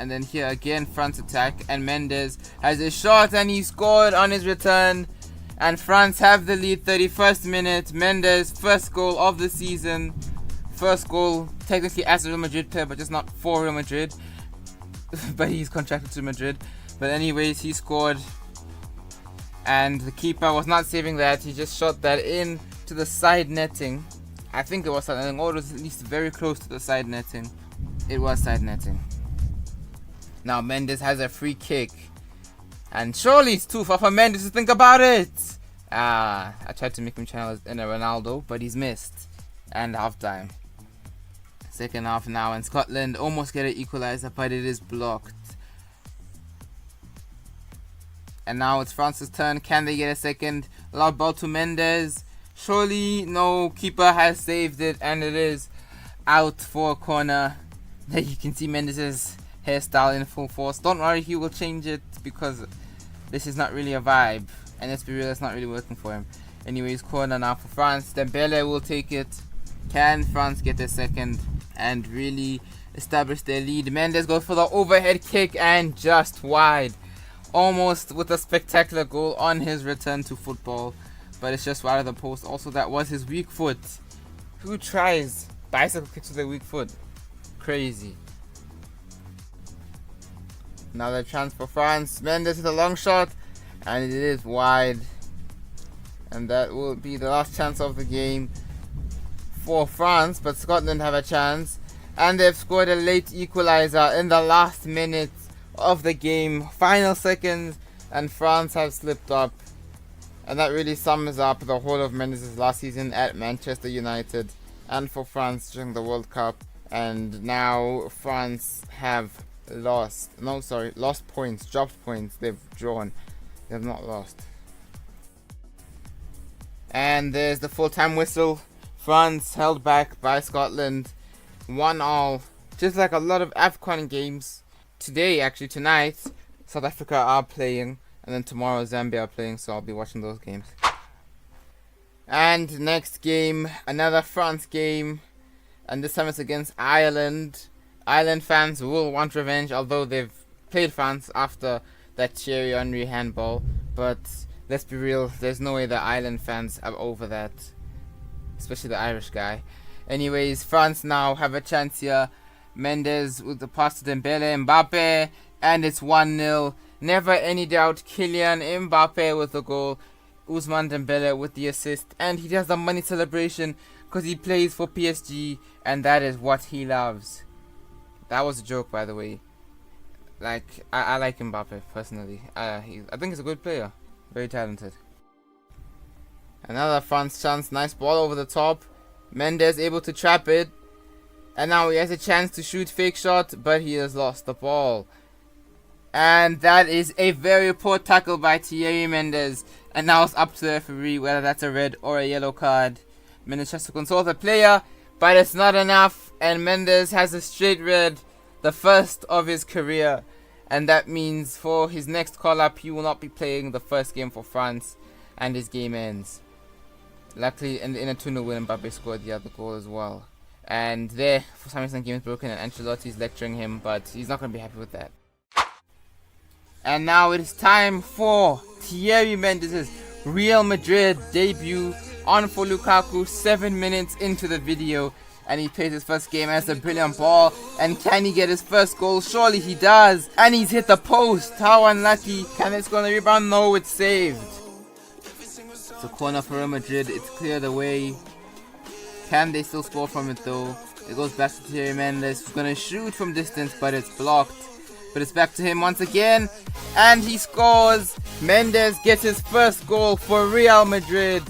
And then here again, France attack, and Mendes has a shot and he scored on his return. And France have the lead, 31st minute. Mendes, first goal of the season. First goal, technically as a Real Madrid player, but just not for Real Madrid. But he's contracted to Madrid. But anyways, he scored. And the keeper was not saving that. He just shot that in to the side netting. I think it was something, or it was at least very close to the side netting. It was side netting. Now Mendes has a free kick. And surely it's too far for Mendes to think about it. I tried to make him channel in a Ronaldo, but he's missed. And half time. Second half now, and Scotland almost get an equalizer, but it is blocked. And now it's France's turn. Can they get a second? Loud ball to Mendes. Surely no, keeper has saved it, and it is out for a corner. There you can see Mendes' hairstyle in full force. Don't worry, he will change it because this is not really a vibe, and let's be real, it's not really working for him. Anyways, corner now for France. Dembele will take it. Can France get a second and really establish their lead? Mendes goes for the overhead kick and just wide, almost with a spectacular goal on his return to football, but it's just wide of the post. Also, that was his weak foot. Who tries bicycle kicks with a weak foot? Crazy. Now the chance for France. Mendes with a long shot, and it is wide. And that will be the last chance of the game for France, but Scotland have a chance. And they've scored a late equalizer in the last minute of the game. Final seconds, and France have slipped up. And that really sums up the whole of Mendes' last season at Manchester United and for France during the World Cup. And now France have lost points, dropped points. They've drawn, they have not lost. And there's the full-time whistle. France held back by Scotland 1-1, just like a lot of AFCON games. Tonight South Africa are playing, and then tomorrow Zambia are playing, so I'll be watching those games. And next game, another France game, and this time it's against Ireland. Ireland fans will want revenge, although they've played France after that Thierry Henry handball. But let's be real, there's no way the Ireland fans are over that, especially the Irish guy. Anyways, France now have a chance here. Mendes with the pass to Dembele, Mbappe, and it's 1-0. Never any doubt, Kylian Mbappe with the goal, Ousmane Dembele with the assist, and he does the money celebration because he plays for PSG and that is what he loves. That was a joke, by the way. Like, I like Mbappe personally. I think he's a good player, very talented. Another France chance, nice ball over the top. Mendes able to trap it, and now he has a chance to shoot fake shot, but he has lost the ball. And that is a very poor tackle by Thierry Mendes. And now it's up to the referee whether that's a red or a yellow card. Mendes has to consult the player, but it's not enough. And Mendes has a straight red, the first of his career. And that means for his next call-up, he will not be playing the first game for France. And his game ends. Luckily, in a 2-0 win, Mbappe scored the other goal as well. And there, for some reason, the game is broken and Ancelotti is lecturing him, but he's not going to be happy with that. And now it is time for Thierry Mendes' Real Madrid debut on for Lukaku 7 minutes into the video. And he plays his first game as a brilliant ball. And can he get his first goal? Surely he does. And he's hit the post. How unlucky. Can they score on the rebound? No, it's saved. It's a corner for Real Madrid. It's cleared away. Can they still score from it though? It goes back to Thierry Mendes, who's going to shoot from distance, but it's blocked. But it's back to him once again, and he scores. Mendes gets his first goal for Real Madrid,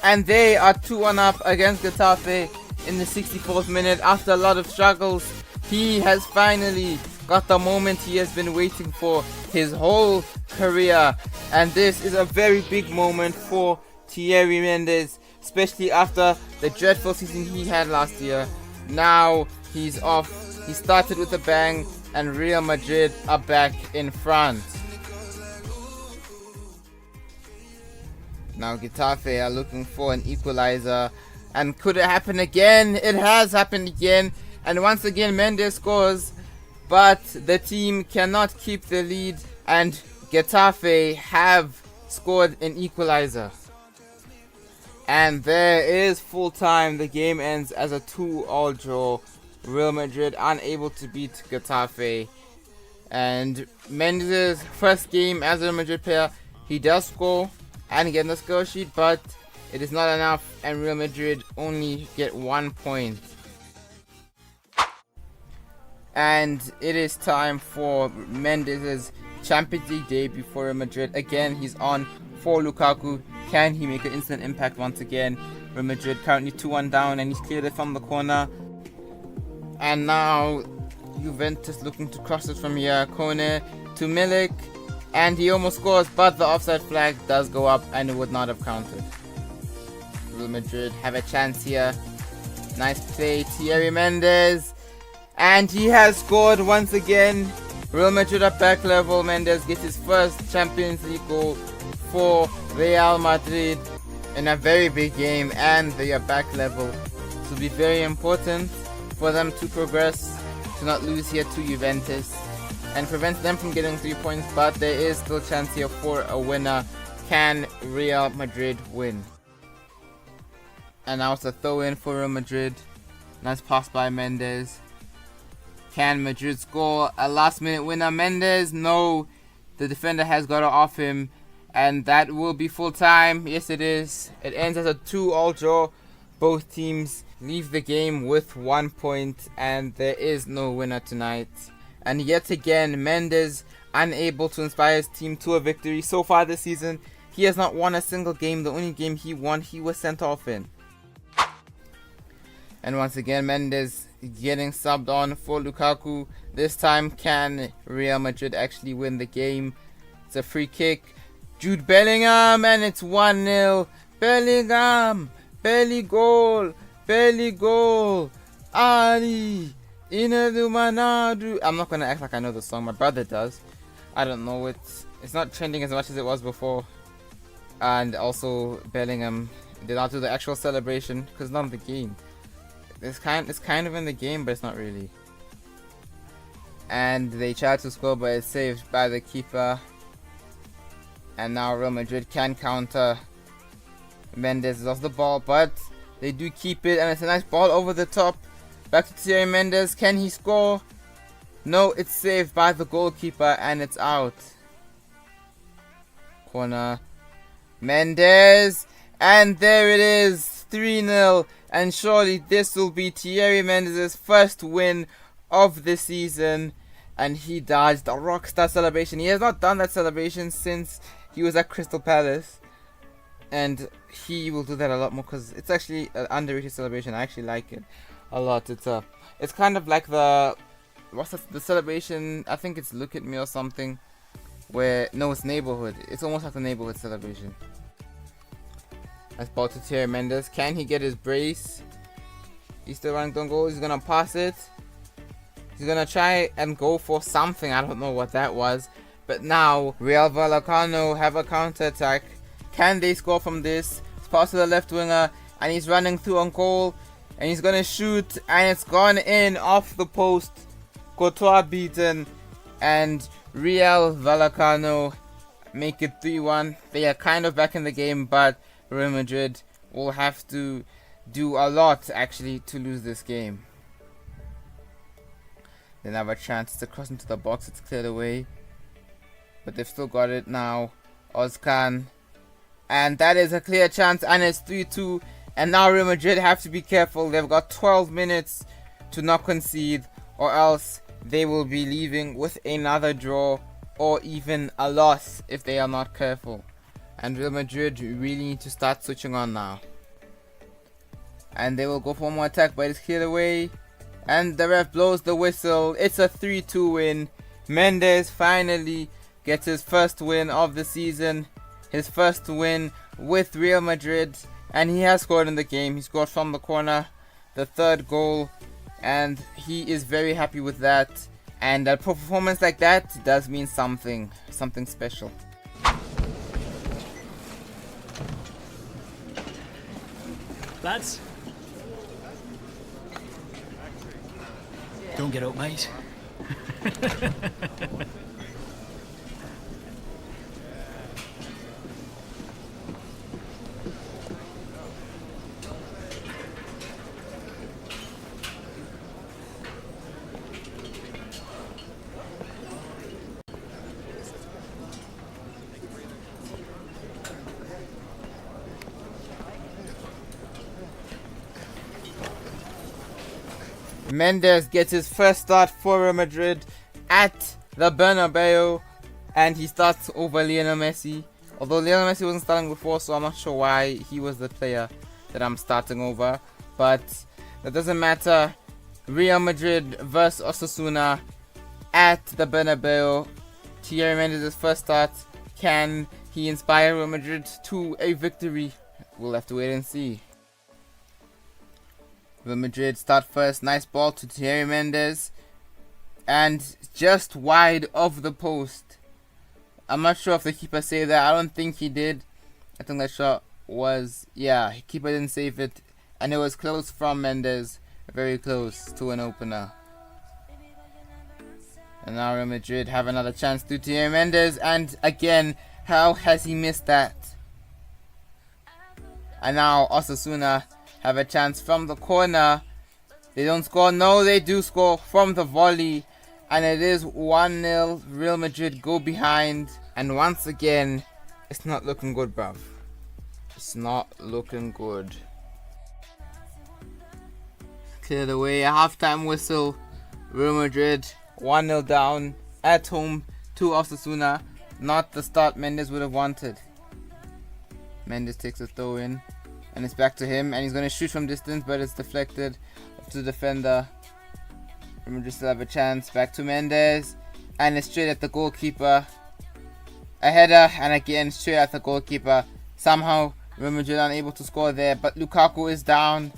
and they are 2-1 up against Getafe in the 64th minute. After a lot of struggles, he has finally got the moment he has been waiting for his whole career, and this is a very big moment for Thierry Mendes, especially after the dreadful season he had last year. Now he's off. He started with a bang, and Real Madrid are back in front. Now Getafe are looking for an equalizer, and could it happen again? It has happened again, and once again Mendes scores, but the team cannot keep the lead, and Getafe have scored an equalizer. And there is full time. The game ends as a 2-2 draw. Real Madrid unable to beat Getafe. And Mendes' first game as a Real Madrid player, he does score and get on the score sheet, but it is not enough, and Real Madrid only get 1 point. And it is time for Mendes' Champions League debut for Real Madrid. Again, he's on for Lukaku. Can he make an instant impact once again? Real Madrid currently 2-1 down, and he's cleared it from the corner. And now Juventus looking to cross it from here. Kone to Milik, and he almost scores, but the offside flag does go up and it would not have counted. Real Madrid have a chance here. Nice play, Thierry Mendes, and he has scored once again. Real Madrid at back level. Mendes gets his first Champions League goal for Real Madrid in a very big game, and they are back level. This will be very important for them to progress, to not lose here to Juventus, and prevent them from getting 3 points, but there is still a chance here for a winner. Can Real Madrid win? And now it's a throw-in for Real Madrid. Nice pass by Mendes. Can Madrid score a last-minute winner? Mendes, no. The defender has got it off him, and that will be full time. Yes, it is. It ends as a 2-2 draw. Both teams leave the game with 1 point, and there is no winner tonight. And yet again, Mendes unable to inspire his team to a victory. So far this season, he has not won a single game. The only game he won, he was sent off in. And once again, Mendes getting subbed on for Lukaku. This time, can Real Madrid actually win the game? It's a free kick. Jude Bellingham, and it's 1-0. Bellingham, Belly goal, Belly goal. Ali, Inadu Manadu. I'm not gonna act like I know the song. My brother does. I don't know it. It's not trending as much as it was before. And also, Bellingham did not do the actual celebration because it's not in the game. It's kind of in the game, but it's not really. And they tried to score, but it's saved by the keeper. And now Real Madrid can counter. Mendes lost the ball, but they do keep it, and it's a nice ball over the top. Back to Thierry Mendes. Can he score? No, it's saved by the goalkeeper, and it's out. corner. Mendes, and there it is, 3-0, and surely this will be Thierry Mendes' first win of the season, and he dodged a rockstar celebration. He has not done that celebration since he was at Crystal Palace, and he will do that a lot more because it's actually an underrated celebration. I actually like it a lot. It's kind of like the celebration, I think it's Look at Me or something, where, no, it's Neighborhood. It's almost like the Neighborhood celebration. That's ball to Thierry Mendes. Can he get his brace? He's still running down goal. He's gonna pass it. He's gonna try and go for something. I don't know what that was. But now Real Vallecano have a counter attack. Can they score from this? It's pass to the left winger, and he's running through on goal, and he's gonna shoot, and it's gone in off the post. Courtois beaten, and Real Vallecano make it 3-1. They are kind of back in the game, but Real Madrid will have to do a lot actually to lose this game. They have a chance to cross into the box. It's cleared away, but they've still got it now. Ozcan, and that is a clear chance, and it's 3-2. And now Real Madrid have to be careful. They've got 12 minutes to not concede, or else they will be leaving with another draw or even a loss if they are not careful. And Real Madrid really need to start switching on now. And they will go for one more attack, but it's cleared away. And the ref blows the whistle. It's a 3-2 win. Mendes finally gets his first win of the season. His first win with Real Madrid. And he has scored in the game. He scored from the corner, the third goal. And he is very happy with that. And a performance like that does mean something special. Lads, don't get up, mate. Mendes gets his first start for Real Madrid at the Bernabeu, and he starts over Lionel Messi. Although Lionel Messi wasn't starting before, so I'm not sure why he was the player that I'm starting over. But that doesn't matter. Real Madrid versus Osasuna at the Bernabeu. Thierry Mendes' first start. Can he inspire Real Madrid to a victory? We'll have to wait and see. Real Madrid start first. Nice ball to Thierry Mendes. And just wide of the post. I'm not sure if the keeper saved that. I don't think he did. I think that shot was... yeah, keeper didn't save it. And it was close from Mendes. Very close to an opener. And now Real Madrid have another chance to Thierry Mendes. And again, how has he missed that? And now Osasuna have a chance from the corner. They don't score. No, they do score from the volley. And it is 1-0. Real Madrid go behind. And once again, it's not looking good, bruv. It's not looking good. Cleared away. A halftime whistle. Real Madrid 1-0 down at home to Osasuna. Not the start Mendes would have wanted. Mendes takes a throw in. And it's back to him, and he's going to shoot from distance, but it's deflected up to the defender. Real Madrid still have a chance. Back to Mendes, and it's straight at the goalkeeper. A header, and again straight at the goalkeeper. Somehow Real Madrid unable to score there, but Lukaku is down,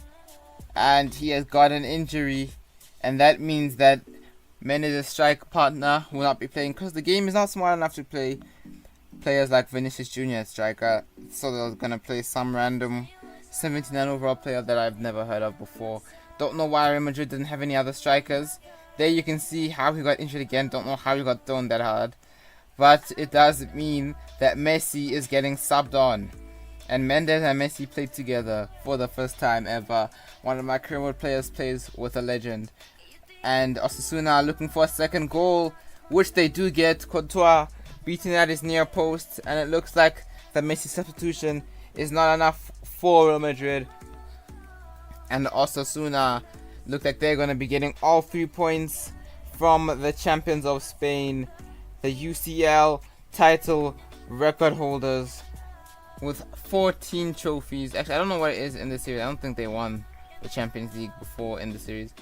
and he has got an injury, and that means that Mendes' strike partner will not be playing because the game is not smart enough to play players like Vinicius Jr. at striker, so they're going to play some random 79 overall player that I've never heard of before. Don't know why Real Madrid didn't have any other strikers. There you can see how he got injured again. Don't know how he got thrown that hard. But it does mean that Messi is getting subbed on. And Mendes and Messi played together for the first time ever. One of my career mode players plays with a legend. And Osasuna are looking for a second goal, which they do get. Courtois beating at his near post, and it looks like the Messi substitution is not enough for Real Madrid. And Osasuna look like they're going to be getting all 3 points from the champions of Spain, the UCL title record holders, with 14 trophies. Actually, I don't know what it is in the series. I don't think they won the Champions League before in the series.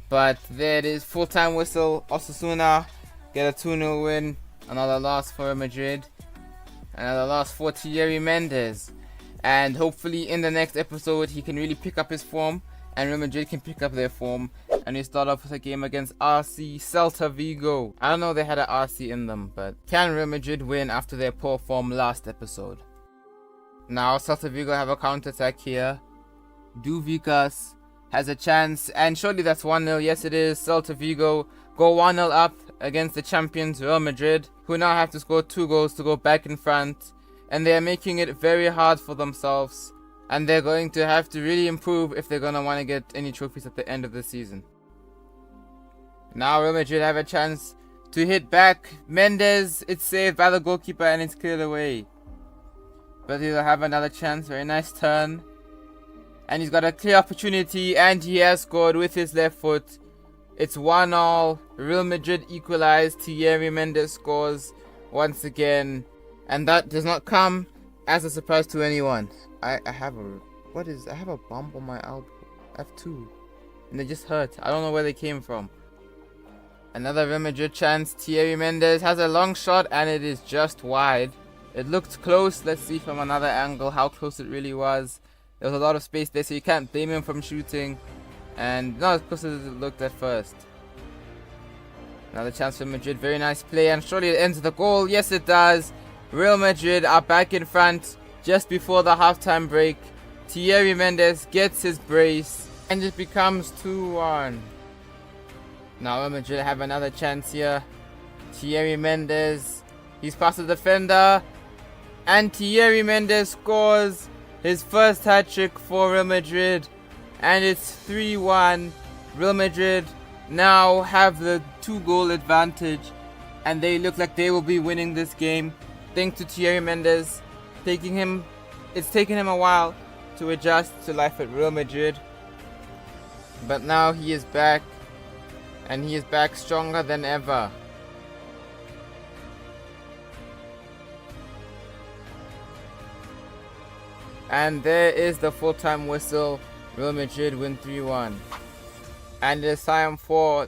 But there it is, full-time whistle. Osasuna get a 2-0 win. Another loss for Madrid. Another loss for Thierry Mendes. And hopefully in the next episode he can really pick up his form, and Real Madrid can pick up their form, and we start off with a game against RC Celta Vigo. I don't know they had an RC in them, but can Real Madrid win after their poor form last episode? Now Celta Vigo have a counter-attack here. Duvikas has a chance, and surely that's 1-0. Yes it is. Celta Vigo go 1-0 up against the champions Real Madrid, who now have to score 2 goals to go back in front, and they are making it very hard for themselves, and they're going to have to really improve if they're going to want to get any trophies at the end of the season. Now Real Madrid have a chance to hit back. Mendes, it's saved by the goalkeeper and it's cleared away. But he'll have another chance. Very nice turn. And he's got a clear opportunity, and he has scored with his left foot. It's 1-1. Real Madrid equalized. Thierry Mendes scores once again. And that does not come as a surprise to anyone. I have a bump on my elbow. F2. And they just hurt. I don't know where they came from. Another Real Madrid chance. Thierry Mendes has a long shot, and it is just wide. It looked close. Let's see from another angle how close it really was. There was a lot of space there, so you can't blame him from shooting. And not as close as it looked at first. Another chance for Madrid. Very nice play, and surely it ends with a goal. Yes, it does. Real Madrid are back in front just before the halftime break. Thierry Mendes gets his brace, and it becomes 2-1. Now Real Madrid have another chance here. Thierry Mendes, he's past the defender, and Thierry Mendes scores his first hat-trick for Real Madrid, and it's 3-1. Real Madrid now have the 2-goal advantage, and they look like they will be winning this game thanks to Thierry Mendes. It's taken him a while to adjust to life at Real Madrid, but now he is back, and he is back stronger than ever. And there is the full-time whistle. Real Madrid win 3-1. And it is time for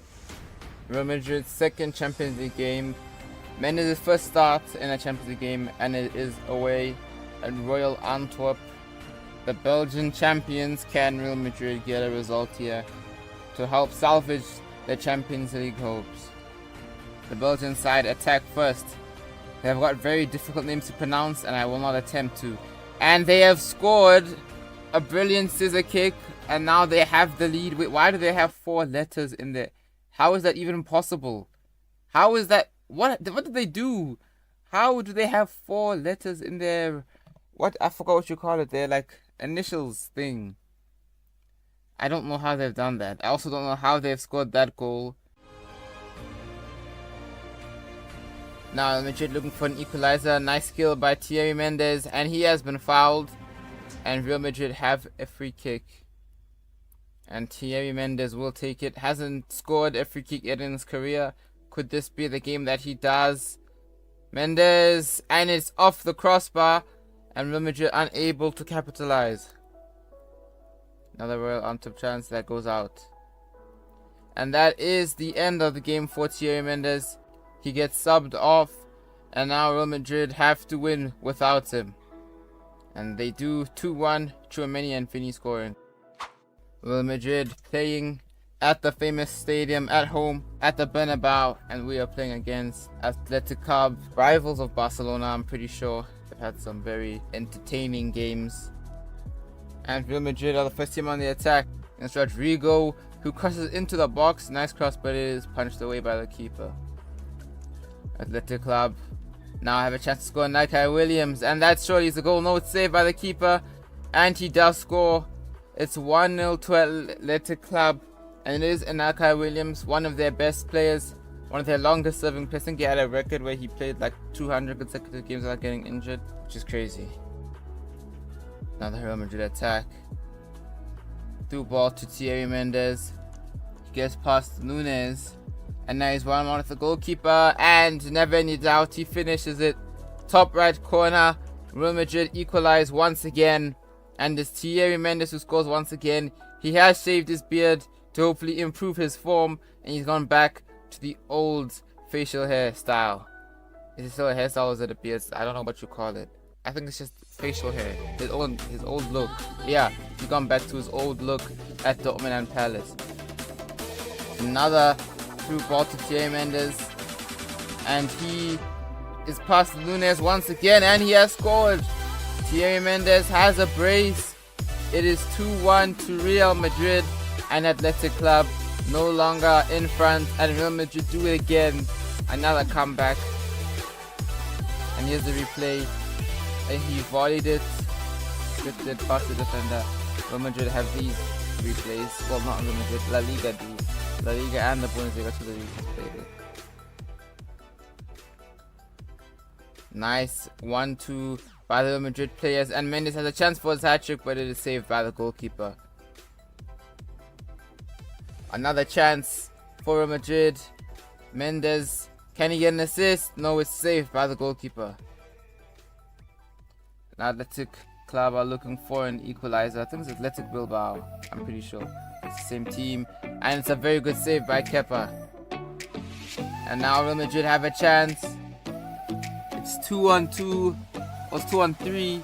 Real Madrid's second Champions League game. Mendes' first start in a Champions League game, and it is away at Royal Antwerp. The Belgian champions. Can Real Madrid get a result here to help salvage their Champions League hopes? The Belgian side attack first. They have got very difficult names to pronounce, and I will not attempt to. And they have scored a brilliant scissor kick, and now they have the lead. Wait, why do they have 4 letters in there? How is that even possible? How is that? What did they do? How do they have 4 letters in there? What? I forgot what you call it. They're like initials thing. I don't know how they've done that. I also don't know how they've scored that goal. Now Madrid looking for an equalizer. Nice skill by Thierry Mendes, and he has been fouled. And Real Madrid have a free kick. And Thierry Mendes will take it. Hasn't scored a free kick yet in his career. Could this be the game that he does? Mendes, and it's off the crossbar, and Real Madrid unable to capitalize. Another Royal Antwerp chance that goes out. And that is the end of the game for Thierry Mendes. He gets subbed off, and now Real Madrid have to win without him. And they do 2-1, Tchouaméni and Fini scoring. Real Madrid playing at the famous stadium at home at the Bernabeu, and we are playing against Athletic Club, rivals of Barcelona. I'm pretty sure they've had some very entertaining games. And Real Madrid are the first team on the attack. It's Rodrigo, who crosses into the box. Nice cross, but it is punched away by the keeper. Athletic Club now have a chance to score. Nakai Williams, and that surely is a goal. No, it's saved by the keeper, and he does score. It's 1-0 to Athletic Club, and it is Nakai Williams, one of their best players. one of their longest serving players. I think he had a record where he played like 200 consecutive games without getting injured, which is crazy. Another Real Madrid attack. Through ball to Thierry Mendes. He gets past Nunes. And now he's one-on-one with the goalkeeper. And never any doubt, he finishes it. Top right corner. Real Madrid equalize once again. And it's Thierry Mendes who scores once again. He has shaved his beard to hopefully improve his form. And he's gone back to the old facial hairstyle. Is it still a hairstyle or is it a beard? I don't know what you call it. I think it's just facial hair. His old look. Yeah, he's gone back to his old look at Dortmund and Palace. Another through ball to Thierry Mendes. And he is past Nunes once again and he has scored. Thierry Mendes has a brace. It is 2-1 to Real Madrid and Athletic Club. No longer in front, and Real Madrid do it again. Another comeback. And here's the replay. And he volleyed it. Scripted past the defender. Real Madrid have these replays. Well, not Real Madrid. La Liga do. La Liga and the Bundesliga to the replay. Nice 1-2 by the Real Madrid players. And Mendes has a chance for his hat-trick, but it is saved by the goalkeeper. Another chance for Real Madrid. Mendes, can he get an assist? No, it's saved by the goalkeeper. Athletic Club are looking for an equalizer. I think it's Athletic Bilbao. I'm pretty sure. It's the same team. And it's a very good save by Kepa. And now Real Madrid have a chance. It's 2-on-2. Or 2-on-3.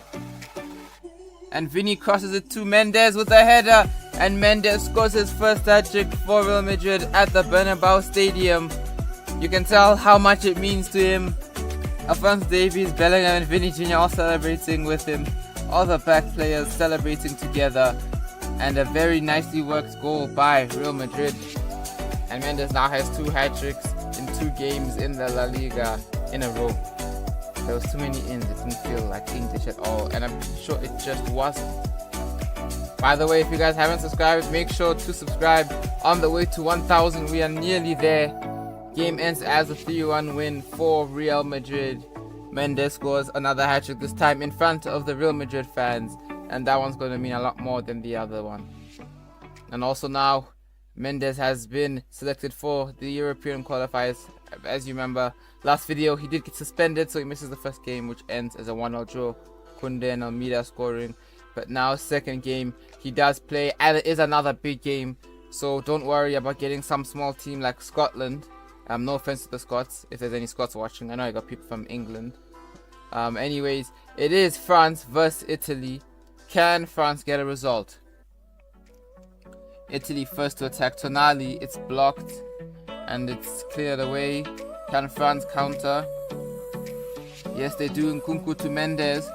And Vinny crosses it to Mendes with a header. And Mendes scores his first hat-trick for Real Madrid at the Bernabeu Stadium. You can tell how much it means to him. Alphonso Davies, Bellingham and Vinny Jr. all celebrating with him. All the back players celebrating together. And a very nicely worked goal by Real Madrid. And Mendes now has 2 hat-tricks in 2 games in the La Liga in a row. There was too many ins, it didn't feel like English at all. And I'm pretty sure it just wasn't. By the way, if you guys haven't subscribed, make sure to subscribe. On the way to 1,000, we are nearly there. Game ends as a 3-1 win for Real Madrid. Mendes scores another hat-trick, this time in front of the Real Madrid fans. And that one's going to mean a lot more than the other one. And also now, Mendes has been selected for the European qualifiers. As you remember, last video he did get suspended, so he misses the first game, which ends as a 1-0 draw. Kunde and Almeida scoring. But now, second game, he does play, and it is another big game. So don't worry about getting some small team like Scotland. No offense to the Scots, if there's any Scots watching. I know I got people from England. Anyways, it is France versus Italy. Can France get a result? Italy first to attack Tonali. It's blocked, and it's cleared away. Can France counter? Yes, they do. Nkunku to Mendes.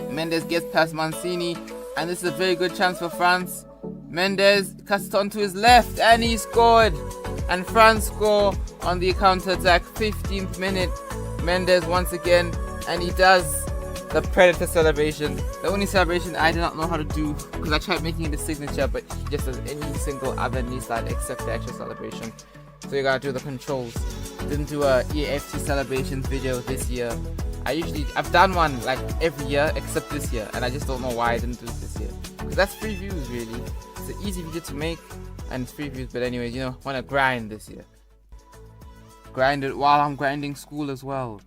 Mendes gets past Mancini, and this is a very good chance for France. Mendes cuts it onto his left, and he scored. And France score on the counter-attack. 15th minute. Mendes once again, and he does the Predator celebration. The only celebration I do not know how to do, because I tried making it a signature, but he just does any single other knee slide except the actual celebration. So you gotta do the controls. Didn't do a EAFC celebrations video this year. I've done one like every year except this year, and I just don't know why I didn't do it this year. Because that's free views, really. It's an easy video to make, and it's free views. But anyways, you know, wanna grind this year. Grind it while I'm grinding school as well.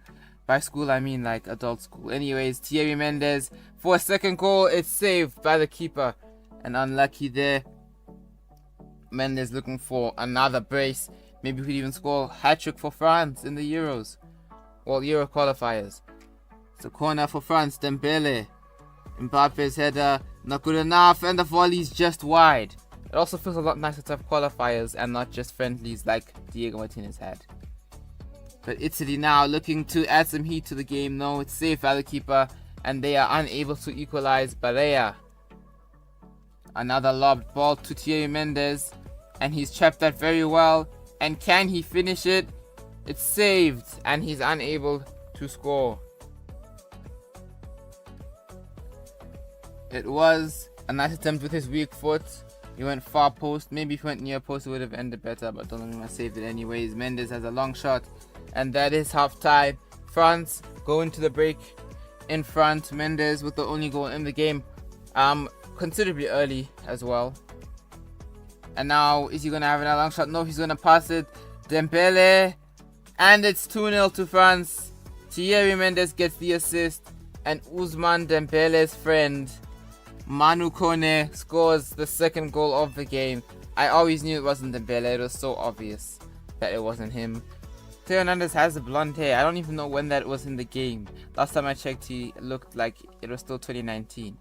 By school I mean like adult school. Anyways, Thierry Mendes for a second goal. It's saved by the keeper, and unlucky there. Mendes looking for another brace. Maybe we could even score a hat-trick for France in the Euros. Well, Euro qualifiers. It's a corner for France. Dembele. Mbappe's header, not good enough, and the volley's just wide. It also feels a lot nicer to have qualifiers and not just friendlies like Diego Martinez had. But Italy now looking to add some heat to the game. No, it's saved by the keeper, and they are unable to equalize. Barea. Another lobbed ball to Thierry Mendes, and he's trapped that very well. And can he finish it? It's saved, and he's unable to score. It was a nice attempt with his weak foot, He went far post. Maybe if he went near post, it would have ended better, but Donnarumma saved it anyways. Mendes has a long shot, and that is half time. France go into the break in front. Mendes with the only goal in the game, considerably early as well. And now, is he gonna have another long shot? No, he's gonna pass it. Dembele, and it's 2-0 to France. Thierry Mendes gets the assist, and Ousmane Dembele's friend Manu Kone scores the second goal of the game. I always knew it wasn't Dembele. It was so obvious that it wasn't him. Thierry Mendes has blonde hair. I don't even know when that was in the game. Last time I checked, he looked like it was still 2019.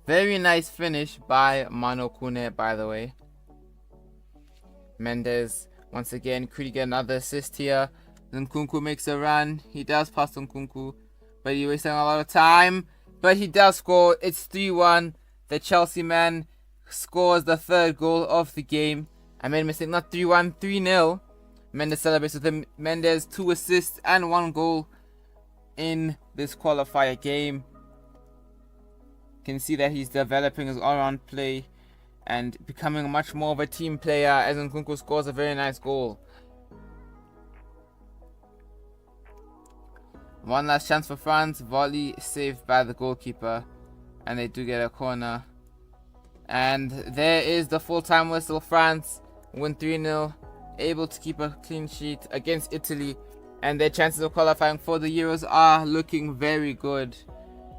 Very nice finish by Manu Kone, by the way. Mendes once again could get another assist here. Nkunku makes a run. He does pass Nkunku, but he's wasting a lot of time. But he does score. It's 3-1. The Chelsea man scores the third goal of the game. I made a mistake. Not 3-1, 3-0. Mendes celebrates with him. Mendes 2 assists and 1 goal in this qualifier game. You can see that he's developing his all-round play and becoming much more of a team player as Nkunku scores a very nice goal. One last chance for France. Volley saved by the goalkeeper, and they do get a corner. And there is the full-time whistle. France win 3-0, able to keep a clean sheet against Italy, and their chances of qualifying for the Euros are looking very good.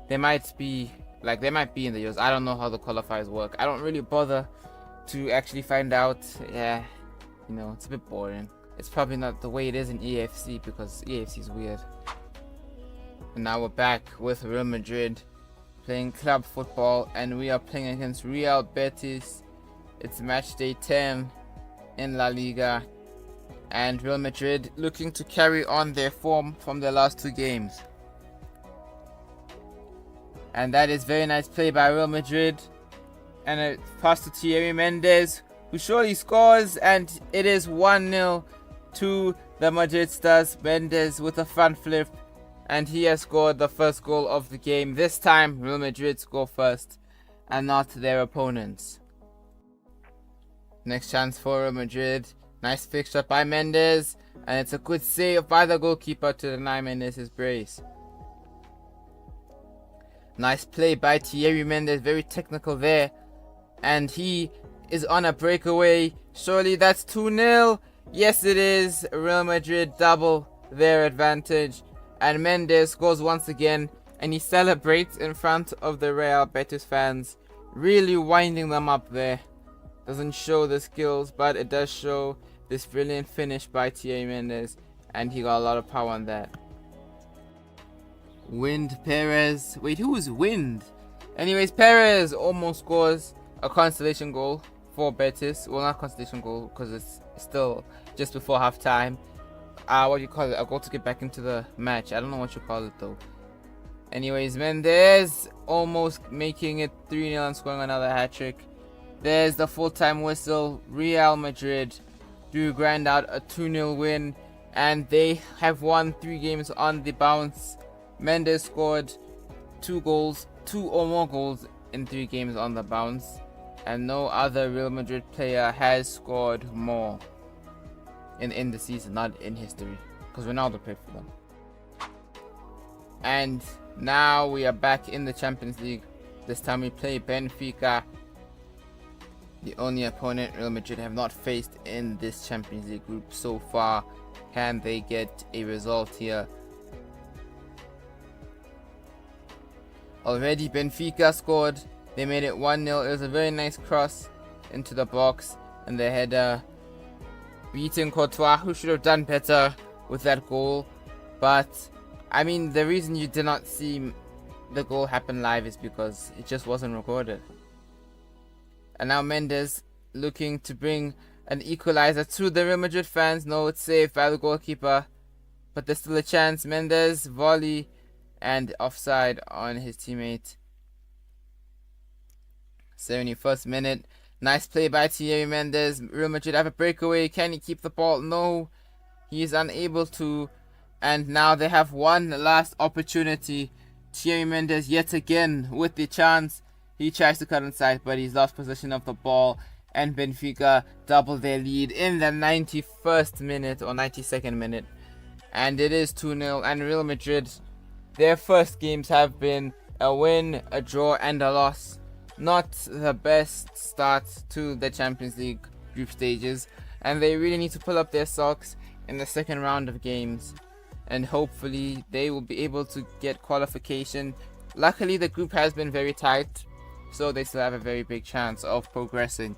They might be in the Euros. I don't know how the qualifiers work. I don't really bother to actually find out. Yeah, it's a bit boring. It's probably not the way it is in EAFC, because EAFC is weird. And now we're back with Real Madrid playing club football, and we are playing against Real Betis. It's match day 10 in La Liga, and Real Madrid looking to carry on their form from their last 2 games. And that is very nice play by Real Madrid, and a pass to Thierry Mendes, who surely scores, and it is 1-0 to the Madrid Stars. Mendes with a front flip, and he has scored the first goal of the game. This time, Real Madrid score first and not their opponents. Next chance for Real Madrid. Nice fixture by Mendes, and it's a good save by the goalkeeper to deny Mendes his brace. Nice play by Thierry Mendes, very technical there, and he is on a breakaway. Surely that's 2-0. Yes, it is. Real Madrid double their advantage. And Mendes scores once again, and he celebrates in front of the Real Betis fans, really winding them up there. Doesn't show the skills, but it does show this brilliant finish by Thierry Mendes, and he got a lot of power on that. Wind Perez. Wait, who was Wind? Anyways, Perez almost scores a consolation goal for Betis. Well, not consolation goal, because it's still just before half time. What do you call it? A goal to get back into the match. I don't know what you call it though. Anyways, Mendes almost making it 3-0 and scoring another hat-trick. There's the full-time whistle. Real Madrid do grind out a 2-0 win, and they have won 3 games on the bounce. Mendes scored 2 or more goals in 3 games on the bounce, and no other Real Madrid player has scored more in the season, not in history, because Ronaldo played for them. And now we are back in the Champions League. This time we play Benfica, the only opponent Real Madrid have not faced in this Champions League group so far. Can they get a result here? Already Benfica scored. They made it 1-0. It was a very nice cross into the box, and the header beating Courtois, who should have done better with that goal. But I mean, the reason you did not see the goal happen live is because it just wasn't recorded. And now Mendes looking to bring an equalizer to the Real Madrid fans. No, it's saved by the goalkeeper, but there's still a chance. Mendes volley and offside on his teammate. 71st minute. Nice play by Thierry Mendes. Real Madrid have a breakaway. Can he keep the ball? No, he is unable to. And now they have one last opportunity. Thierry Mendes yet again with the chance. He tries to cut inside, but he's lost possession of the ball, and Benfica double their lead in the 91st minute or 92nd minute. And it is 2-0, and Real Madrid, their first games have been a win, a draw, and a loss. Not the best start to the Champions League group stages, and they really need to pull up their socks in the second round of games, and hopefully they will be able to get qualification. Luckily, the group has been very tight, so they still have a very big chance of progressing.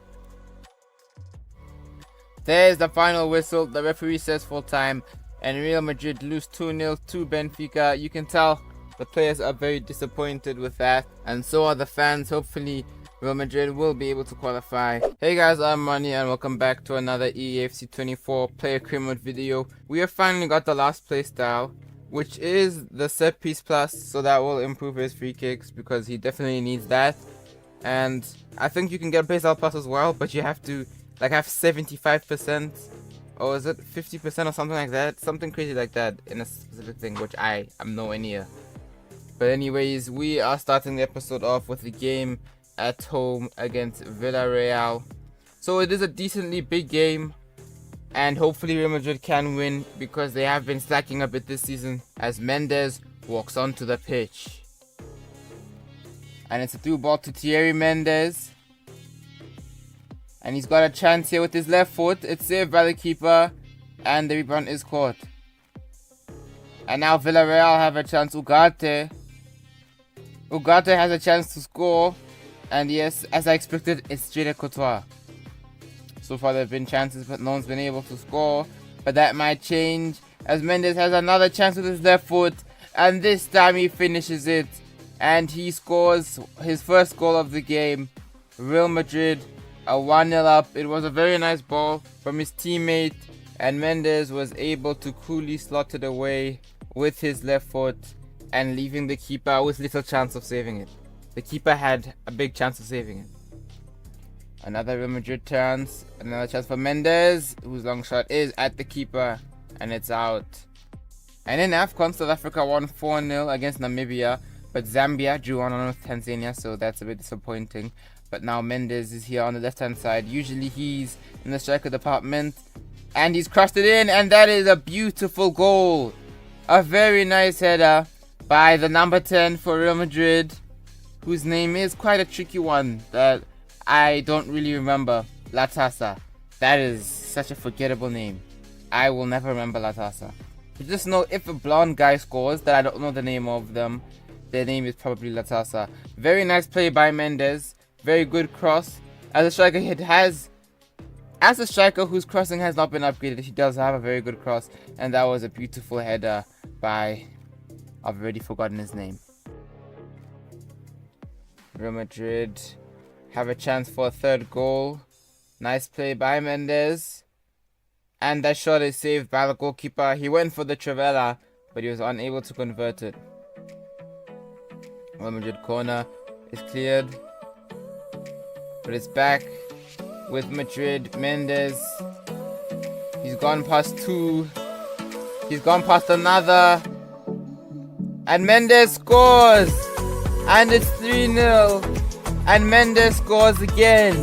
There's the final whistle. The referee says full time, and Real Madrid lose 2-0 to Benfica. You can tell the players are very disappointed with that, and so are the fans. Hopefully Real Madrid will be able to qualify. Hey guys, I'm Ronny, and welcome back to another EAFC 24 player career mode video. We have finally got the last play style, which is the set piece plus, so that will improve his free kicks because he definitely needs that. And I think you can get play style plus as well, but you have to like have 75%, or is it 50% or something like that, something crazy like that in a specific thing, which I am nowhere near. But anyways, we are starting the episode off with the game at home against Villarreal. So it is a decently big game, and hopefully Real Madrid can win because they have been slacking a bit this season as Mendes walks onto the pitch. And it's a through ball to Thierry Mendes. And he's got a chance here with his left foot. It's saved by the keeper, and the rebound is caught. And now Villarreal have a chance. Ugarte has a chance to score. And yes, as I expected, it's straight at Courtois. So far there have been chances, but no one's been able to score. But that might change as Mendes has another chance with his left foot. And this time he finishes it. And he scores his first goal of the game. Real Madrid a 1-0 up. It was a very nice ball from his teammate. And Mendes was able to coolly slot it away with his left foot. And leaving the keeper with little chance of saving it. The keeper had a big chance of saving it. Another Real Madrid chance. Another chance for Mendes, whose long shot is at the keeper. And it's out. And in AFCON, South Africa won 4-0 against Namibia. But Zambia drew 1-1 with Tanzania, so that's a bit disappointing. But now Mendes is here on the left-hand side. Usually he's in the striker department. And he's crossed it in, and that is a beautiful goal. A very nice header by the number 10 for Real Madrid, whose name is quite a tricky one that I don't really remember. Latasa. That is such a forgettable name. I will never remember Latasa. You just know if a blonde guy scores that I don't know the name of them, their name is probably Latasa. Very nice play by Mendes. Very good cross. As a striker, whose crossing has not been upgraded, he does have a very good cross. And that was a beautiful header by, I've already forgotten his name. Real Madrid have a chance for a third goal. Nice play by Mendes. And that shot is saved by the goalkeeper. He went for the Trivela, but he was unable to convert it. Real Madrid corner is cleared. But it's back with Madrid. Mendes. He's gone past two. He's gone past another. And Mendes scores. And it's 3-0. And Mendes scores again.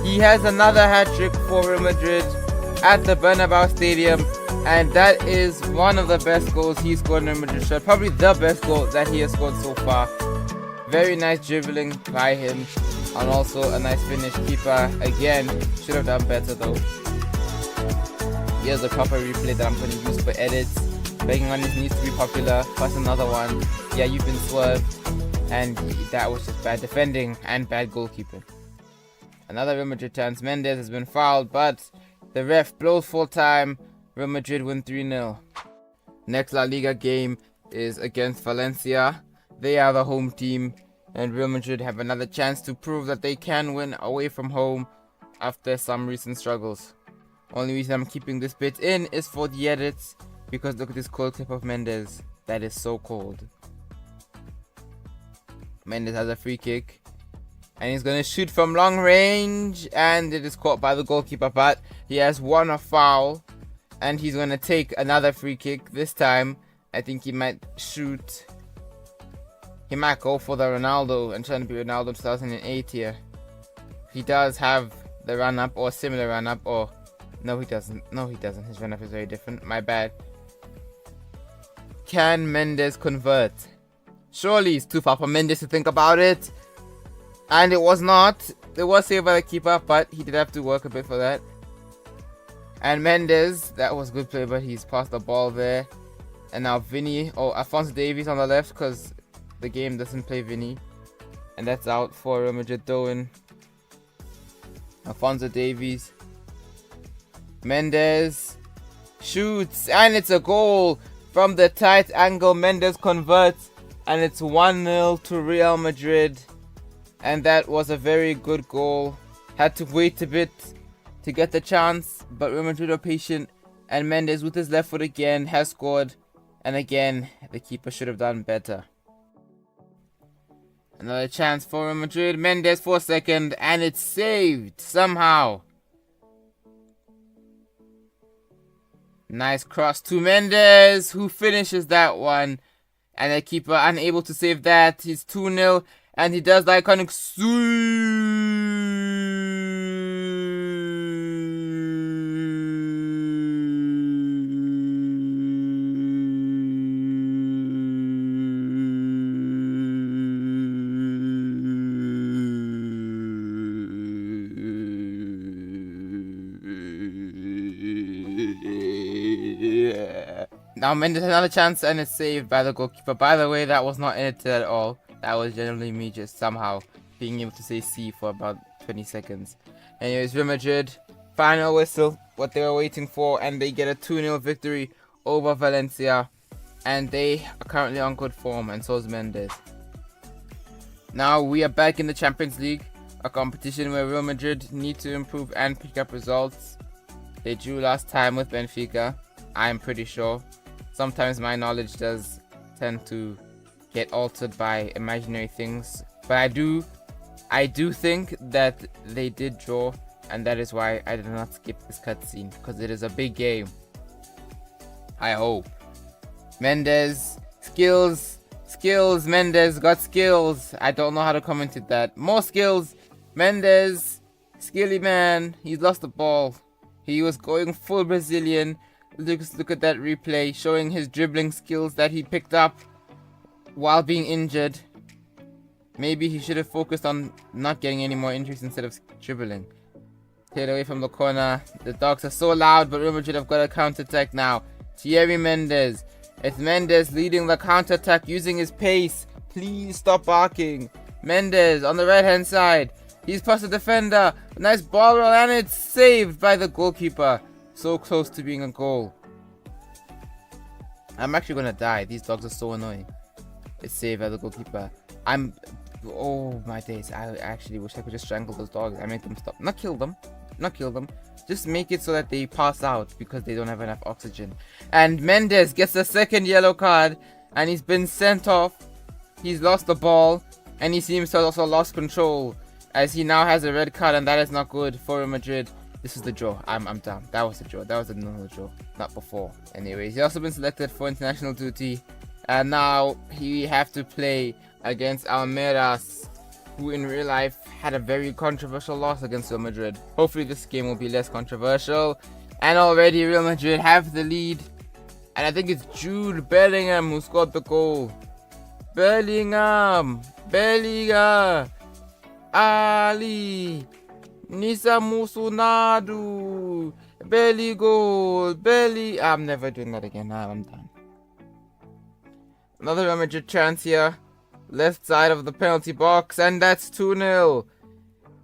He has another hat-trick for Real Madrid at the Bernabeu Stadium. And that is one of the best goals he's scored in Real Madrid shirt. Probably the best goal that he has scored so far. Very nice dribbling by him. And also a nice finish. Keeper again. Should have done better though. Here's a proper replay that I'm going to use for edits. Begging on this needs to be popular. Plus another one. Yeah, you've been swerved. And that was just bad defending and bad goalkeeping. Another Real Madrid chance. Mendes has been fouled, but the ref blows full time. Real Madrid win 3-0. Next La Liga game is against Valencia. They are the home team. And Real Madrid have another chance to prove that they can win away from home after some recent struggles. Only reason I'm keeping this bit in is for the edits, because look at this cold clip of Mendes. That is so cold. Mendes has a free kick. And he's going to shoot from long range. And it is caught by the goalkeeper, but he has won a foul. And he's going to take another free kick. This time, I think he might shoot. he might go for the Ronaldo and try to be Ronaldo 2008 here. He does have the run-up or similar run-up, or no, he doesn't. No, he doesn't. His run-up is very different. My bad. Can Mendes convert? Surely it's too far for Mendes to think about it. And it was not. It was saved by the keeper, but he did have to work a bit for that. And Mendes, that was good play, but he's passed the ball there. And now Vinny, Alphonso Davies on the left, because the game doesn't play Vinny. And that's out for Real Madrid Doan. Alphonso Davies. Mendes shoots, and it's a goal from the tight angle. Mendes converts, and it's 1-0 to Real Madrid. And that was a very good goal. Had to wait a bit to get the chance, but Real Madrid are patient, and Mendes with his left foot again has scored. And again, the keeper should have done better. Another chance for Real Madrid. Mendes for a second, and it's saved somehow. Nice cross to Mendes, who finishes that one. And the keeper unable to save that. He's 2-0, and he does the iconic Now Mendes has another chance, and it's saved by the goalkeeper. By the way, that was not edited at all. That was generally me just somehow being able to say C for about 20 seconds. Anyways, Real Madrid, final whistle, what they were waiting for, and they get a 2-0 victory over Valencia. And they are currently on good form, and so is Mendes. Now we are back in the Champions League, a competition where Real Madrid need to improve and pick up results. They drew last time with Benfica, I'm pretty sure. Sometimes my knowledge does tend to get altered by imaginary things, but I do think that they did draw, and that is why I did not skip this cutscene, because it is a big game. I hope. Mendes, skills, Mendes got skills. I don't know how to comment it that. More skills, Mendes, skilly man, he's lost the ball. He was going full Brazilian. Look at that replay showing his dribbling skills that he picked up while being injured. Maybe he should have focused on not getting any more injuries instead of dribbling. Cleared away from the corner. The dogs are so loud, but Real Madrid have got a counter-attack now. Thierry Mendes. It's Mendes leading the counter-attack using his pace. Please stop barking. Mendes on the right-hand side. He's past the defender. Nice ball roll, and it's saved by the goalkeeper. So close to being a goal. I'm actually gonna die. These dogs are so annoying. It's saved by the goalkeeper. Oh my days. I actually wish I could just strangle those dogs. I make them stop. Not kill them. Just make it so that they pass out because they don't have enough oxygen. And Mendes gets the second yellow card, and he's been sent off. He's lost the ball, and he seems to have also lost control, as he now has a red card, and that is not good for Real Madrid. This is the draw. I'm done. That was the draw. That was another draw. Not before. Anyways, he's also been selected for international duty. And now he have to play against Almeras, who in real life had a very controversial loss against Real Madrid. Hopefully this game will be less controversial. And already Real Madrid have the lead. And I think it's Jude Bellingham who scored the goal. Bellingham. Ali. Nisa Musunadu. Belly goal. I'm never doing that again. Now I'm done. Another Real Madrid chance here. Left side of the penalty box. And that's 2-0.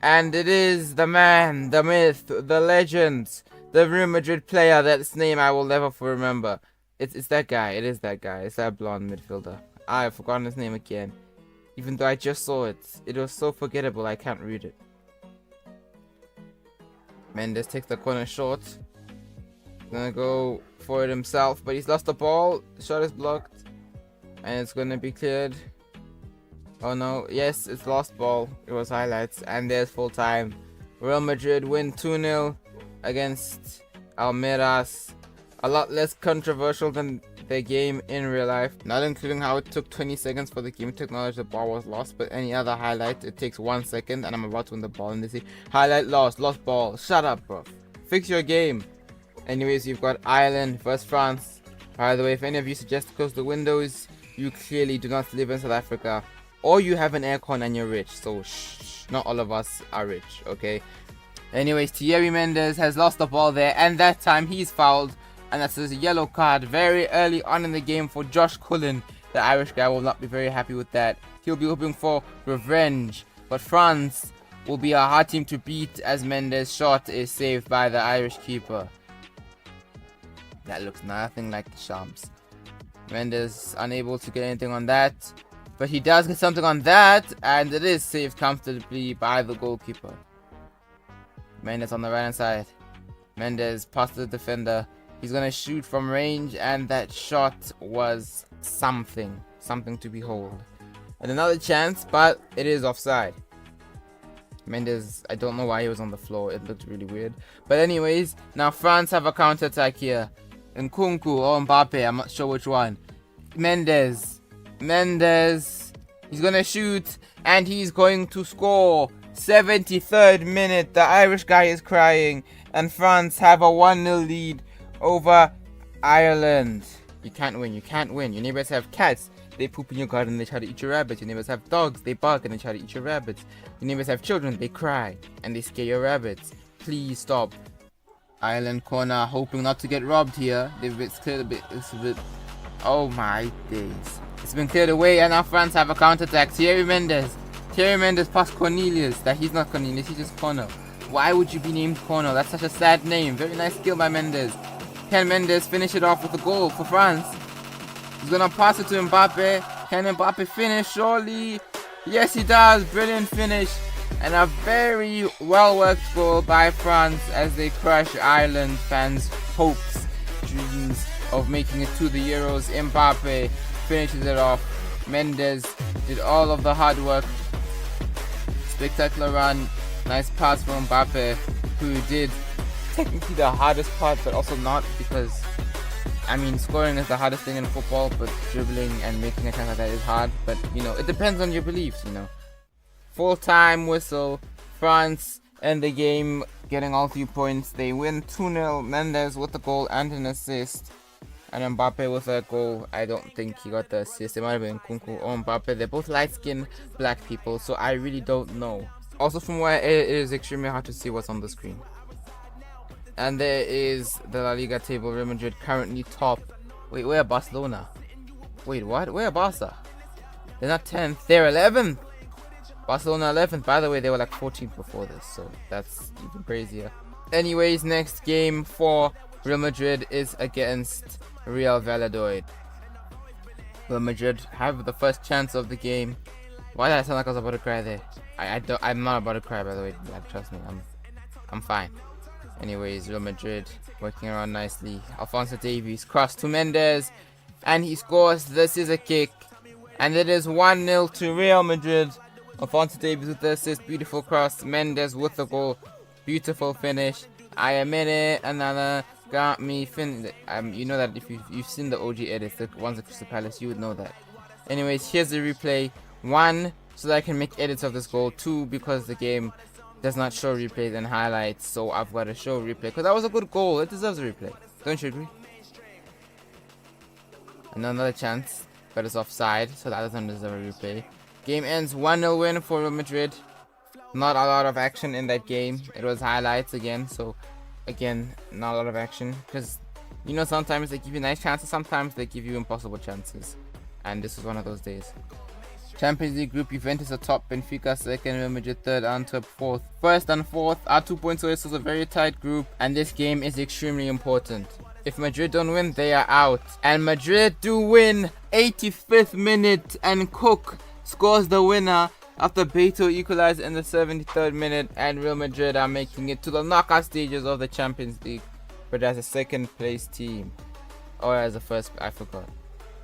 And it is the man, the myth, the legend, the Real Madrid player. That's name I will never remember. It's that guy. It is that guy. It's that blonde midfielder. I've forgotten his name again. Even though I just saw it. It was so forgettable I can't read it. Mendes takes the corner short. Gonna go for it himself, but he's lost the ball. The shot is blocked. And it's gonna be cleared. Oh no, yes, it's lost ball. It was highlights, and there's full time. Real Madrid win 2-0 against Almeras. A lot less controversial than the game in real life, not including how it took 20 seconds for the game to acknowledge the ball was lost, but any other highlight, it takes 1 second, and I'm about to win the ball, and they say, highlight lost ball. Shut up, bro. Fix your game. Anyways, you've got Ireland versus France. By the way, if any of you suggest to close the windows, you clearly do not live in South Africa, or you have an aircon and you're rich, so shh, not all of us are rich, okay? Anyways, Thierry Mendes has lost the ball there, and that time he's fouled, and that's a yellow card very early on in the game for Josh Cullen. The Irish guy will not be very happy with that. He'll be hoping for revenge, but France will be a hard team to beat as Mendes' shot is saved by the Irish keeper. That looks nothing like the Shams. Mendes unable to get anything on that, but he does get something on that, and it is saved comfortably by the goalkeeper. Mendes on the right hand side. Mendes past the defender. He's gonna shoot from range, and that shot was something to behold. And another chance, but it is offside. Mendes, I don't know why he was on the floor. It looked really weird. But anyways, now France have a counter attack here. Nkunku or Mbappe, I'm not sure which one. Mendes. He's gonna shoot, and he's going to score. 73rd minute, the Irish guy is crying, and France have a 1-0 lead over Ireland. You can't win. Your neighbors have cats, they poop in your garden, they try to eat your rabbits. Your neighbors have dogs, they bark and they try to eat your rabbits. Your neighbors have children, they cry and they scare your rabbits. Please stop. Ireland corner, hoping not to get robbed here. It's cleared a bit. Oh my days. It's been cleared away, and now France have a counter attack. Thierry Mendes past Cornelius. That he's not Cornelius, he's just Corner. Why would you be named Corner? That's such a sad name. Very nice skill by Mendes. Can Mendes finish it off with a goal for France? He's gonna pass it to Mbappe. Can Mbappe finish? Surely. Yes, he does. Brilliant finish. And a very well worked goal by France as they crush Ireland fans' hopes, dreams of making it to the Euros. Mbappe finishes it off. Mendes did all of the hard work. Spectacular run. Nice pass from Mbappe, who did technically the hardest part, but also not, because I mean, scoring is the hardest thing in football, but dribbling and making a chance like that is hard. But you know, it depends on your beliefs, you know. Full-time whistle. France end the game getting all 3 points. They win 2-0. Mendes with the goal and an assist, and Mbappe with a goal. I don't think he got the assist. It might have been Nkunku or Mbappe. They're both light-skinned black people, so I really don't know. Also, from where it is extremely hard to see what's on the screen. And there is the La Liga table. Real Madrid currently top. Wait, where are Barcelona? Wait, what? Where are Barca? They're not 10th. They're 11th. Barcelona 11th. By the way, they were like 14th before this, so that's even crazier. Anyways, next game for Real Madrid is against Real Valladolid. Real Madrid have the first chance of the game. Why did I sound like I was about to cry there? I'm not about to cry, by the way. Like, trust me, I'm fine. Anyways, Real Madrid working around nicely. Alphonso Davies cross to Mendes, and he scores. This is a kick, and it is 1-0 to Real Madrid. Alphonso Davies with the assist, beautiful cross. Mendes with the goal, beautiful finish. IAmRonny, another got me fin. You know that if you've seen the OG edits, the ones at Crystal Palace, you would know that. Anyways, here's the replay. 1, so that I can make edits of this goal. 2, because the game does not show replays and highlights, so I've got to show replay, because that was a good goal. It deserves a replay. Don't you agree? And another chance, but it's offside, so that doesn't deserve a replay. Game ends 1-0 win for Real Madrid. Not a lot of action in that game. It was highlights again, so again, not a lot of action, because you know, sometimes they give you nice chances, sometimes they give you impossible chances, and this was one of those days. Champions League group, Juventus are top, Benfica second, Real Madrid third, Antwerp fourth. First and fourth are 2 points away, so it's a very tight group, and this game is extremely important. If Madrid don't win, they are out. And Madrid do win. 85th minute, and Cook scores the winner after Beto equalized in the 73rd minute, and Real Madrid are making it to the knockout stages of the Champions League, but as a second place team, or as a first, I forgot.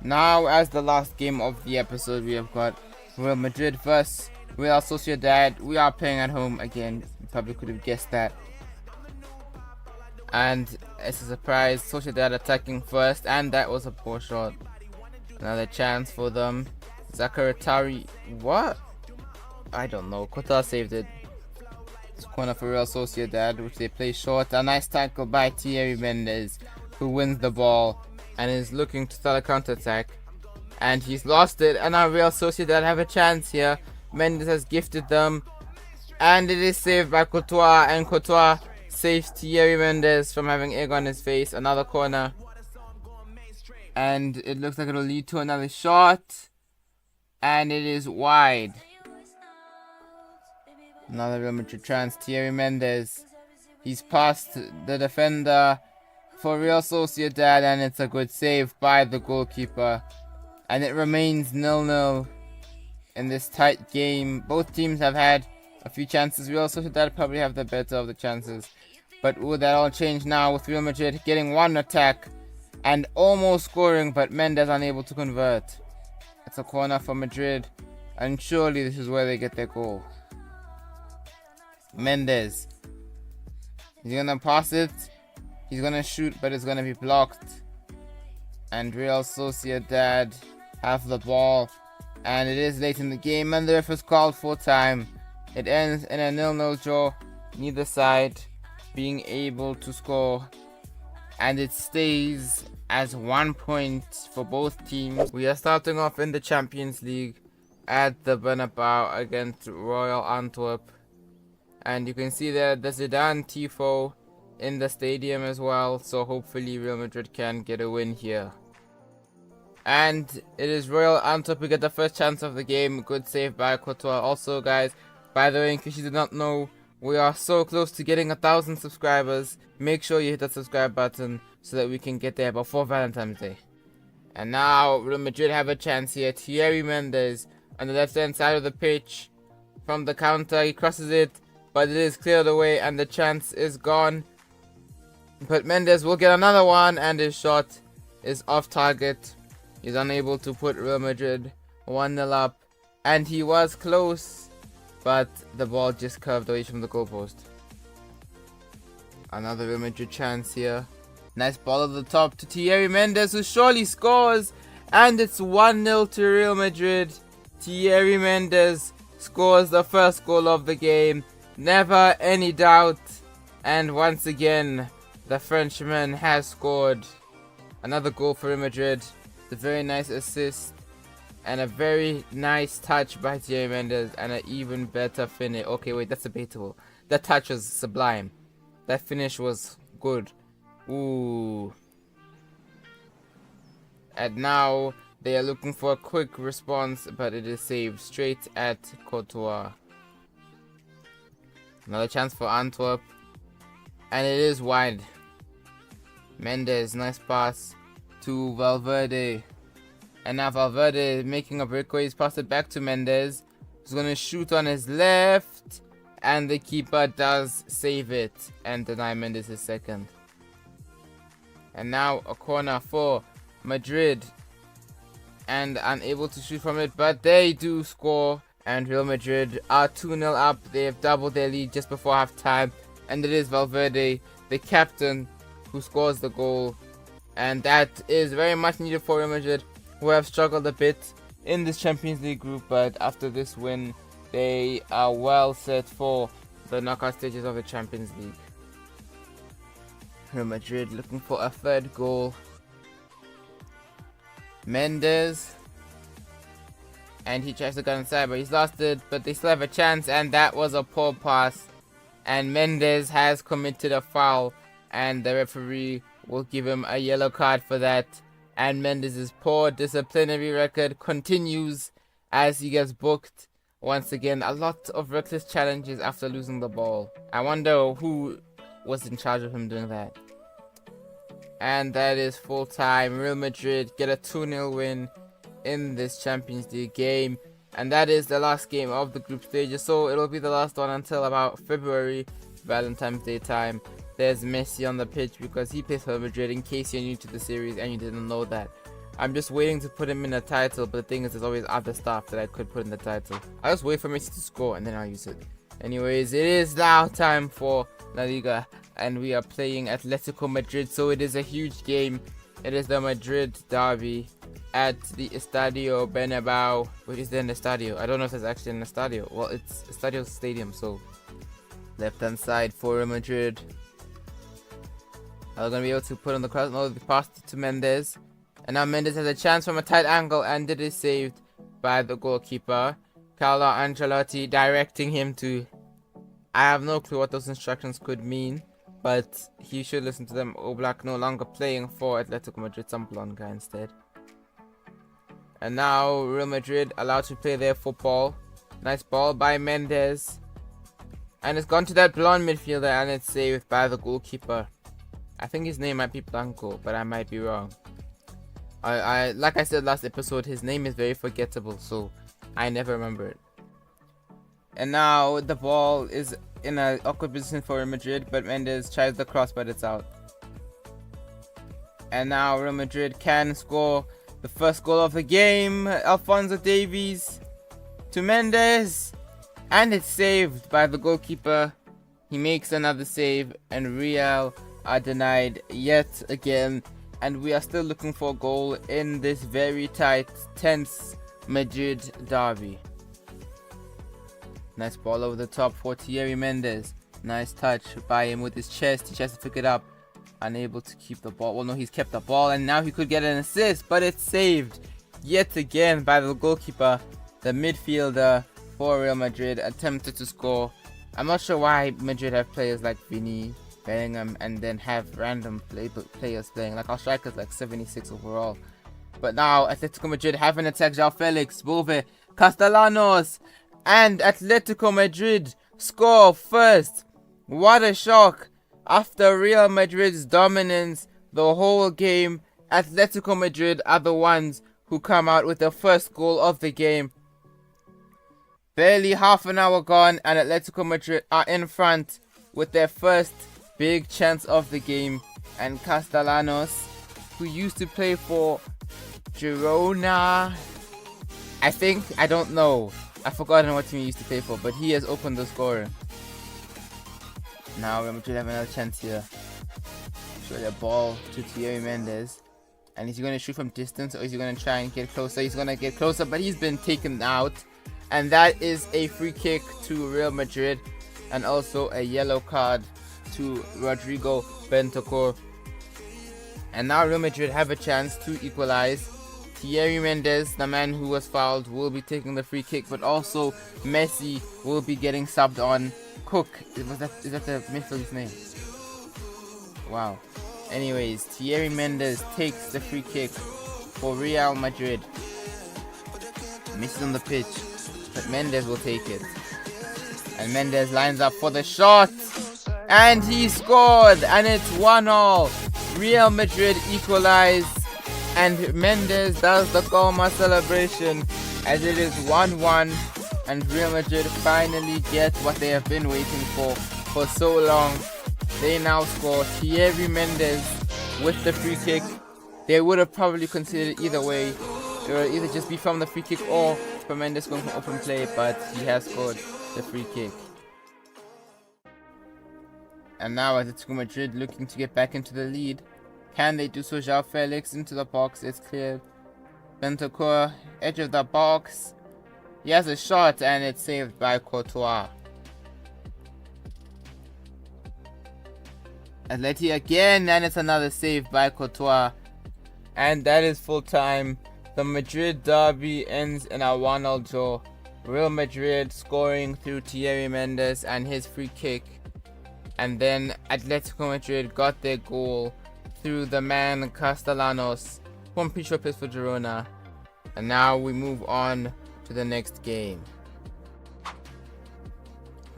Now, as the last game of the episode, we have got Real Madrid versus Real Sociedad. We are playing at home again. You probably could have guessed that. And it's a surprise, Sociedad attacking first, and that was a poor shot. Another chance for them. Zakaratari, what? I don't know. Kota saved it. It's a corner for Real Sociedad, which they play short. A nice tackle by Thierry Mendes, who wins the ball and is looking to start a counter-attack. And he's lost it, and now Real Sociedad have a chance here. Mendes has gifted them, and it is saved by Courtois, and Courtois saves Thierry Mendes from having egg on his face. Another corner, and it looks like it'll lead to another shot, and it is wide. Another Real Madrid chance. Thierry Mendes, he's past the defender for Real Sociedad, and it's a good save by the goalkeeper, and it remains 0-0 in this tight game. Both teams have had a few chances. Real Sociedad probably have the better of the chances, but will that all change now with Real Madrid getting one attack and almost scoring, but Mendes unable to convert. It's a corner for Madrid, and surely this is where they get their goal. Mendes, he's gonna pass it, he's gonna shoot, but it's gonna be blocked, and Real Sociedad have the ball, and it is late in the game, and the ref is called full time. It ends in a 0-0 draw, neither side being able to score, and it stays as 1 point for both teams. We are starting off in the Champions League at the Bernabeu against Royal Antwerp, and you can see there the Zidane tifo in the stadium as well, so hopefully Real Madrid can get a win here. And it is Royal Antwerp who get the first chance of the game. Good save by Courtois. Also, guys, by the way, in case you did not know, we are so close to getting 1,000 subscribers. Make sure you hit that subscribe button so that we can get there before Valentine's Day. And now Real Madrid have a chance here. Thierry Mendes on the left hand side of the pitch from the counter. He crosses it, but it is cleared away and the chance is gone. But Mendes will get another one, and his shot is off target. He's unable to put Real Madrid 1-0 up, and he was close, but the ball just curved away from the goalpost. Another Real Madrid chance here. Nice ball at the top to Thierry Mendes, who surely scores, and it's 1-0 to Real Madrid. Thierry Mendes scores the first goal of the game. Never any doubt, and once again the Frenchman has scored. Another goal for Real Madrid. A very nice assist and a very nice touch by Thierry Mendes, and an even better finish. Okay, wait, that's debatable. That touch was sublime. That finish was good. Ooh. And now they are looking for a quick response, but it is saved straight at Courtois. Another chance for Antwerp, and it is wide. Mendes, nice pass to Valverde, and now Valverde making a breakaway. He's passed it back to Mendes, who's going to shoot on his left, and the keeper does save it and deny Mendes his second. And now a corner for Madrid, and unable to shoot from it, but they do score, and Real Madrid are 2-0 up. They have doubled their lead just before half time, and it is Valverde, the captain, who scores the goal. And that is very much needed for Real Madrid, who have struggled a bit in this Champions League group, but after this win they are well set for the knockout stages of the Champions League. Real Madrid looking for a third goal. Mendes, and he tries to go inside, but he's lost it, but they still have a chance, and that was a poor pass, and Mendes has committed a foul, and the referee will give him a yellow card for that. And Mendes' poor disciplinary record continues as he gets booked once again. A lot of reckless challenges after losing the ball. I wonder who was in charge of him doing that. And that is full time. Real Madrid get a 2-0 win in this Champions League game, and that is the last game of the group stages, so it'll be the last one until about February, Valentine's Day time. There's Messi on the pitch because he plays for Madrid, in case you're new to the series and you didn't know that. I'm just waiting to put him in a title, but the thing is, there's always other stuff that I could put in the title. I'll just wait for Messi to score and then I'll use it. Anyways, it is now time for La Liga, and we are playing Atletico Madrid, so it is a huge game. It is the Madrid derby at the Estadio Bernabeu. What is there in the Estadio? I don't know if there's actually an Estadio. Well, it's Estadio Stadium, so left hand side for Real Madrid. Are going to be able to put on the cross? No, the pass to Mendes. And now Mendes has a chance from a tight angle, and it is saved by the goalkeeper. Carlo Ancelotti directing him to... I have no clue what those instructions could mean, but he should listen to them. Oblak no longer playing for Atletico Madrid, some blonde guy instead. And now Real Madrid allowed to play their football. Nice ball by Mendes. And it's gone to that blonde midfielder, and it's saved by the goalkeeper. I think his name might be Blanco, but I might be wrong. Like I said last episode, his name is very forgettable, so I never remember it. And now the ball is in an awkward position for Real Madrid, but Mendes tries the cross, but it's out. And now Real Madrid can score the first goal of the game. Alphonso Davies to Mendes, and it's saved by the goalkeeper. He makes another save, and Real are denied yet again. And we are still looking for a goal in this very tight, tense Madrid derby. Nice ball over the top for Thierry Mendes. Nice touch by him with his chest. He tries to pick it up. Unable to keep the ball. Well, no, he's kept the ball, and now he could get an assist, but it's saved yet again by the goalkeeper. The midfielder for Real Madrid attempted to score. I'm not sure why Madrid have players like Vini, Bellingham, and then have random players playing. Like our strikers like 76 overall. But now Atletico Madrid have an attack. João Felix, Bove, Castellanos, and Atletico Madrid score first. What a shock. After Real Madrid's dominance the whole game, Atletico Madrid are the ones who come out with the first goal of the game. Barely half an hour gone, and Atletico Madrid are in front with their first big chance of the game. And Castellanos, who used to play for Girona, I don't know. I've forgotten what team he used to play for, but he has opened the scorer. Now Real Madrid have another chance here. Show the ball to Thierry Mendes. And is he going to shoot from distance, or is he going to try and get closer? He's going to get closer, but he's been taken out. And that is a free kick to Real Madrid. And also a yellow card to Rodrigo Bentancur. And now Real Madrid have a chance to equalize. Thierry Mendes, the man who was fouled, will be taking the free kick, but also Messi will be getting subbed on. Cook, is that the midfielder's name? Wow. Anyways, Thierry Mendes takes the free kick for Real Madrid. Misses on the pitch, but Mendes will take it. And Mendes lines up for the shot, and he scored, and it's 1-1. Real Madrid equalized, and Mendes does the Goma celebration as it is 1-1, and Real Madrid finally get what they have been waiting for so long. They now score. Thierry Mendes with the free kick. They would have probably considered either way. It would either just be from the free kick or from Mendes going from open play, but he has scored the free kick. And now Atletico Madrid looking to get back into the lead. Can they do so? João Felix into the box. It's cleared. Bentancur, edge of the box. He has a shot, and it's saved by Courtois. Atleti again, and it's another save by Courtois. And that is full time. The Madrid derby ends in a 1-1 draw. Real Madrid scoring through Thierry Mendes and his free kick. And then Atletico Madrid got their goal through the man Castellanos, who I'm pretty sure plays for Girona. And now we move on to the next game.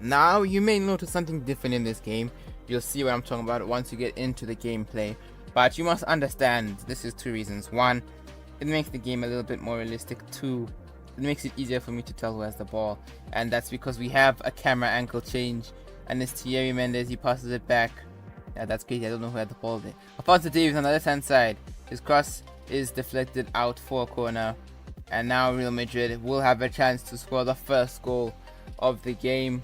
Now you may notice something different in this game. You'll see what I'm talking about once you get into the gameplay. But you must understand, this is two reasons. One, it makes the game a little bit more realistic. Two, it makes it easier for me to tell who has the ball. And that's because we have a camera angle change. And it's Thierry Mendes, he passes it back. Yeah, that's crazy, I don't know who had the ball there. Alphonso Davies on the left hand side. His cross is deflected out for a corner. And now Real Madrid will have a chance to score the first goal of the game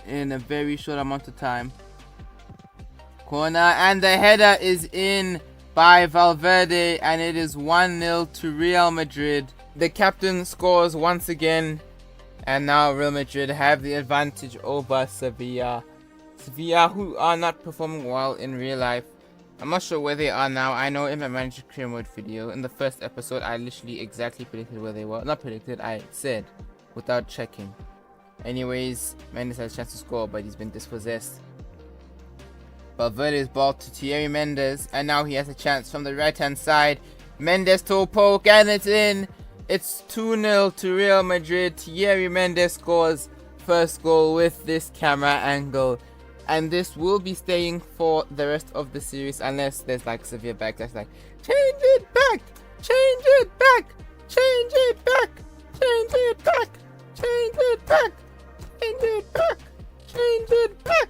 in a very short amount of time. corner, and the header is in by Valverde, and it is 1-0 to Real Madrid. The captain scores once again, and now Real Madrid have the advantage over Sevilla. Sevilla, who are not performing well in real life. I'm not sure where they are now. I know in my manager career mode video, in the first episode, I literally exactly predicted where they were. Not predicted, I said without checking. Anyways, Mendes has a chance to score, but he's been dispossessed. Valverde's ball to Thierry Mendes, and now he has a chance from the right hand side. Mendes to poke, and it's in. It's 2-0 to Real Madrid. Thierry Mendes scores first goal with this camera angle. And this will be staying for the rest of the series unless there's like severe back that's like, change it back, change it back, change it back, change it back, change it back, change it back, change it back,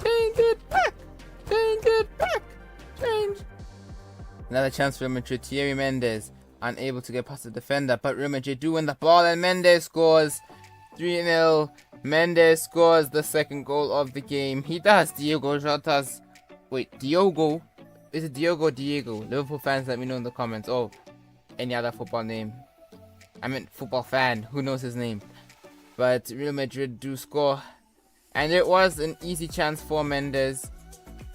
change it back, change it back, change. Another chance for Real Madrid. Thierry Mendes unable to get past the defender, but Real Madrid do win the ball, and Mendes scores 3-0. Mendes scores the second goal of the game. He does. Diogo Jota's... Wait, Diogo? Is it Diogo? Diego? Liverpool fans, let me know in the comments. Oh, any other football name. I meant football fan. Who knows his name? But Real Madrid do score. And it was an easy chance for Mendes.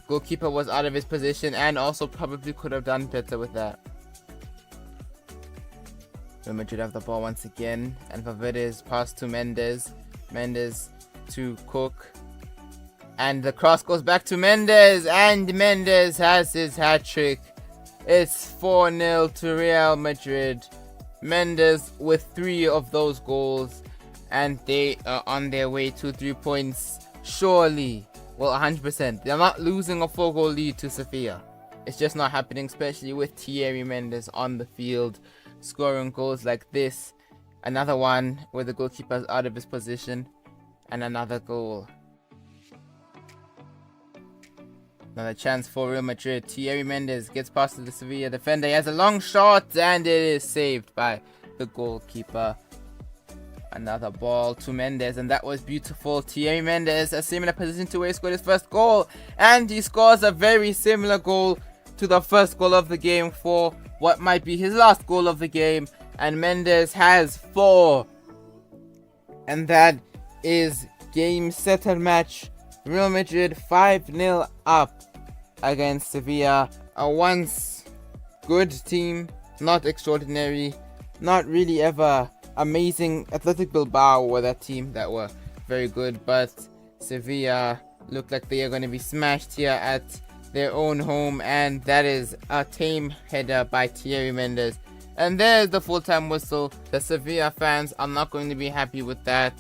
Goalkeeper was out of his position and also probably could have done better with that. Real Madrid have the ball once again. And Valverde's pass to Mendes. Mendes to Cook, and the cross goes back to Mendes, and Mendes has his hat-trick. It's 4-0 to Real Madrid. Mendes with 3 of those goals, and they are on their way to 3 points, surely. Well, 100%. They're not losing a 4-goal lead to Sevilla. It's just not happening, especially with Thierry Mendes on the field, scoring goals like this. Another one where the goalkeeper is out of his position. And another goal. Another chance for Real Madrid. Thierry Mendes gets past the Sevilla defender. He has a long shot, and it is saved by the goalkeeper. Another ball to Mendes, and that was beautiful. Thierry Mendes, a similar position to where he scored his first goal. And he scores a very similar goal to the first goal of the game for what might be his last goal of the game. And Mendes has 4. And that is game, set and match. Real Madrid 5-0 up against Sevilla. A once good team, not extraordinary, not really ever amazing. Athletic Bilbao were that team that were very good, but Sevilla look like they are going to be smashed here at their own home, and that is a tame header by Thierry Mendes. And there's the full-time whistle. The Sevilla fans are not going to be happy with that.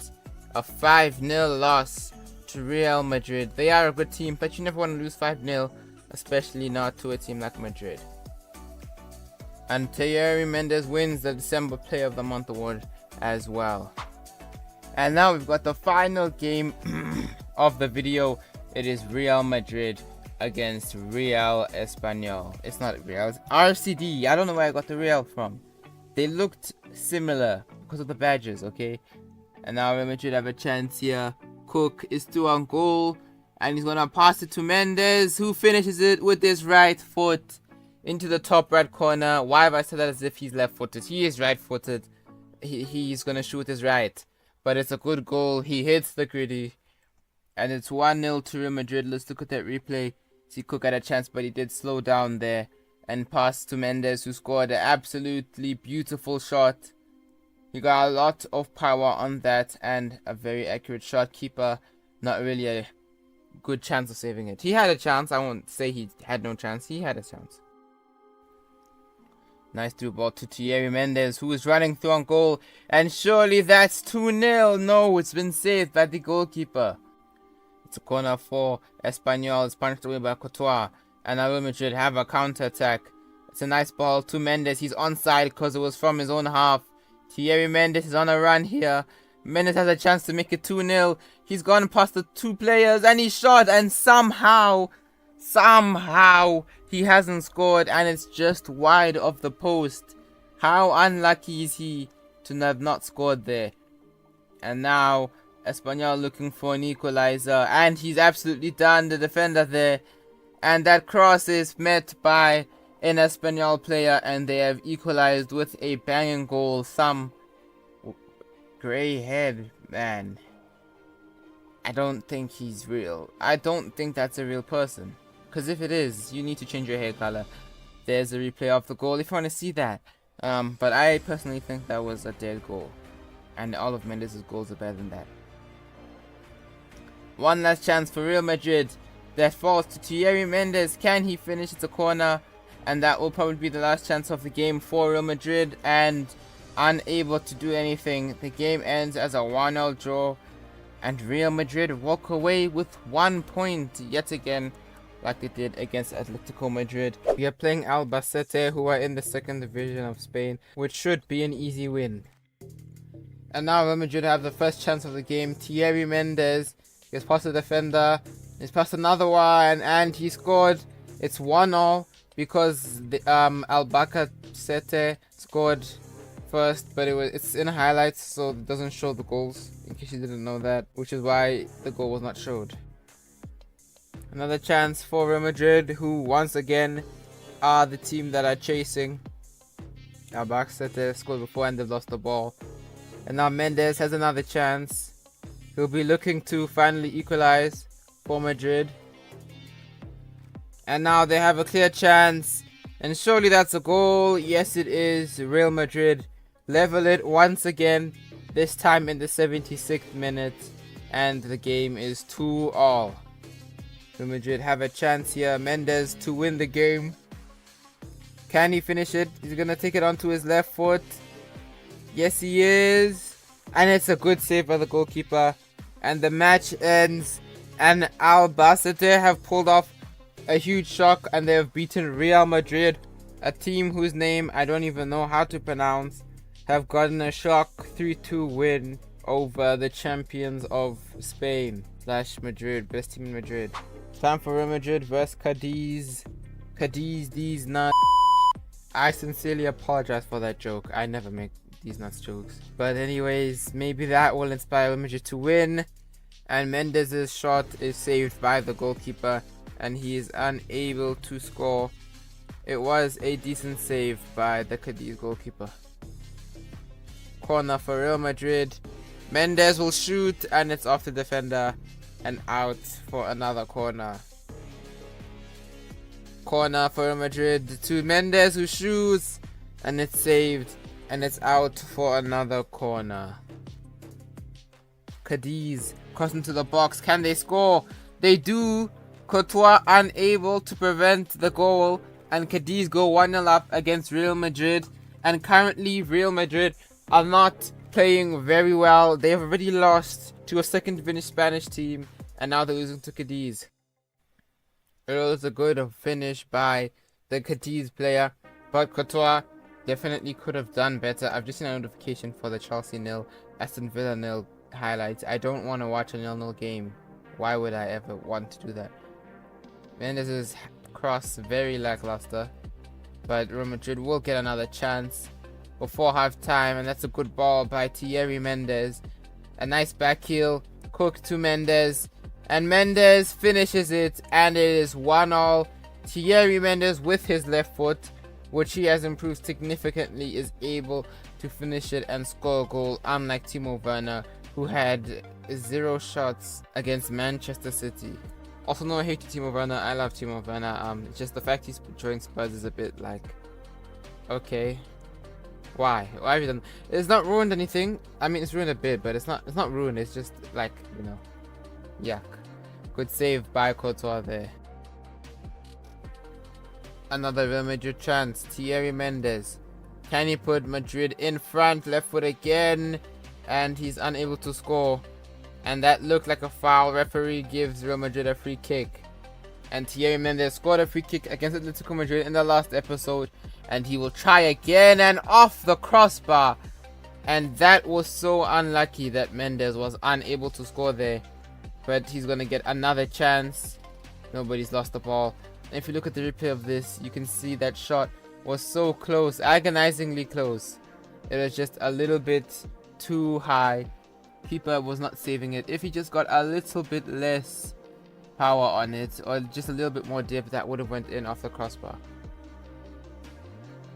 A 5-0 loss to Real Madrid. They are a good team, but you never want to lose 5-0, especially not to a team like Madrid. And Thierry Mendes wins the December Player of the Month award as well. And now we've got the final game of the video. It is Real Madrid against Real Espanyol. It's not Real, it's RCD. I don't know where I got the Real from. They looked similar because of the badges, okay? And now Real Madrid have a chance here. Cook is still on goal, and he's gonna pass it to Mendes, who finishes it with his right foot into the top right corner. Why have I said that as if he's left-footed? He is right-footed. He's gonna shoot his right, but it's a good goal. He hits the gritty, and it's 1-0 to Real Madrid. Let's look at that replay. See, Cook had a chance, but he did slow down there and pass to Mendes, who scored an absolutely beautiful shot. He got a lot of power on that and a very accurate shot. Keeper, not really a good chance of saving it. He had a chance. I won't say he had no chance. He had a chance. Nice through ball to Thierry Mendes, who is running through on goal. And surely that's 2-0. No, it's been saved by the goalkeeper. It's a corner for Espanyol. It's punched away by Courtois. And Real Madrid have a counter-attack. It's a nice ball to Mendes. He's onside because it was from his own half. Thierry Mendes is on a run here. Mendes has a chance to make it 2-0. He's gone past the 2 players and he shot, and somehow he hasn't scored, and it's just wide of the post. How unlucky is he to have not scored there? And now Espanyol looking for an equalizer, and he's absolutely done the defender there. And that cross is met by an Espanyol player, and they have equalized with a banging goal. Some grey head man. I don't think he's real. I don't think that's a real person. Because if it is, you need to change your hair color. There's a replay of the goal if you want to see that. But I personally think that was a dead goal. And all of Mendes' goals are better than that. One last chance for Real Madrid. That falls to Thierry Mendes. Can he finish? It's a corner. And that will probably be the last chance of the game for Real Madrid. And unable to do anything. The game ends as a 1-0 draw. And Real Madrid walk away with 1 point yet again, like they did against Atletico Madrid. We are playing Albacete, who are in the second division of Spain, which should be an easy win. And now Real Madrid have the first chance of the game. Thierry Mendes gets past the defender, he's past another one, and he scored. It's 1-0 because the Albacete scored first, but it's in highlights, so it doesn't show the goals, in case you didn't know that, which is why the goal was not showed. Another chance for Real Madrid, who once again are the team that are chasing. Albacete scored before and they've lost the ball. And now Mendes has another chance. He'll be looking to finally equalize for Madrid. And now they have a clear chance. And surely that's a goal. Yes, it is. Real Madrid level it once again. This time in the 76th minute. And the game is 2-2. Real Madrid have a chance here. Mendes to win the game. Can he finish it? He's going to take it onto his left foot. Yes, he is. And it's a good save by the goalkeeper. And the match ends. And Albacete have pulled off a huge shock. And they have beaten Real Madrid, a team whose name I don't even know how to pronounce, have gotten a shock 3-2 win over the champions of Spain / Madrid, best team in Madrid. Time for Real Madrid versus Cadiz. Cadiz, these nuts. I sincerely apologize for that joke. I never make these nuts jokes. But anyways, maybe that will inspire Real Madrid to win. And Mendes' shot is saved by the goalkeeper, and he is unable to score. It was a decent save by the Cadiz goalkeeper. Corner for Real Madrid. Mendes will shoot, and it's off the defender and out for another corner. Corner for Real Madrid to Mendes, who shoots, and it's saved, and it's out for another corner. Cadiz cross into the box. Can they score? They do. Courtois unable to prevent the goal, and Cadiz go 1-0 up against Real Madrid. And currently Real Madrid are not playing very well. They have already lost to a second division Spanish team, and now they're losing to Cadiz. It was a good finish by the Cadiz player, but Courtois definitely could have done better. I've just seen a notification for the Chelsea 0, Aston Villa 0 highlights. I don't want to watch a 0-0 game. Why would I ever want to do that? Mendes' cross very lackluster, but Real Madrid will get another chance before half time, and that's a good ball by Thierry Mendes. A nice back heel, Cook to Mendes, and Mendes finishes it, and it is 1-1. Thierry Mendes with his left foot, which he has improved significantly, is able to finish it and score a goal, unlike Timo Werner, who had 0 shots against Manchester City. Also, no hate to Timo Werner. I love Timo Werner. It's just the fact he's joined Spurs is a bit like, okay, why have you done? It's not ruined anything. I mean, it's ruined a bit, but it's not ruined. It's just like, you know, yuck. Good save by Courtois there. Another Real Madrid chance. Thierry Mendes. Can he put Madrid in front? Left foot again, and he's unable to score. And that looked like a foul. Referee gives Real Madrid a free kick. And Thierry Mendes scored a free kick against Atletico Madrid in the last episode. And he will try again, and off the crossbar. And that was so unlucky that Mendes was unable to score there. But he's going to get another chance. Nobody's lost the ball. And if you look at the replay of this, you can see that shot was so close. Agonizingly close. It was just a little bit too high. Keeper was not saving it. If he just got a little bit less power on it, or just a little bit more dip, that would have went in off the crossbar.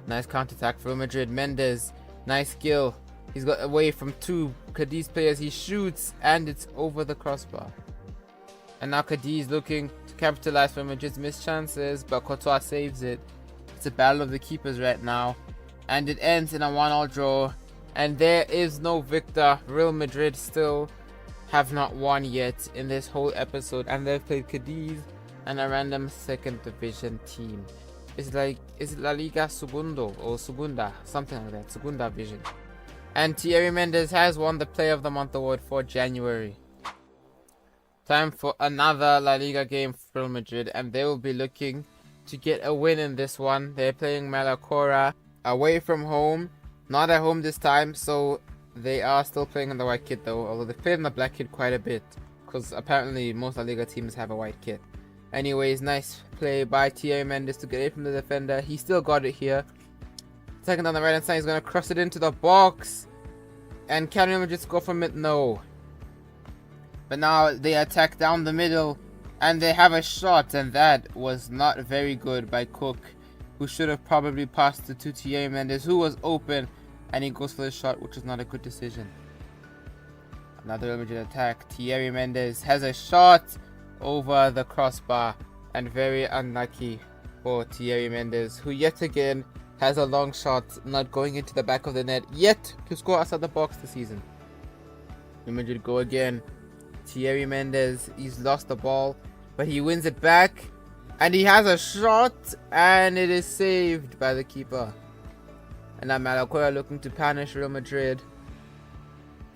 Nice counter attack for Real Madrid. Mendes, nice skill. He's got away from two Cadiz players. He shoots and it's over the crossbar. And now Cadiz looking to capitalize for Madrid's missed chances, but Courtois saves it. It's a battle of the keepers right now, and it ends in a 1-1 draw. And there is no victor. Real Madrid still have not won yet in this whole episode, and they've played Cadiz and a random second division team. It's like, is it La Liga Segundo or Segunda, something like that, Segunda Vision. And Thierry Mendes has won the Player of the Month award for January. Time for another La Liga game for Real Madrid, and they will be looking to get a win in this one. They're playing Malacora away from home, not at home this time, so they are still playing in the white kit though, although they've played in the black kit quite a bit, because apparently most La Liga teams have a white kit. Anyways, nice play by Thierry Mendes to get it from the defender. He still got it here. Second on the right hand side, he's going to cross it into the box. And can Real Madrid score from it? No. But now they attack down the middle, and they have a shot, and that was not very good by Cook, who should have probably passed it to Thierry Mendes, who was open, and he goes for the shot, which is not a good decision. Another Real Madrid attack. Thierry Mendes has a shot over the crossbar, and very unlucky for Thierry Mendes, who yet again has a long shot not going into the back of the net, yet to score outside the box this season. Real Madrid go again. Thierry Mendes, he's lost the ball, but he wins it back, and he has a shot, and it is saved by the keeper. And now Malacora looking to punish Real Madrid,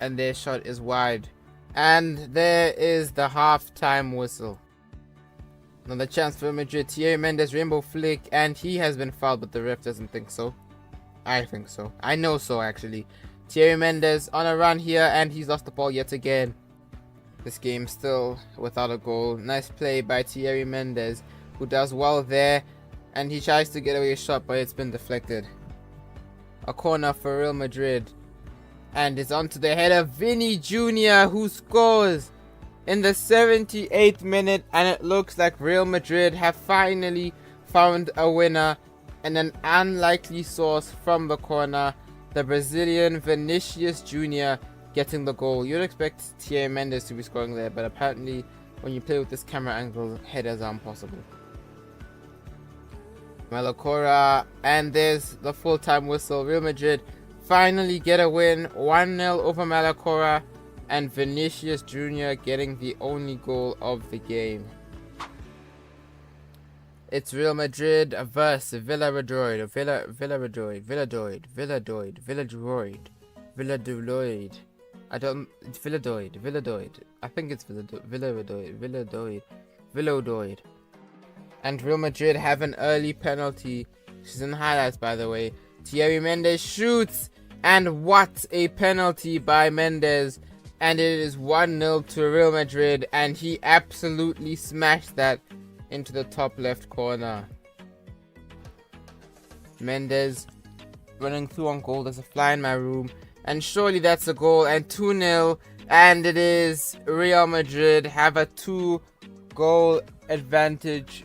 and their shot is wide. And there is the half-time whistle. Another chance for Real Madrid. Thierry Mendes, rainbow flick, and he has been fouled, but the ref doesn't think so. I think so. I know so, actually. Thierry Mendes on a run here, and he's lost the ball yet again. This game still without a goal. Nice play by Thierry Mendes, who does well there, and he tries to get away a shot, but it's been deflected. A corner for Real Madrid, and it's onto the head of Vinny Jr., who scores in the 78th minute, and it looks like Real Madrid have finally found a winner, and an unlikely source from the corner, the Brazilian Vinicius Jr. getting the goal. You'd expect Thierry Mendes to be scoring there, but apparently when you play with this camera angle, headers are impossible. Malacora, and there's the full-time whistle. Real Madrid finally get a win, 1-0 over Malacora, and Vinicius Jr. getting the only goal of the game. It's Real Madrid versus Villarreal. I don't... It's Villadoid. I think it's Villadoid. And Real Madrid have an early penalty. She's in highlights, by the way. Thierry Mendes shoots, and what a penalty by Mendes. And it is 1-0 to Real Madrid, and he absolutely smashed that into the top left corner. Mendes running through on goal. There's a fly in my room, and surely that's a goal. And 2-0, and it is Real Madrid have a 2-goal advantage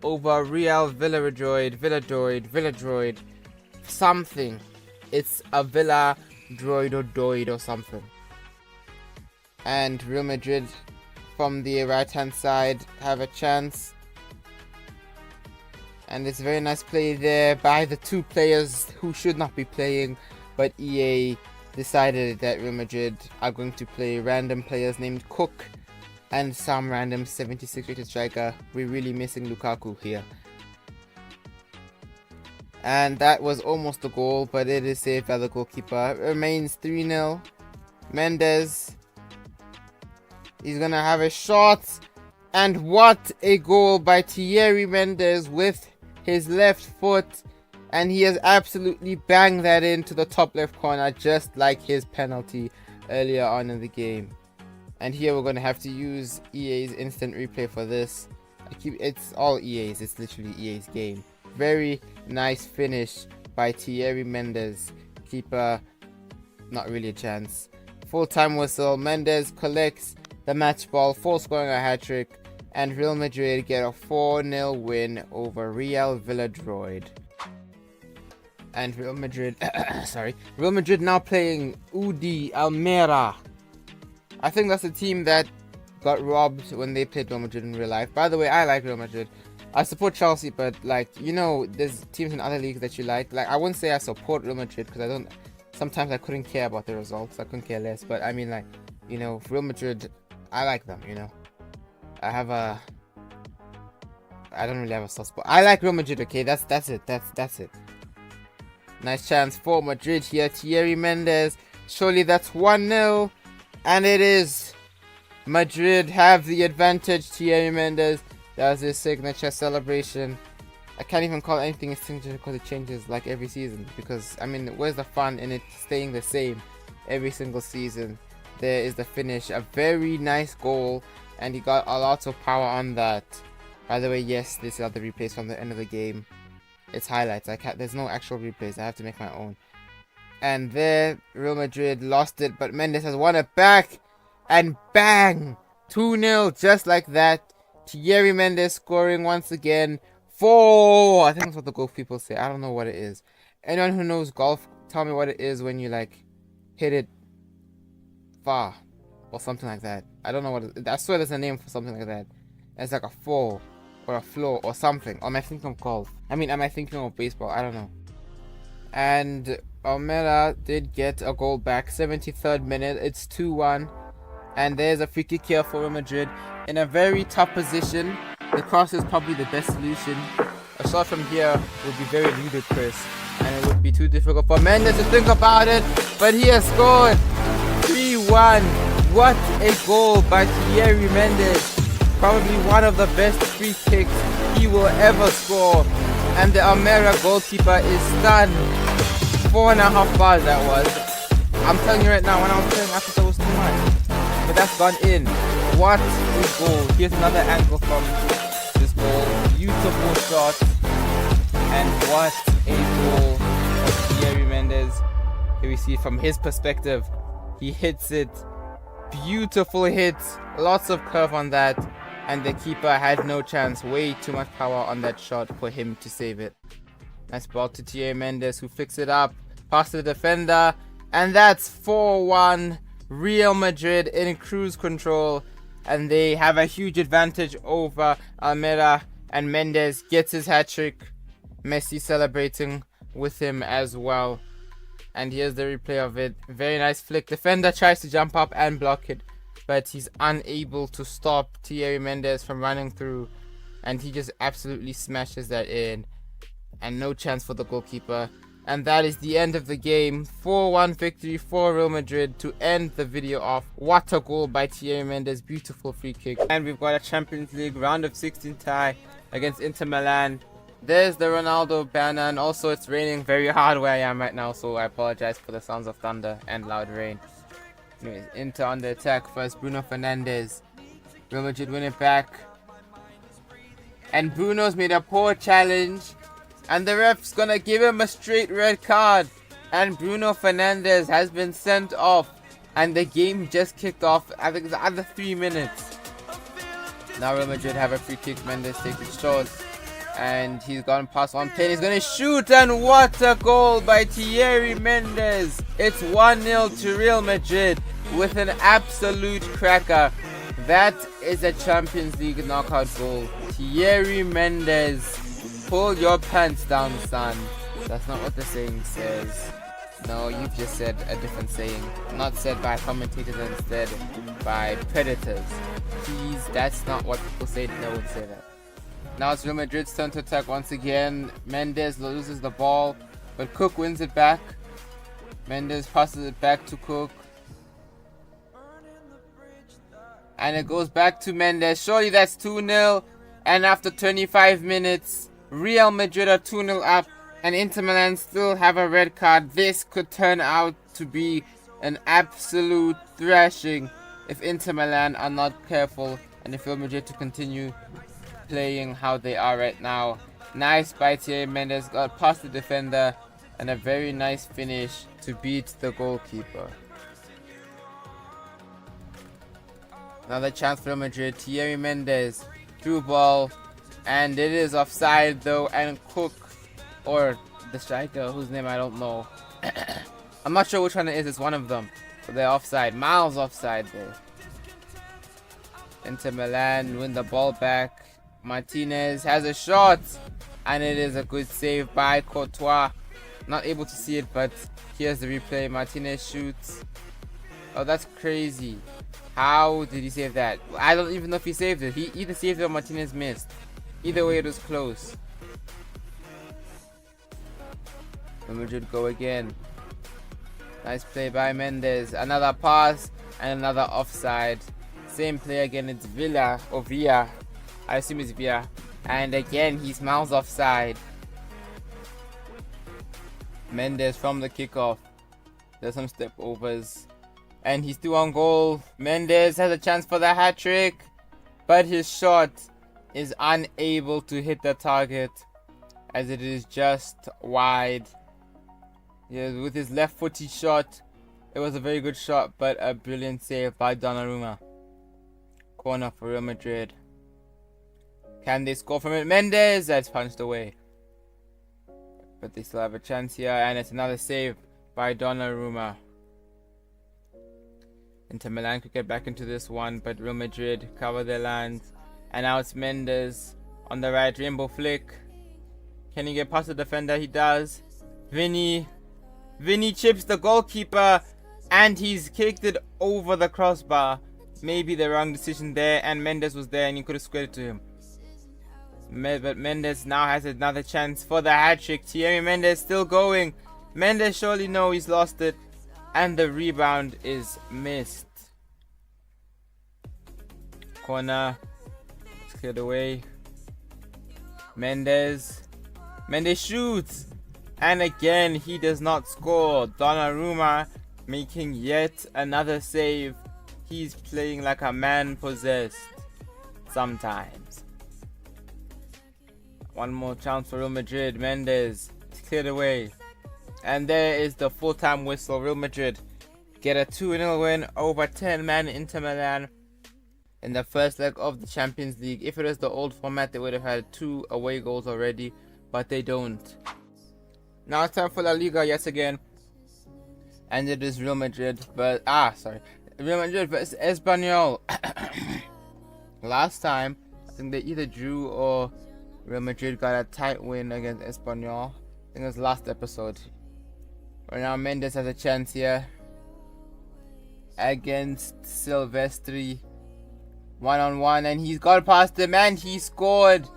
over Real Villadroid, something. It's a Villa Droid or something. And Real Madrid from the right hand side have a chance. And it's a very nice play there by the two players who should not be playing, but EA decided that Real Madrid are going to play random players named Cook and some random 76 rated striker. We're really missing Lukaku here. And that was almost a goal, but it is saved by the goalkeeper. It remains 3-0. Mendes, he's gonna have a shot, and what a goal by Thierry Mendes with his left foot, and he has absolutely banged that into the top left corner, just like his penalty earlier on in the game. And here we're going to have to use EA's instant replay for this. It's all EA's, it's literally EA's game. Very nice finish by Thierry Mendes. Keeper, not really a chance. Full-time whistle. Mendes collects the match ball for scoring a hat-trick. and Real Madrid get a 4-0 win over Real Valladolid. And Real Madrid, Real Madrid now playing UD Almera. I think that's the team that got robbed when they played Real Madrid in real life. By the way, I like Real Madrid. I support Chelsea, but like, you know, there's teams in other leagues that you like. Like, I wouldn't say I support Real Madrid because I don't. Sometimes I couldn't care about the results. I couldn't care less. But I mean, like, you know, Real Madrid, I like them. You know, I don't really have a soft spot. I like Real Madrid. Okay, that's it. That's it. Nice chance for Madrid here. Thierry Mendes. Surely that's 1-0, and it is. Madrid have the advantage. Thierry Mendes does his signature celebration. I can't even call anything a signature because it changes like every season. Because, I mean, where's the fun in it staying the same every single season? There is the finish. A very nice goal. And he got a lot of power on that. By the way, yes, these are the replays from the end of the game. It's highlights. There's no actual replays. I have to make my own. And there, Real Madrid lost it. But Mendes has won it back. And bang! 2-0, just like that. Thierry Mendes scoring once again. 4! I think that's what the golf people say. I don't know what it is. Anyone who knows golf, tell me what it is when you like hit it far or something like that. I don't know what it is. I swear there's a name for something like that. It's like a 4 or a floor or something. Or am I thinking of golf? I mean, am I thinking of baseball? I don't know. And Almera did get a goal back. 73rd minute. It's 2-1. And there's a free kick here for Real Madrid in a very tough position. The cross is probably the best solution. A shot from here would be very ludicrous, and it would be too difficult for Mendes to think about it. But he has scored 3-1. What a goal by Thierry Mendes. Probably one of the best free kicks he will ever score. And the Almera goalkeeper is stunned. 4.5 bars that was. I'm telling you right now, when I was playing, I thought that was too much. But that's gone in. What a goal. Here's another angle from this goal. Beautiful shot. And what a goal of Thierry Mendes. Here we see from his perspective. He hits it. Beautiful hit. Lots of curve on that. And the keeper had no chance. Way too much power on that shot for him to save it. Nice ball to Thierry Mendes, who fixed it up. Pass to the defender. And that's 4-1. Real Madrid in cruise control, and they have a huge advantage over Almera, and Mendes gets his hat-trick. Messi celebrating with him as well. And here's the replay of it. Very nice flick. Defender tries to jump up and block it, but he's unable to stop Thierry Mendes from running through, and he just absolutely smashes that in, and no chance for the goalkeeper. And that is the end of the game. 4-1 victory for Real Madrid to end the video off. What a goal by Thierry Mendes. Beautiful free kick. And we've got a Champions League round of 16 tie against Inter Milan. There's the Ronaldo banner, and also it's raining very hard where I am right now, so I apologize for the sounds of thunder and loud rain. Anyways, Inter on the attack first. Bruno Fernandes. Real Madrid win it back. And Bruno's made a poor challenge. And the ref's gonna give him a straight red card. And Bruno Fernandes has been sent off. And the game just kicked off. I think it's under 3 minutes. Now Real Madrid have a free kick. Mendes takes it short. And he's gone past one plane. He's gonna shoot. And what a goal by Thierry Mendes. It's 1-0 to Real Madrid with an absolute cracker. That is a Champions League knockout goal. Thierry Mendes. Pull your pants down, son. That's not what the saying says. No, you've just said a different saying. Not said by commentators, instead by predators. Please, that's not what people say. No one say that. Now it's Real Madrid's turn to attack once again. Mendes loses the ball, but Cook wins it back. Mendes passes it back to Cook. And it goes back to Mendes. Surely that's 2-0. And after 25 minutes... Real Madrid are 2-0 up, and Inter Milan still have a red card. This could turn out to be an absolute thrashing if Inter Milan are not careful, and if Real Madrid to continue playing how they are right now. Nice by Thierry Mendes, got past the defender, and a very nice finish to beat the goalkeeper. Another chance for Real Madrid. Thierry Mendes through ball, and it is offside though, and Cook, or the striker whose name I don't know, I'm not sure which one it is, it's one of them, but they're offside, miles offside there. Inter Milan win the ball back. Martinez has a shot, and it is a good save by Courtois. Not able to see it, but here's the replay. Martinez shoots. Oh, that's crazy. How did he save that? I don't even know if he saved it. He either saved it or Martinez missed. Either way, it was close. Real Madrid go again. Nice play by Mendes. Another pass and another offside. Same play again. It's Villa or Villa. I assume it's Villa. And again, he's miles offside. Mendes from the kickoff. There's some step overs. And he's still on goal. Mendes has a chance for the hat trick, but his shot is unable to hit the target as it is just wide. Yeah, with his left footed shot, it was a very good shot, but a brilliant save by Donnarumma. Corner for Real Madrid. Can they score from it? Mendes! That's punched away. But they still have a chance here, and it's another save by Donnarumma. Inter Milan could get back into this one, but Real Madrid cover their land. And now it's Mendes on the right, rainbow flick. Can he get past the defender? He does. Vinny chips the goalkeeper, and he's kicked it over the crossbar. Maybe the wrong decision there, and Mendes was there, and he could have squared it to him. But Mendes now has another chance for the hat-trick. Thierry Mendes still going. Mendes surely no, he's lost it. And the rebound is missed. Corner. It's cleared away. Mendes shoots. And again, he does not score. Donnarumma making yet another save. He's playing like a man possessed. Sometimes. One more chance for Real Madrid. Mendes. It's cleared away. And there is the full-time whistle. Real Madrid get a 2-0 win over 10-man Inter Milan in the first leg of the Champions League. If it was the old format, they would have had 2 away goals already, but they don't. Now it's time for La Liga yet again. And it is Real Madrid, but Real Madrid versus Espanyol. Last time, I think they either drew or Real Madrid got a tight win against Espanyol. I think it was last episode. Right now Mendes has a chance here against Silvestri. 1-on-1, and he's got past him and he scored.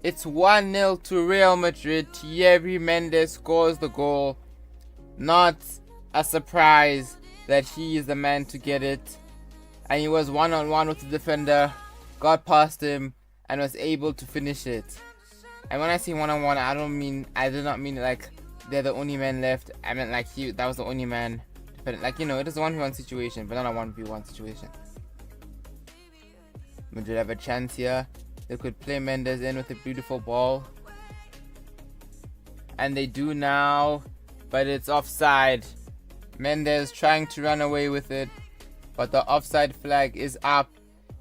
It's 1-0 to Real Madrid. Thierry Mendes scores the goal. Not a surprise that he is the man to get it. And he was 1-on-1 with the defender, got past him, and was able to finish it. And when I say 1-on-1, I do not mean like they're the only man left. I meant like that was the only man. Like, you know, it is a 1v1 situation, but not a 1v1 situation. Madrid have a chance here. They could play Mendes in with a beautiful ball. And they do now, but it's offside. Mendes trying to run away with it, but the offside flag is up.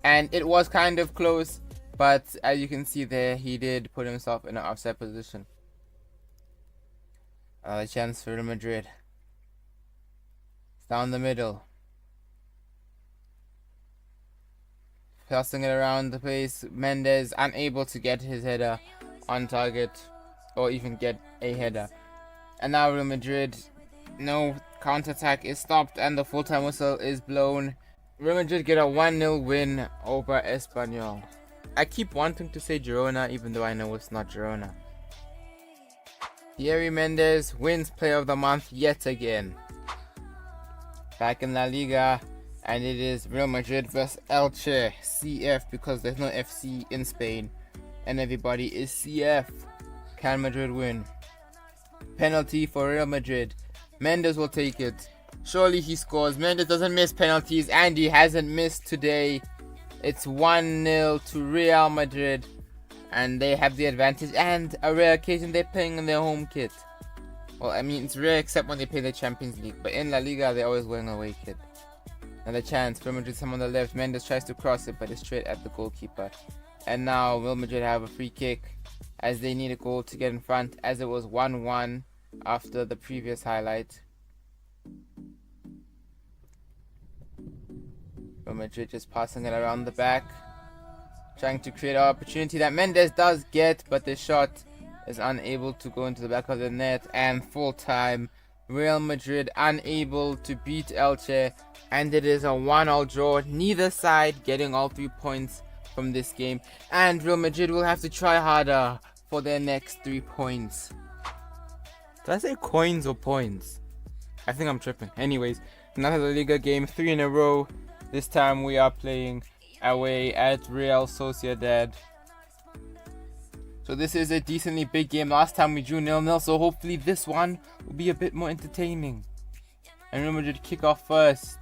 And it was kind of close, but as you can see there, he did put himself in an offside position. Another chance for Real Madrid. It's down the middle. Passing it around the place. Mendes unable to get his header on target or even get a header. And now Real Madrid, no counter-attack is stopped and the full-time whistle is blown. Real Madrid get a 1-0 win over Espanyol. I keep wanting to say Girona even though I know it's not Girona. Thierry Mendes wins Player of the Month yet again. Back in La Liga, and it is Real Madrid vs Elche, CF, because there's no FC in Spain and everybody is CF. Can Madrid win? Penalty for Real Madrid. Mendes will take it. Surely he scores. Mendes doesn't miss penalties and he hasn't missed today. It's 1-0 to Real Madrid. And they have the advantage, and a rare occasion they're playing in their home kit. Well, I mean, it's rare except when they play the Champions League, but in La Liga they're always wearing away kit. Another chance, Real Madrid, some on the left. Mendes tries to cross it, but it's straight at the goalkeeper. And now Real Madrid have a free kick as they need a goal to get in front, as it was 1-1 after the previous highlight. Real Madrid just passing it around the back, trying to create an opportunity that Mendes does get, but the shot is unable to go into the back of the net. And full time, Real Madrid unable to beat Elche, and it is a 1-1 draw, neither side getting all 3 points from this game, and Real Madrid will have to try harder for their next 3 points. Did I say coins or points? I think I'm tripping. Anyways, another La Liga game, 3 in a row. This time we are playing away at Real Sociedad. So this is a decently big game. Last time we drew 0-0, so hopefully this one will be a bit more entertaining. And Real Madrid kick off first.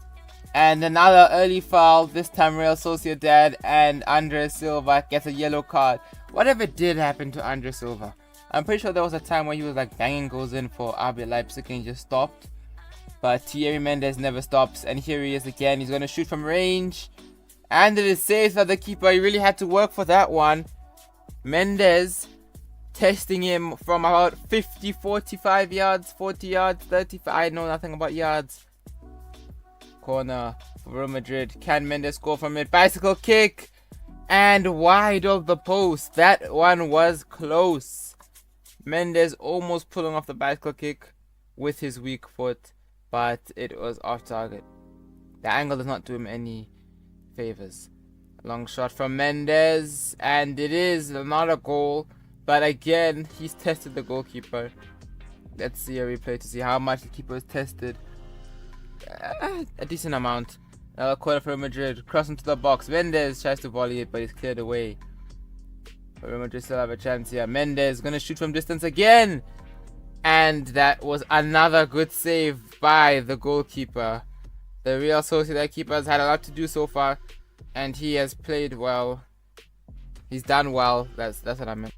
And another early foul, this time Real Sociedad, and Andre Silva gets a yellow card. Whatever did happen to Andre Silva? I'm pretty sure there was a time where he was like banging goals in for RB Leipzig and he just stopped. But Thierry Mendes never stops, and here he is again. He's going to shoot from range. And it is saved by the keeper. He really had to work for that one. Mendes testing him from about 50, 45 yards, 40 yards, 35. I know nothing about yards. Corner for Real Madrid. Can Mendes score from it? Bicycle kick. And wide of the post. That one was close. Mendes almost pulling off the bicycle kick with his weak foot, but it was off target. The angle does not do him any favors. Long shot from Mendes, and it is not a goal, but again he's tested the goalkeeper. Let's see a replay to see how much the keeper is tested. A decent amount. Another corner for Real Madrid, cross into the box. Mendes tries to volley it, but he's cleared away. But Real Madrid still have a chance here. Mendes gonna shoot from distance again, and that was another good save by the goalkeeper. The Real Sociedad keeper has had a lot to do so far, and he has played well. He's done well. That's what I meant.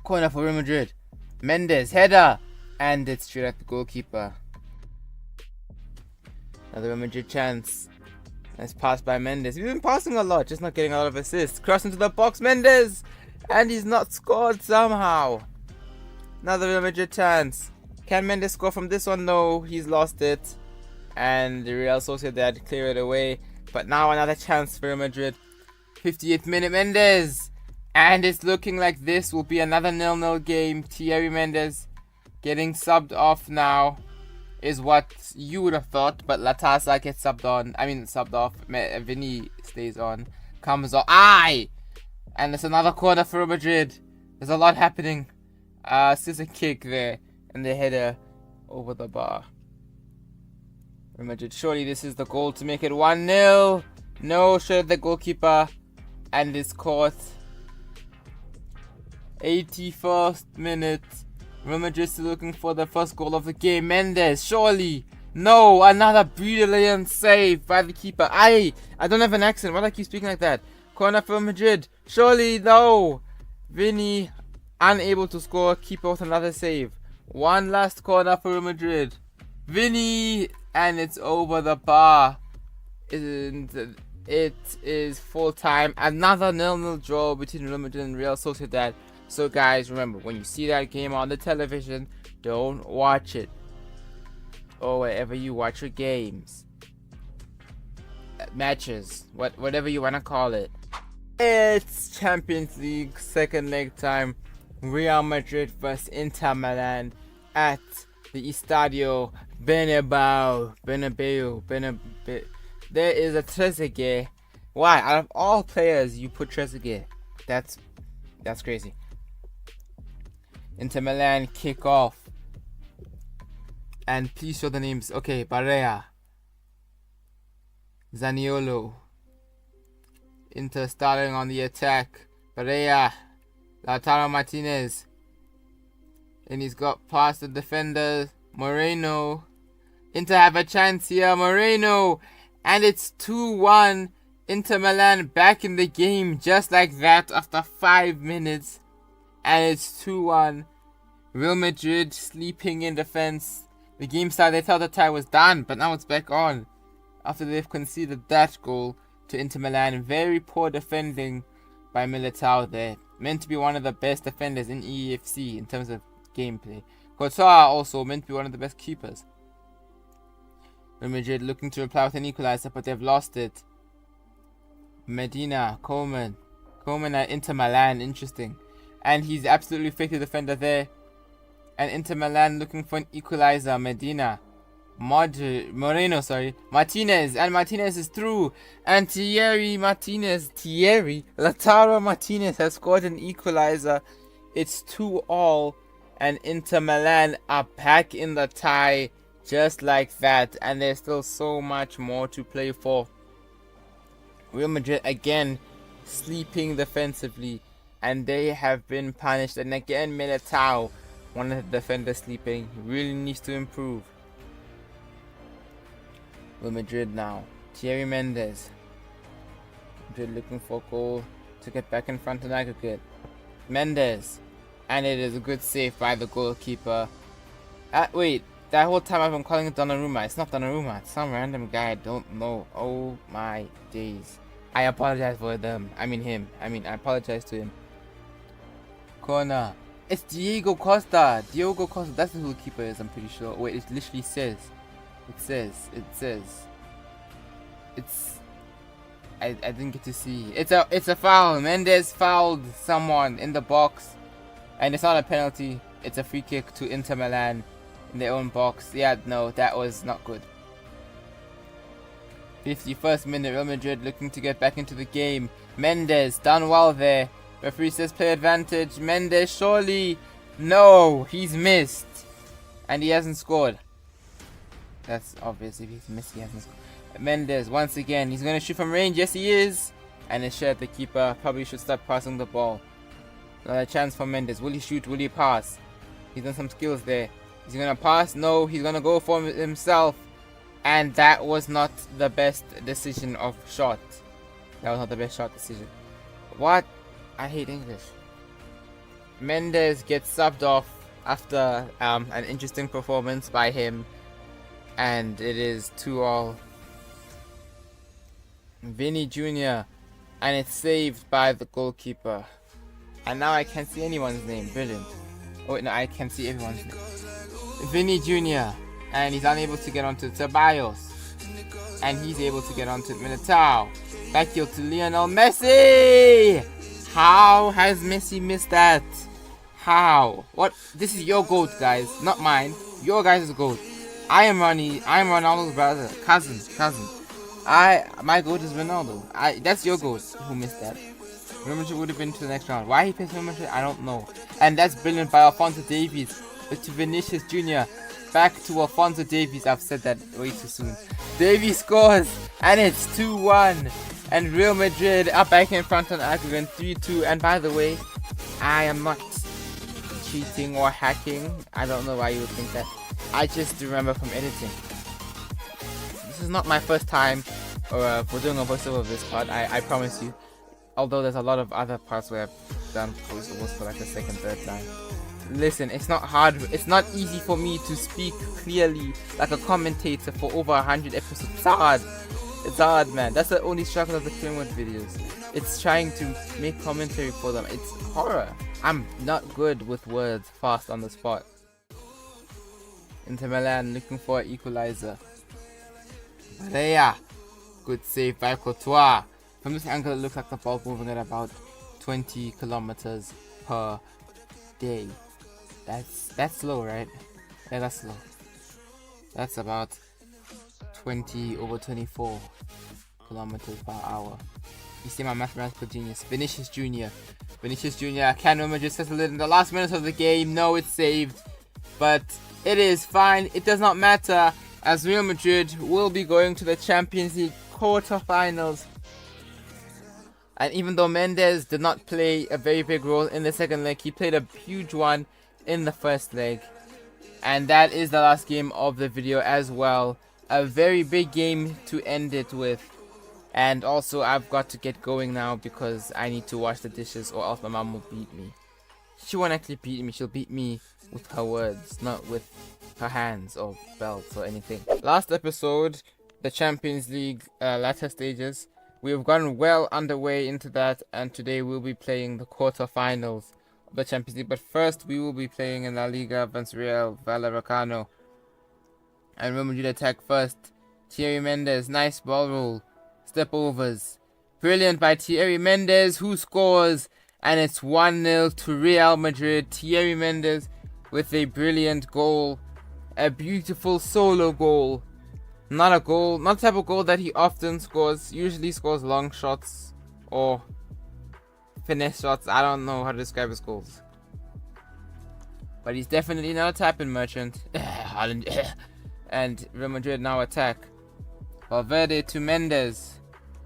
Corner for Real Madrid. Mendes header, and it's straight at the goalkeeper. Another Real Madrid chance. Nice pass by Mendes. He's been passing a lot, just not getting a lot of assists. Cross into the box, Mendes, and he's not scored somehow. Another Real Madrid chance. Can Mendes score from this one? No, he's lost it. And the Real Sociedad clear it away. But now another chance for Real Madrid. 58th minute, Mendes. And it's looking like this will be another 0-0 game. Thierry Mendes getting subbed off now is what you would have thought. But Latasa gets subbed off. Vinny stays on. Comes off. Aye! And it's another corner for Real Madrid. There's a lot happening. Scissor kick there. And the header over the bar. Real Madrid, surely this is the goal to make it 1-0. No, showed the goalkeeper. And it's caught. 81st minute. Real Madrid still looking for the first goal of the game. Mendes, surely. No, another brilliant save by the keeper. I don't have an accent. Why do I keep speaking like that? Corner for Madrid. Surely, no. Vinny, unable to score. Keeper with another save. One last corner for Real Madrid. Vinny, and it's over the bar. And it is full time. Another 0-0 draw between Real Madrid and Real Sociedad. So guys, remember, when you see that game on the television, don't watch it. Or wherever you watch your games. Matches. Whatever you want to call it. It's Champions League second leg time. Real Madrid vs Inter Milan at the Estadio Bernabeu. There is a Trezeguet. Why? Out of all players, you put Trezeguet. That's crazy. Inter Milan kick off. And please show the names. Okay, Barrea. Zaniolo. Inter starting on the attack. Barrea. Lautaro Martinez. And he's got past the defender. Moreno. Inter have a chance here. Moreno. And it's 2-1. Inter Milan back in the game just like that after 5 minutes. And it's 2-1. Real Madrid sleeping in defense. The game started, they thought the tie was done, but now it's back on. After they've conceded that goal to Inter Milan. Very poor defending by Militao there. Meant to be one of the best defenders in EAFC in terms of gameplay. Courtois also meant to be one of the best keepers. Real Madrid looking to reply with an equalizer, but they've lost it. Medina, Coleman at Inter Milan, interesting. And he's absolutely fake the defender there. And Inter Milan looking for an equalizer. Medina, Moreno, Martinez, and Martinez is through. And Lautaro Martinez has scored an equalizer. It's 2-2, and Inter Milan are back in the tie, just like that. And there's still so much more to play for. Real Madrid again sleeping defensively, and they have been punished. And again, Militao, one of the defenders, sleeping, really needs to improve. Real Madrid now. Thierry Mendes. Madrid looking for a goal to get back in front of aggregate. Mendes. And it is a good save by the goalkeeper. Wait, that whole time I've been calling it Donnarumma. It's not Donnarumma. It's some random guy I don't know. Oh my days. I apologize for them. I apologize to him. Corner. It's Diego Costa. That's who the keeper is, I'm pretty sure. Wait, it literally says. I didn't get to see. It's a foul. Mendes fouled someone in the box. And it's not a penalty. It's a free kick to Inter Milan in their own box. Yeah, no, that was not good. 51st minute, Real Madrid looking to get back into the game. Mendes done well there. Referee says play advantage. Mendes surely. No, he's missed. And he hasn't scored. That's obvious. If he's missed, he hasn't scored. Mendes once again. He's going to shoot from range. Yes, he is. And it's shared. The keeper probably should start passing the ball. Another chance for Mendes. Will he shoot? Will he pass? He's done some skills there. Is he going to pass? No, he's going to go for himself. And that was not the best decision of shot. That was not the best shot decision. What? I hate English. Mendes gets subbed off after an interesting performance by him. And it is 2-2. Vinny Jr. And it's saved by the goalkeeper. And now I can't see anyone's name. Brilliant. Oh wait, no, I can see everyone's name. Vinny Jr. And he's unable to get onto Ceballos. And he's able to get onto Militao. Back heel to Lionel Messi! How has Messi missed that? How? What? This is your GOAT, guys. Not mine. Your guys' GOAT. IAmRonny. I'm Ronaldo's brother. Cousin. My GOAT is Ronaldo. That's your GOAT who missed that. Real Madrid would have been to the next round. Why he picked Real Madrid, I don't know. And that's brilliant by Alphonso Davies. To Vinicius Jr. Back to Alphonso Davies. I've said that way too soon. Davies scores. And it's 2-1. And Real Madrid are back in front on aggregate 3-2. And by the way, I am not cheating or hacking. I don't know why you would think that. I just remember from editing. This is not my first time for doing a voiceover of this part. I promise you. Although there's a lot of other parts where I've done voiceovers for like the second, third time. Listen, it's not hard. It's not easy for me to speak clearly like a commentator for over 100 episodes. It's hard. It's hard, man. That's the only struggle of the Clearwood videos. It's trying to make commentary for them. It's horror. I'm not good with words fast on the spot. Inter Milan looking for an equalizer. Barea. Good save by Courtois. From this angle, it looks like the ball moving at about 20 kilometers per day. That's slow, right? Yeah, that's slow. That's about 20 over 24 kilometers per hour. You see my mathematical genius. Vinicius Jr. Can Real Madrid settle it in the last minutes of the game? No, it's saved. But it is fine. It does not matter, as Real Madrid will be going to the Champions League quarterfinals. And even though Mendes did not play a very big role in the second leg, he played a huge one in the first leg. And that is the last game of the video as well. A very big game to end it with. And also I've got to get going now because I need to wash the dishes or else my mom will beat me. She won't actually beat me, she'll beat me with her words, not with her hands or belts or anything. Last episode, the Champions League latter stages. We have gone well underway into that, and today we'll be playing the quarterfinals of the Champions League. But first, we will be playing in La Liga against Real Vallecano. And Real Madrid attack first. Thierry Mendes, nice ball roll. Step overs. Brilliant by Thierry Mendes, who scores. And it's 1-0 to Real Madrid. Thierry Mendes with a brilliant goal. A beautiful solo goal. Not the type of goal that he often scores. Usually scores long shots or finesse shots. I don't know how to describe his goals. But he's definitely not a tapping merchant. And Real Madrid now attack. Valverde to Mendes.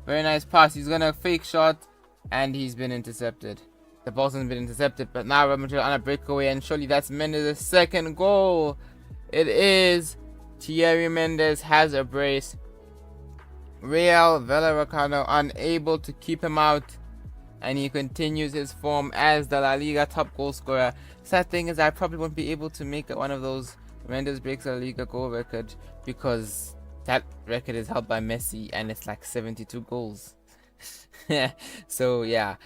Very nice pass. He's gonna fake shot. And he's been intercepted. The ball hasn't been intercepted. But now Real Madrid on a breakaway. And surely that's Mendes' second goal. It is. Thierry Mendes has a brace. Real Vallecano unable to keep him out. And he continues his form as the La Liga top goal scorer. Sad thing is I probably won't be able to make one of those Mendes breaks La Liga goal record, because that record is held by Messi and it's like 72 goals. So yeah,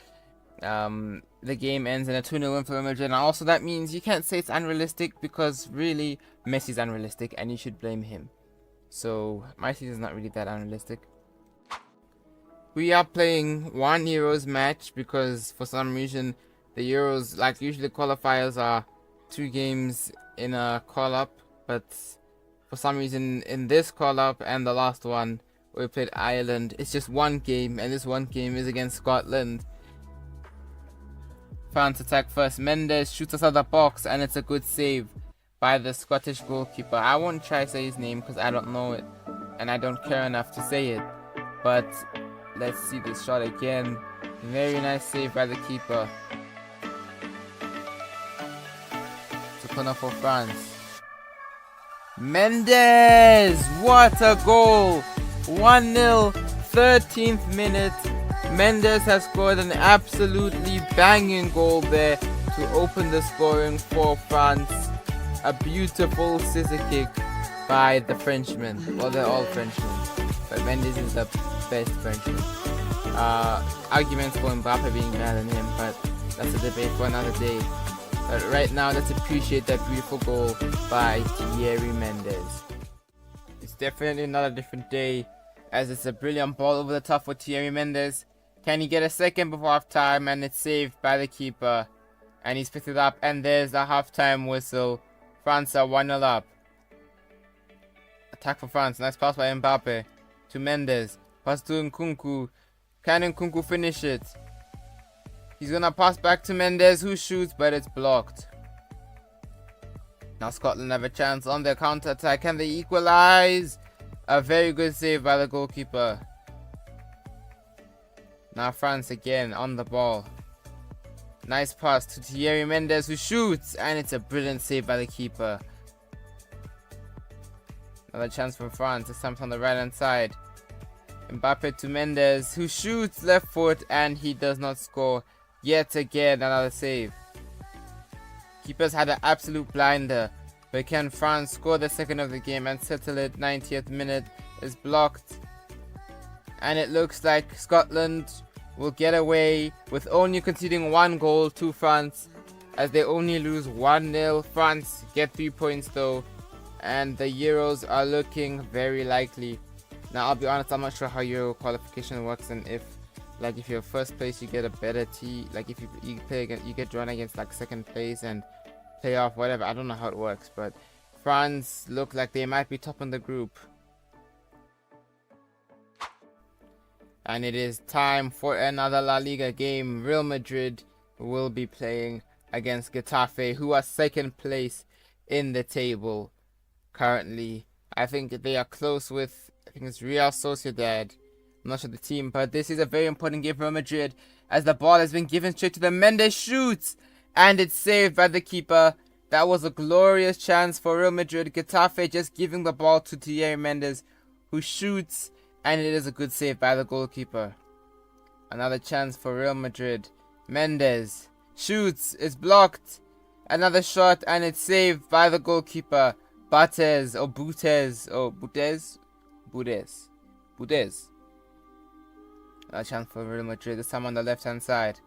the game ends in a 2-0 win for Real Madrid, and also that means you can't say it's unrealistic, because really Messi's unrealistic and you should blame him. So my season is not really that unrealistic. We are playing one Euros match because for some reason the Euros, like usually qualifiers are 2 games in a call-up, but for some reason in this call-up and the last one we played Ireland, it's just 1 game, and this 1 game is against Scotland. France attack first. Mendes shoots us out the box, and it's a good save by the Scottish goalkeeper. I won't try to say his name because I don't know it and I don't care enough to say it, but let's see this shot again. Very nice save by the keeper. It's a corner for France. Mendes! What a goal! 1-0, 13th minute. Mendes has scored an absolutely banging goal there to open the scoring for France. A beautiful scissor kick by the Frenchman. Well, they're all Frenchmen, but Mendes is the best Frenchman. Arguments for Mbappe being better than him, but that's a debate for another day. But right now, let's appreciate that beautiful goal by Thierry Mendes. It's definitely not a different day, as it's a brilliant ball over the top for Thierry Mendes. Can he get a second before half time? And it's saved by the keeper. And he's picked it up, and there's the half-time whistle. France are 1-0 up. Attack for France. Nice pass by Mbappe to Mendes. Pass to Nkunku. Can Nkunku finish it? He's gonna pass back to Mendes, who shoots, but it's blocked. Now Scotland have a chance on their counter-attack. Can they equalize? A very good save by the goalkeeper. Now France again on the ball. Nice pass to Thierry Mendes, who shoots, and it's a brilliant save by the keeper. Another chance for France, this time on the right hand side. Mbappe to Mendes, who shoots left foot, and he does not score. Yet again, another save. Keepers had an absolute blinder, but can France score the second of the game and settle it? 90th minute is blocked, and it looks like Scotland will get away with only conceding 1 goal to France, as they only lose 1-0. France get 3 points though, and the Euros are looking very likely. Now I'll be honest, I'm not sure how Euro qualification works, and if you're first place you get a better team, like if you play against, you get drawn against like second place and playoff, whatever. I don't know how it works, but France look like they might be top in the group. And it is time for another La Liga game. Real Madrid will be playing against Getafe, who are second place in the table currently. I think they are close with, I think it's Real Sociedad. I'm not sure the team, but this is a very important game for Real Madrid, as the ball has been given straight to the Mendes, shoots, and it's saved by the keeper. That was a glorious chance for Real Madrid. Getafe just giving the ball to Thierry Mendes, who shoots, and it is a good save by the goalkeeper. Another chance for Real Madrid. Mendes shoots, is blocked. Another shot, and it's saved by the goalkeeper. Butes. A chance for Real Madrid. This time on the left-hand side.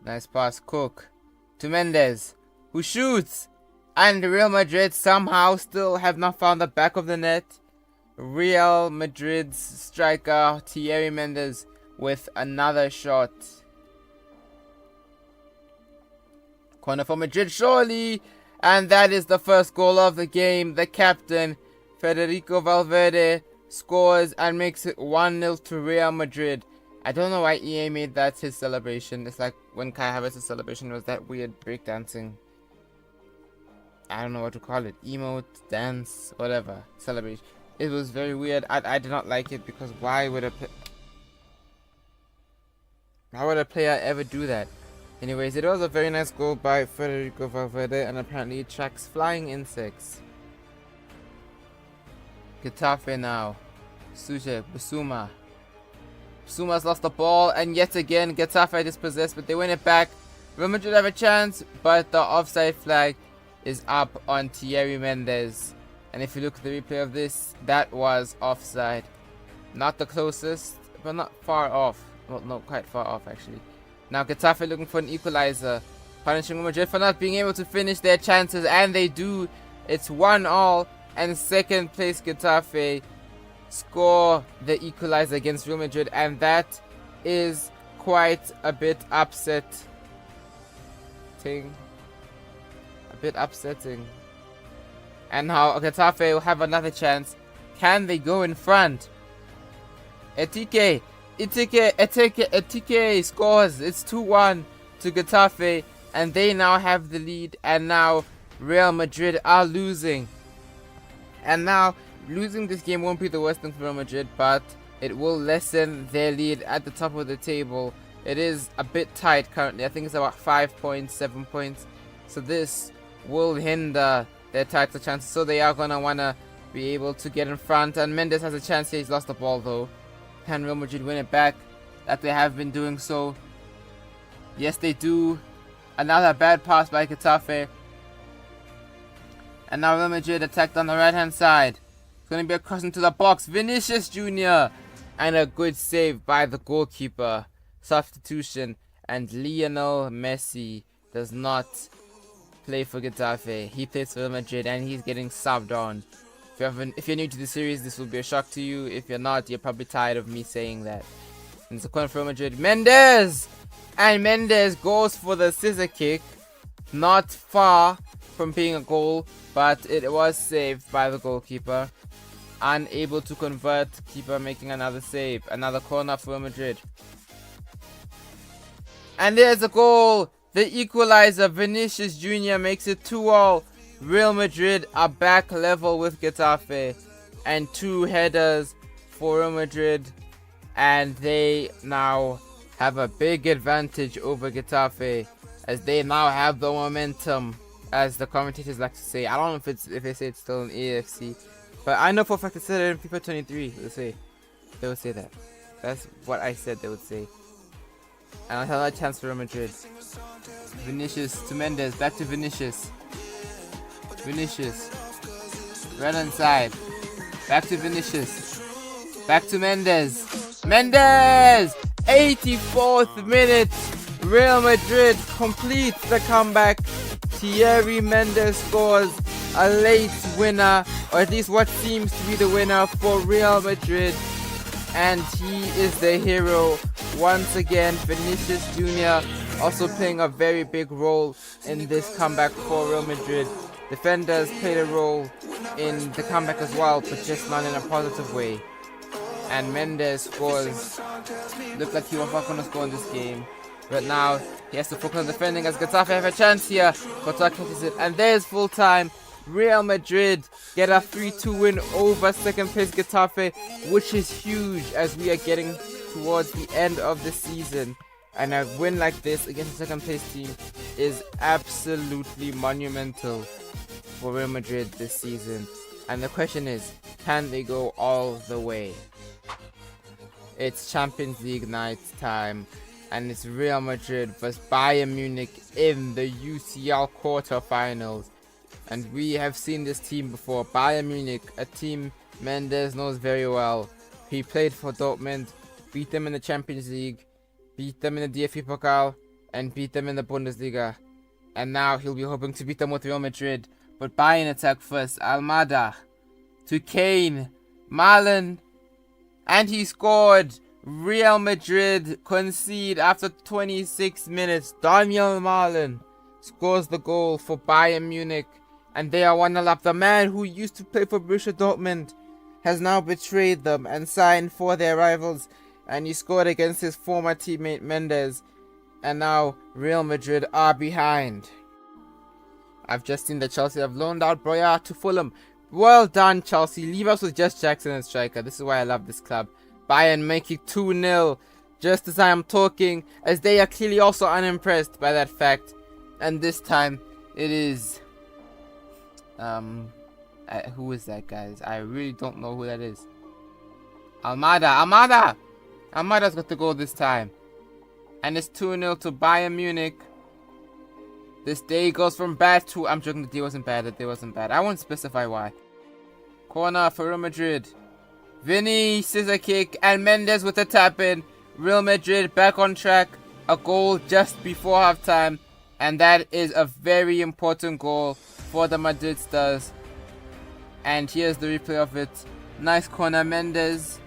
Nice pass. Cook to Mendes, who shoots. And Real Madrid somehow still have not found the back of the net. Real Madrid's striker Thierry Mendes with another shot. Corner for Madrid, surely. And that is the first goal of the game. The captain, Federico Valverde, scores and makes it 1-0 to Real Madrid. I don't know why EA made that his celebration. It's like when Kai Havertz's celebration was that weird breakdancing. I don't know what to call it. Emote, dance, whatever. Celebration. It was very weird. I did not like it because why would a player ever do that? Anyways, it was a very nice goal by Federico Valverde, and apparently it tracks flying insects. Getafe now. Suje, Bissouma. Bissouma's lost the ball, and yet again Getafe dispossessed, but they win it back. Real Madrid have a chance, but the offside flag is up on Thierry Mendes. And if you look at the replay of this, that was offside. Not the closest, but not far off. Well, no, quite far off actually. Now Getafe looking for an equalizer, punishing Real Madrid for not being able to finish their chances, and they do. It's 1-1, and second place Getafe score the equalizer against Real Madrid, and that is quite a bit upsetting. And now Getafe will have another chance. Can they go in front? Etike scores. It's 2-1 to Getafe, and they now have the lead, and now Real Madrid are losing. And now losing this game won't be the worst thing for Real Madrid, but it will lessen their lead at the top of the table. It is a bit tight currently. I think it's about 5 points, 7 points. So this will hinder their title chances. So they are going to want to be able to get in front. And Mendes has a chance here. He's lost the ball though. Can Real Madrid win it back? That they have been doing so. Yes, they do. Another bad pass by Getafe. And now Real Madrid attacked on the right hand side. It's going to be a cross into the box. Vinicius Jr. And a good save by the goalkeeper. Substitution. And Lionel Messi does not play for Getafe. He plays for Real Madrid and he's getting subbed on. If you're new to the series, this will be a shock to you. If you're not, you're probably tired of me saying that. And it's a corner for Real Madrid. Mendes! And Mendes goes for the scissor kick. Not far from being a goal, but it was saved by the goalkeeper. Unable to convert, keeper making another save. Another corner for Real Madrid. And there's a goal! The equalizer, Vinicius Jr. makes it 2-2. Real Madrid are back level with Getafe. And 2 headers for Real Madrid. And they now have a big advantage over Getafe, as they now have the momentum, as the commentators like to say. I don't know if they say it's still in EAFC, but I know for a fact it said it in FIFA 23. They would say that. That's what I said they would say. And another chance for Real Madrid. Vinicius to Mendes, back to Vinicius. Right inside. Back to Vinicius. Back to Mendes. 84th minute. Real Madrid completes the comeback. Thierry Mendes scores a late winner, or at least what seems to be the winner for Real Madrid. And he is the hero once again. Vinicius Jr. also playing a very big role in this comeback for Real Madrid. Defenders played a role in the comeback as well, but just not in a positive way. And Mendes scores. Looked like he was not going to score in this game, but now he has to focus on defending, as Getafe have a chance here. Courtois catches it, and there's full time. Real Madrid get a 3-2 win over second place Getafe, which is huge as we are getting towards the end of the season. And a win like this against the second place team is absolutely monumental for Real Madrid this season. And the question is, can they go all the way? It's Champions League night time, and it's Real Madrid vs Bayern Munich in the UCL quarterfinals. And we have seen this team before. Bayern Munich, a team Mendes knows very well. He played for Dortmund beat them in the Champions League, beat them in the DFB Pokal, and beat them in the Bundesliga. And now he'll be hoping to beat them with Real Madrid. But Bayern attack first. Almada to Kane. Malen. And he scored. Real Madrid concede after 26 minutes. Daniel Malen scores the goal for Bayern Munich. And they are 1-0 up. The man who used to play for Borrusia Dortmund has now betrayed them and signed for their rivals. And he scored against his former teammate Mendes. And now Real Madrid are behind. I've just seen that Chelsea have loaned out Borrusia to Fulham. Well done, Chelsea. Leave us with just Jackson and striker. This is why I love this club. Bayern make it 2-0 just as I am talking, as they are clearly also unimpressed by that fact. And this time it is who is that, guys? I really don't know who that is. Almada's got the goal this time. And it's 2-0 to Bayern Munich. This day goes from bad to... I'm joking, the day wasn't bad. The day wasn't bad. I won't specify why. Corner for Real Madrid. Vinny, scissor kick, and Mendes with a tap in. Real Madrid back on track. A goal just before halftime. And that is a very important goal for the Madrid Stars. And here's the replay of it. Nice corner, Mendes.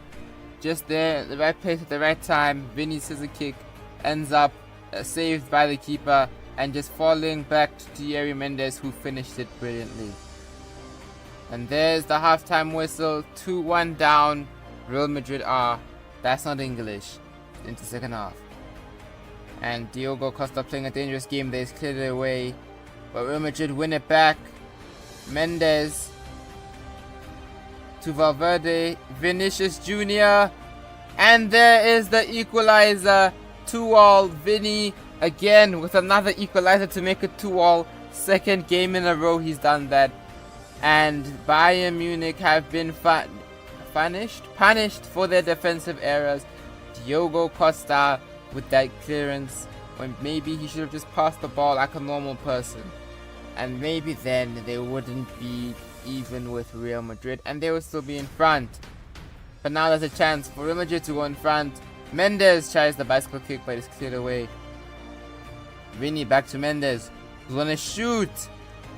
Just there, at the right place at the right time. Vinny's scissor kick ends up saved by the keeper. And just falling back to Thierry Mendes, who finished it brilliantly. And there's the halftime whistle. 2-1 down. Real Madrid are. That's not English. Into second half. And Diogo Costa playing a dangerous game. They've cleared it away. But Real Madrid win it back. Mendes to Valverde. Vinicius Jr. And there is the equalizer. 2-2. Vinny again with another equalizer to make it 2-2. Second game in a row he's done that. And Bayern Munich have been punished for their defensive errors. Diogo Costa with that clearance when maybe he should have just passed the ball like a normal person. And maybe then they wouldn't be even with Real Madrid and they would still be in front. But now there's a chance for Real Madrid to go in front. Mendes tries the bicycle kick but it's cleared away. Vinny back to Mendes, who's gonna shoot,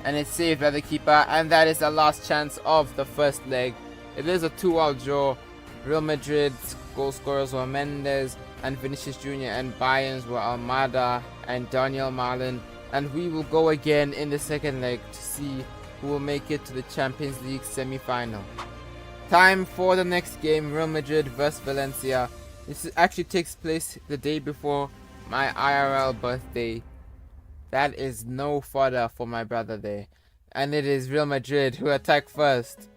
and it's saved by the keeper, and that is the last chance of the first leg. It is a 2-2 draw. Real Madrid's goal scorers were Mendes and Vinicius Jr. and Bayern's were Almada and Daniel Malen. And we will go again in the second leg to see who will make it to the Champions League semi-final. Time for the next game, Real Madrid vs Valencia. This actually takes place the day before my IRL birthday. That is no fodder for my brother there. And it is Real Madrid who attack first.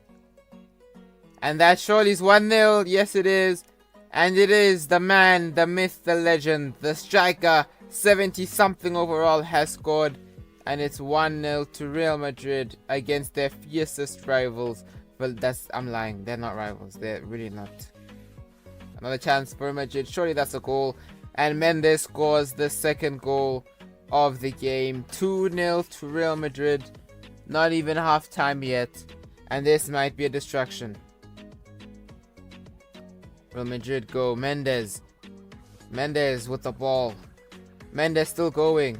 And that surely is 1-0. Yes, it is. And it is the man, the myth, the legend, the striker, 70-something overall has scored. And it's 1-0 to Real Madrid against their fiercest rivals. Well, I'm lying. They're not rivals. They're really not. Another chance for Real Madrid. Surely that's a goal. And Mendes scores the second goal of the game. 2-0 to Real Madrid. Not even half time yet. And this might be a distraction. Real Madrid go. Mendes. Mendes with the ball. Mendes still going.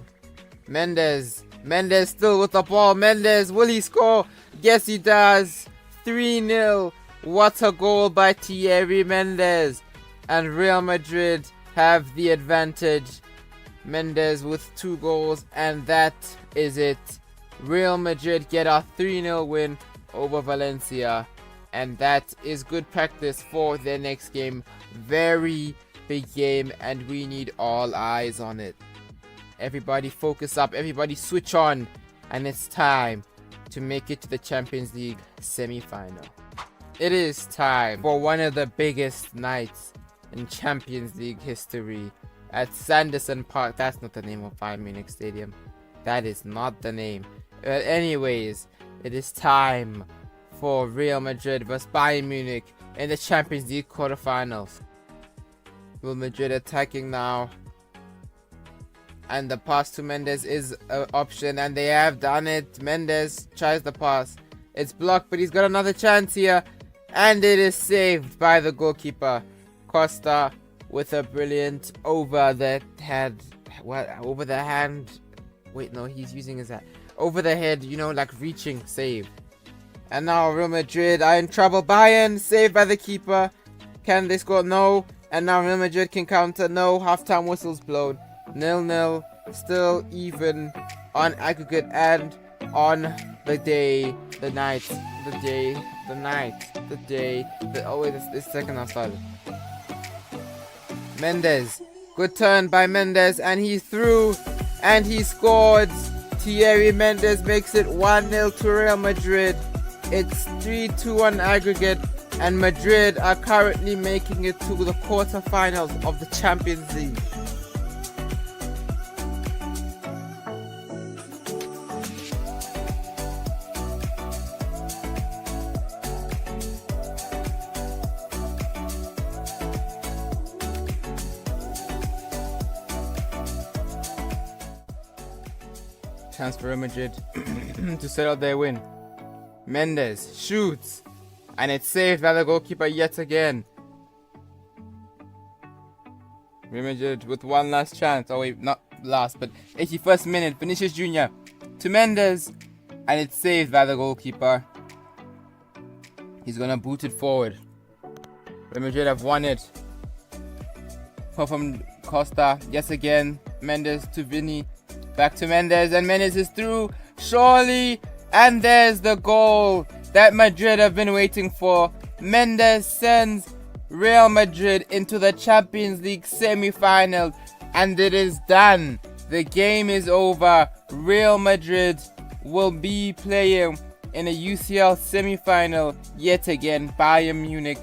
Mendes still with the ball. Mendes, will he score? Yes, he does. 3-0. What a goal by Thierry Mendes. And Real Madrid have the advantage. Mendes with 2 goals, and that is it. Real Madrid get a 3-0 win over Valencia, and that is good practice for their next game. Very big game, and we need all eyes on it. Everybody focus up, everybody switch on, and it's time to make it to the Champions League semi-final. It is time for one of the biggest nights in Champions League history at Sanderson Park. That's not the name of Bayern Munich Stadium. That is not the name. But anyways, it is time for Real Madrid vs Bayern Munich in the Champions League quarterfinals. Real Madrid attacking now. And the pass to Mendes is an option, and they have done it. Mendes tries the pass. It's blocked, but he's got another chance here. And it is saved by the goalkeeper. Costa with a brilliant over the head. Wait, no, he's using his over the head, you know, like reaching save. And now Real Madrid are in trouble. Bayern saved by the keeper. Can they score? No. And now Real Madrid can counter. No. Halftime whistles blown. 0-0. Still even on aggregate and on the day, the night, oh wait, this second half started. Mendes. Good turn by Mendes, and he threw and he scored. Thierry Mendes makes it 1-0 to Real Madrid. It's 3-2 on aggregate, and Madrid are currently making it to the quarterfinals of the Champions League. Chance for Real Madrid to settle their win. Mendes shoots, and it's saved by the goalkeeper yet again. Real Madrid with one last chance. Oh wait, not last, but 81st minute. Vinicius Jr. to Mendes, and it's saved by the goalkeeper. He's gonna boot it forward. Real Madrid have won it. From Costa, yes again. Mendes to Vini. Back to Mendes, and Mendes is through, surely, and there's the goal that Madrid have been waiting for. Mendes sends Real Madrid into the Champions League semi-final, and it is done. The game is over. Real Madrid will be playing in a UCL semi-final yet again. Bayern Munich.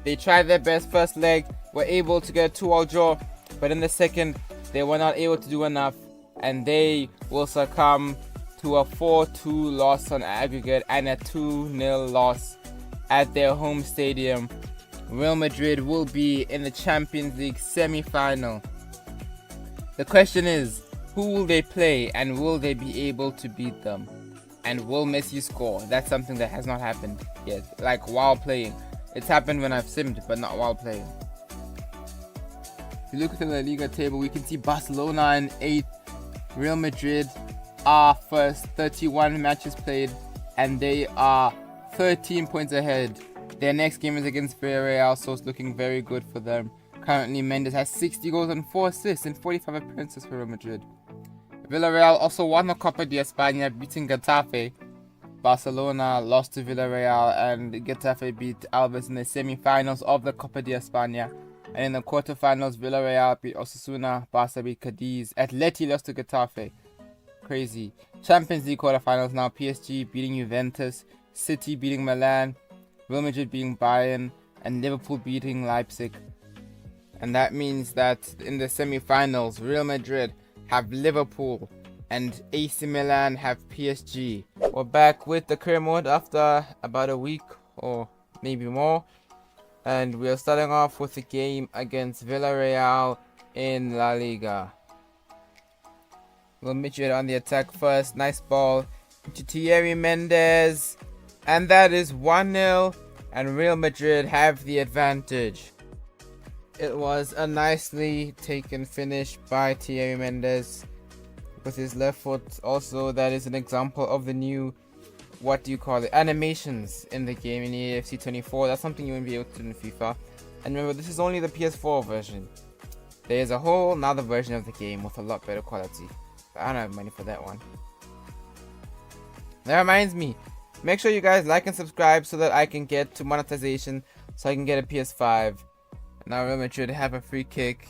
They tried their best first leg, were able to get a 2-2 draw, but in the second, they were not able to do enough. And they will succumb to a 4-2 loss on aggregate and a 2-0 loss at their home stadium. Real Madrid will be in the Champions League semi-final. The question is, who will they play, and will they be able to beat them? And will Messi score? That's something that has not happened yet. Like while playing. It's happened when I've simmed, but not while playing. If you look at the La Liga table, we can see Barcelona in 8th. Real Madrid are first, 31 matches played, and they are 13 points ahead. Their next game is against Villarreal, so it's looking very good for them. Currently, Mendes has 60 goals and 4 assists in 45 appearances for Real Madrid. Villarreal also won the Copa de España, beating Getafe. Barcelona lost to Villarreal, and Getafe beat Alves in the semi-finals of the Copa de España. And in the quarterfinals, Villarreal beat Osasuna, Barca beat Cadiz, Atleti lost to Getafe. Crazy. Champions League quarterfinals now, PSG beating Juventus, City beating Milan, Real Madrid beating Bayern, and Liverpool beating Leipzig. And that means that in the semi-finals, Real Madrid have Liverpool and AC Milan have PSG. We're back with the career mode after about a week or maybe more. And we are starting off with the game against Villarreal in La Liga. Real Madrid on the attack first. Nice ball to Thierry Mendes. And that is 1-0. And Real Madrid have the advantage. It was a nicely taken finish by Thierry Mendes with his left foot. Also, that is an example of the new, what do you call it, animations in the game in EAFC 24. That's something you won't be able to do in FIFA. And remember, this is only the PS4 version. There is a whole another version of the game with a lot better quality, but I don't have money for that one. That reminds me, make sure you guys like and subscribe so that I can get to monetization, so I can get a PS5. Now Real Madrid have a free kick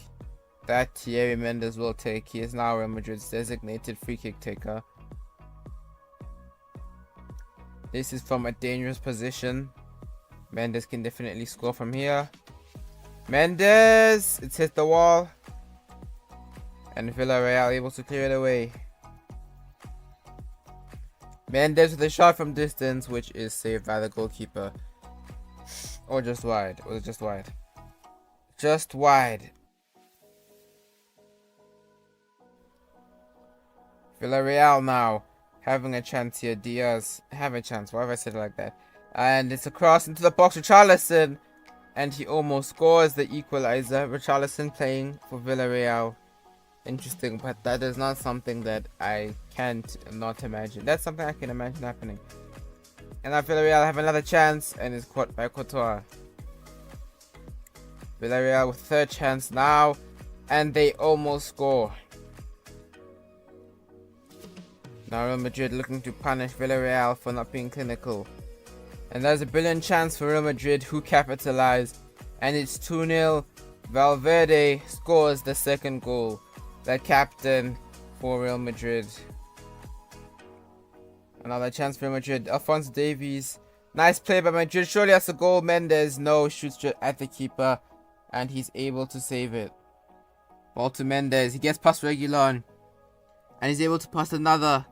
that Thierry Mendes will take. He is now Real Madrid's designated free kick taker. This is from a dangerous position. Mendes can definitely score from here. Mendes! It's hit the wall. And Villarreal able to clear it away. Mendes with a shot from distance, which is saved by the goalkeeper. Or just wide. Or just wide. Just wide. Villarreal now having a chance here. Diaz have a chance. Why have I said it like that? And it's a cross into the box with Charlison. and he almost scores the equalizer. Richarlison playing for Villarreal. Interesting, but that is not something that I can't not imagine. That's something I can imagine happening. And now Villarreal have another chance, and is caught by Courtois. Villarreal with third chance now, and they almost score. Now Real Madrid looking to punish Villarreal for not being clinical. And there's a brilliant chance for Real Madrid, who capitalize. And it's 2-0. Valverde scores the second goal. The captain for Real Madrid. Another chance for Real Madrid. Alphonso Davies. Nice play by Madrid. Surely that's a goal. Mendes, no, shoots straight at the keeper. And he's able to save it. Ball to Mendes. He gets past Reguilon. And he's able to pass another.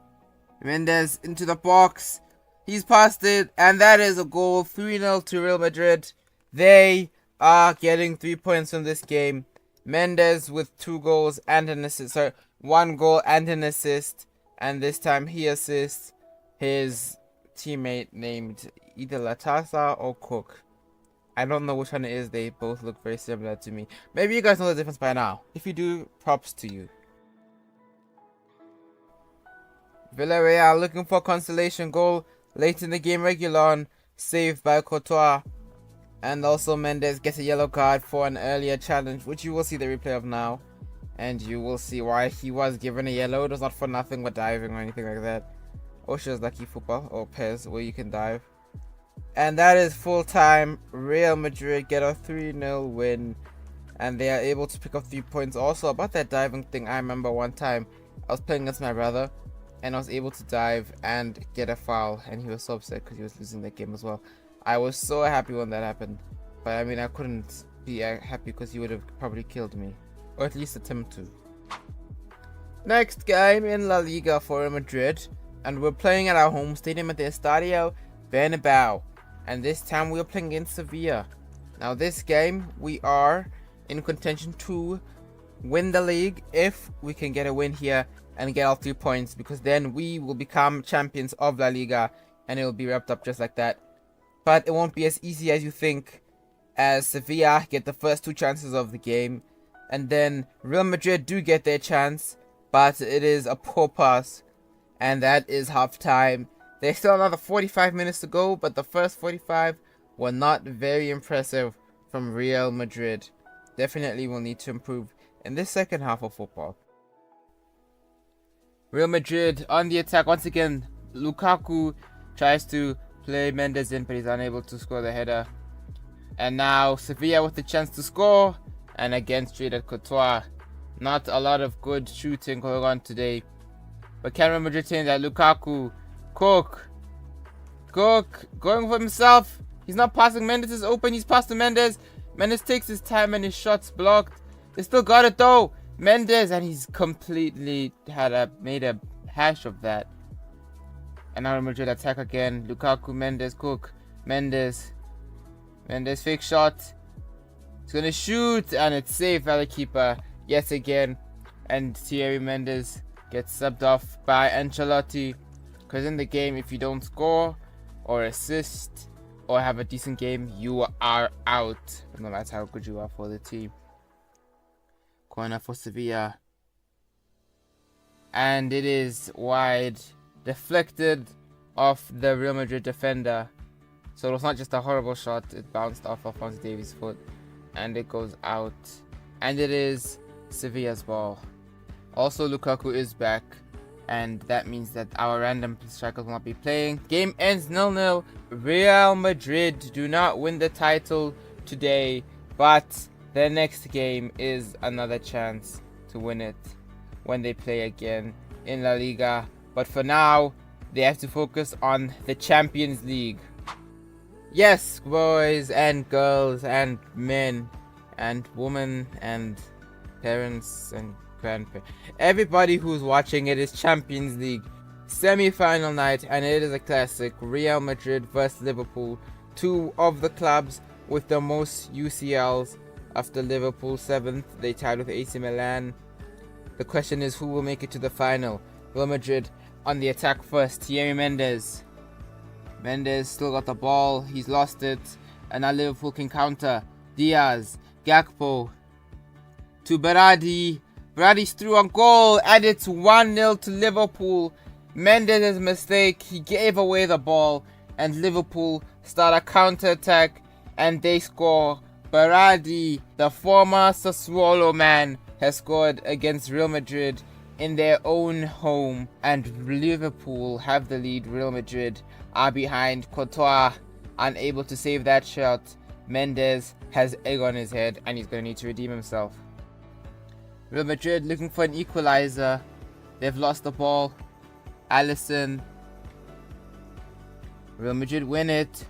Mendes into the box. He's passed it. And that is a goal. 3-0 to Real Madrid. They are getting 3 points from this game. Mendes with 2 goals and an assist. Sorry, 1 goal and an assist. And this time he assists his teammate named either Latasa or Cook. I don't know which one it is. They both look very similar to me. Maybe you guys know the difference by now. If you do, props to you. Villarreal looking for a consolation goal. Late in the game, Reguilon saved by Courtois. And also Mendes gets a yellow card for an earlier challenge, which you will see the replay of now. And you will see why he was given a yellow. It was not for nothing but diving or anything like that. Osha's lucky football, or PES, where you can dive. And that is full time. Real Madrid get a 3-0 win. And they are able to pick up 3 points. Also, about that diving thing, I remember one time I was playing against my brother. And I was able to dive and get a foul. And he was so upset because he was losing that game as well. I was so happy when that happened. But I mean, I couldn't be happy because he would have probably killed me. Or at least attempt to. Next game in La Liga for Real Madrid. And we're playing at our home stadium at the Estadio Bernabeu. And this time we are playing against Sevilla. Now this game we are in contention to win the league if we can get a win here and get all 3 points, because then we will become champions of La Liga and it will be wrapped up just like that. But it won't be as easy as you think, as Sevilla get the first 2 chances of the game, and then Real Madrid do get their chance, but it is a poor pass, and that is half time. There's still another 45 minutes to go, but the first 45 were not very impressive from Real Madrid. Definitely will need to improve in this second half of football. Real Madrid on the attack once again. Lukaku tries to play Mendes in, but he's unable to score the header. And now Sevilla with the chance to score, and again straight at Courtois. Not a lot of good shooting going on today. But can Real Madrid change that? Lukaku, Cook going for himself. He's not passing. Mendes is open. He's passed to Mendes. Mendes takes his time and his shot's blocked. They still got it though. Mendes, and he's completely made a hash of that. And now Real Madrid attack again. Lukaku, Mendes, Cook, Mendes fake shot. He's gonna shoot, and it's saved by the keeper yet again. And Thierry Mendes gets subbed off by Ancelotti, because in the game, if you don't score or assist or have a decent game, you are out, no matter how good you are for the team. Corner for Sevilla, and it is wide, deflected off the Real Madrid defender. So it was not just a horrible shot, it bounced off Alphonso Davies' foot and it goes out, and it is Sevilla's ball. Also, Lukaku is back, and that means that our random strikers will not be playing. Game ends 0-0. Real Madrid do not win the title today, but their next game is another chance to win it when they play again in La Liga. But for now, they have to focus on the Champions League. Yes, boys and girls and men and women and parents and grandparents. Everybody who's watching it is Champions League semi-final night, and it is a classic. Real Madrid versus Liverpool. 2 of the clubs with the most UCLs. After Liverpool 7th, they tied with AC Milan. The question is, who will make it to the final? Real Madrid on the attack first. Thierry Mendes. Mendes still got the ball. He's lost it. And now Liverpool can counter. Diaz, Gakpo, to Berardi. Berardi's through on goal, and it's 1-0 to Liverpool. Mendes' mistake, he gave away the ball, and Liverpool start a counter-attack, and they score. Berardi, the former Sassuolo man, has scored against Real Madrid in their own home, and Liverpool have the lead. Real Madrid are behind. Courtois unable to save that shot. Mendes has egg on his head, and he's going to need to redeem himself. Real Madrid looking for an equalizer. They've lost the ball. Alisson. Real Madrid win it.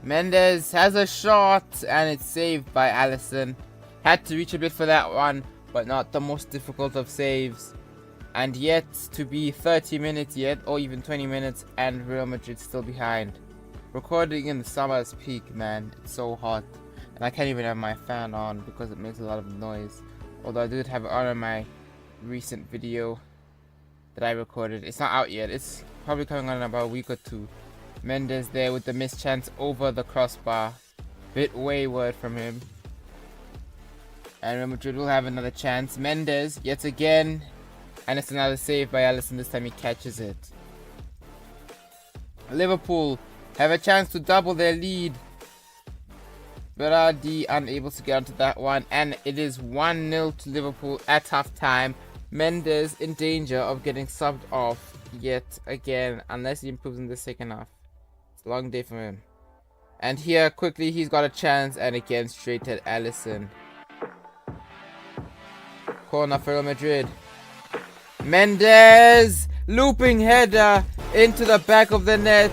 Mendes has a shot, and it's saved by Alisson. Had to reach a bit for that one, but not the most difficult of saves. And yet to be 30 minutes yet, or even 20 minutes, and Real Madrid still behind. Recording in the summer's peak, man. It's so hot. And I can't even have my fan on because it makes a lot of noise. Although I did have it on in my recent video that I recorded. It's not out yet. It's probably coming on in about a week or two. Mendes there with the missed chance over the crossbar. Bit wayward from him. And Real Madrid will have another chance. Mendes yet again. And it's another save by Alisson. This time he catches it. Liverpool have a chance to double their lead. Berardi unable to get onto that one. And it is 1-0 to Liverpool at half time. Mendes in danger of getting subbed off yet again. Unless he improves in the second half. It's a long day for him. And here quickly he's got a chance. And again straight at Alisson. Corner for Real Madrid. Mendes! Looping header into the back of the net.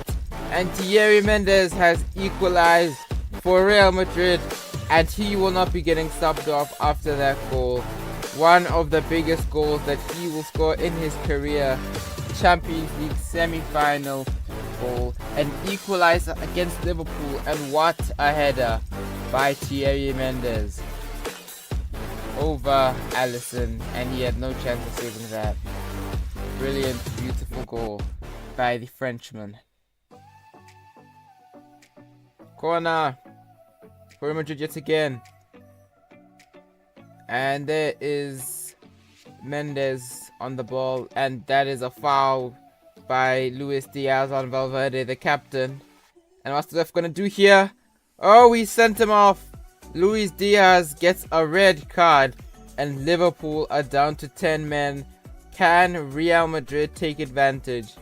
And Thierry Mendes has equalized for Real Madrid, and he will not be getting subbed off after that goal. One of the biggest goals that he will score in his career. Champions League semi-final goal, an equalizer against Liverpool, and what a header by Thierry Mendes over Alisson, and he had no chance of saving that. Brilliant, beautiful goal by the Frenchman. Corner for Real Madrid yet again. And there is Mendes on the ball. And that is a foul by Luis Diaz on Valverde, the captain. And what's the ref going to do here? Oh, he sent him off. Luis Diaz gets a red card. And Liverpool are down to 10 men. Can Real Madrid take advantage?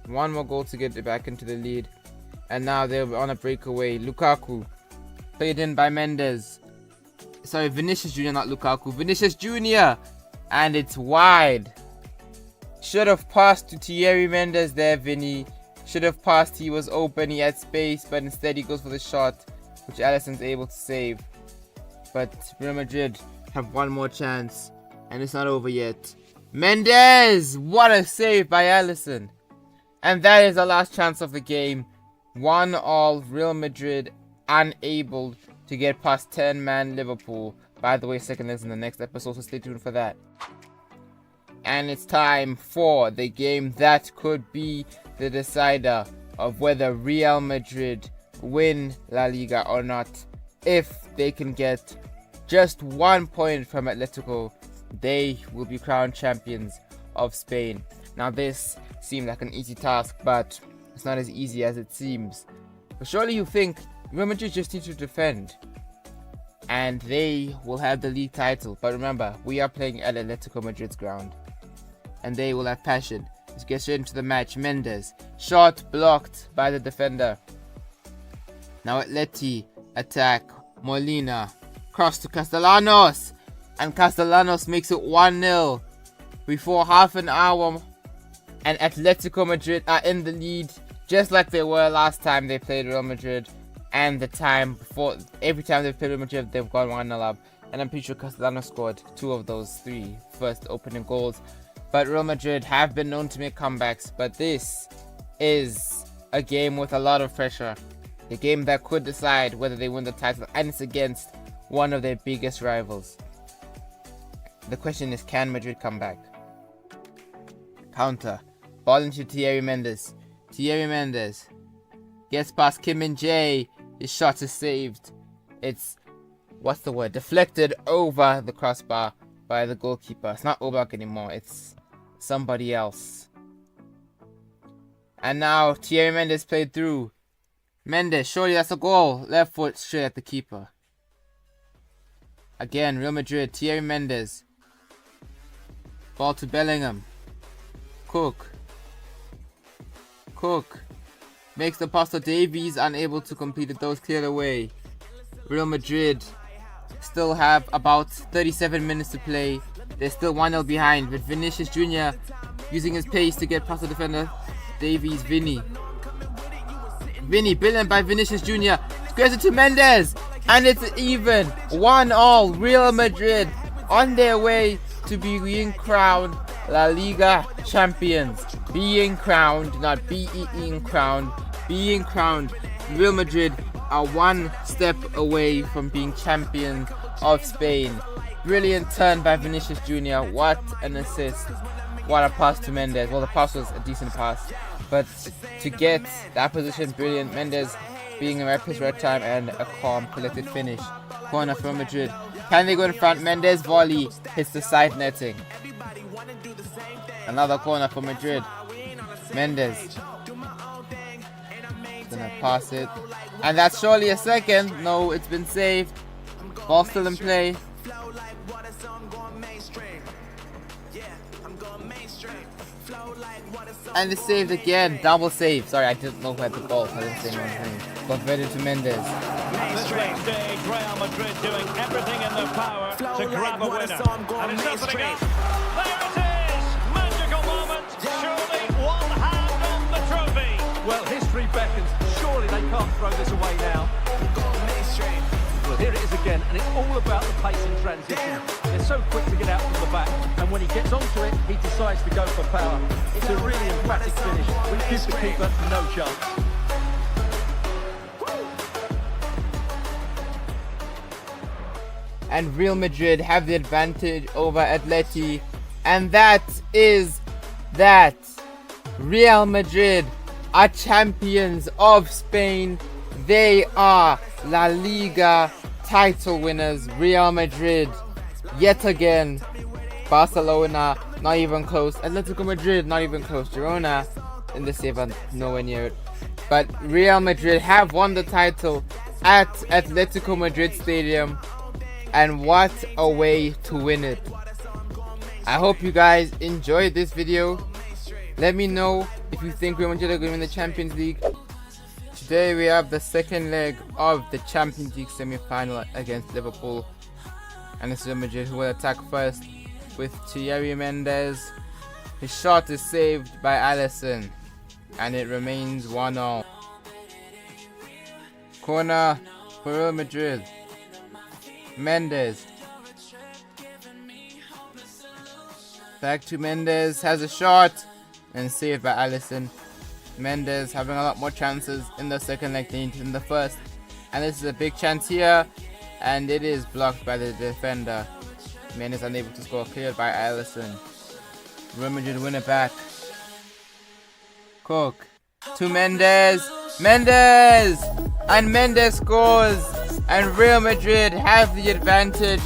One more goal to get it back into the lead. And now they're on a breakaway. Lukaku. Played in by Mendes. Sorry, Vinicius Jr., not Lukaku. Vinicius Jr. And it's wide. Should have passed to Thierry Mendes there, Vinny. Should have passed. He was open. He had space. But instead he goes for the shot, which Alisson's able to save. But Real Madrid have one more chance. And it's not over yet. Mendes! What a save by Alisson. And that is the last chance of the game. 1-1, Real Madrid unable to get past 10-man Liverpool. By the way, second leg's in the next episode, so stay tuned for that. And it's time for the game that could be the decider of whether Real Madrid win La Liga or not. If they can get just 1 point from Atletico, they will be crowned champions of Spain. Now this seemed like an easy task, but it's not as easy as it seems. But surely you think Real Madrid just need to defend and they will have the league title. But remember, we are playing at Atletico Madrid's ground and they will have passion. Let's get straight into the match. Mendes, shot blocked by the defender. Now Atleti attack. Molina, cross to Castellanos, and Castellanos makes it 1-0 before half an hour. And Atletico Madrid are in the lead, just like they were last time they played Real Madrid. And the time before, every time they've played Real Madrid, they've gone 1-0 up. And I'm pretty sure Castellanos scored 2 of those 3 first opening goals. But Real Madrid have been known to make comebacks. But this is a game with a lot of pressure. A game that could decide whether they win the title. And it's against one of their biggest rivals. The question is, can Madrid come back? Counter. Ball into Thierry Mendes. Thierry Mendes gets past Kim and Jae. His shot is saved. It's, what's the word? Deflected over the crossbar by the goalkeeper. It's not Oblak anymore. It's somebody else. And now Thierry Mendes played through. Mendes, surely that's a goal. Left foot straight at the keeper. Again, Real Madrid, Thierry Mendes. Ball to Bellingham. Cook makes the pass to Davies, unable to complete it. Those cleared away. Real Madrid still have about 37 minutes to play. They're still 1-0 behind, with Vinicius Jr. using his pace to get past the defender. Davies, Vinny, brilliant by Vinicius Jr. Squares it to Mendes, and it's even 1-1. Real Madrid on their way to being crowned La Liga champions. Being crowned, not being crowned. Being crowned. Real Madrid are one step away from being champions of Spain. Brilliant turn by Vinicius Jr. What an assist. What a pass to Mendes. Well, the pass was a decent pass, but to get that position, brilliant. Mendes being a his red time and a calm, collected finish. Corner from Madrid. Can they go in front? Mendes volley hits the side netting. Another corner for Madrid. Mendes gonna pass it, and that's surely a second. No, it's been saved. Ball still in play. And it's saved again. Double save. Sorry, I didn't know who had the ball, so I didn't say anyone's name. Converted to Mendes. This week's stage, Real Madrid doing everything in their power to grab a winner. And it's opening up. There it is! Magical moment. Surely one hand on the trophy. Well, history beckons. Surely they can't throw this away now. Well, here it is again, and it's all about the pace in transition. They're so quick to get out from the back, and when he gets onto it, he decides to go for power. It's a really emphatic finish, which gives the keeper no chance. And Real Madrid have the advantage over Atleti, and that is that. Real Madrid are champions of Spain. They are La Liga title winners. Real Madrid yet again. Barcelona not even close. Atletico Madrid not even close. Girona in the save, nowhere near it. But Real Madrid have won the title at Atletico Madrid Stadium, and what a way to win it. I hope you guys enjoyed this video. Let me know if you think Real Madrid are going to win the Champions League. Today we have the second leg of the Champions League semi-final against Liverpool, and it's Real Madrid who will attack first with Thierry Mendes. His shot is saved by Alisson, and it remains 1-0. Corner for Real Madrid. Mendes. Back to Mendes, has a shot, and saved by Alisson. Mendes having a lot more chances in the second leg than in the first, and this is a big chance here, and it is blocked by the defender. Mendes unable to score, cleared by Alisson. Real Madrid win it back. Cook to Mendes. Mendes! And Mendes scores, and Real Madrid have the advantage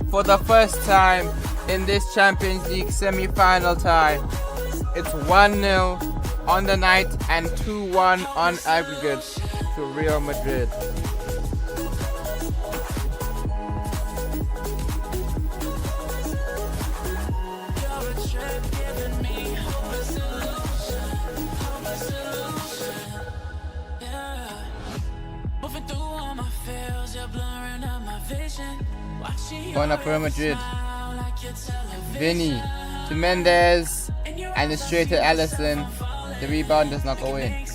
for the first time in this Champions League semi-final tie. It's 1-0 on the night and 2-1 on aggregate to Real Madrid. Corner for Real Madrid. Vinny to Mendes, and it's straight to Alisson. The rebound does not go in.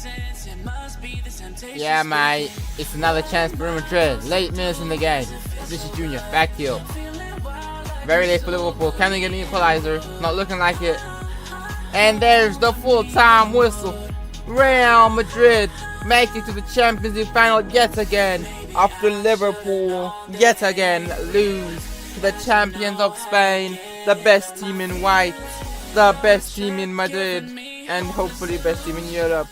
Yeah, mate, it's another chance for Real Madrid. Late minutes in the game. Vinicius Jr. back heel. Very late for Liverpool. Can they get an equalizer? Not looking like it. And there's the full-time whistle. Real Madrid make it to the Champions League final yet again, after Liverpool yet again lose to the champions of Spain, the best team in white, the best team in Madrid, and hopefully best team in Europe.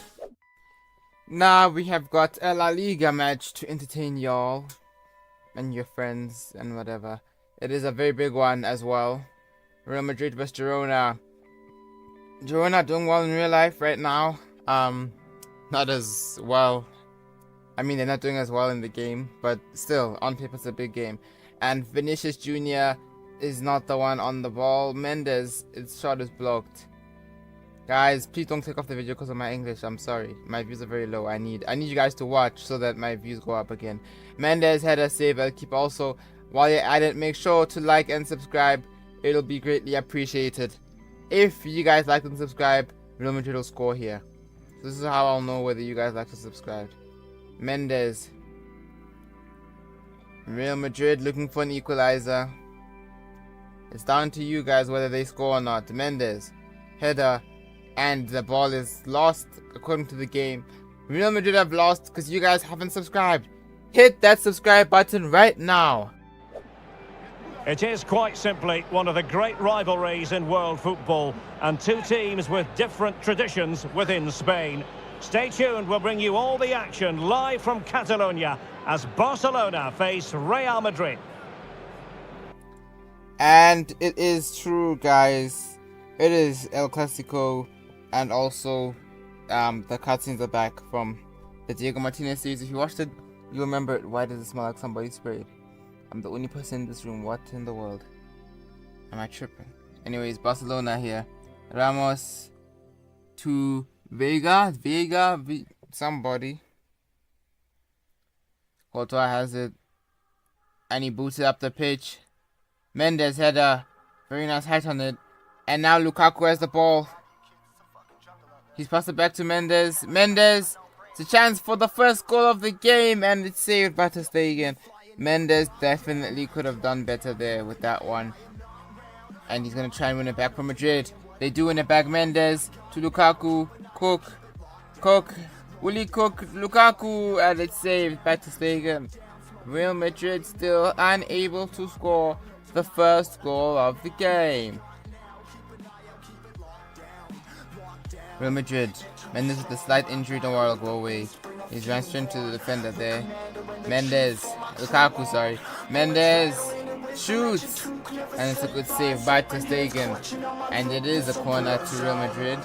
Now we have got a La Liga match to entertain y'all and your friends and whatever. It is a very big one as well. Real Madrid vs Girona. Girona doing well in real life right now. Not as well. I mean, they're not doing as well in the game, but still, on paper it's a big game. And Vinicius Jr. is not the one on the ball. Mendes, its shot is blocked. Guys, please don't click off the video because of my English. I'm sorry. My views are very low. I need you guys to watch so that my views go up again. Mendes had a save. I'll keep also. While you're at it, make sure to like and subscribe. It'll be greatly appreciated. If you guys like and subscribe, Real Madrid will score here. So this is how I'll know whether you guys like to subscribe. Mendes. Real Madrid looking for an equalizer. It's down to you guys whether they score or not. Mendes. Header. And the ball is lost according to the game. Real Madrid have lost because you guys haven't subscribed. Hit that subscribe button right now. It is quite simply one of the great rivalries in world football, and two teams with different traditions within Spain. Stay tuned, we'll bring you all the action live from Catalonia as Barcelona face Real Madrid. And it is true, guys. It is El Clasico, and also the cutscenes are back from the Diego Martinez series. If you watched it, you remember it. Why does it smell like somebody sprayed? I'm the only person in this room. What in the world? Am I tripping? Anyways, Barcelona here. Ramos to Vega, somebody. Courtois has it, and he boots it up the pitch. Mendes had a very nice height on it, and now Lukaku has the ball. He's passed it back to Mendes. Mendes, it's a chance for the first goal of the game, and it's saved by Ter Stegen. Mendes definitely could have done better there with that one. And he's going to try and win it back from Madrid. They do win it back. Mendes to Lukaku. Cook. Willie Cook. Lukaku. And it's saved by Ter Stegen. Real Madrid still unable to score the first goal of the game. Real Madrid. Mendes with a slight injury. Don't worry, I'll go away. He's run straight into the defender there. Lukaku, sorry. Mendes shoots, and it's a good save by Ter Stegen, and it is a corner to Real Madrid.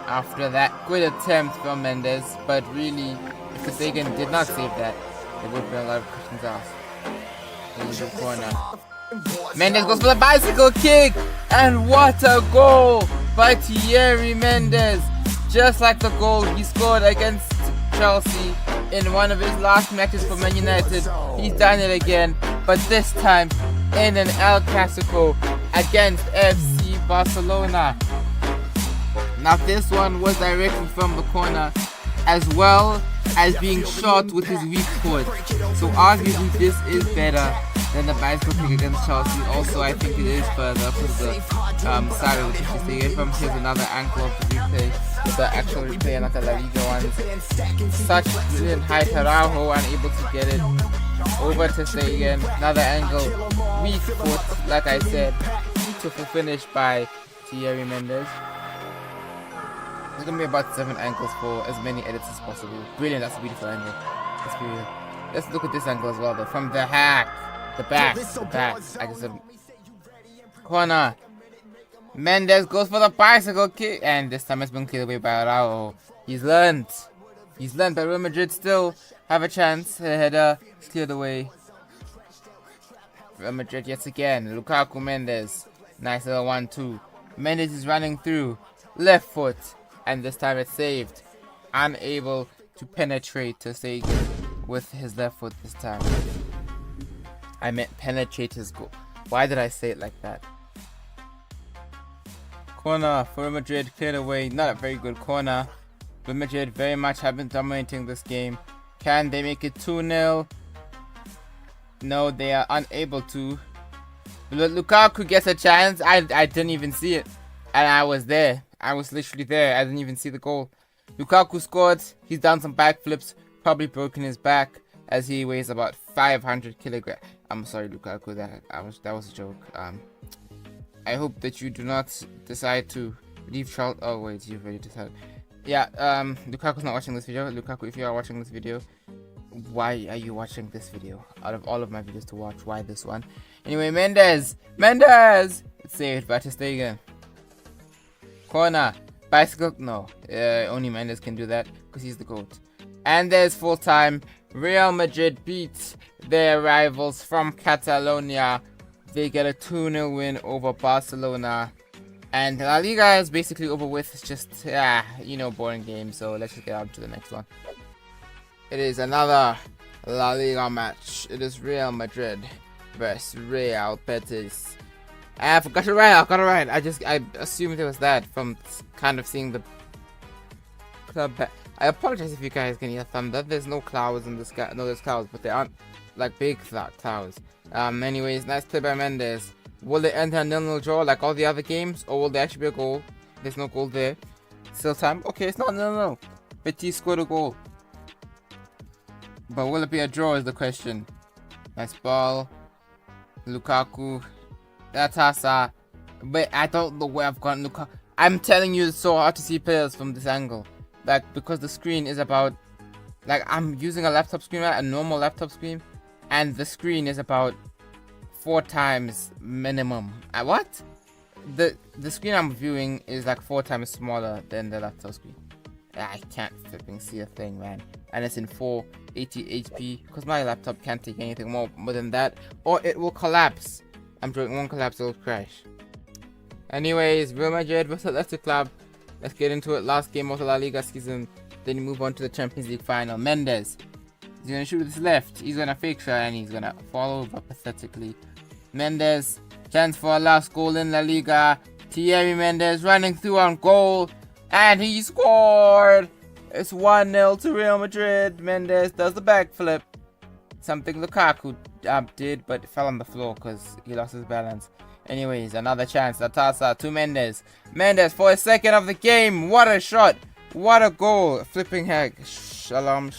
After that good attempt from Mendes, but really, if Ter Stegen did not save that, there would be a lot of questions asked. Here's the corner. Mendes goes for the bicycle kick, and what a goal by Thierry Mendes! Just like the goal he scored against Chelsea in one of his last matches for Man United. He's done it again, but this time in an El Clasico against FC Barcelona. Now this one was directly from the corner, as well as being shot with his weak foot. So arguably this is better than the bicycle kick against Chelsea. Also, I think it is further because the side of the 50 stage from here's another angle of the replay. The actual replay and not the La Liga ones. Such brilliant height. Araujo unable to get it over to Stegen. Another angle. Weak foot, like I said. Beautiful finish by Thierry Mendes. There's gonna be about 7 angles for as many edits as possible. Brilliant, that's a beautiful angle. That's brilliant. Let's look at this angle as well though. From the back. I just corner. Mendes goes for the bicycle kick, and this time it's been cleared away by Araujo. He's learned, but Real Madrid still have a chance. The header is cleared away. Real Madrid yet again. Lukaku, Mendes. Nice little 1-2. Mendes is running through. Left foot, and this time it's saved. Unable to penetrate Ter Stegen with his left foot this time. I meant penetrate his goal. Why did I say it like that? Corner for Real Madrid, cleared away. Not a very good corner. Real Madrid very much have been dominating this game. Can they make it 2-0? No, they are unable to. Lukaku gets a chance. I didn't even see it. And I was there. I was literally there. I didn't even see the goal. Lukaku scored. He's done some backflips. Probably broken his back as he weighs about 500 kilograms. I'm sorry, Lukaku. That was a joke. I hope that you do not decide to leave Charles. Oh wait, you've already decided. Yeah, Lukaku's not watching this video. Lukaku, if you are watching this video, why are you watching this video? Out of all of my videos to watch, why this one? Anyway, Mendes! It's saved by Ter Stegen. Corner. Bicycle. No, only Mendes can do that because he's the GOAT. And there's full time. Real Madrid beats their rivals from Catalonia. They get a 2-0 win over Barcelona. And La Liga is basically over with. It's just, boring game. So let's just get on to the next one. It is another La Liga match. It is Real Madrid versus Real Betis. I forgot it right. I got it right. I assumed it was that from kind of seeing the club. I apologize if you guys can hear thunder. There's no clouds in the sky. No, there's clouds, but they aren't like big clouds. Anyways, nice play by Mendes. Will it end a 0-0 draw like all the other games, or will there actually be a goal? There's no goal there. Still time. Okay, it's not 0-0. Betis scored a goal. But will it be a draw is the question. Nice ball. Lukaku. That's Asa. But I don't know where I've gotten Lukaku. I'm telling you, it's so hard to see players from this angle. Like, because the screen is about... Like, I'm using a laptop screen, right? A normal laptop screen. And the screen is about 4 times minimum. What? The screen I'm viewing is like 4 times smaller than the laptop screen. I can't flipping see a thing, man. And it's in 480 HP because my laptop can't take anything more than that, or it will collapse. I'm joking, it won't collapse, it will crash. Anyways, Real Madrid versus Athletic Club. Let's get into it. Last game of the La Liga season. Then you move on to the Champions League final. Mendes. He's gonna shoot with his left. He's gonna fake shot and he's gonna fall over pathetically. Mendes, chance for a last goal in La Liga. Thierry Mendes running through on goal. And he scored! It's 1-0 to Real Madrid. Mendes does the backflip. Something Lukaku did, but fell on the floor because he lost his balance. Anyways, another chance. Latasa to Mendes. Mendes for a second of the game. What a shot. What a goal. Flipping heck. Shalom.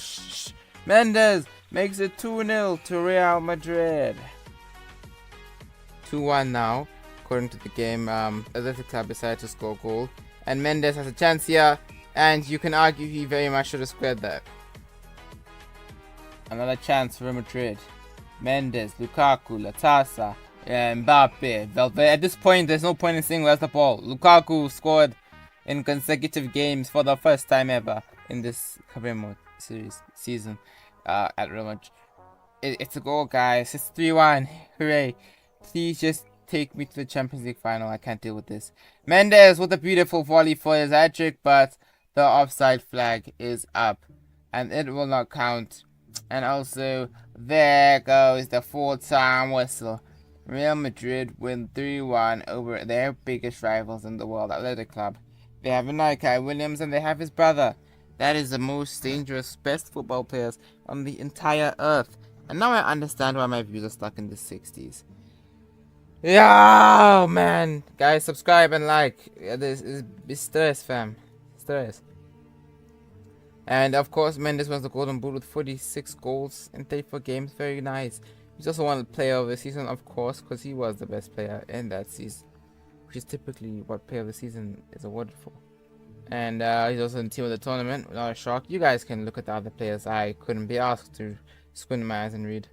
Mendes makes it 2-0 to Real Madrid. 2-1 now. According to the game, Athletic Club decided to score a goal. And Mendes has a chance here. And you can argue he very much should have squared that. Another chance for Real Madrid. Mendes, Lukaku, Latasa, Mbappe, Valverde. At this point, there's no point in saying where's the ball. Lukaku scored in consecutive games for the first time ever in this career mode season at Real Madrid. It's a goal, guys. It's 3-1. Hooray. Please just take me to the Champions League final. I can't deal with this. Mendes with a beautiful volley for his hat-trick, but the offside flag is up and it will not count. And also, there goes the full-time whistle. Real Madrid win 3-1 over their biggest rivals in the world, Athletic Club. They have Kai Williams and they have his brother. That is the most dangerous, best football players on the entire earth. And now I understand why my views are stuck in the 60s. Yeah, man. Guys, subscribe and like. This is stress, fam. Stress. And of course, Mendes wins the Golden Boot with 46 goals in 34 games. Very nice. He's also won the Player of the Season, of course, because he was the best player in that season, which is typically what Player of the Season is awarded for. And he's also in the team of the tournament. Not a shock. You guys can look at the other players. I couldn't be asked to squint my eyes and read.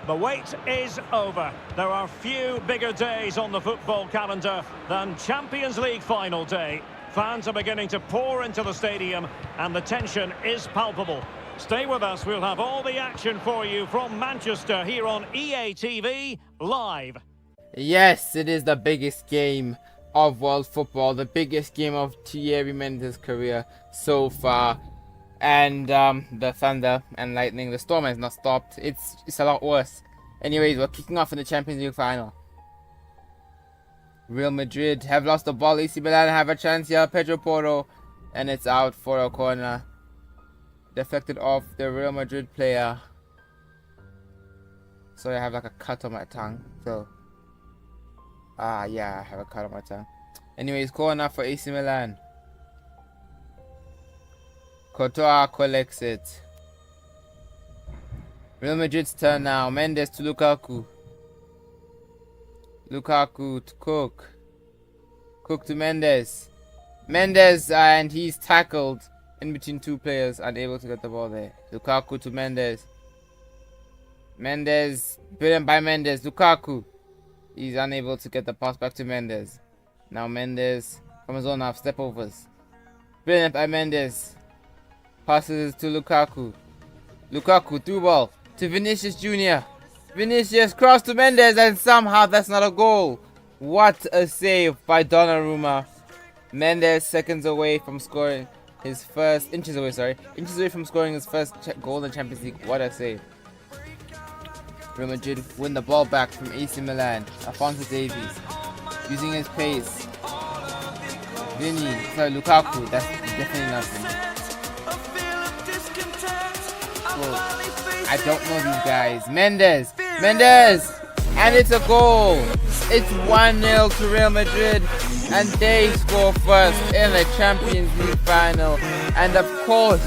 The wait is over. There are few bigger days on the football calendar than Champions League final day. Fans are beginning to pour into the stadium and the tension is palpable. Stay with us, we'll have all the action for you from Manchester here on EA TV Live. Yes, it is the biggest game of world football, the biggest game of Thierry Mendes' career so far. And the thunder and lightning, the storm has not stopped. It's a lot worse. Anyways, we're kicking off in the Champions League final. Real Madrid have lost the ball. AC Milan have a chance here. Pedro Porro, and it's out for a corner. Deflected off the Real Madrid player. So I have like a cut on my tongue. So yeah, I have a cut on my tongue. Anyways, corner for AC Milan. Courtois collects it. Real Madrid's turn now. Mendes to Lukaku. Lukaku to Cook. Cook to Mendes. Mendes, and he's tackled in between two players, unable to get the ball there. Lukaku to Mendes. Mendes, brilliant by Mendes. Lukaku, he's unable to get the pass back to Mendes. Now Mendes from his own half, step overs. Brilliant by Mendes. Passes to Lukaku. Lukaku through ball to Vinicius Jr. Vinicius cross to Mendes, and somehow that's not a goal. What a save by Donnarumma. Mendes seconds away from scoring his first inches away from scoring his first goal in the Champions League. What a save. Real Madrid win the ball back from AC Milan. Alphonso Davies using his pace. Lukaku, that's definitely nothing. Well, I don't know these guys. Mendes, and it's a goal. It's 1-0 to Real Madrid, and they score first in the Champions League final. And of course,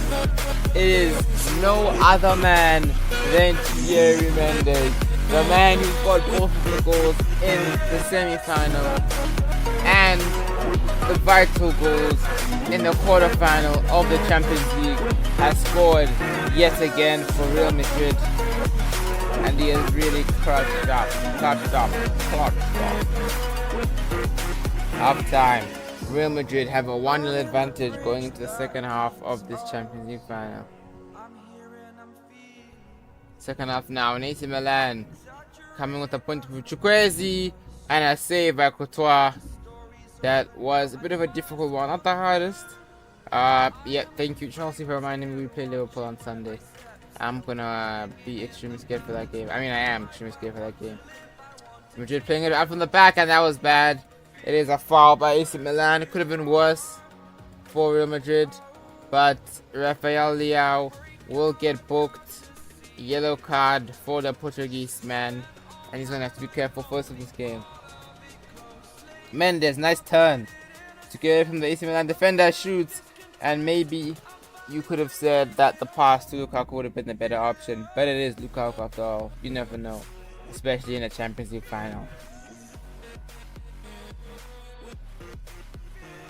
it is no other man than Thierry Mendes, the man who scored both of the goals in the semi-final and the vital goals in the quarter-final of the Champions League, has scored yet again for Real Madrid. And he has really clutched up. Half time. Real Madrid have a 1-0 advantage going into the second half of this Champions League final. Second half now, and AC Milan coming with a point from Chukwueze and a save by Courtois. That was a bit of a difficult one, not the hardest. Yeah, thank you Chelsea for reminding me we play Liverpool on Sunday. I'm gonna be extremely scared for that game. I mean, I am extremely scared for that game. Madrid playing it out from the back, and that was bad. It is a foul by AC Milan. It could have been worse for Real Madrid, but Rafael Leao will get booked. Yellow card for the Portuguese man, and he's gonna have to be careful first of this game. Mendes, nice turn to get away from the AC Milan defender, shoots, and maybe you could have said that the pass to Lukaku would have been the better option, but it is Lukaku after all. You never know, especially in a Champions League final.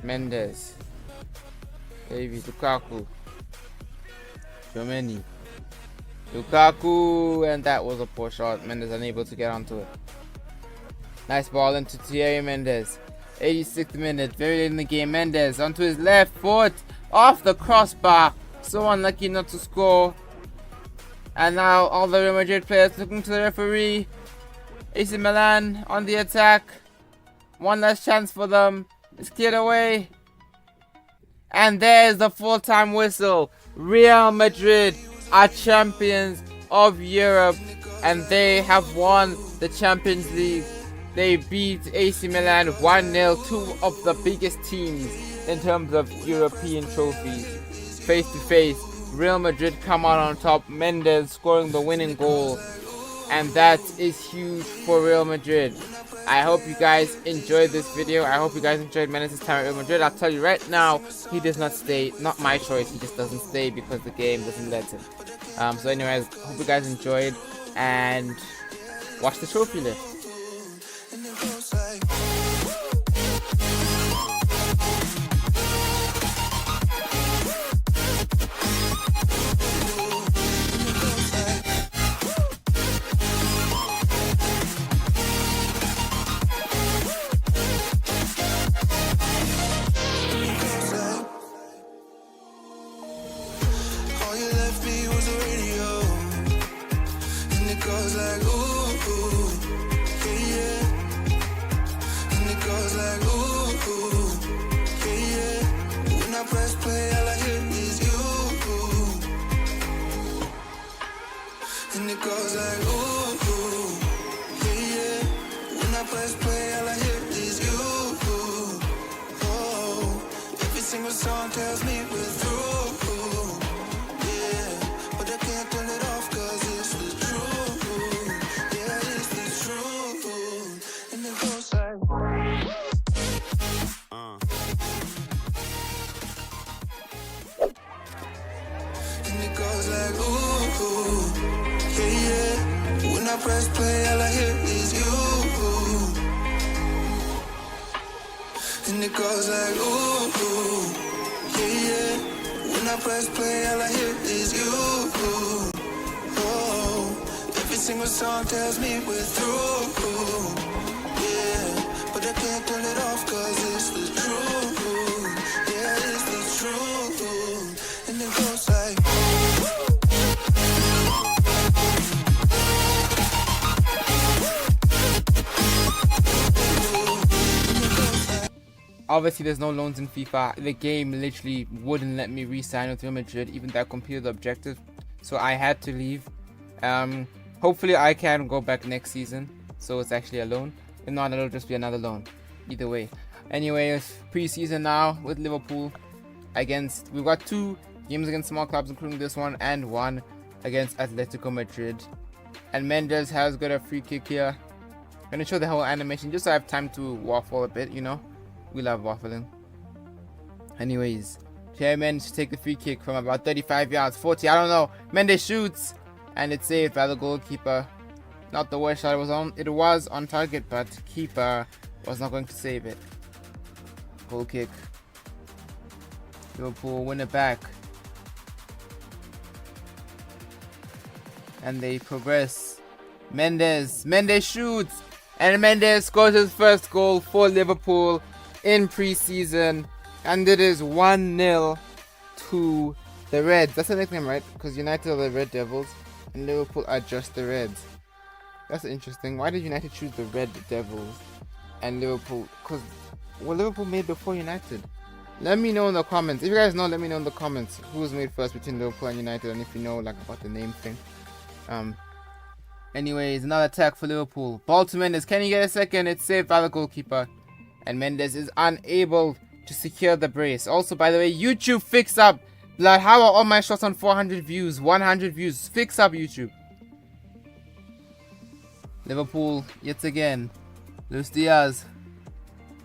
Mendes, Davies, Lukaku, Tchouaméni, Lukaku, and that was a poor shot. Mendes unable to get onto it. Nice ball into Thierry Mendes. 86th minute, very late in the game. Mendes onto his left foot, off the crossbar. So unlucky not to score. And now all the Real Madrid players looking to the referee. AC Milan on the attack. One last chance for them. It's cleared away. And there's the full-time whistle. Real Madrid are champions of Europe, and they have won the Champions League. They beat AC Milan 1-0, two of the biggest teams in terms of European trophies. Face to face, Real Madrid come out on top, Mendes scoring the winning goal, and that is huge for Real Madrid. I hope you guys enjoyed this video. I hope you guys enjoyed Mendes' time at Real Madrid. I'll tell you right now, he does not stay. Not my choice, he just doesn't stay because the game doesn't let him. So anyways, hope you guys enjoyed, and watch the trophy list. And it goes like ooh, yeah, yeah. When I press play, all I hear is you. Oh, every single song tells me we're through. Yeah, but I can't turn it off 'cause it's the truth. Yeah, it's the truth. And it goes like and it goes like ooh. Yeah, yeah. When I press play, all I hear is you. And it goes like ooh. press play, all I hear is you. Oh, every single song tells me we're through. Yeah, but I can't turn it off cause it's the truth. Yeah, it's the truth. And it goes like obviously there's no loans in FIFA. The game literally wouldn't let me re-sign with Real Madrid even though I completed the objective, so I had to leave. Hopefully I can go back next season, so it's actually a loan. If not, it'll just be another loan. Either way. Anyway, it's pre-season now with Liverpool. We've got 2 games against small clubs, including this one, and 1 against Atletico Madrid. And Mendes has got a free kick here. I'm gonna show the whole animation just so I have time to waffle a bit, you know. We love waffling. Anyways, Thierry Mendes to take the free kick from about 35 yards, 40, I don't know. Mendes shoots, and it's saved by the goalkeeper. Not the worst shot it was on target, but keeper was not going to save it. Goal kick. Liverpool win it back. And they progress. Mendes shoots, and Mendes scores his first goal for Liverpool in pre-season, and it is 1-0 to the Reds. That's the nickname, right? Because United are the Red Devils and Liverpool are just the Reds. That's interesting. Why did United choose the Red Devils and Liverpool? Because Liverpool made before United. Let me know in the comments. If you guys know, let me know in the comments who was made first between Liverpool and United, and if you know like about the name thing. Anyways, another attack for Liverpool. Ball to Mendes. Can he get a second? It's saved by the goalkeeper. And Mendes is unable to secure the brace. Also, by the way, YouTube fix up. Blood, how are all my shots on 400 views? 100 views. Fix up, YouTube. Liverpool, yet again. Luis Diaz.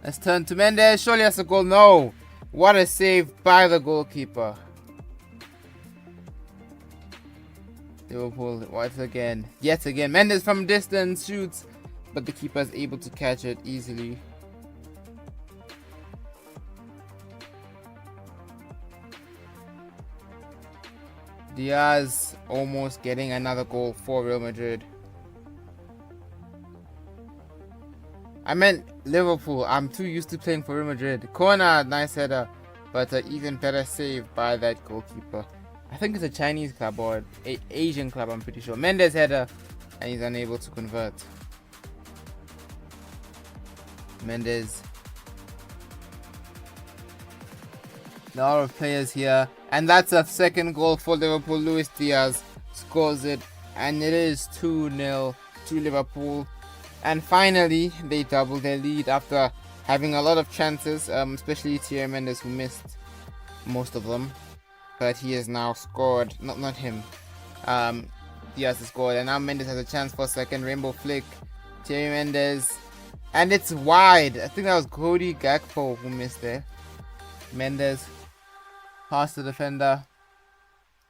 Let's turn to Mendes. Surely that's a goal. No. What a save by the goalkeeper. Liverpool, yet again. Mendes from distance shoots, but the keeper is able to catch it easily. Diaz almost getting another goal for Real Madrid. I meant Liverpool. I'm too used to playing for Real Madrid. Corner, nice header, but an even better save by that goalkeeper. I think it's a Chinese club or an Asian club, I'm pretty sure. Mendes header, and he's unable to convert. Mendes. A lot of players here. And that's a second goal for Liverpool. Luis Diaz scores it. And it is 2-0 to Liverpool. And finally, they double their lead after having a lot of chances. Especially Thierry Mendes, who missed most of them. But he has now scored. Not him. Diaz has scored. And now Mendes has a chance for a second. Rainbow flick. Thierry Mendes. And it's wide. I think that was Cody Gakpo who missed there. Mendes. Pass the defender.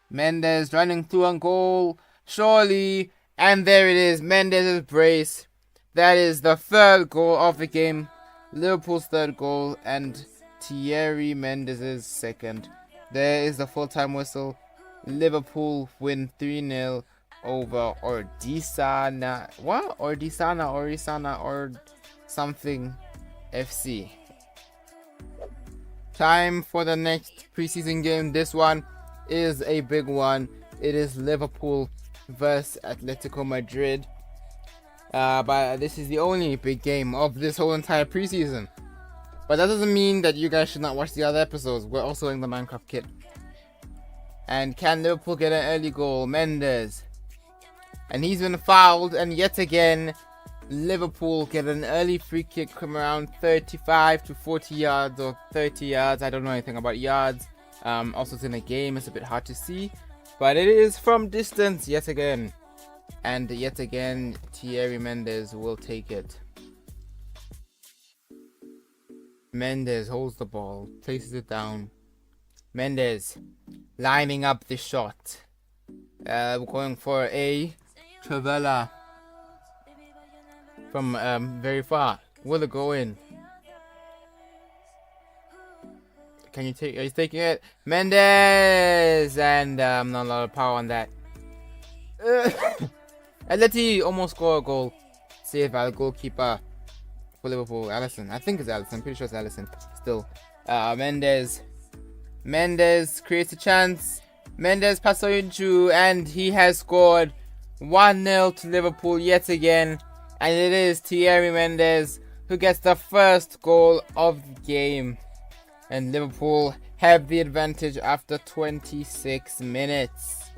Mendes running through on goal. Surely. And there it is. Mendes' brace. That is the third goal of the game. Liverpool's third goal. And Thierry Mendes' second. There is the full-time whistle. Liverpool win 3-0 over Orisana. What? Orisana or something FC. Time for the next preseason game. This one is a big one. It is Liverpool versus Atletico Madrid. But this is the only big game of this whole entire preseason. But that doesn't mean that you guys should not watch the other episodes. We're also in the Minecraft kit. And can Liverpool get an early goal? Mendes. And he's been fouled. And yet again, Liverpool get an early free kick from around 35 to 40 yards or 30 yards. I don't know anything about yards. Also, it's in a game. It's a bit hard to see. But it is from distance yet again. And yet again, Thierry Mendes will take it. Mendes holds the ball, places it down. Mendes lining up the shot. Going for a Travella from very far. Will it go in? Can you take? He's taking it. Mendes, and not a lot of power on that. Atleti almost score a goal. Saved by the goalkeeper for Liverpool, Allison. I think it's Allison. I'm pretty sure it's Allison. Still, Mendes creates a chance. Mendes passes into, and he has scored 1-0 to Liverpool yet again. And it is Thierry Mendes who gets the first goal of the game. And Liverpool have the advantage after 26 minutes.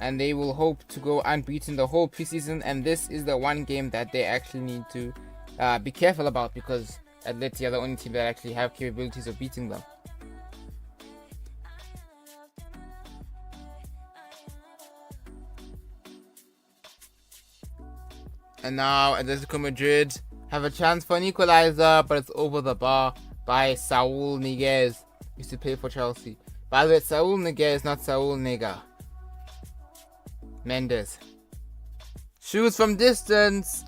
And they will hope to go unbeaten the whole preseason. And this is the one game that they actually need to be careful about, because Atleti are the only team that actually have capabilities of beating them. And now Atletico Madrid have a chance for an equalizer, but it's over the bar by Saul Niguez. Used to play for Chelsea. By the way, Saul Niguez, not Saul Nega. Mendes shoots from distance,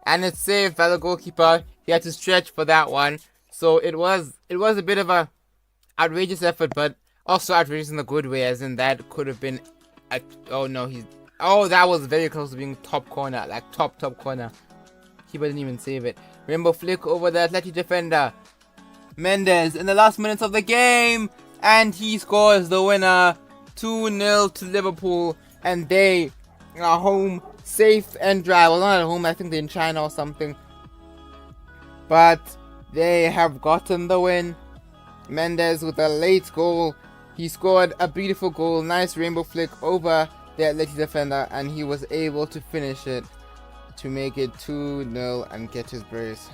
and it's saved by the goalkeeper. He had to stretch for that one, so it was a bit of a outrageous effort, but also outrageous in the good way, as in that could have been. That was very close to being top corner, like top corner. Keeper didn't even save it. Rainbow flick over the Atleti defender. Mendes in the last minutes of the game, and he scores the winner. 2-0 to Liverpool, and they are home safe and dry. Well, not at home, I think they're in China or something. But they have gotten the win. Mendes with a late goal. He scored a beautiful goal. Nice rainbow flick over the Atleti defender, and he was able to finish it to make it 2-0 and get his brace.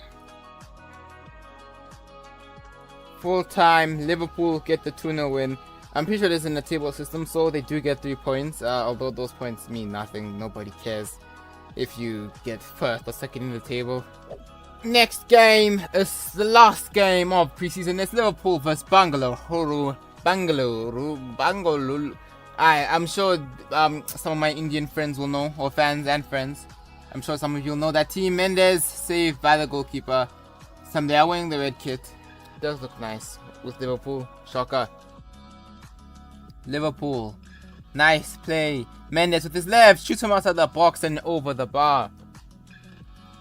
Full time, Liverpool get the 2-0 win. I'm pretty sure this is in the table system, so they do get 3 points, although those points mean nothing. Nobody cares if you get first or second in the table. Next game is the last game of preseason. It's Liverpool vs Bangalore. I'm sure some of my Indian friends will know, or fans and friends. I'm sure some of you will know that team. Mendes saved by the goalkeeper. They are wearing the red kit. It does look nice with Liverpool. Shocker. Liverpool. Nice play. Mendes with his left shoots him outside the box and over the bar.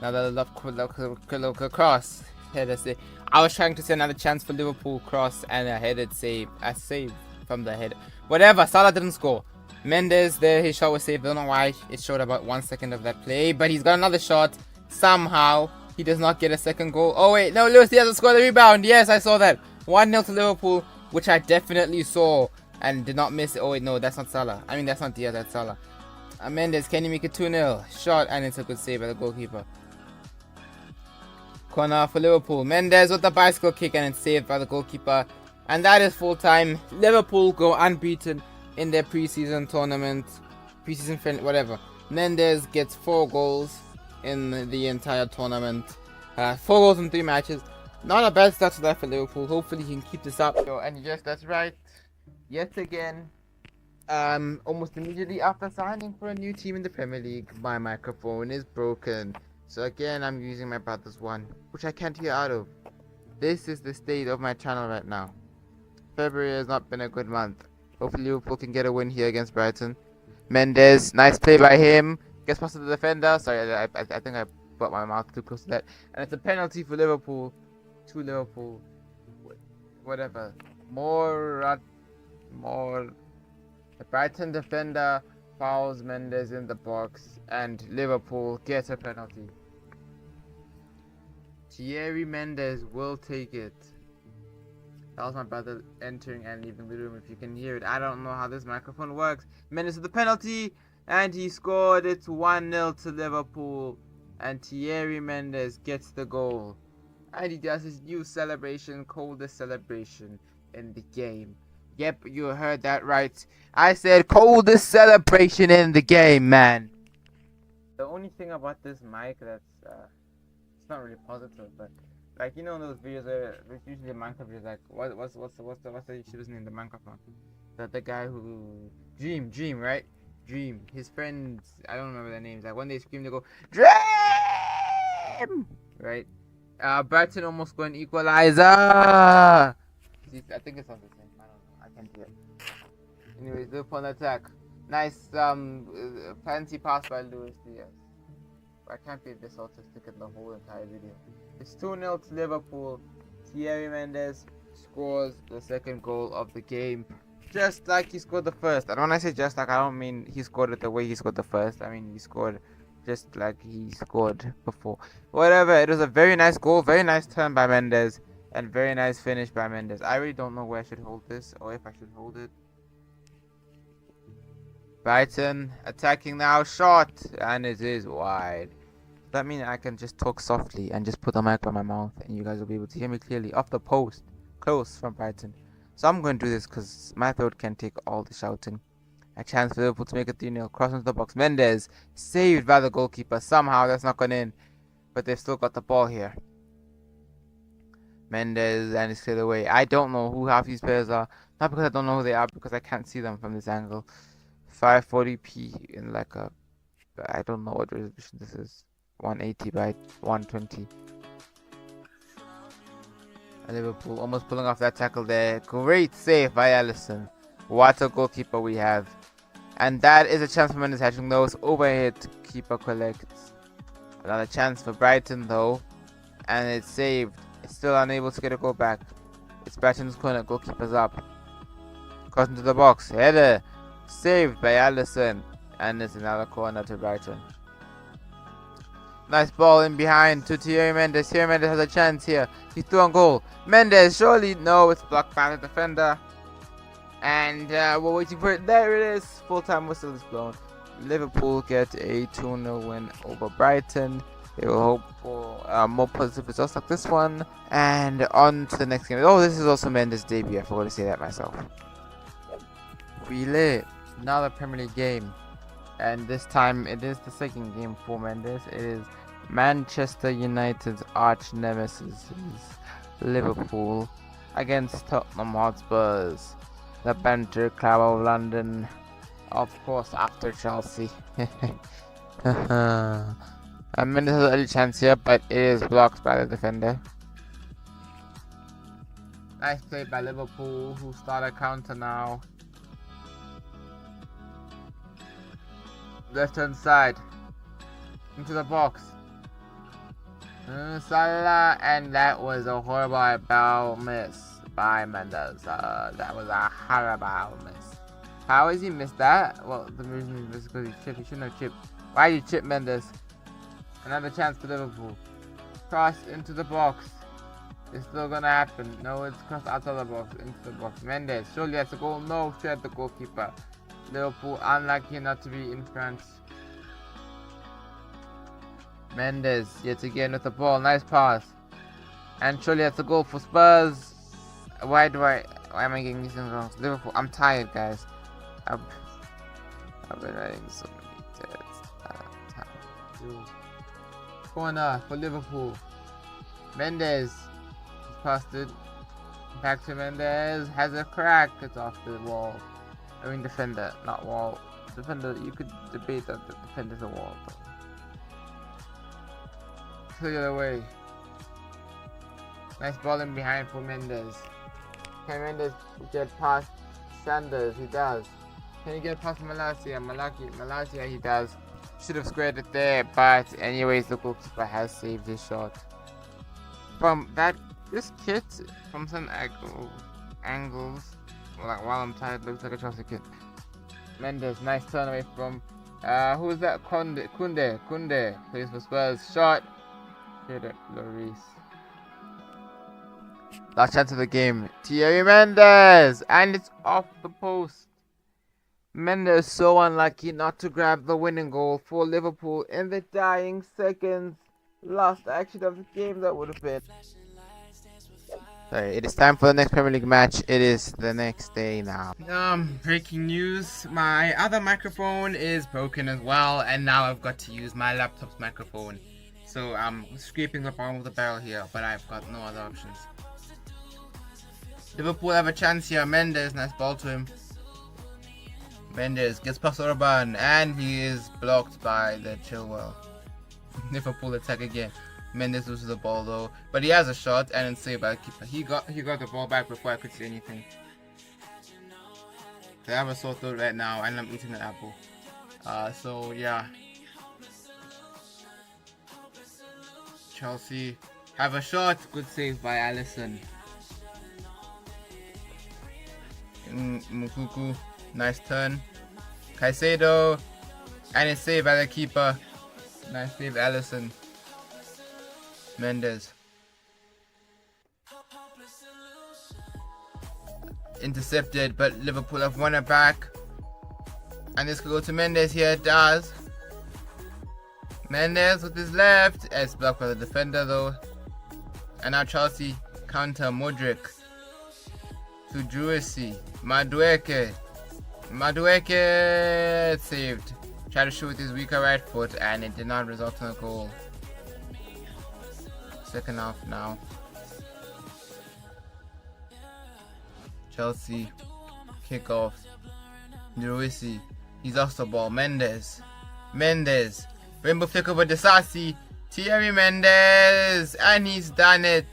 Another local cross. Header save. I was trying to say another chance for Liverpool cross and a headed save. A save from the head. Whatever, Salah didn't score. Mendes there, his shot was saved. I don't know why it showed about 1 second of that play, but he's got another shot. Somehow he does not get a second goal. Oh wait, no, Lewis Diaz has scored the rebound. Yes, I saw that. 1-0 to Liverpool, which I definitely saw and did not miss it. Oh wait, no, that's not Salah. I mean, that's not Diaz, that's Salah. Mendes, can he make it 2-0? Shot, and it's a good save by the goalkeeper. Corner for Liverpool. Mendes with the bicycle kick, and it's saved by the goalkeeper. And that is full time. Liverpool go unbeaten in their preseason tournament. Preseason friend, whatever. Mendes gets 4 goals in the entire tournament. 4 goals in 3 matches. Not a bad start to that for Liverpool. Hopefully he can keep this up. And yes, that's right. Yet again, almost immediately after signing for a new team in the Premier League, my microphone is broken. So again, I'm using my brother's one, which I can't hear out of. This is the state of my channel right now. February has not been a good month. Hopefully Liverpool can get a win here against Brighton. Mendes, nice play by him. Gets past the defender. Sorry, I think I put my mouth too close to that. And it's a penalty for Liverpool. To Liverpool. Whatever. More. The Brighton defender fouls Mendes in the box, and Liverpool gets a penalty. Thierry Mendes will take it. That was my brother entering and leaving the room, if you can hear it. I don't know how this microphone works. Mendes with the penalty, and he scored. It's 1-0 to Liverpool, and Thierry Mendes gets the goal. And he does his new celebration, coldest celebration in the game. Yep, you heard that right. I said coldest celebration in the game, man. The only thing about this mic that's it's not really positive, but like, you know, in those videos where it's usually a Minecraft videos, like what's the shit's name, the Minecraft one? The guy who Dream, right? Dream. His friends, I don't remember their names. Like when they scream, they go Dream, right? Brighton almost got an equalizer. I think it's on the same. I don't know. I can't do it. Anyways, Liverpool on attack. Nice fancy pass by Luis Diaz. I can't be this autistic in the whole entire video. It's 2-0 to Liverpool. Thierry Mendes scores the second goal of the game. Just like he scored the first. And when I say just like, I don't mean he scored it the way he scored the first. I mean he scored just like he scored before. Whatever, it was a very nice goal, very nice turn by Mendes, and very nice finish by Mendes. I really don't know where I should hold this, or if I should hold it. Brighton attacking now, shot, and it is wide. That means I can just talk softly and just put the mic by my mouth, and you guys will be able to hear me clearly off the post, close from Brighton. So I'm going to do this because my throat can take all the shouting. A chance for Liverpool to make it 3-0. Cross into the box. Mendes saved by the goalkeeper. Somehow that's not gone in, but they've still got the ball here. Mendes, and it's cleared away. I don't know who half these players are. Not because I don't know who they are, because I can't see them from this angle. 540p in like a, I don't know what resolution this is. 180 by 120. Liverpool almost pulling off that tackle there. Great save by Alisson. What a goalkeeper we have. And that is a chance for Mendes hatching those. Overhead keeper collects. Another chance for Brighton though. And it's saved. It's still unable to get a goal back. It's Brighton's corner. Goalkeeper's up. Cross into the box. Header. Saved by Alisson. And it's another corner to Brighton. Nice ball in behind to Thierry Mendes. Thierry Mendes has a chance here. He's through on goal. Mendes, surely. No, it's blocked by the defender. And we're waiting for it. There it is. Full-time whistle is blown. Liverpool get a 2-0 win over Brighton. They will hope for more positive results like this one. And on to the next game. Oh, this is also Mendes' debut. I forgot to say that myself. Relay. Another Premier League game. And this time it is the second game for Mendes. It is Manchester United's arch nemesis, Liverpool, against Tottenham Hotspurs, the Banter Club of London, of course after Chelsea. And Mendes has a little chance here, but it is blocked by the defender. Nice play by Liverpool, who start a counter now. Left hand side into the box. Salah, and that was a horrible miss by Mendes. That was a horrible miss. How has he missed that? Well, the reason he missed is because he chipped. He shouldn't have chipped. Why did you chip, Mendes? Another chance for Liverpool. Cross into the box. It's still gonna happen. No, it's crossed out of the box into the box. Mendes, surely that's a goal. No, straight at the goalkeeper. Liverpool unlucky not to be in front. Mendes yet again with the ball. Nice pass. And surely that's a goal for Spurs. Why am I getting these things wrong? Liverpool. I'm tired, guys. I've been writing so many tests. Corner for Liverpool. Mendes passed it back to Mendes. Has a crack. It's off the wall. I mean defender, not wall. Defender, you could debate that the defender's a wall. But clear away. Nice ball in behind for Mendes. Can Mendes get past Sanders? He does. Can he get past Malacia? Malacia, he does. Should have squared it there, but anyways, the goalkeeper has saved his shot. From that, this kit from some angles. Like, while I'm tired, looks like a Chelsea kid. Mendes, nice turn away from who is that? Kunde plays for Spurs. Shot. Hit it, Lloris. Last chance of the game. Thierry Mendes, and it's off the post. Mendes so unlucky not to grab the winning goal for Liverpool in the dying seconds. Last action of the game that would have been. Sorry, it is time for the next Premier League match. It is the next day now. Breaking news. My other microphone is broken as well, and now I've got to use my laptop's microphone. So I'm scraping the bottom of the barrel here, but I've got no other options. Liverpool have a chance here. Mendes, nice ball to him. Mendes gets past Orban, and he is blocked by the Chilwell. Liverpool attack again. Mendes loses the ball though, but he has a shot and it's saved by the keeper. He got the ball back before I could say anything. I have a sore throat right now and I'm eating an apple. So yeah. Chelsea have a shot. Good save by Alisson. Mukuku, nice turn. Caicedo, and it's saved by the keeper. Nice save, Alisson. Mendes. Intercepted, but Liverpool have won it back. And this could go to Mendes here. It does. Mendes with his left. It's blocked by the defender though. And now Chelsea counter Modric to Druisi. Madueke saved. Tried to shoot with his weaker right foot and it did not result in a goal. Second half now. Chelsea kick off. Druisi. He's off the ball. Mendes. Rainbow flick over Disasi. Thierry Mendes. And he's done it.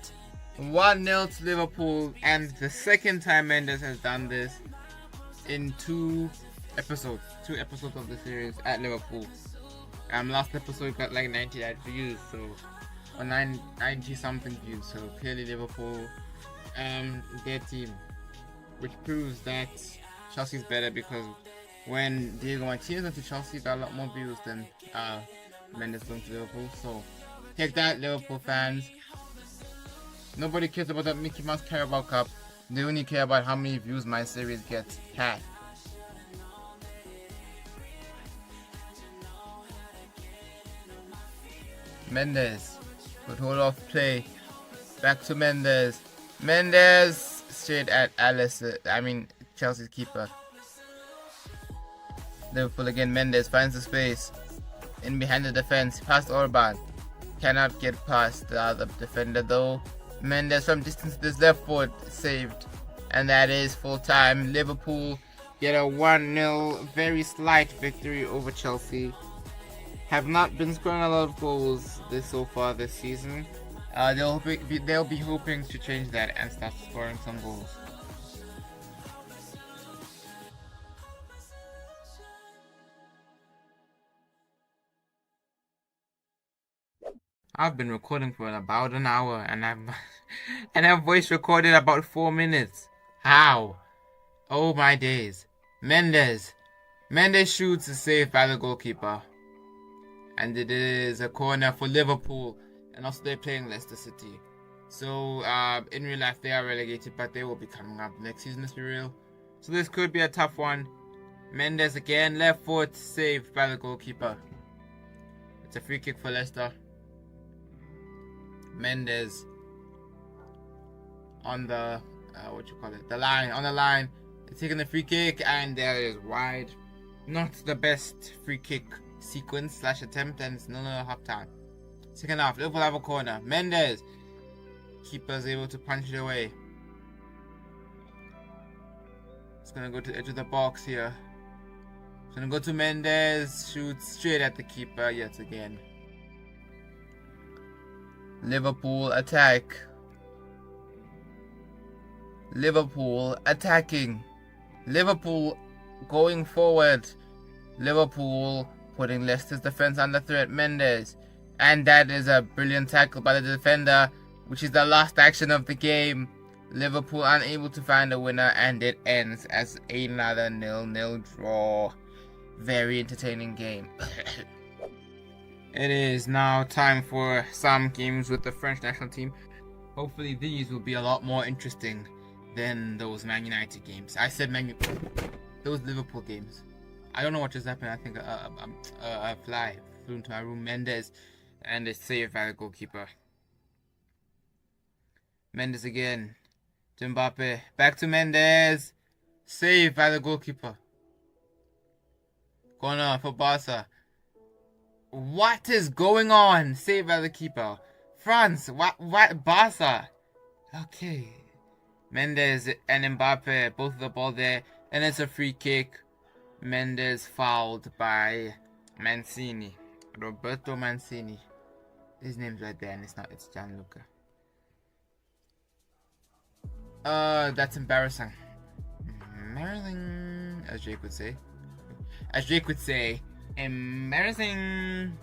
1-0 to Liverpool. And the second time Mendes has done this in two episodes of the series at Liverpool. Last episode got like 98 views, so or 90 something views. So clearly Liverpool, their team, which proves that Chelsea's better because when Diego Martinez went to Chelsea, got a lot more views than Mendes going to Liverpool. So take that, Liverpool fans. Nobody cares about that Mickey Mouse Carabao Cup. They only care about how many views my series gets. Hat. Mendes would hold off play. Back to Mendes. Mendes straight at Chelsea's keeper. Liverpool again. Mendes finds the space in behind the defense. Past Orban. Cannot get past the other defender though. Mendes from distance with his left foot saved. And that is full time. Liverpool get a 1-0 very slight victory over Chelsea. Have not been scoring a lot of goals so far this season. They'll be hoping to change that and start scoring some goals. I've been recording for about an hour and I've voice recorded about 4 minutes. How? Oh my days. Mendes shoots a save by the goalkeeper. And it is a corner for Liverpool. And also they're playing Leicester City. So in real life they are relegated, but they will be coming up next season, let's be real. So this could be a tough one. Mendes again, left foot, saved by the goalkeeper. It's a free kick for Leicester. Mendes on the on the line, taking the free kick, and there it is wide. Not the best free kick sequence / attempt, and it's 0-0 half time. Second half, Liverpool have a corner. Mendes, keeper's able to punch it away. It's gonna go to the edge of the box here. It's gonna go to Mendes, shoots straight at the keeper yet again. Liverpool attack. Liverpool attacking. Liverpool going forward. Liverpool putting Leicester's defense under threat. Mendes. And that is a brilliant tackle by the defender, which is the last action of the game. Liverpool unable to find a winner, and it ends as another 0-0 draw. Very entertaining game. It is now time for some games with the French national team. Hopefully these will be a lot more interesting than those Man United games. I said those Liverpool games. I don't know what just happened. I think a fly flew into my room. Mendes, and it's saved by the goalkeeper. Mendes again. To Mbappe. Back to Mendes. Saved by the goalkeeper. Corner for Barca. What is going on? Saved by the keeper. France. What? Barca. Okay. Mendes and Mbappe. Both of the ball there. And it's a free kick. Mendes fouled by Mancini. Roberto Mancini. His name's right there, and it's not. It's Gianluca. That's embarrassing. Embarrassing, as Jake would say. As Jake would say, embarrassing.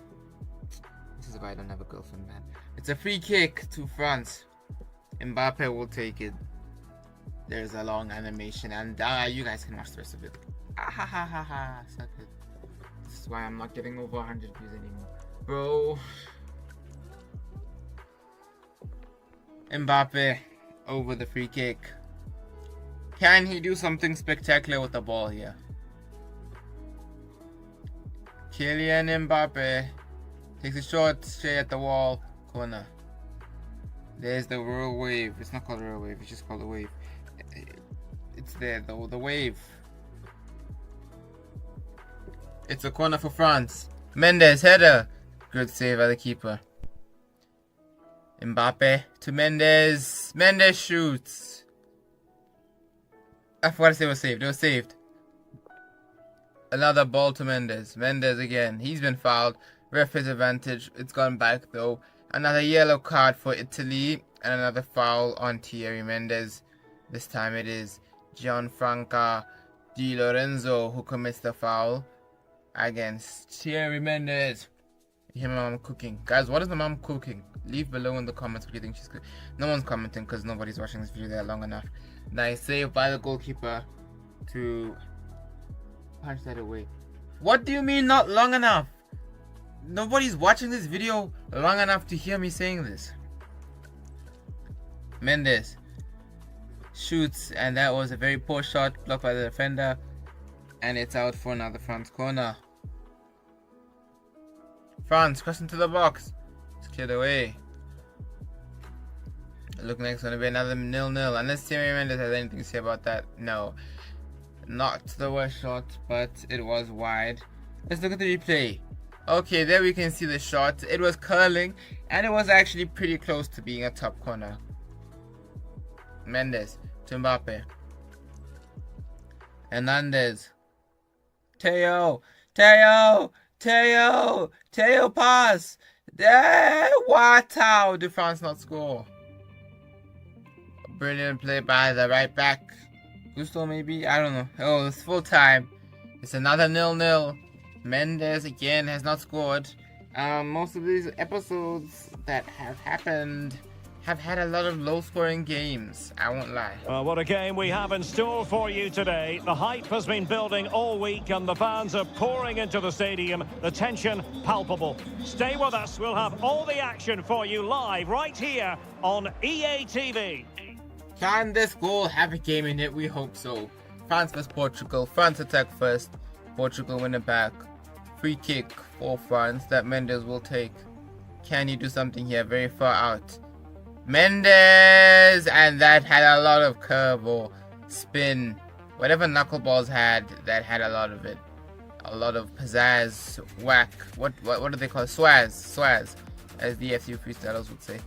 This is why I don't have a girlfriend, man. It's a free kick to France. Mbappe will take it. There's a long animation, and you guys can watch the rest of it. Ah ha ha ha ha. So good. This is why I'm not getting over 100 views anymore, bro. Mbappe over the free kick. Can he do something spectacular with the ball here? Kylian Mbappe takes a shot straight at the wall. Corner. There's the royal wave. It's not called a royal wave, it's just called a wave. It's there, the wave. It's a corner for France. Mendes, header. Good save by the keeper. Mbappe to Mendes. Mendes shoots. I forgot to say it was saved. It was saved. Another ball to Mendes. Mendes again. He's been fouled. Ref his advantage. It's gone back though. Another yellow card for Italy. And another foul on Thierry Mendes. This time it is Gianfranco Di Lorenzo who commits the foul against Thierry Mendes. Hear my mom cooking. Guys, what is my mom cooking? Leave below in the comments what you think she's cooking. No one's commenting because nobody's watching this video that long enough. Nice save by the goalkeeper to punch that away. What do you mean not long enough? Nobody's watching this video long enough to hear me saying this. Mendes shoots, and that was a very poor shot blocked by the defender, and it's out for another France corner. France cross into the box. It's cleared away. Looking like it's going to be another 0-0, unless Thierry Mendes has anything to say about that. No, not the worst shot, but it was wide. Let's look at the replay. Okay, there we can see the shot. It was curling, and it was actually pretty close to being a top corner. Mendes to Mbappe. Hernandez. Teo pass. There. What? How did France not score? Brilliant play by the right back. Gusto maybe? I don't know. Oh, it's full time. It's another 0-0. Mendes again has not scored. Most of these episodes that have happened have had a lot of low-scoring games. I won't lie. Well, what a game we have in store for you today. The hype has been building all week and the fans are pouring into the stadium. The tension palpable. Stay with us. We'll have all the action for you live right here on EA TV. Can this goal have a game in it? We hope so. France vs Portugal. France attack first. Portugal win it back. Free kick for France that Mendes will take. Can he do something here? Very far out. Mendes! And that had a lot of curve or spin. Whatever knuckleballs had, that had a lot of it. A lot of pizzazz, whack. What do they call it? Swaz. As the EAFC freestylers would say.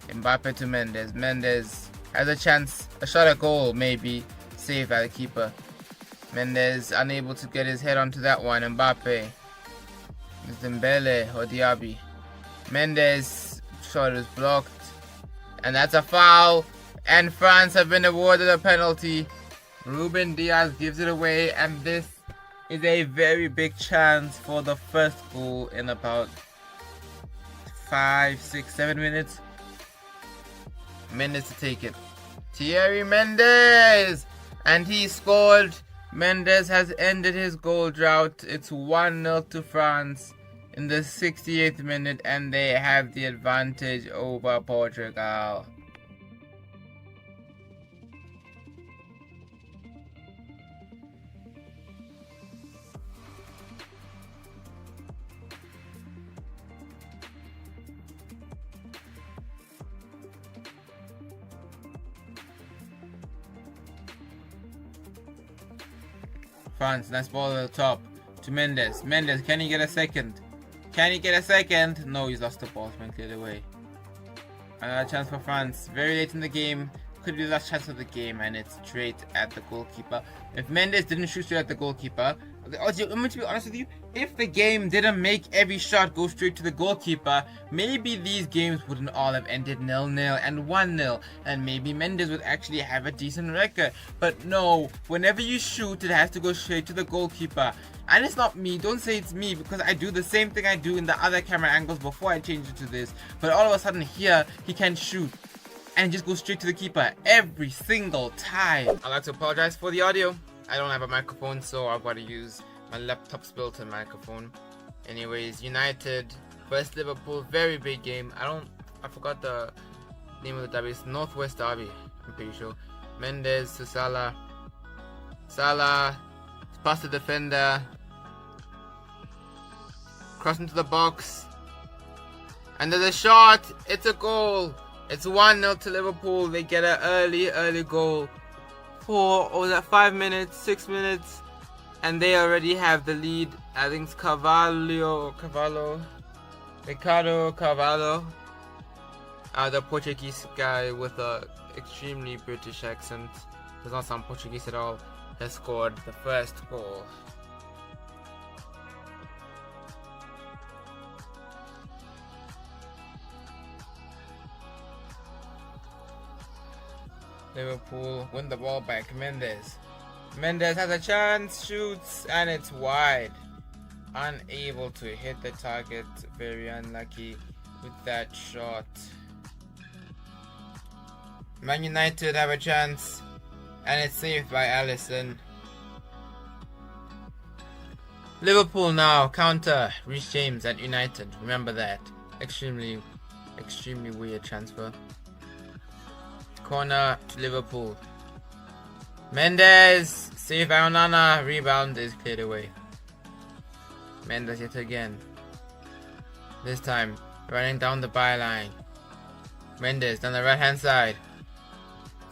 Mbappe to Mendes. Mendes has a chance. A shot at goal, maybe. Saved by the keeper. Mendes unable to get his head onto that one. Mbappe. Dembele or Diaby. Mendes shot is blocked. And that's a foul. And France have been awarded a penalty. Ruben Diaz gives it away. And this is a very big chance for the first goal in about 5, 6, 7 minutes. Mendes to take it. Thierry Mendes! And he scored. Mendes has ended his goal drought. It's 1-0 to France in the 68th minute, and they have the advantage over Portugal. France, nice ball at the top to Mendes. Mendes, can he get a second? Can he get a second? No, he's lost the ball. It's been cleared away. Another chance for France. Very late in the game. Could be the last chance of the game, and it's straight at the goalkeeper. If Mendes didn't shoot straight at the goalkeeper, I'm going to be honest with you, if the game didn't make every shot go straight to the goalkeeper, maybe these games wouldn't all have ended 0-0 and 1-0, and maybe Mendes would actually have a decent record. But no, whenever you shoot, it has to go straight to the goalkeeper. And it's not me, don't say it's me, because I do the same thing I do in the other camera angles before I change it to this. But all of a sudden here, he can shoot and just go straight to the keeper every single time. I'd like to apologize for the audio. I don't have a microphone, so I've got to use my laptop's built-in microphone. Anyways, United versus Liverpool, very big game. I forgot the name of the derby. It's Northwest Derby, I'm pretty sure. Mendes to Salah. Salah past the defender. Cross into the box. And there's a shot. It's a goal. It's 1-0 to Liverpool. They get an early goal. 5 minutes, 6 minutes, and they already have the lead. I think it's Ricardo Carvalho, the Portuguese guy with a extremely British accent, does not sound Portuguese at all, has scored the first goal. Liverpool win the ball back. Mendes has a chance, shoots, and it's wide. Unable to hit the target. Very unlucky with that shot. Man United have a chance, and it's saved by Alisson. Liverpool now counter. Reece James at United. Remember that. Extremely weird transfer. Corner to Liverpool. Mendes, save by Onana, rebound is cleared away. Mendes yet again. This time, running down the byline. Mendes down the right hand side.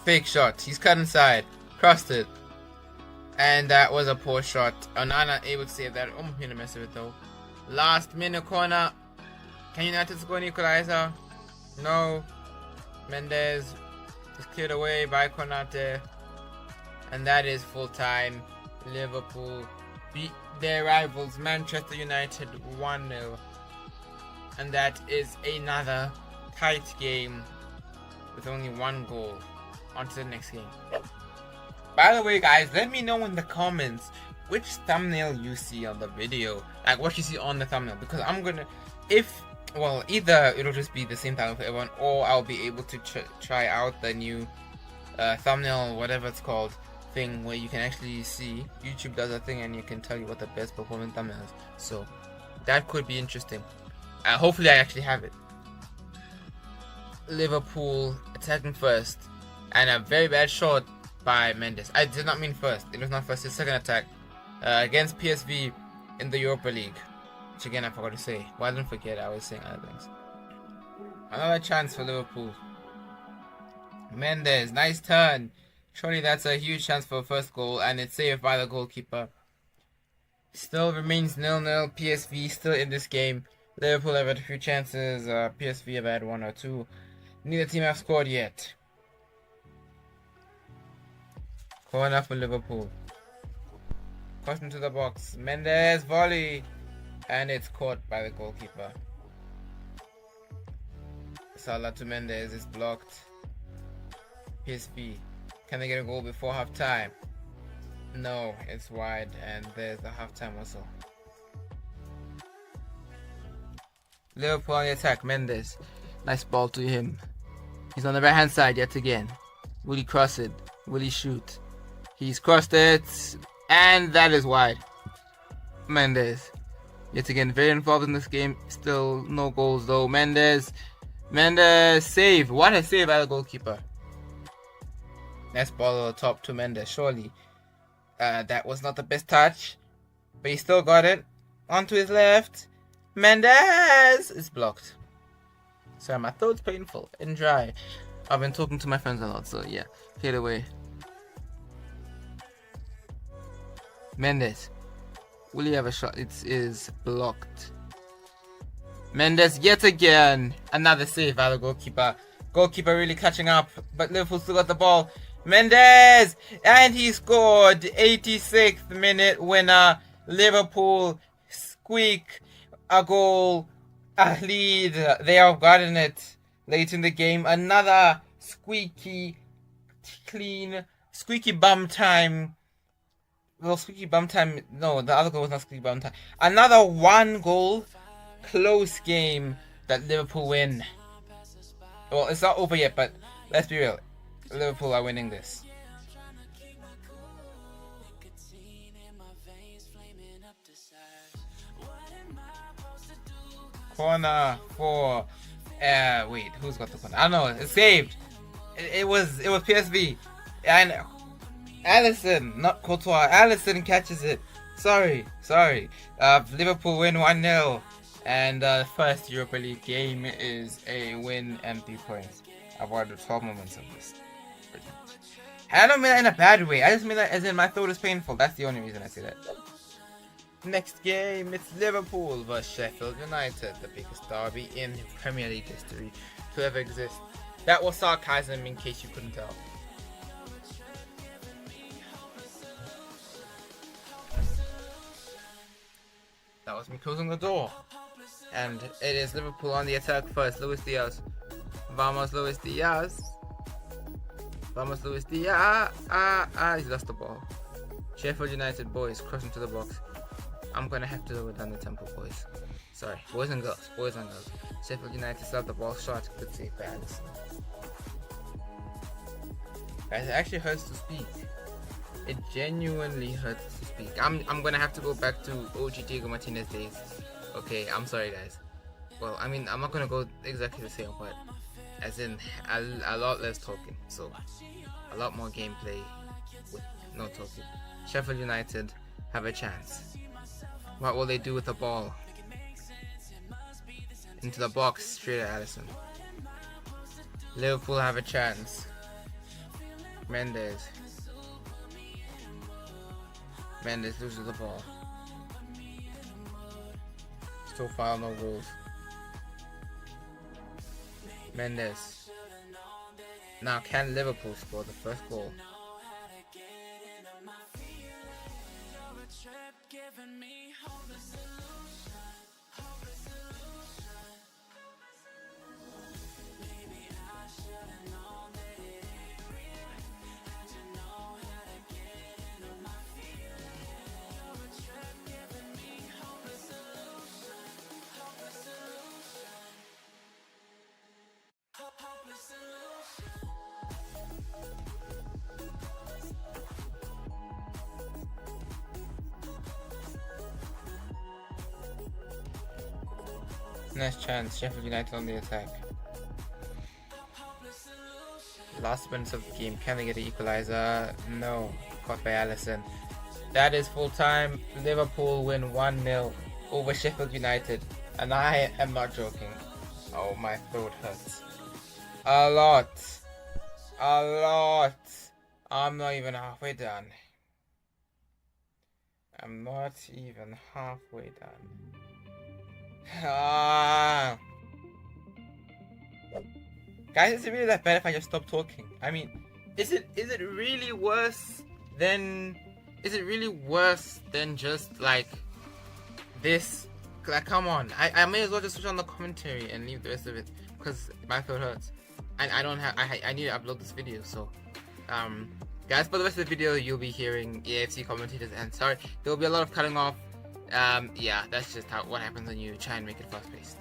Fake shot, he's cut inside, crossed it. And that was a poor shot. Onana able to save that. I'm gonna mess with it though. Last minute corner. Can United score an equalizer? No. Mendes is cleared away by Konate, and that is full time. Liverpool beat their rivals Manchester United 1-0, and that is another tight game with only one goal. On to the next game. By the way guys, let me know in the comments which thumbnail you see on the video, like what you see on the thumbnail, because I'm gonna, either it'll just be the same thumbnail for everyone, or I'll be able to try out the new thumbnail, whatever it's called, thing where you can actually see. YouTube does a thing and you can tell you what the best performing thumbnail is. So that could be interesting. Hopefully I actually have it. Liverpool attacking first, and a very bad shot by Mendes. I did not mean first. It was not first. His second attack against PSV in the Europa League. Which again I forgot to say. Well, I didn't forget, I was saying other things. Another chance for Liverpool. Mendes, nice turn. Surely that's a huge chance for a first goal, and it's saved by the goalkeeper. Still remains 0-0. PSV still in this game. Liverpool have had a few chances. PSV have had one or two. Neither team have scored yet. Corner for Liverpool. Cross into the box. Mendes volley. And it's caught by the goalkeeper. Salah to Mendes is blocked. PSV. Can they get a goal before half time? No, it's wide, and there's the half-time whistle. Liverpool on the attack. Mendes. Nice ball to him. He's on the right-hand side yet again. Will he cross it? Will he shoot? He's crossed it, and that is wide. Mendes. Yet again, very involved in this game. Still no goals though. Mendes save. What a save by the goalkeeper. Nice ball on the top to Mendes. Surely that was not the best touch, but he still got it. Onto his left. Mendes is blocked. Sorry, my throat's painful and dry. I've been talking to my friends a lot, so yeah. Cleared away. Mendes. Will he have a shot? It is blocked. Mendes yet again. Another save by the goalkeeper. Goalkeeper really catching up, but Liverpool still got the ball. Mendes! And he scored. 86th minute winner. Liverpool squeak a goal, a lead. They have gotten it late in the game. Another squeaky bum time. Well, squeaky bum time. No, the other goal was not squeaky bum time. Another 1-goal close game that Liverpool win. Well, it's not over yet, but let's be real. Liverpool are winning this. Corner for wait, who's got the corner? I don't know. It's saved. It was PSV and Alisson, not Courtois. Alisson catches it. Sorry. Liverpool win 1-0, and the first Europa League game is a win and 3 points. I've avoided 12 moments of this. I don't mean that in a bad way. I just mean that as in my throat is painful. That's the only reason I say that. Next game, it's Liverpool vs Sheffield United, the biggest derby in Premier League history to ever exist. That was sarcasm in case you couldn't tell. That was me closing the door. And it is Liverpool on the attack first. Luis Diaz. Vamos, Luis Diaz. Vamos, Luis Diaz. He's lost the ball. Sheffield United boys crossing to the box. I'm gonna have to lower down the tempo, boys. Sorry, boys and girls. Sheffield United still have the ball shot. Good save by Alisson. Guys, it actually hurts to speak. It genuinely hurts to speak. I'm gonna have to go back to OG Diego Martinez days. Okay, I'm sorry, guys. Well, I mean, I'm not gonna go exactly the same, but as in a lot less talking. So, a lot more gameplay with no talking. Sheffield United have a chance. What will they do with the ball? Into the box, straight at Alisson. Liverpool have a chance. Mendes loses the ball. So far, no goals. Mendes. Now, can Liverpool score the first goal? Nice chance, Sheffield United on the attack. Last minutes of the game, can they get an equalizer? No, caught by Alisson. That is full time. Liverpool win 1-0 over Sheffield United, and I am not joking. Oh, my throat hurts. A lot. I'm not even halfway done. Guys, is it really that bad if I just stop talking? I mean, is it really worse than just like this? Like, come on, I may as well just switch on the commentary and leave the rest of it because my throat hurts, and I need to upload this video. So guys, for the rest of the video you'll be hearing EAFC commentators, and sorry, there'll be a lot of cutting off. Yeah, that's just what happens when you try and make it fast-paced.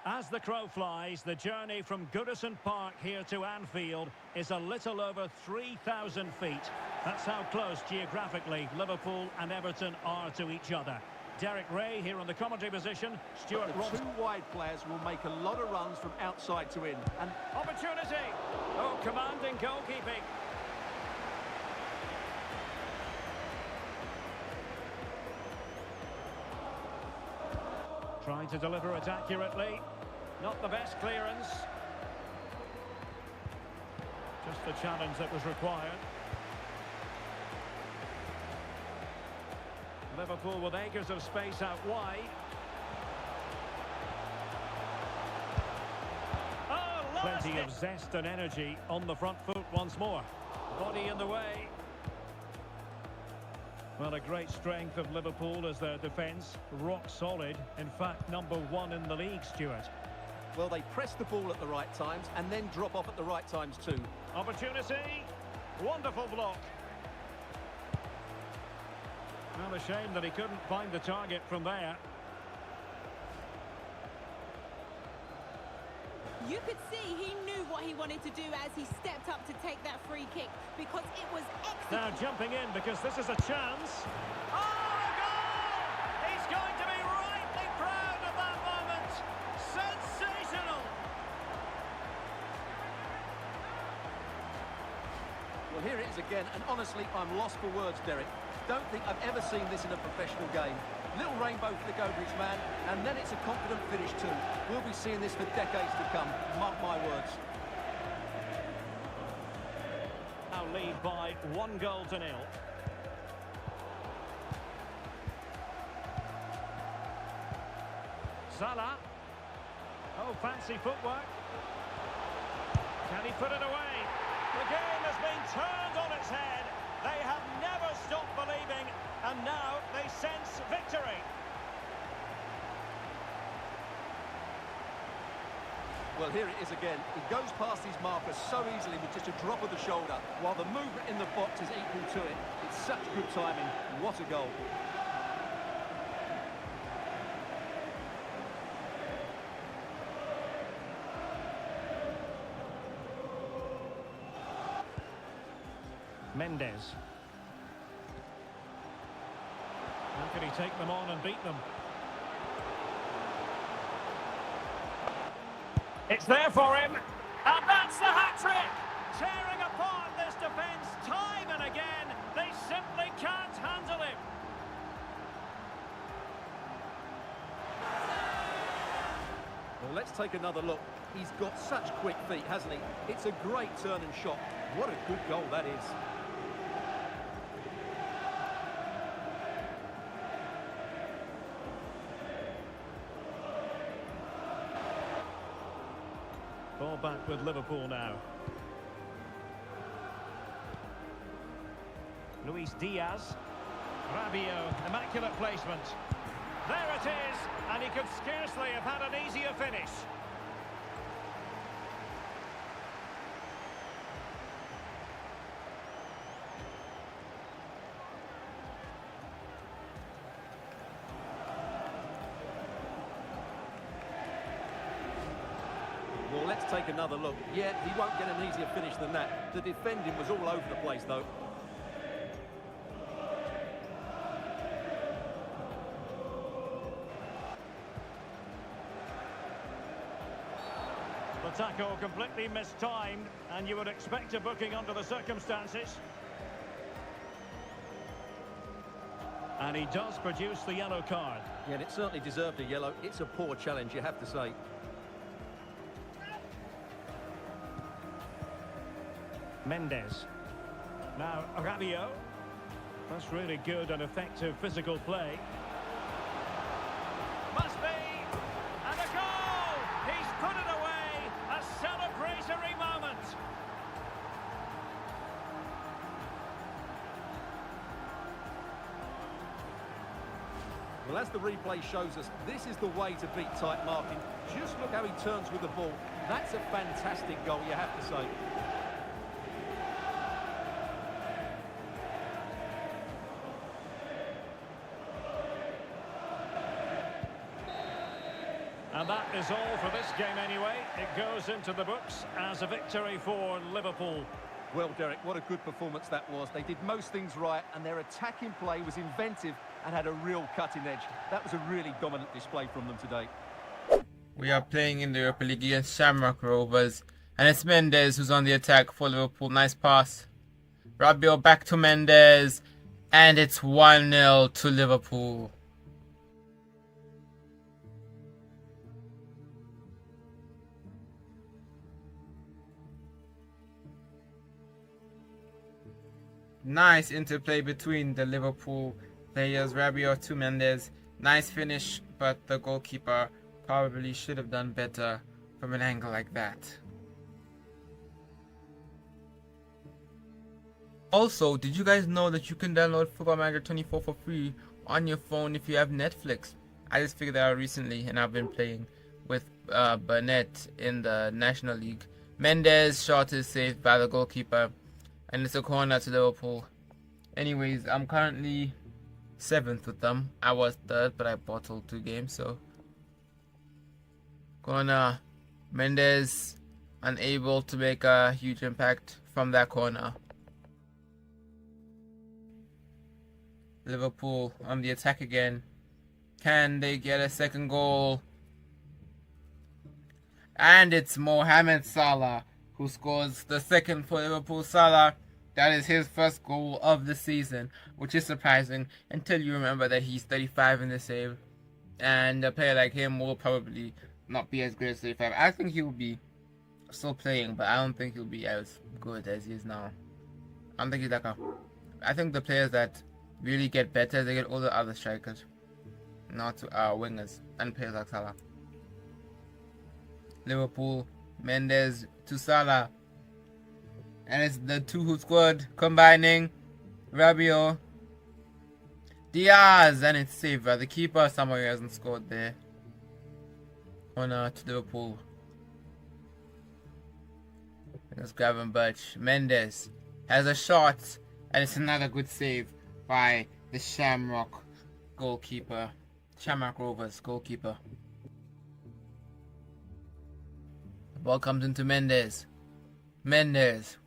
As the crow flies, the journey from Goodison Park here to Anfield is a little over 3,000 feet. That's how close geographically Liverpool and Everton are to each other. Derek Ray here on the commentary position. Stuart Ross. Two wide players will make a lot of runs from outside to in. And Opportunity! Oh, commanding goalkeeping. Trying to deliver it accurately. Not the best clearance. Just the challenge that was required. Liverpool with acres of space out wide. Oh, plenty of zest and energy on the front foot once more. Body in the way. Well, a great strength of Liverpool as their defence. Rock solid. In fact, #1 in the league, Stuart. well, they press the ball at the right times and then drop off at the right times too. Opportunity. Wonderful block. Well, a shame that he couldn't find the target from there. You could see he knew what he wanted to do as he stepped up to take that free kick because it was excellent. Now jumping in because this is a chance. Oh, a goal! He's going to be rightly proud of that moment. Sensational! Well, here it is again, and honestly, I'm lost for words, Derek. Don't think I've ever seen this in a professional game. Little rainbow flick over his man, and then it's a confident finish too. We'll be seeing this for decades to come, mark my words. Now lead by 1-0. Salah. Oh, fancy footwork. Can he put it away? The game has been turned on its head. They have never stopped believing, and now they sense victory. Well, here it is again. He goes past his marker so easily with just a drop of the shoulder, while the movement in the box is equal to it. It's such good timing. What a goal. Mendes. How can he take them on and beat them? It's there for him, and that's the hat-trick! Tearing apart this defence time and again. They simply can't handle him. Well, let's take another look. He's got such quick feet, hasn't he? It's a great turn and shot. What a good goal that is. Ball back with Liverpool now. Luis Diaz. Rabiot, immaculate placement. There it is, and he could scarcely have had an easier finish. Well, let's take another look. Yeah, he won't get an easier finish than that. The defending was all over the place, though. The tackle completely mistimed, and you would expect a booking under the circumstances. And he does produce the yellow card. Yeah, and it certainly deserved a yellow. It's a poor challenge, you have to say. Mendes. Now, Rabiot. That's really good and effective physical play. Must be! And a goal! He's put it away! A celebratory moment! Well, as the replay shows us, this is the way to beat tight marking. Just look how he turns with the ball. That's a fantastic goal, you have to say. And that is all for this game anyway. It goes into the books as a victory for Liverpool. Well, Derek, what a good performance that was. They did most things right, and their attacking play was inventive and had a real cutting edge. That was a really dominant display from them today. We are playing in the Europa League against Shamrock Rovers, and it's Mendes who's on the attack for Liverpool. Nice pass. Rabiot back to Mendes, and it's 1-0 to Liverpool. Nice interplay between the Liverpool players. Rabiot to Mendes. Nice finish, but the goalkeeper probably should have done better from an angle like that. Also, did you guys know that you can download Football Manager 24 for free on your phone if you have Netflix? I just figured that out recently, and I've been playing with Burnett in the National League. Mendes' shot is saved by the goalkeeper, and it's a corner to Liverpool. Anyways, I'm currently 7th with them. I was 3rd, but I bottled 2 games, so. Corner. Mendes unable to make a huge impact from that corner. Liverpool on the attack again. Can they get a second goal? And it's Mohamed Salah who scores the second for Liverpool. Salah, that is his first goal of the season, which is surprising until you remember that he's 35 in the save, and a player like him will probably not be as good as 35. I think he'll be still playing, but I don't think he'll be as good as he is now. I don't think he's like a. I think the players that really get better, they get all the other strikers, not wingers, and players like Salah. Liverpool, Mendes to Salah, and it's the two who scored combining. Rabiot, Diaz, and it's saved by the keeper. Somebody hasn't scored there. Corner to Liverpool. Let's grab him, Birch. Mendes has a shot, and it's another good save by the Shamrock goalkeeper. Shamrock Rovers goalkeeper. The ball comes into Mendes. Mendes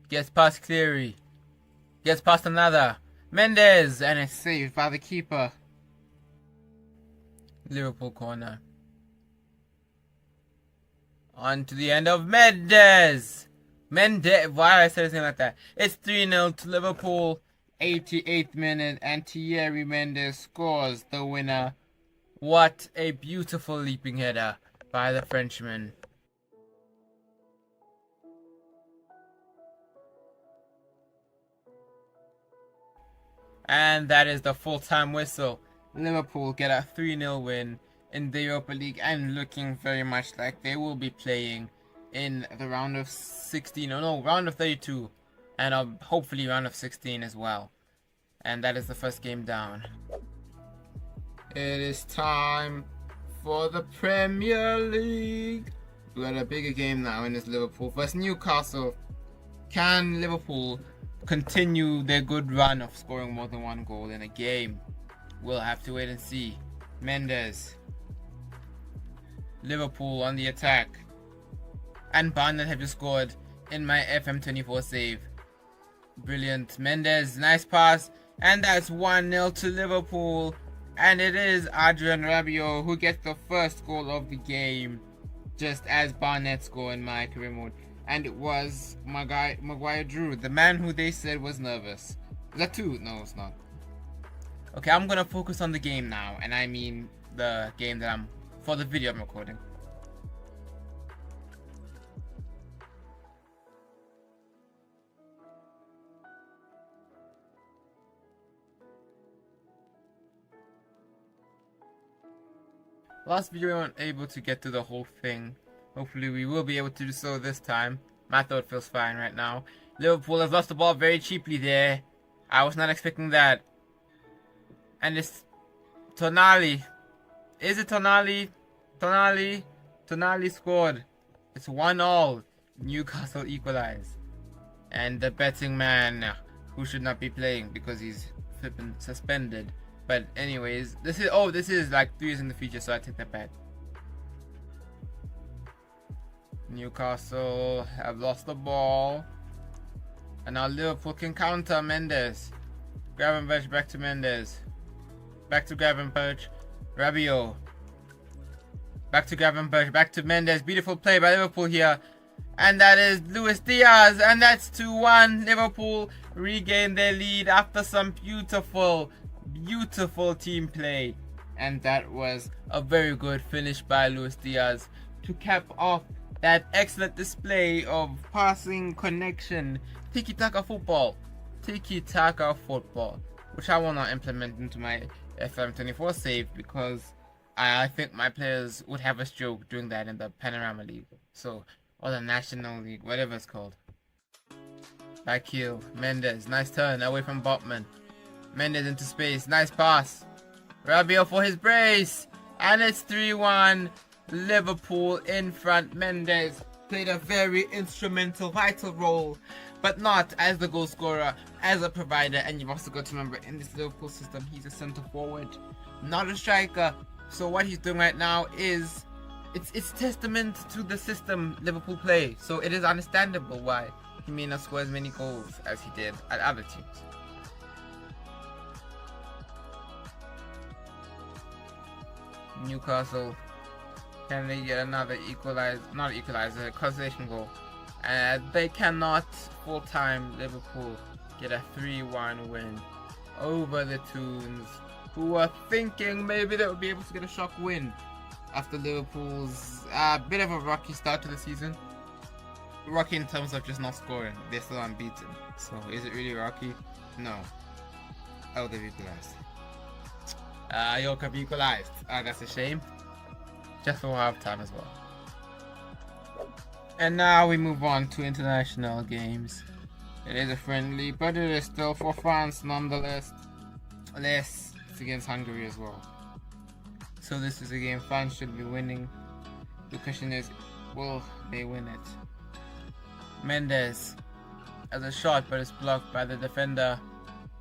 gets past Cleary. Gets past another. Mendes, and it's saved by the keeper. Liverpool corner. On to the end of Mendes. Mendes. Why I said something like that? It's 3-0 to Liverpool. 88th minute, and Thierry Mendes scores the winner. What a beautiful leaping header by the Frenchman. And that is the full-time whistle. Liverpool get a 3-0 win in the Europa League, and looking very much like they will be playing in the round of 16, round of 32, and hopefully round of 16 as well. And that is the first game down. It is time for the Premier League. We got a bigger game now in this Liverpool versus Newcastle. Can Liverpool continue their good run of scoring more than one goal in a game? We'll have to wait and see. Mendes. Liverpool on the attack. And Barnett have just scored in my FM24 save. Brilliant. Mendes, nice pass. And that's 1-0 to Liverpool. And it is Adrien Rabiot who gets the first goal of the game, just as Barnett scored in my career mode. And it was Maguire Drew, the man who they said was nervous. Is that 2? No, it's not. Okay, I'm gonna focus on the game now, and I mean the game that for the video I'm recording. Last video we weren't able to get to the whole thing. Hopefully we will be able to do so this time. My throat feels fine right now. Liverpool has lost the ball very cheaply there. I was not expecting that. And it's Tonali. Is it Tonali? Tonali scored. It's 1-1. Newcastle equalized. And the betting man, who should not be playing because he's flipping suspended, But anyways, this is like 3 years in the future, so I take that back. Newcastle have lost the ball. And now Liverpool can counter Mendes. Gravenberch back to Mendes. Back to Gravenberch. Rabiot. Back to Gravenberch. Back to Mendes. Beautiful play by Liverpool here. And that is Luis Diaz. And that's 2-1. Liverpool regain their lead after some beautiful team play. And that was a very good finish by Luis Diaz to cap off that excellent display of passing connection. Tiki-taka football, which I will not implement into my FM24 save because I think my players would have a stroke doing that in the Panorama League, or the National League, whatever it's called. Back heel, Mendes, nice turn away from Botman. Mendes into space, nice pass. Rabiot for his brace, and it's 3-1. Liverpool in front. Mendes played a very instrumental, vital role, but not as the goal scorer, as a provider. And you've also got to remember, in this Liverpool system, he's a centre forward, not a striker. So what he's doing right now is it's testament to the system Liverpool play. So it is understandable why he may not score as many goals as he did at other teams. Newcastle, can they get another consolation goal? And they cannot. Full time, Liverpool get a 3-1 win over the Toons, who were thinking maybe they would be able to get a shock win after Liverpool's bit of a rocky start to the season. Rocky in terms of just not scoring. They're still unbeaten. So is it really rocky? No. Oh, they've equalized. York have equalized. That's a shame. Just for half-time as well. And now we move on to international games. It is a friendly, but it is still for France nonetheless. It's against Hungary as well. So this is a game France should be winning. The question is, will they win it? Mendes has a shot, but it's blocked by the defender.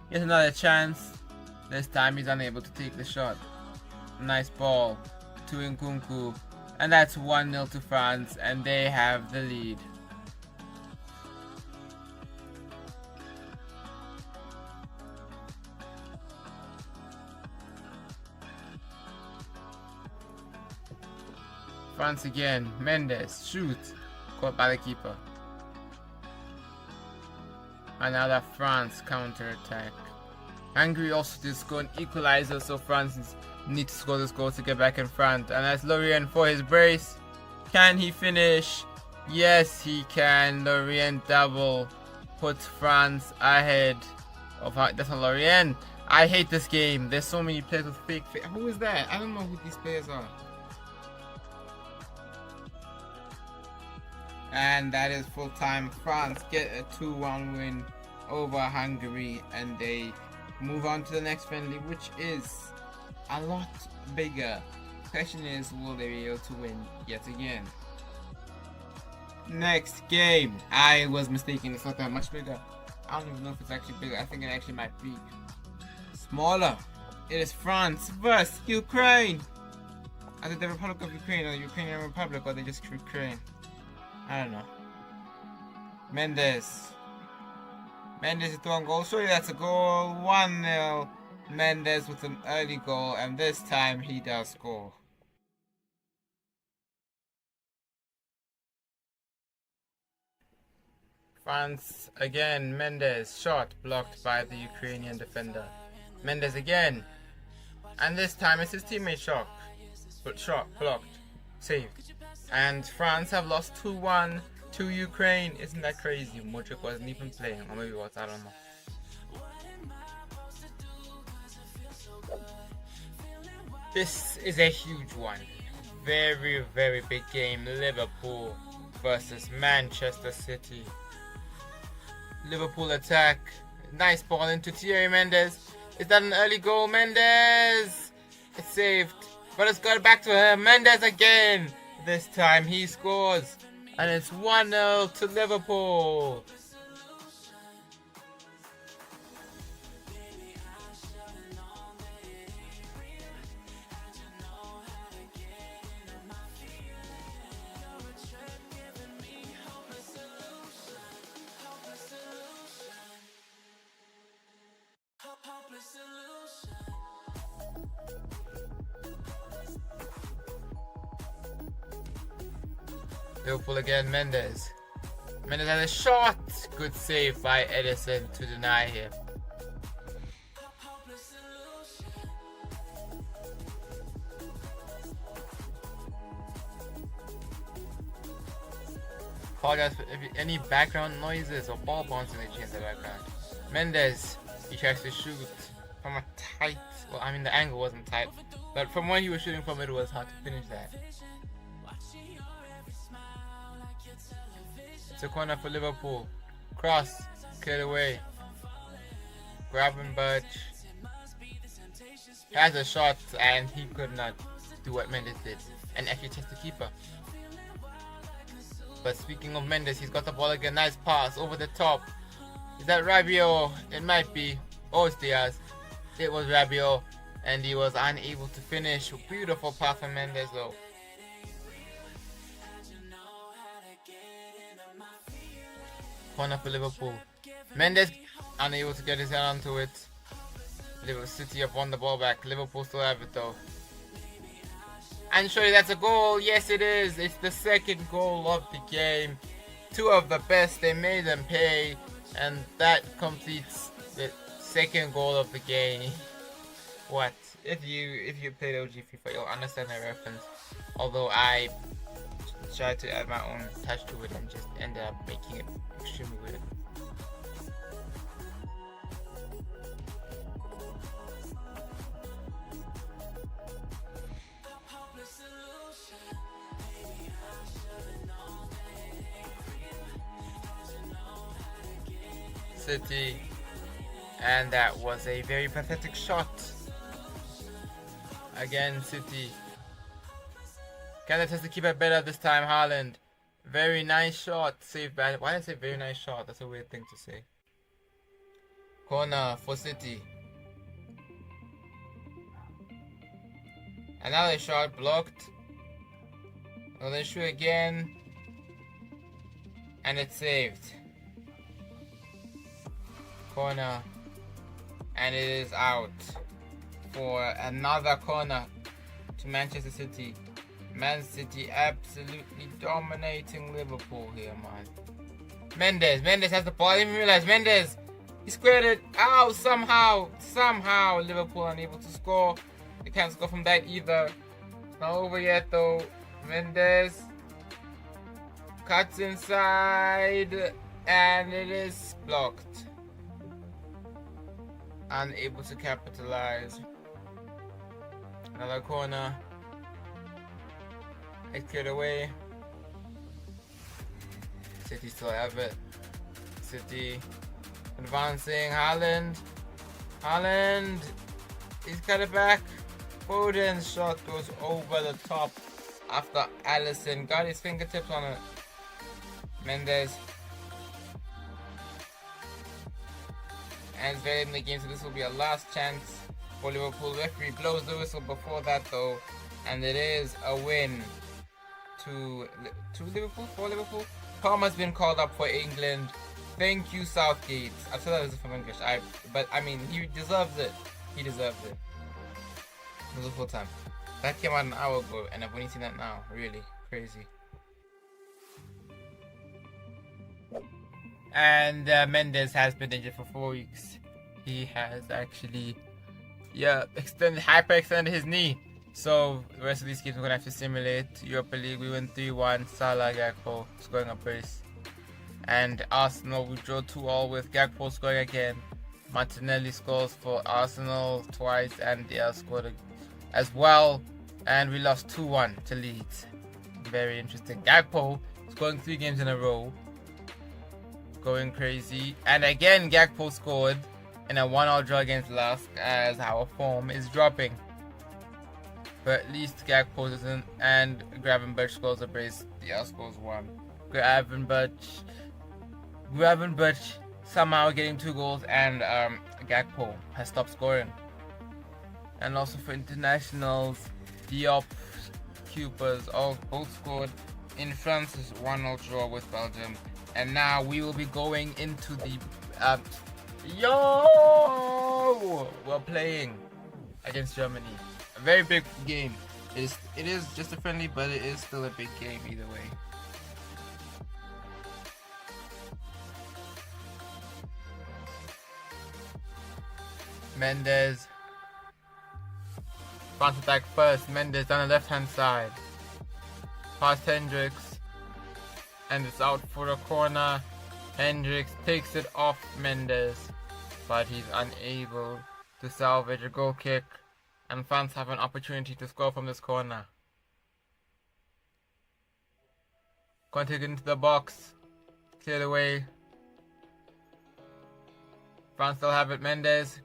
Here's another chance. This time he's unable to take the shot. Nice ball to Nkunku. And that's 1-0 to France, and they have the lead. France again. Mendes, shoot. Caught by the keeper. Another France counter-attack. Hungary also did score an equalizer, so France need to score this goal to get back in front. And that's Lorient for his brace. Can he finish? Yes, he can. Lorient double puts France ahead of that's a Lorient. I hate this game. There's so many players with fake. Who is that? I don't know who these players are. And that is full time. France get a 2-1 win over Hungary, and they move on to the next friendly, which is a lot bigger. Question is, will they be able to win yet again? Next game. I was mistaken. It's not that much bigger. I don't even know if it's actually bigger. I think it actually might be smaller. It is France versus Ukraine. Is it the Republic of Ukraine or the Ukrainian Republic, or they just Ukraine? I don't know. Mendes is throwing goal. Surely that's a goal. 1-0. Mendes with an early goal, and this time he does score. France again. Mendes shot blocked by the Ukrainian defender. Mendes again, and this time it's his teammate shot blocked, saved. And France have lost 2-1 to Ukraine. Isn't that crazy? Modric wasn't even playing, or maybe what? I don't know. This is a huge one. Very, very big game. Liverpool versus Manchester City. Liverpool attack. Nice ball into Thierry Mendes. Is that an early goal? Mendes! It's saved. But it's got back to him. Mendes again. This time he scores. And it's 1-0 to Liverpool. Liverpool again, Mendes. Mendes has a shot. Good save by Edison to deny him. Apologize for any background noises or ball bouncing in the background. Mendes, he tries to shoot from a tight, well, I mean the angle wasn't tight, but from where he was shooting from, it was hard to finish that. It's a corner for Liverpool. Cross, cleared away. Gravenberch has a shot and he could not do what Mendes did and actually test the keeper. But speaking of Mendes, he's got the ball again. Nice pass over the top. Is that Rabiot? It might be. Oh, it's Diaz. It was Rabiot, and he was unable to finish. Beautiful pass from Mendes, though. Corner for Liverpool. Mendes unable to get his hand onto it. Liverpool City have won the ball back. Liverpool still have it, though. And surely that's a goal. Yes, it is. It's the second goal of the game. Two of the best. They made them pay. And that completes the second goal of the game. What? If you played OG FIFA, you'll understand that reference. Although I tried to add my own touch to it and just ended up making it extremely weird. City, and that was a very pathetic shot. Again, City. Can they test the keeper better this time? Haaland. Very nice shot. Saved by. Why did I say very nice shot? That's a weird thing to say. Corner for City. Another shot blocked. Another shoot again. And it's saved. Corner, and it is out for another corner to Manchester City. Man City absolutely dominating Liverpool here, man. Mendes has the ball. I didn't even realize Mendes, he squared it. Oh, somehow Liverpool unable to score. They can't score from that either. It's not over yet though. Mendes cuts inside, and it is blocked. Unable to capitalize. Another corner. It's cleared away. City still have it. City advancing. Haaland. He's got it back. Foden's shot goes over the top after Alisson got his fingertips on it. Mendes. And it's very in the game, so this will be a last chance for Liverpool. Referee blows the whistle before that though, and it is a win to Liverpool, for Liverpool. Palmer's been called up for England. Thank you, Southgate. I've said that as if I'm English, but I mean, he deserves it. He deserves it. It was a full time. That came out an hour ago, and I've only seen that now. Really crazy. And Mendes has been injured for 4 weeks. He has actually, hyperextended his knee. So the rest of these games we're gonna have to simulate. Europa League, we win 3-1. Salah, Gakpo scoring a brace. And Arsenal, we drew 2-2 with Gakpo scoring again. Martinelli scores for Arsenal twice, and Diaz scored as well. And we lost 2-1 to Leeds. Very interesting. Gakpo scoring 3 games in a row. Going crazy. And again, Gakpo scored in a 1-1 draw against Lask, as our form is dropping. But at least Gakpo doesn't, and Gravenberch scores a brace. Diaz scores 1. Gravenberch somehow getting 2 goals, and Gakpo has stopped scoring. And also for internationals, Diop, Cupers all both scored in France's 1-0 draw with Belgium. And now we will be going into the we're playing against Germany. A very big game. It is just a friendly, but it is still a big game either way. Mendes. France attack first. Mendes on the left hand side. Past Hendricks. And it's out for a corner. Hendricks takes it off Mendes. But he's unable to salvage a goal kick. And France have an opportunity to score from this corner. Going to get into the box. Clear the way. France still have it. Mendes.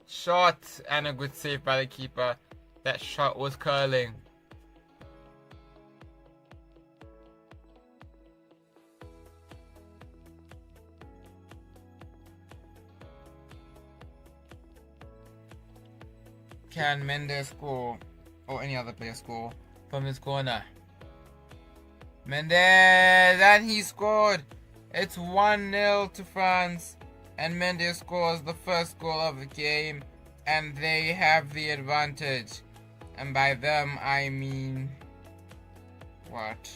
Shot and a good save by the keeper. That shot was curling. Can Mendes score, or any other player score, from this corner? Mendes, and he scored! It's 1-0 to France, and Mendes scores the first goal of the game, and they have the advantage. And by them, I mean... what?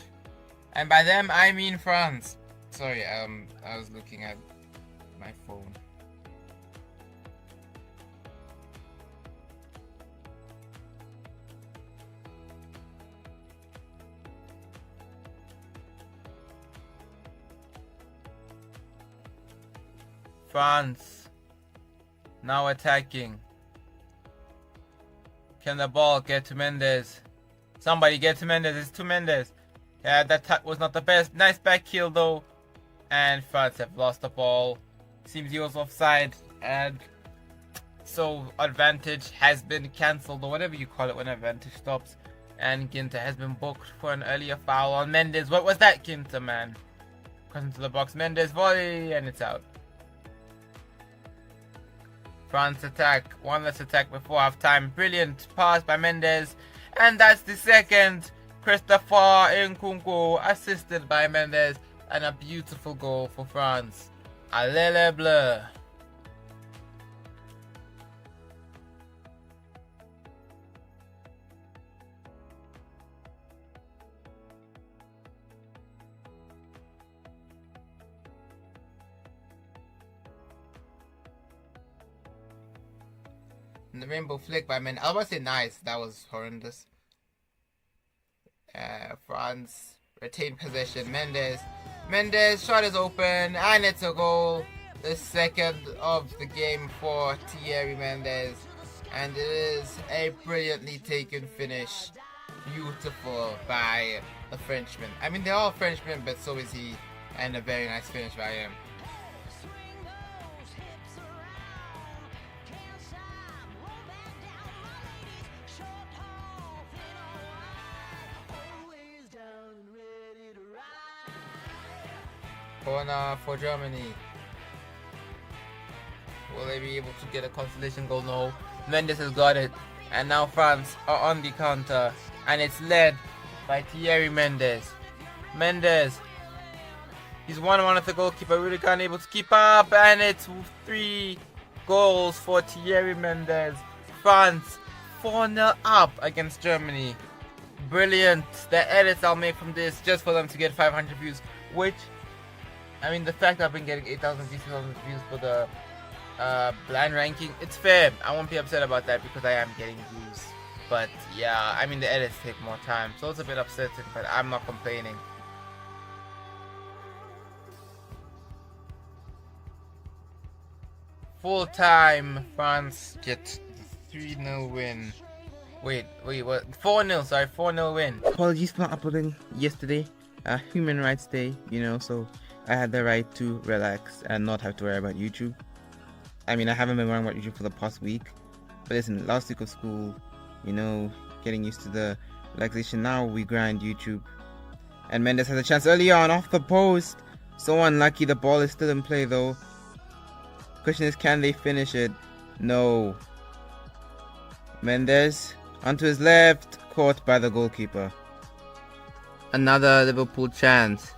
And by them, I mean France. Sorry, I was looking at my phone. France now attacking. Can the ball get to Mendes? Somebody get to Mendes. It's to Mendes. Yeah, that touch was not the best. Nice back heel though. And France have lost the ball. Seems he was offside. And so advantage has been cancelled, or whatever you call it when advantage stops. And Ginter has been booked for an earlier foul on Mendes. What was that, Ginter, man? Comes into the box. Mendes volley, and it's out. France attack. One less attack before half time. Brilliant pass by Mendes. And that's the second. Christopher Nkunku assisted by Mendes. And a beautiful goal for France. Allez bleu. The rainbow flick by Mendes. I was about to say nice. That was horrendous. France retained possession. Mendes shot is open and it's a goal. The second of the game for Thierry Mendes. And it is a brilliantly taken finish. Beautiful by the Frenchman. I mean, they're all Frenchmen, but so is he. And a very nice finish by him. Corner for Germany. Will they be able to get a consolation goal? No. Mendes has got it. And now France are on the counter. And it's led by Thierry Mendes. Mendes. He's 1-1 with the goalkeeper. Really unable to keep up. And it's 3 goals for Thierry Mendes. France 4-0 up against Germany. Brilliant. The edits I'll make from this just for them to get 500 views. Which... I mean, the fact that I've been getting 8,000 views for the blind ranking, it's fair. I won't be upset about that because I am getting views. But yeah, I mean, the edits take more time, so it's a bit upsetting, but I'm not complaining. Full time, France get the 3-0 win. Wait, what? 4-0, sorry, 4-0 win. Apologies for not uploading yesterday. Human Rights Day, you know, so I had the right to relax and not have to worry about YouTube. I mean, I haven't been worrying about YouTube for the past week. But listen, last week of school, you know, getting used to the relaxation. Now we grind YouTube. And Mendes has a chance early on off the post. So unlucky, the ball is still in play though. Question is, can they finish it? No. Mendes onto his left, caught by the goalkeeper. Another Liverpool chance.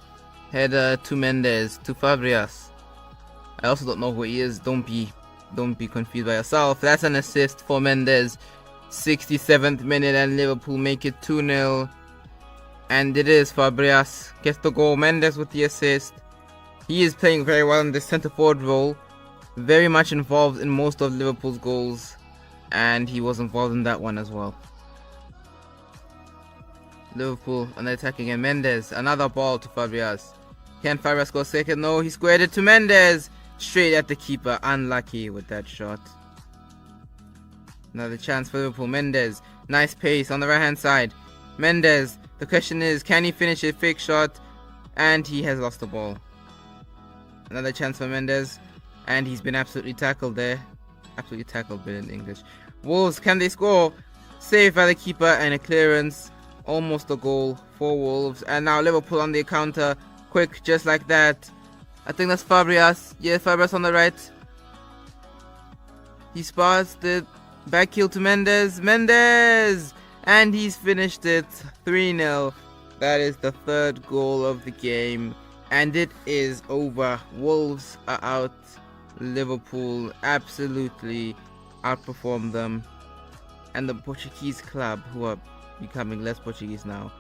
Header to Mendes, to Fabregas. I also don't know who he is. Don't be confused by yourself. That's an assist for Mendes. 67th minute and Liverpool make it 2-0. And it is Fabregas gets the goal. Mendes with the assist. He is playing very well in the centre forward role. very much involved in most of Liverpool's goals, and he was involved in that one as well. Liverpool on the attack again. Mendes, another ball to Fabregas. Can Fabregas score second? No, he squared it to Mendes. Straight at the keeper. Unlucky with that shot. Another chance for Liverpool. Mendes, nice pace on the right hand side. Mendes, the question is, can he finish a fake shot? And he has lost the ball. Another chance for Mendes, and he's been absolutely tackled there. Absolutely tackled, but in English. Wolves, can they score? Saved by the keeper and a clearance. Almost a goal for Wolves. And now Liverpool on the counter. Quick, just like that. I think that's Fabregas. Yeah, Fabregas on the right. He spars the back heel to Mendes. Mendes! And he's finished it 3-0. That is the third goal of the game. And it is over. Wolves are out. Liverpool absolutely outperformed them. And the Portuguese club, who are becoming less Portuguese now,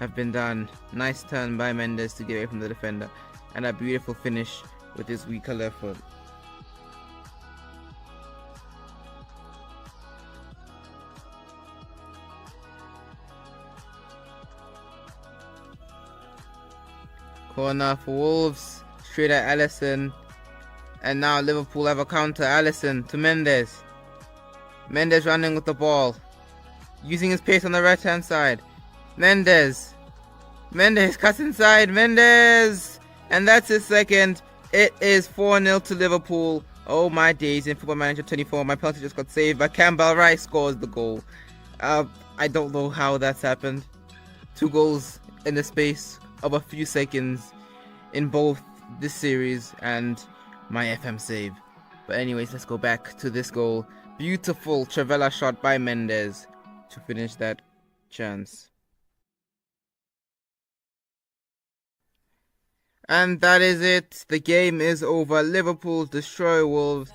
have been done. Nice turn by Mendes to get away from the defender. And a beautiful finish with his weaker left foot. Corner for Wolves, straight at Alisson. And now Liverpool have a counter. Alisson to Mendes. Mendes running with the ball, using his pace on the right hand side. Mendes cuts inside. Mendes! And that's his second. It is 4-0 to Liverpool. Oh my days, in Football Manager 24, my penalty just got saved, but Campbell Rice scores the goal. I don't know how that's happened. 2 goals in the space of a few seconds in both this series and my FM save. But anyways, let's go back to this goal. Beautiful Trivela shot by Mendes to finish that chance. And that is it. The game is over. Liverpool destroy Wolves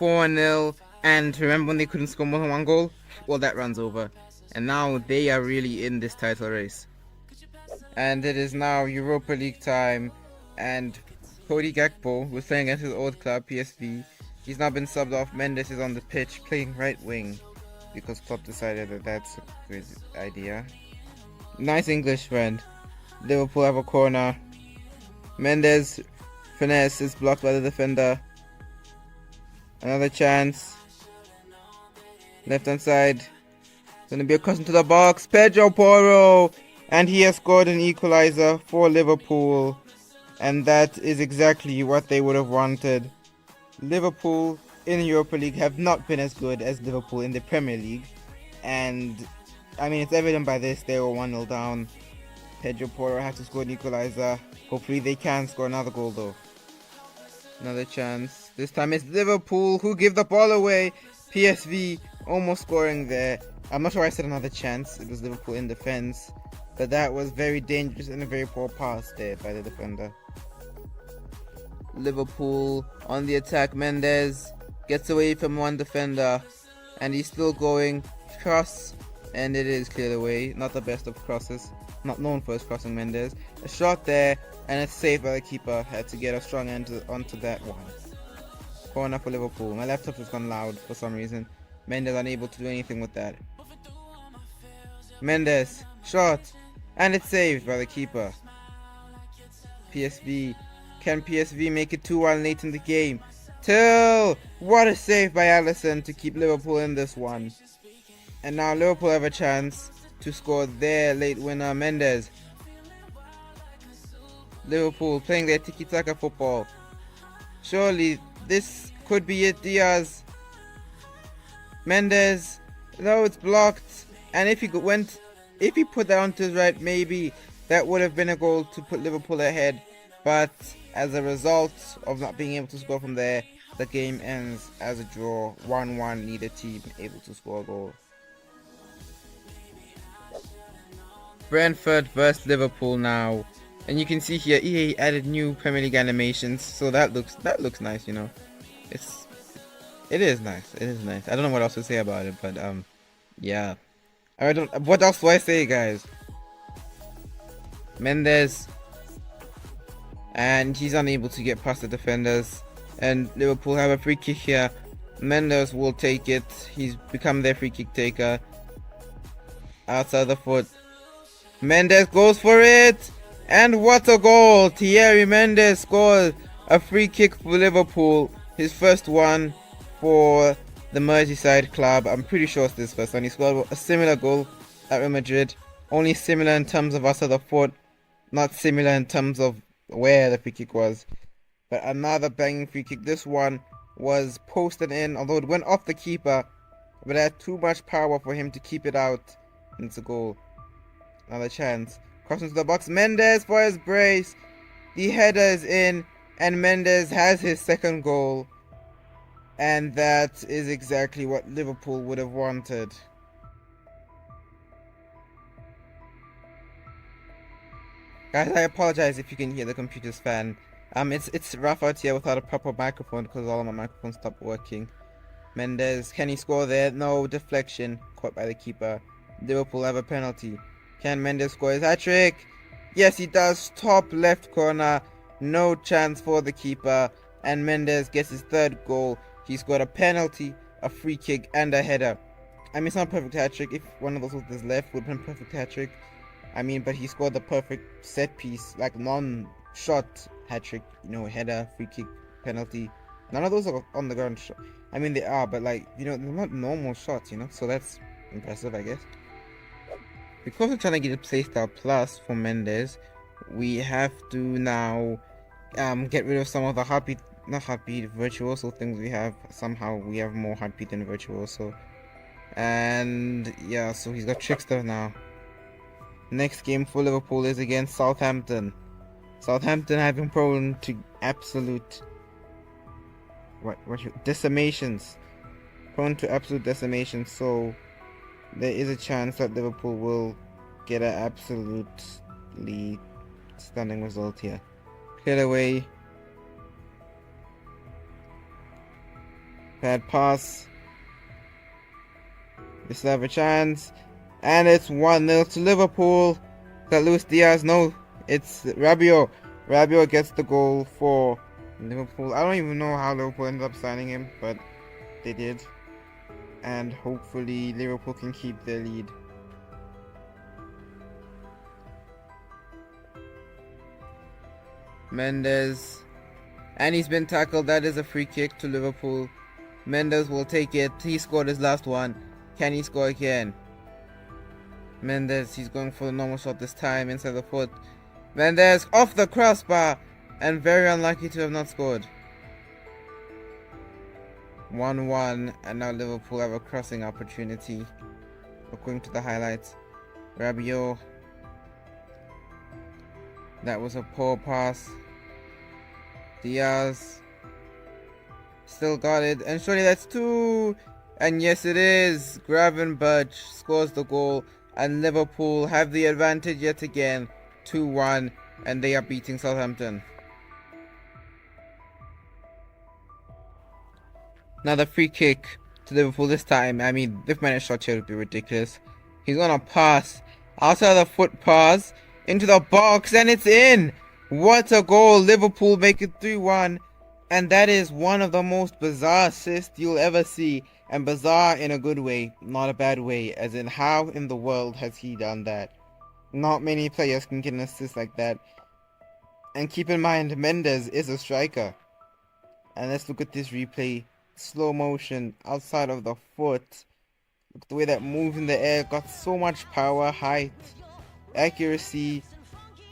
4-0. And remember when they couldn't score more than 1 goal? Well, that runs over. And now they are really in this title race. And it is now Europa League time. And Cody Gakpo was playing against his old club, PSV. He's now been subbed off. Mendes is on the pitch playing right wing, because Klopp decided that that's a good idea. Nice English, friend. Liverpool have a corner. Mendes finesse is blocked by the defender. Another chance. Left hand side. Gonna be a cross into the box. Pedro Porro! And he has scored an equalizer for Liverpool. And that is exactly what they would have wanted. Liverpool in the Europa League have not been as good as Liverpool in the Premier League. And I mean, it's evident by this. They were 1-0 down. Pedro Porro has to score an equalizer. Hopefully they can score another goal though. Another chance. This time it's Liverpool who give the ball away. PSV almost scoring there. I'm not sure I said another chance. It was Liverpool in defense. But that was very dangerous and a very poor pass there by the defender. Liverpool on the attack. Mendes gets away from one defender. And he's still going. Cross. And it is cleared away. Not the best of crosses. Not known for his crossing, Mendes. A shot there. And it's saved by the keeper. Had to get a strong end onto that one. Corner for Liverpool. My laptop has gone loud for some reason. Mendes unable to do anything with that. Mendes. Shot. And it's saved by the keeper. PSV. Can PSV make it 2-1 late in the game? Till! What a save by Alisson to keep Liverpool in this one. And now Liverpool have a chance to score their late winner, Mendes. Liverpool playing their tiki-taka football. Surely this could be it. Diaz. Mendes. No, it's blocked. And if he put that onto his right, maybe that would have been a goal to put Liverpool ahead. But as a result of not being able to score from there, the game ends as a draw. 1-1, neither team able to score a goal. Brentford versus Liverpool now. And you can see here EA added new Premier League animations, so that looks nice, you know. It is nice. I don't know what else to say about it, but yeah. What else do I say, guys? Mendes, and he's unable to get past the defenders. and Liverpool have a free kick here. Mendes will take it. He's become their free kick taker. Outside the foot. Mendes goes for it. And what a goal! Thierry Mendes scores a free kick for Liverpool. His first one for the Merseyside club. I'm pretty sure it's his first one. He scored a similar goal at Real Madrid. Only similar in terms of outside the foot. Not similar in terms of where the free kick was. But another banging free kick. This one was posted in, although it went off the keeper. But it had too much power for him to keep it out. And it's a goal. Another chance. Cross into the box. Mendes for his brace. The header is in. And Mendes has his second goal. And that is exactly what Liverpool would have wanted. Guys, I apologize if you can hear the computer's fan. It's rough out here without a proper microphone because all of my microphones stopped working. Mendes, can he score there? No, deflection. Caught by the keeper. Liverpool have a penalty. Can Mendes score his hat-trick? Yes, he does. Top left corner. No chance for the keeper. And Mendes gets his third goal. He scored a penalty, a free kick, and a header. I mean, it's not a perfect hat-trick. If one of those was his left, would have been a perfect hat-trick. I mean, but he scored the perfect set piece, like non-shot hat-trick. You know, header, free kick, penalty. None of those are on the ground shot. I mean, they are, but like, you know, they're not normal shots, you know? So that's impressive, I guess. Because we're trying to get a playstyle plus for Mendes, we have to now get rid of some of the virtuoso things we have. Somehow we have more heartbeat than virtuoso. And yeah, so he's got trickster now. Next game for Liverpool is against Southampton. Southampton have been prone to absolute decimations. Prone to absolute decimations, so there is a chance that Liverpool will get an absolutely stunning result here. Clear away. Bad pass. We still have a chance. And it's 1-0 to Liverpool. Is that Luis Diaz? No, it's Rabiot. Rabiot gets the goal for Liverpool. I don't even know how Liverpool ended up signing him, but they did. And hopefully Liverpool can keep their lead. Mendes. And he's been tackled. That is a free kick to Liverpool. Mendes will take it. He scored his last one. Can he score again? Mendes, he's going for the normal shot this time inside the foot. Mendes off the crossbar and very unlucky to have not scored. 1-1, and now Liverpool have a crossing opportunity. According to the highlights, Rabiot. That was a poor pass. Diaz still got it, and surely that's 2. And yes, it is. Gravenberch scores the goal, and Liverpool have the advantage yet again, 2-1, and they are beating Southampton. Now the free kick to Liverpool this time. I mean, if man shot here would be ridiculous. He's gonna pass outside the foot pass into the box, and it's in. What a goal! Liverpool make it 3-1, and that is one of the most bizarre assists you'll ever see. And bizarre in a good way, not a bad way, as in how in the world has he done that? Not many players can get an assist like that. And keep in mind, Mendes is a striker. And let's look at this replay. Slow motion, outside of the foot. Look at the way that moves in the air, got so much power, height, accuracy,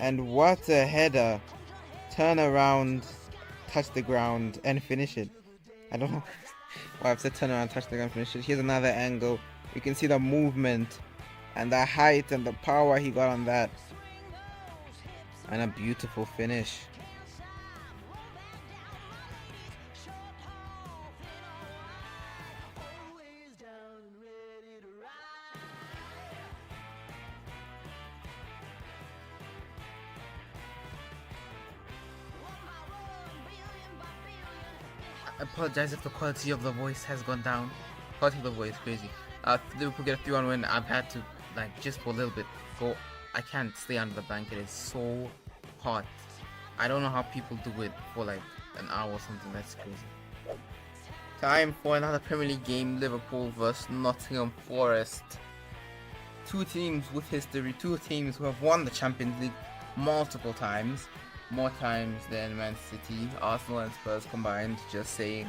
and what a header. Turn around, touch the ground, and finish it. I don't know. Well, I've said turn around, touch the ground, finish it. Here's another angle. You can see the movement and the height and the power he got on that. And a beautiful finish. I apologize if the quality of the voice has gone down. Quality of the voice, crazy. Liverpool get a 3-1 win. I've had to, like, just for a little bit, go. I can't stay under the blanket. It's so hot. I don't know how people do it for, like, an hour or something. That's crazy. Time for another Premier League game. Liverpool vs Nottingham Forest. Two teams with history. Two teams who have won the Champions League multiple times. More times than Man City, Arsenal and Spurs combined. Just saying.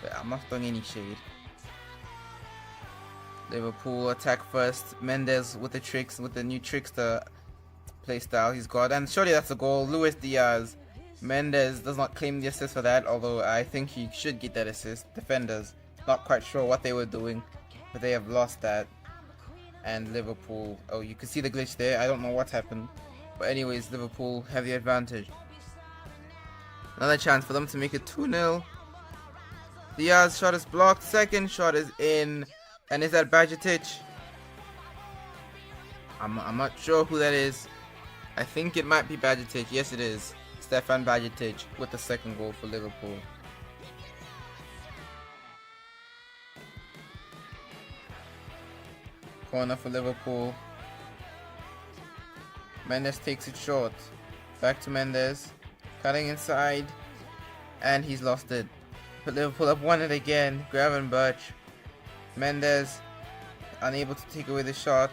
But I'm not throwing any shade. Liverpool attack first. Mendes with the tricks, with the new trickster play style he's got. And surely that's a goal. Luis Diaz. Mendes does not claim the assist for that, although I think he should get that assist. Defenders, not quite sure what they were doing, but they have lost that. And Liverpool, oh, you can see the glitch there. I don't know what happened. But anyways, Liverpool have the advantage. Another chance for them to make it 2-0. Diaz shot is blocked. Second shot is in. And is that Bajetic? I'm not sure who that is. I think it might be Bajetic. Yes, it is. Stefan Bajetic with the second goal for Liverpool. Corner for Liverpool. Mendes takes it short. Back to Mendes. Cutting inside. And he's lost it. But Liverpool have won it again. Gravenberch. Mendes unable to take away the shot.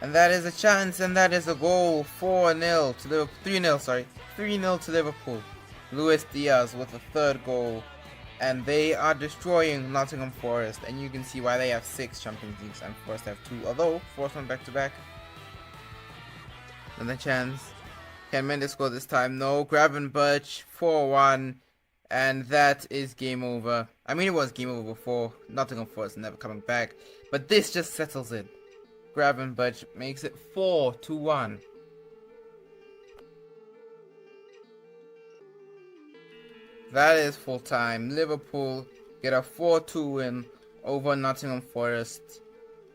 And that is a chance, and that is a goal. 4-0 to Liverpool. 3-0, sorry. 3-0 to Liverpool. Luis Diaz with the third goal. And they are destroying Nottingham Forest. And you can see why they have 6 Champions Leagues and Forest have 2. Although, Forest went back to back. Another chance. Can Mendes score this time? No. Gravenberch. 4-1. And that is game over. I mean, it was game over before. Nottingham Forest never coming back. But this just settles it. Gravenberch makes it 4-1. That is full time. Liverpool get a 4-2 win over Nottingham Forest.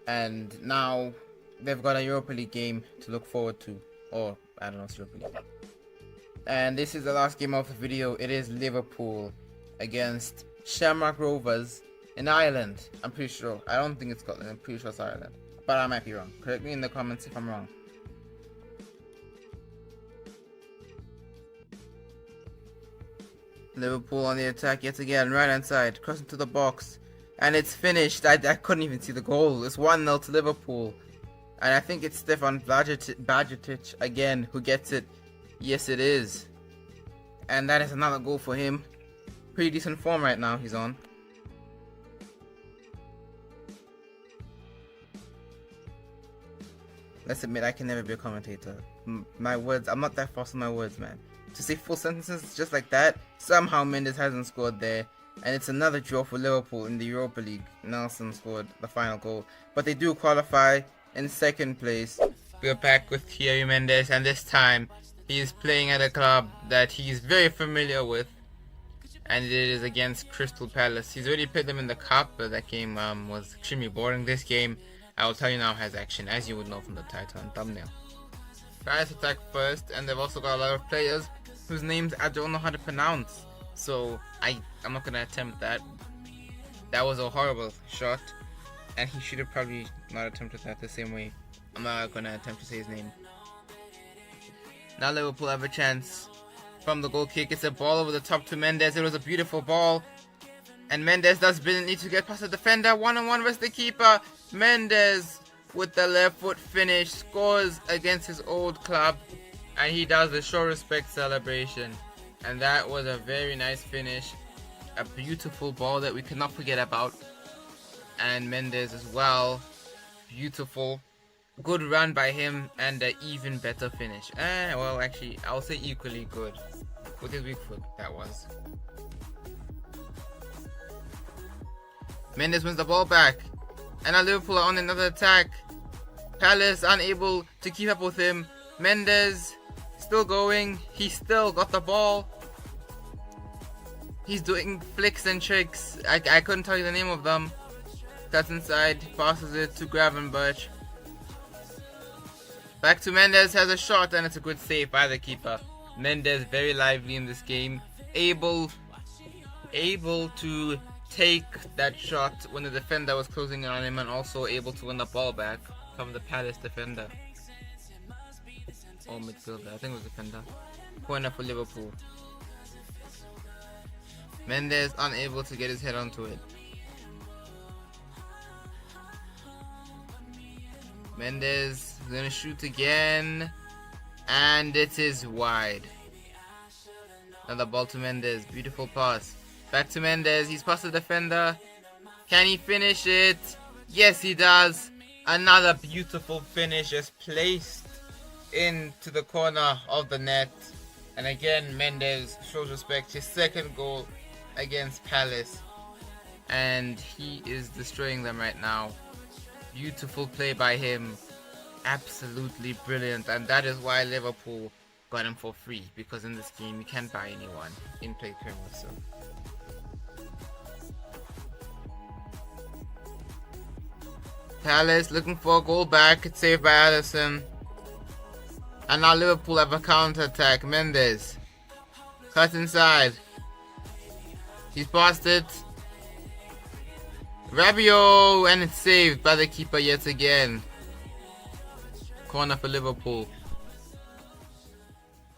And now they've got a Europa League game to look forward to. Or, I don't know, it's Europa League. And this is the last game of the video. It is Liverpool against Shamrock Rovers in Ireland. I'm pretty sure. I don't think it's Scotland. I'm pretty sure it's Ireland. But I might be wrong. Correct me in the comments if I'm wrong. Liverpool on the attack yet again. Right hand side. Crossing to the box. And it's finished. I couldn't even see the goal. It's 1-0 to Liverpool. And I think it's Stefan Bajetic again who gets it. Yes, it is. And that is another goal for him. Pretty decent form right now he's on. Let's admit, I can never be a commentator. My words, I'm not that fast with my words, man. To say full sentences just like that, somehow Mendes hasn't scored there. And it's another draw for Liverpool in the Europa League. Nelson scored the final goal. But they do qualify in second place. We're back with Thierry Mendes, and this time he is playing at a club that he is very familiar with, and it is against Crystal Palace. He's already played them in the cup, but that game was extremely boring. This game, I will tell you now, has action, as you would know from the title and thumbnail. Palace attack first, and they've also got a lot of players whose names I don't know how to pronounce, so I'm not going to attempt that. That was a horrible shot, and he should have probably not attempted that the same way. I'm not going to attempt to say his name. Now Liverpool have a chance from the goal kick. It's a ball over the top to Mendes. It was a beautiful ball. And Mendes does brilliantly to get past the defender. 1-on-1 versus the keeper. Mendes with the left foot finish. Scores against his old club. And he does the show respect celebration. And that was a very nice finish. A beautiful ball that we cannot forget about. And Mendes as well. Beautiful. Good run by him and an even better finish. Well, actually, I'll say equally good. With his weak foot, that was. Mendes wins the ball back. And now Liverpool are on another attack. Palace unable to keep up with him. Mendes still going. He still got the ball. He's doing flicks and tricks. I couldn't tell you the name of them. Cuts inside, passes it to Gravenberch. Back to Mendes, has a shot, and it's a good save by the keeper. Mendes very lively in this game, able to take that shot when the defender was closing in on him, and also able to win the ball back from the Palace defender. Or midfielder, I think it was defender. Corner for Liverpool. Mendes unable to get his head onto it. Mendes is gonna shoot again, and it is wide. Another ball to Mendes, beautiful pass. Back to Mendes, he's past the defender. Can he finish it? Yes, he does. Another beautiful finish is placed into the corner of the net. And again, Mendes shows respect. His second goal against Palace. And he is destroying them right now. Beautiful play by him. Absolutely brilliant. And that is why Liverpool got him for free. Because in this game, you can't buy anyone in play Premier. So. Palace looking for a goal back. It's saved by Alisson. And now Liverpool have a counter attack. Mendes. Cut inside. He's passed it. Rabiot, and it's saved by the keeper yet again. Corner for Liverpool.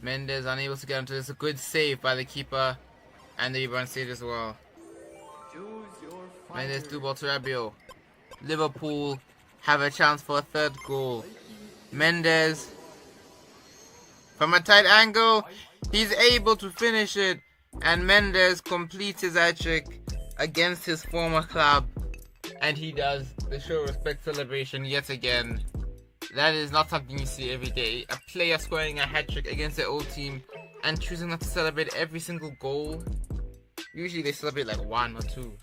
Mendes unable to get onto this. A good save by the keeper. And the rebound saved as well. Mendes through ball to Rabiot. Liverpool have a chance for a third goal. Mendes from a tight angle, he's able to finish it, and Mendes completes his hat-trick against his former club, and he does the show respect celebration yet again. That is not something you see every day. A player scoring a hat-trick against their old team and choosing not to celebrate every single goal. Usually they celebrate like one or two.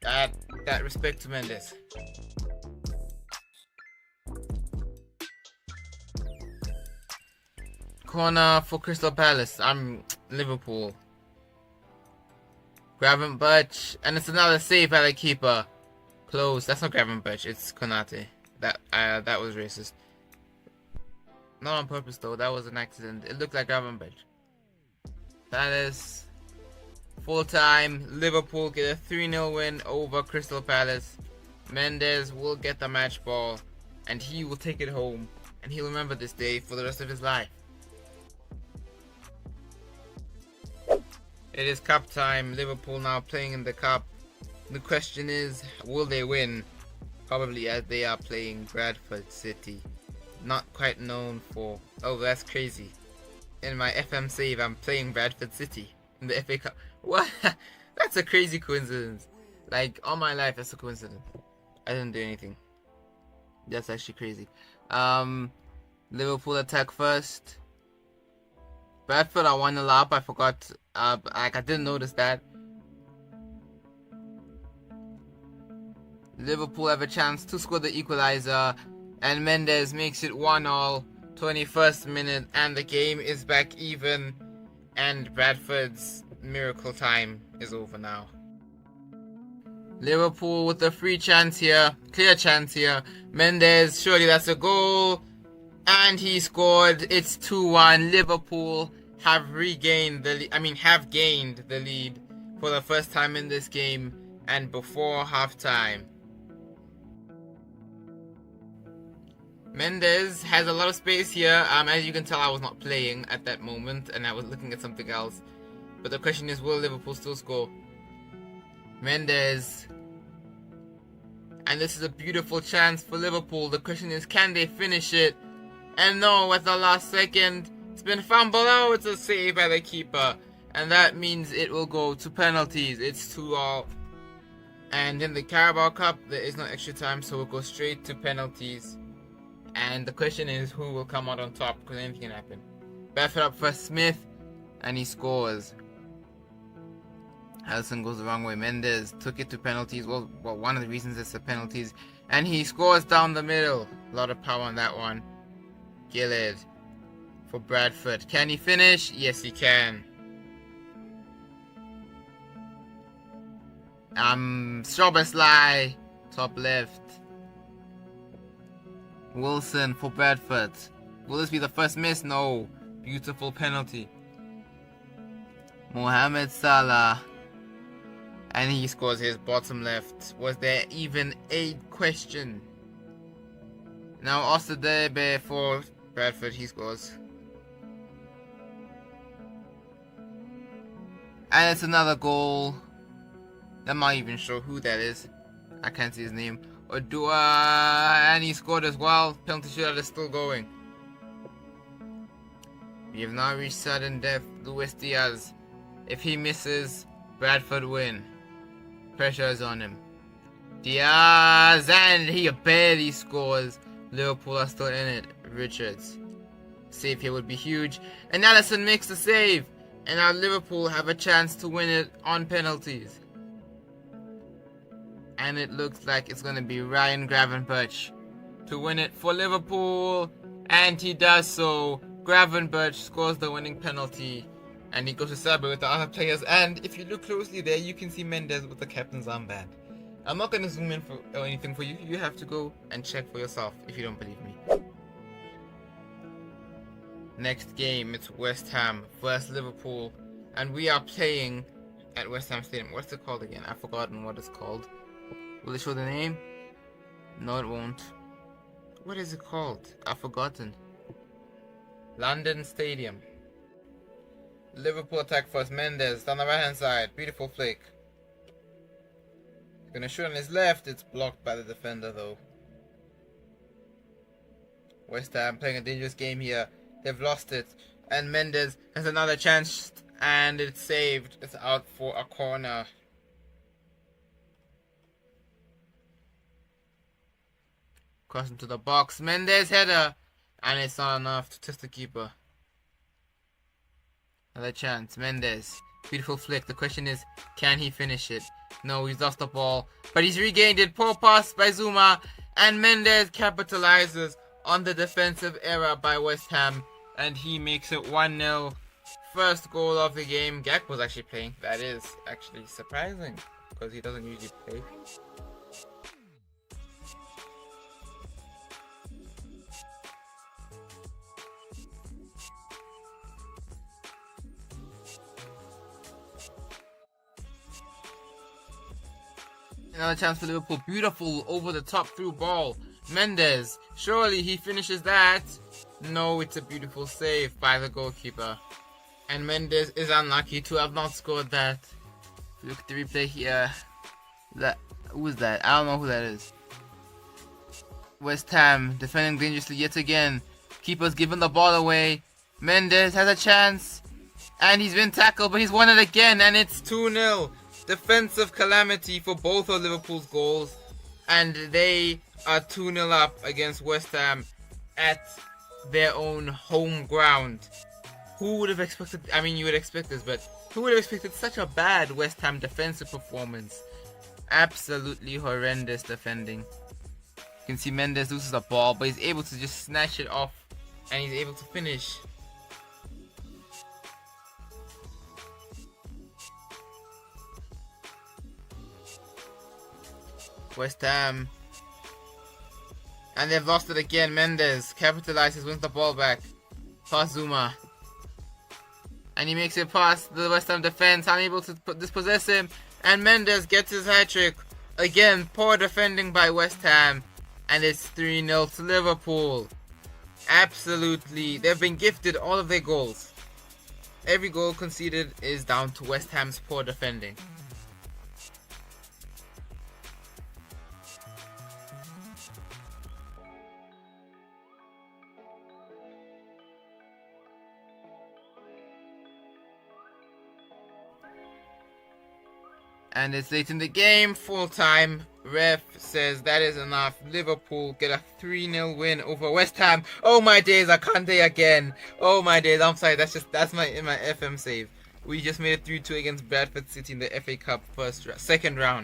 That respect to Mendes. Corner for Crystal Palace. Liverpool. Gravenberch, and it's another save by the keeper. Close. That's not Gravenberch. It's Konate. That was racist. Not on purpose though. That was an accident. It looked like Gravenberch. Palace. Full time. Liverpool get a 3-0 win over Crystal Palace. Mendes will get the match ball, and he will take it home, and he'll remember this day for the rest of his life. It is cup time. Liverpool now playing in the cup. The question is, will they win? Probably, as they are playing Bradford City. Not quite known for... Oh, that's crazy. In my FM save, I'm playing Bradford City in the FA Cup. What? That's a crazy coincidence. Like, all my life, that's a coincidence. I didn't do anything. That's actually crazy. Liverpool attack first. Bradford are 1-0 up. I forgot. I didn't notice that. Liverpool have a chance to score the equalizer, and Mendes makes it 1-0. 21st minute, and the game is back even, and Bradford's miracle time is over now. Liverpool with a free chance here, clear chance here. Mendes, surely that's a goal, and he scored. It's 2-1. Liverpool have gained the lead for the first time in this game, and before half-time. Mendes has a lot of space here. As you can tell, I was not playing at that moment, and I was looking at something else. But the question is, will Liverpool still score? Mendes. And this is a beautiful chance for Liverpool. The question is, can they finish it? And no, at the last second, it's been fumbled. Oh, it's a save by the keeper. And that means it will go to penalties. It's 2-2. And in the Carabao Cup, there is no extra time, so we'll go straight to penalties. And the question is, who will come out on top? Because anything can happen. Bradford up for Smith, and he scores. Alisson goes the wrong way. Mendes took it to penalties. Well, one of the reasons it's the penalties. And he scores down the middle. A lot of power on that one. Gillard for Bradford. Can he finish? Yes, he can. Szoboszlai, top left. Wilson for Bradford. Will this be the first miss? No. Beautiful penalty. Mohamed Salah. And he scores his bottom left. Was there even a question? Now Ostadebe for Bradford. He scores. And it's another goal. I'm not even sure who that is. I can't see his name. And he scored as well. Penalty shootout is still going. We have now reached sudden death. Luis Diaz. If he misses, Bradford win. Pressure is on him. Diaz, and he barely scores. Liverpool are still in it. Richards. Save here would be huge. And Alisson makes the save. And now Liverpool have a chance to win it on penalties. And it looks like it's going to be Ryan Gravenberch to win it for Liverpool. And he does so. Gravenberch scores the winning penalty. And he goes to celebrate with the other players. And if you look closely there, you can see Mendes with the captain's armband. I'm not going to zoom in or anything for you. You have to go and check for yourself if you don't believe me. Next game, it's West Ham versus Liverpool. And we are playing at West Ham Stadium. What's it called again? I've forgotten what it's called. Will it show the name? No, it won't. What is it called? I've forgotten. London Stadium. Liverpool attack first. Mendes down the right hand side. Beautiful flick. Gonna shoot on his left. It's blocked by the defender though. West Ham playing a dangerous game here. They've lost it. And Mendes has another chance. And it's saved. It's out for a corner. Cross into the box. Mendes header. And it's not enough to test the keeper. Another chance. Mendes. Beautiful flick. The question is, can he finish it? No, he's lost the ball. But he's regained it. Poor pass by Zuma. And Mendes capitalizes on the defensive error by West Ham. And he makes it 1-0. First goal of the game. Gakpo's actually playing. That is actually surprising. Because he doesn't usually play. Another chance for Liverpool. Beautiful over the top through ball. Mendes. Surely he finishes that. No, it's a beautiful save by the goalkeeper. And Mendes is unlucky to have not scored that. Look at the replay here. Who is that? I don't know who that is. West Ham defending dangerously yet again. Keeper's given the ball away. Mendes has a chance. And he's been tackled, but he's won it again. And it's 2-0. Defensive calamity for both of Liverpool's goals. And they are 2-0 up against West Ham at their own home ground. Who would have expected, I mean you would expect this, but who would have expected such a bad West Ham defensive performance? Absolutely horrendous defending. You can see Mendes loses the ball, but he's able to just snatch it off and he's able to finish. West Ham. And they've lost it again. Mendes capitalizes, wins the ball back. Past Zuma. And he makes it past the West Ham defense, unable to dispossess him. And Mendes gets his hat-trick. Again, poor defending by West Ham. And it's 3-0 to Liverpool. Absolutely. They've been gifted all of their goals. Every goal conceded is down to West Ham's poor defending. And it's late in the game, full time. Ref says that is enough. Liverpool get a 3-0 win over West Ham. Oh my days, I can't say again. Oh my days, I'm sorry, that's my FM save. We just made it 3-2 against Bradford City in the FA Cup second round.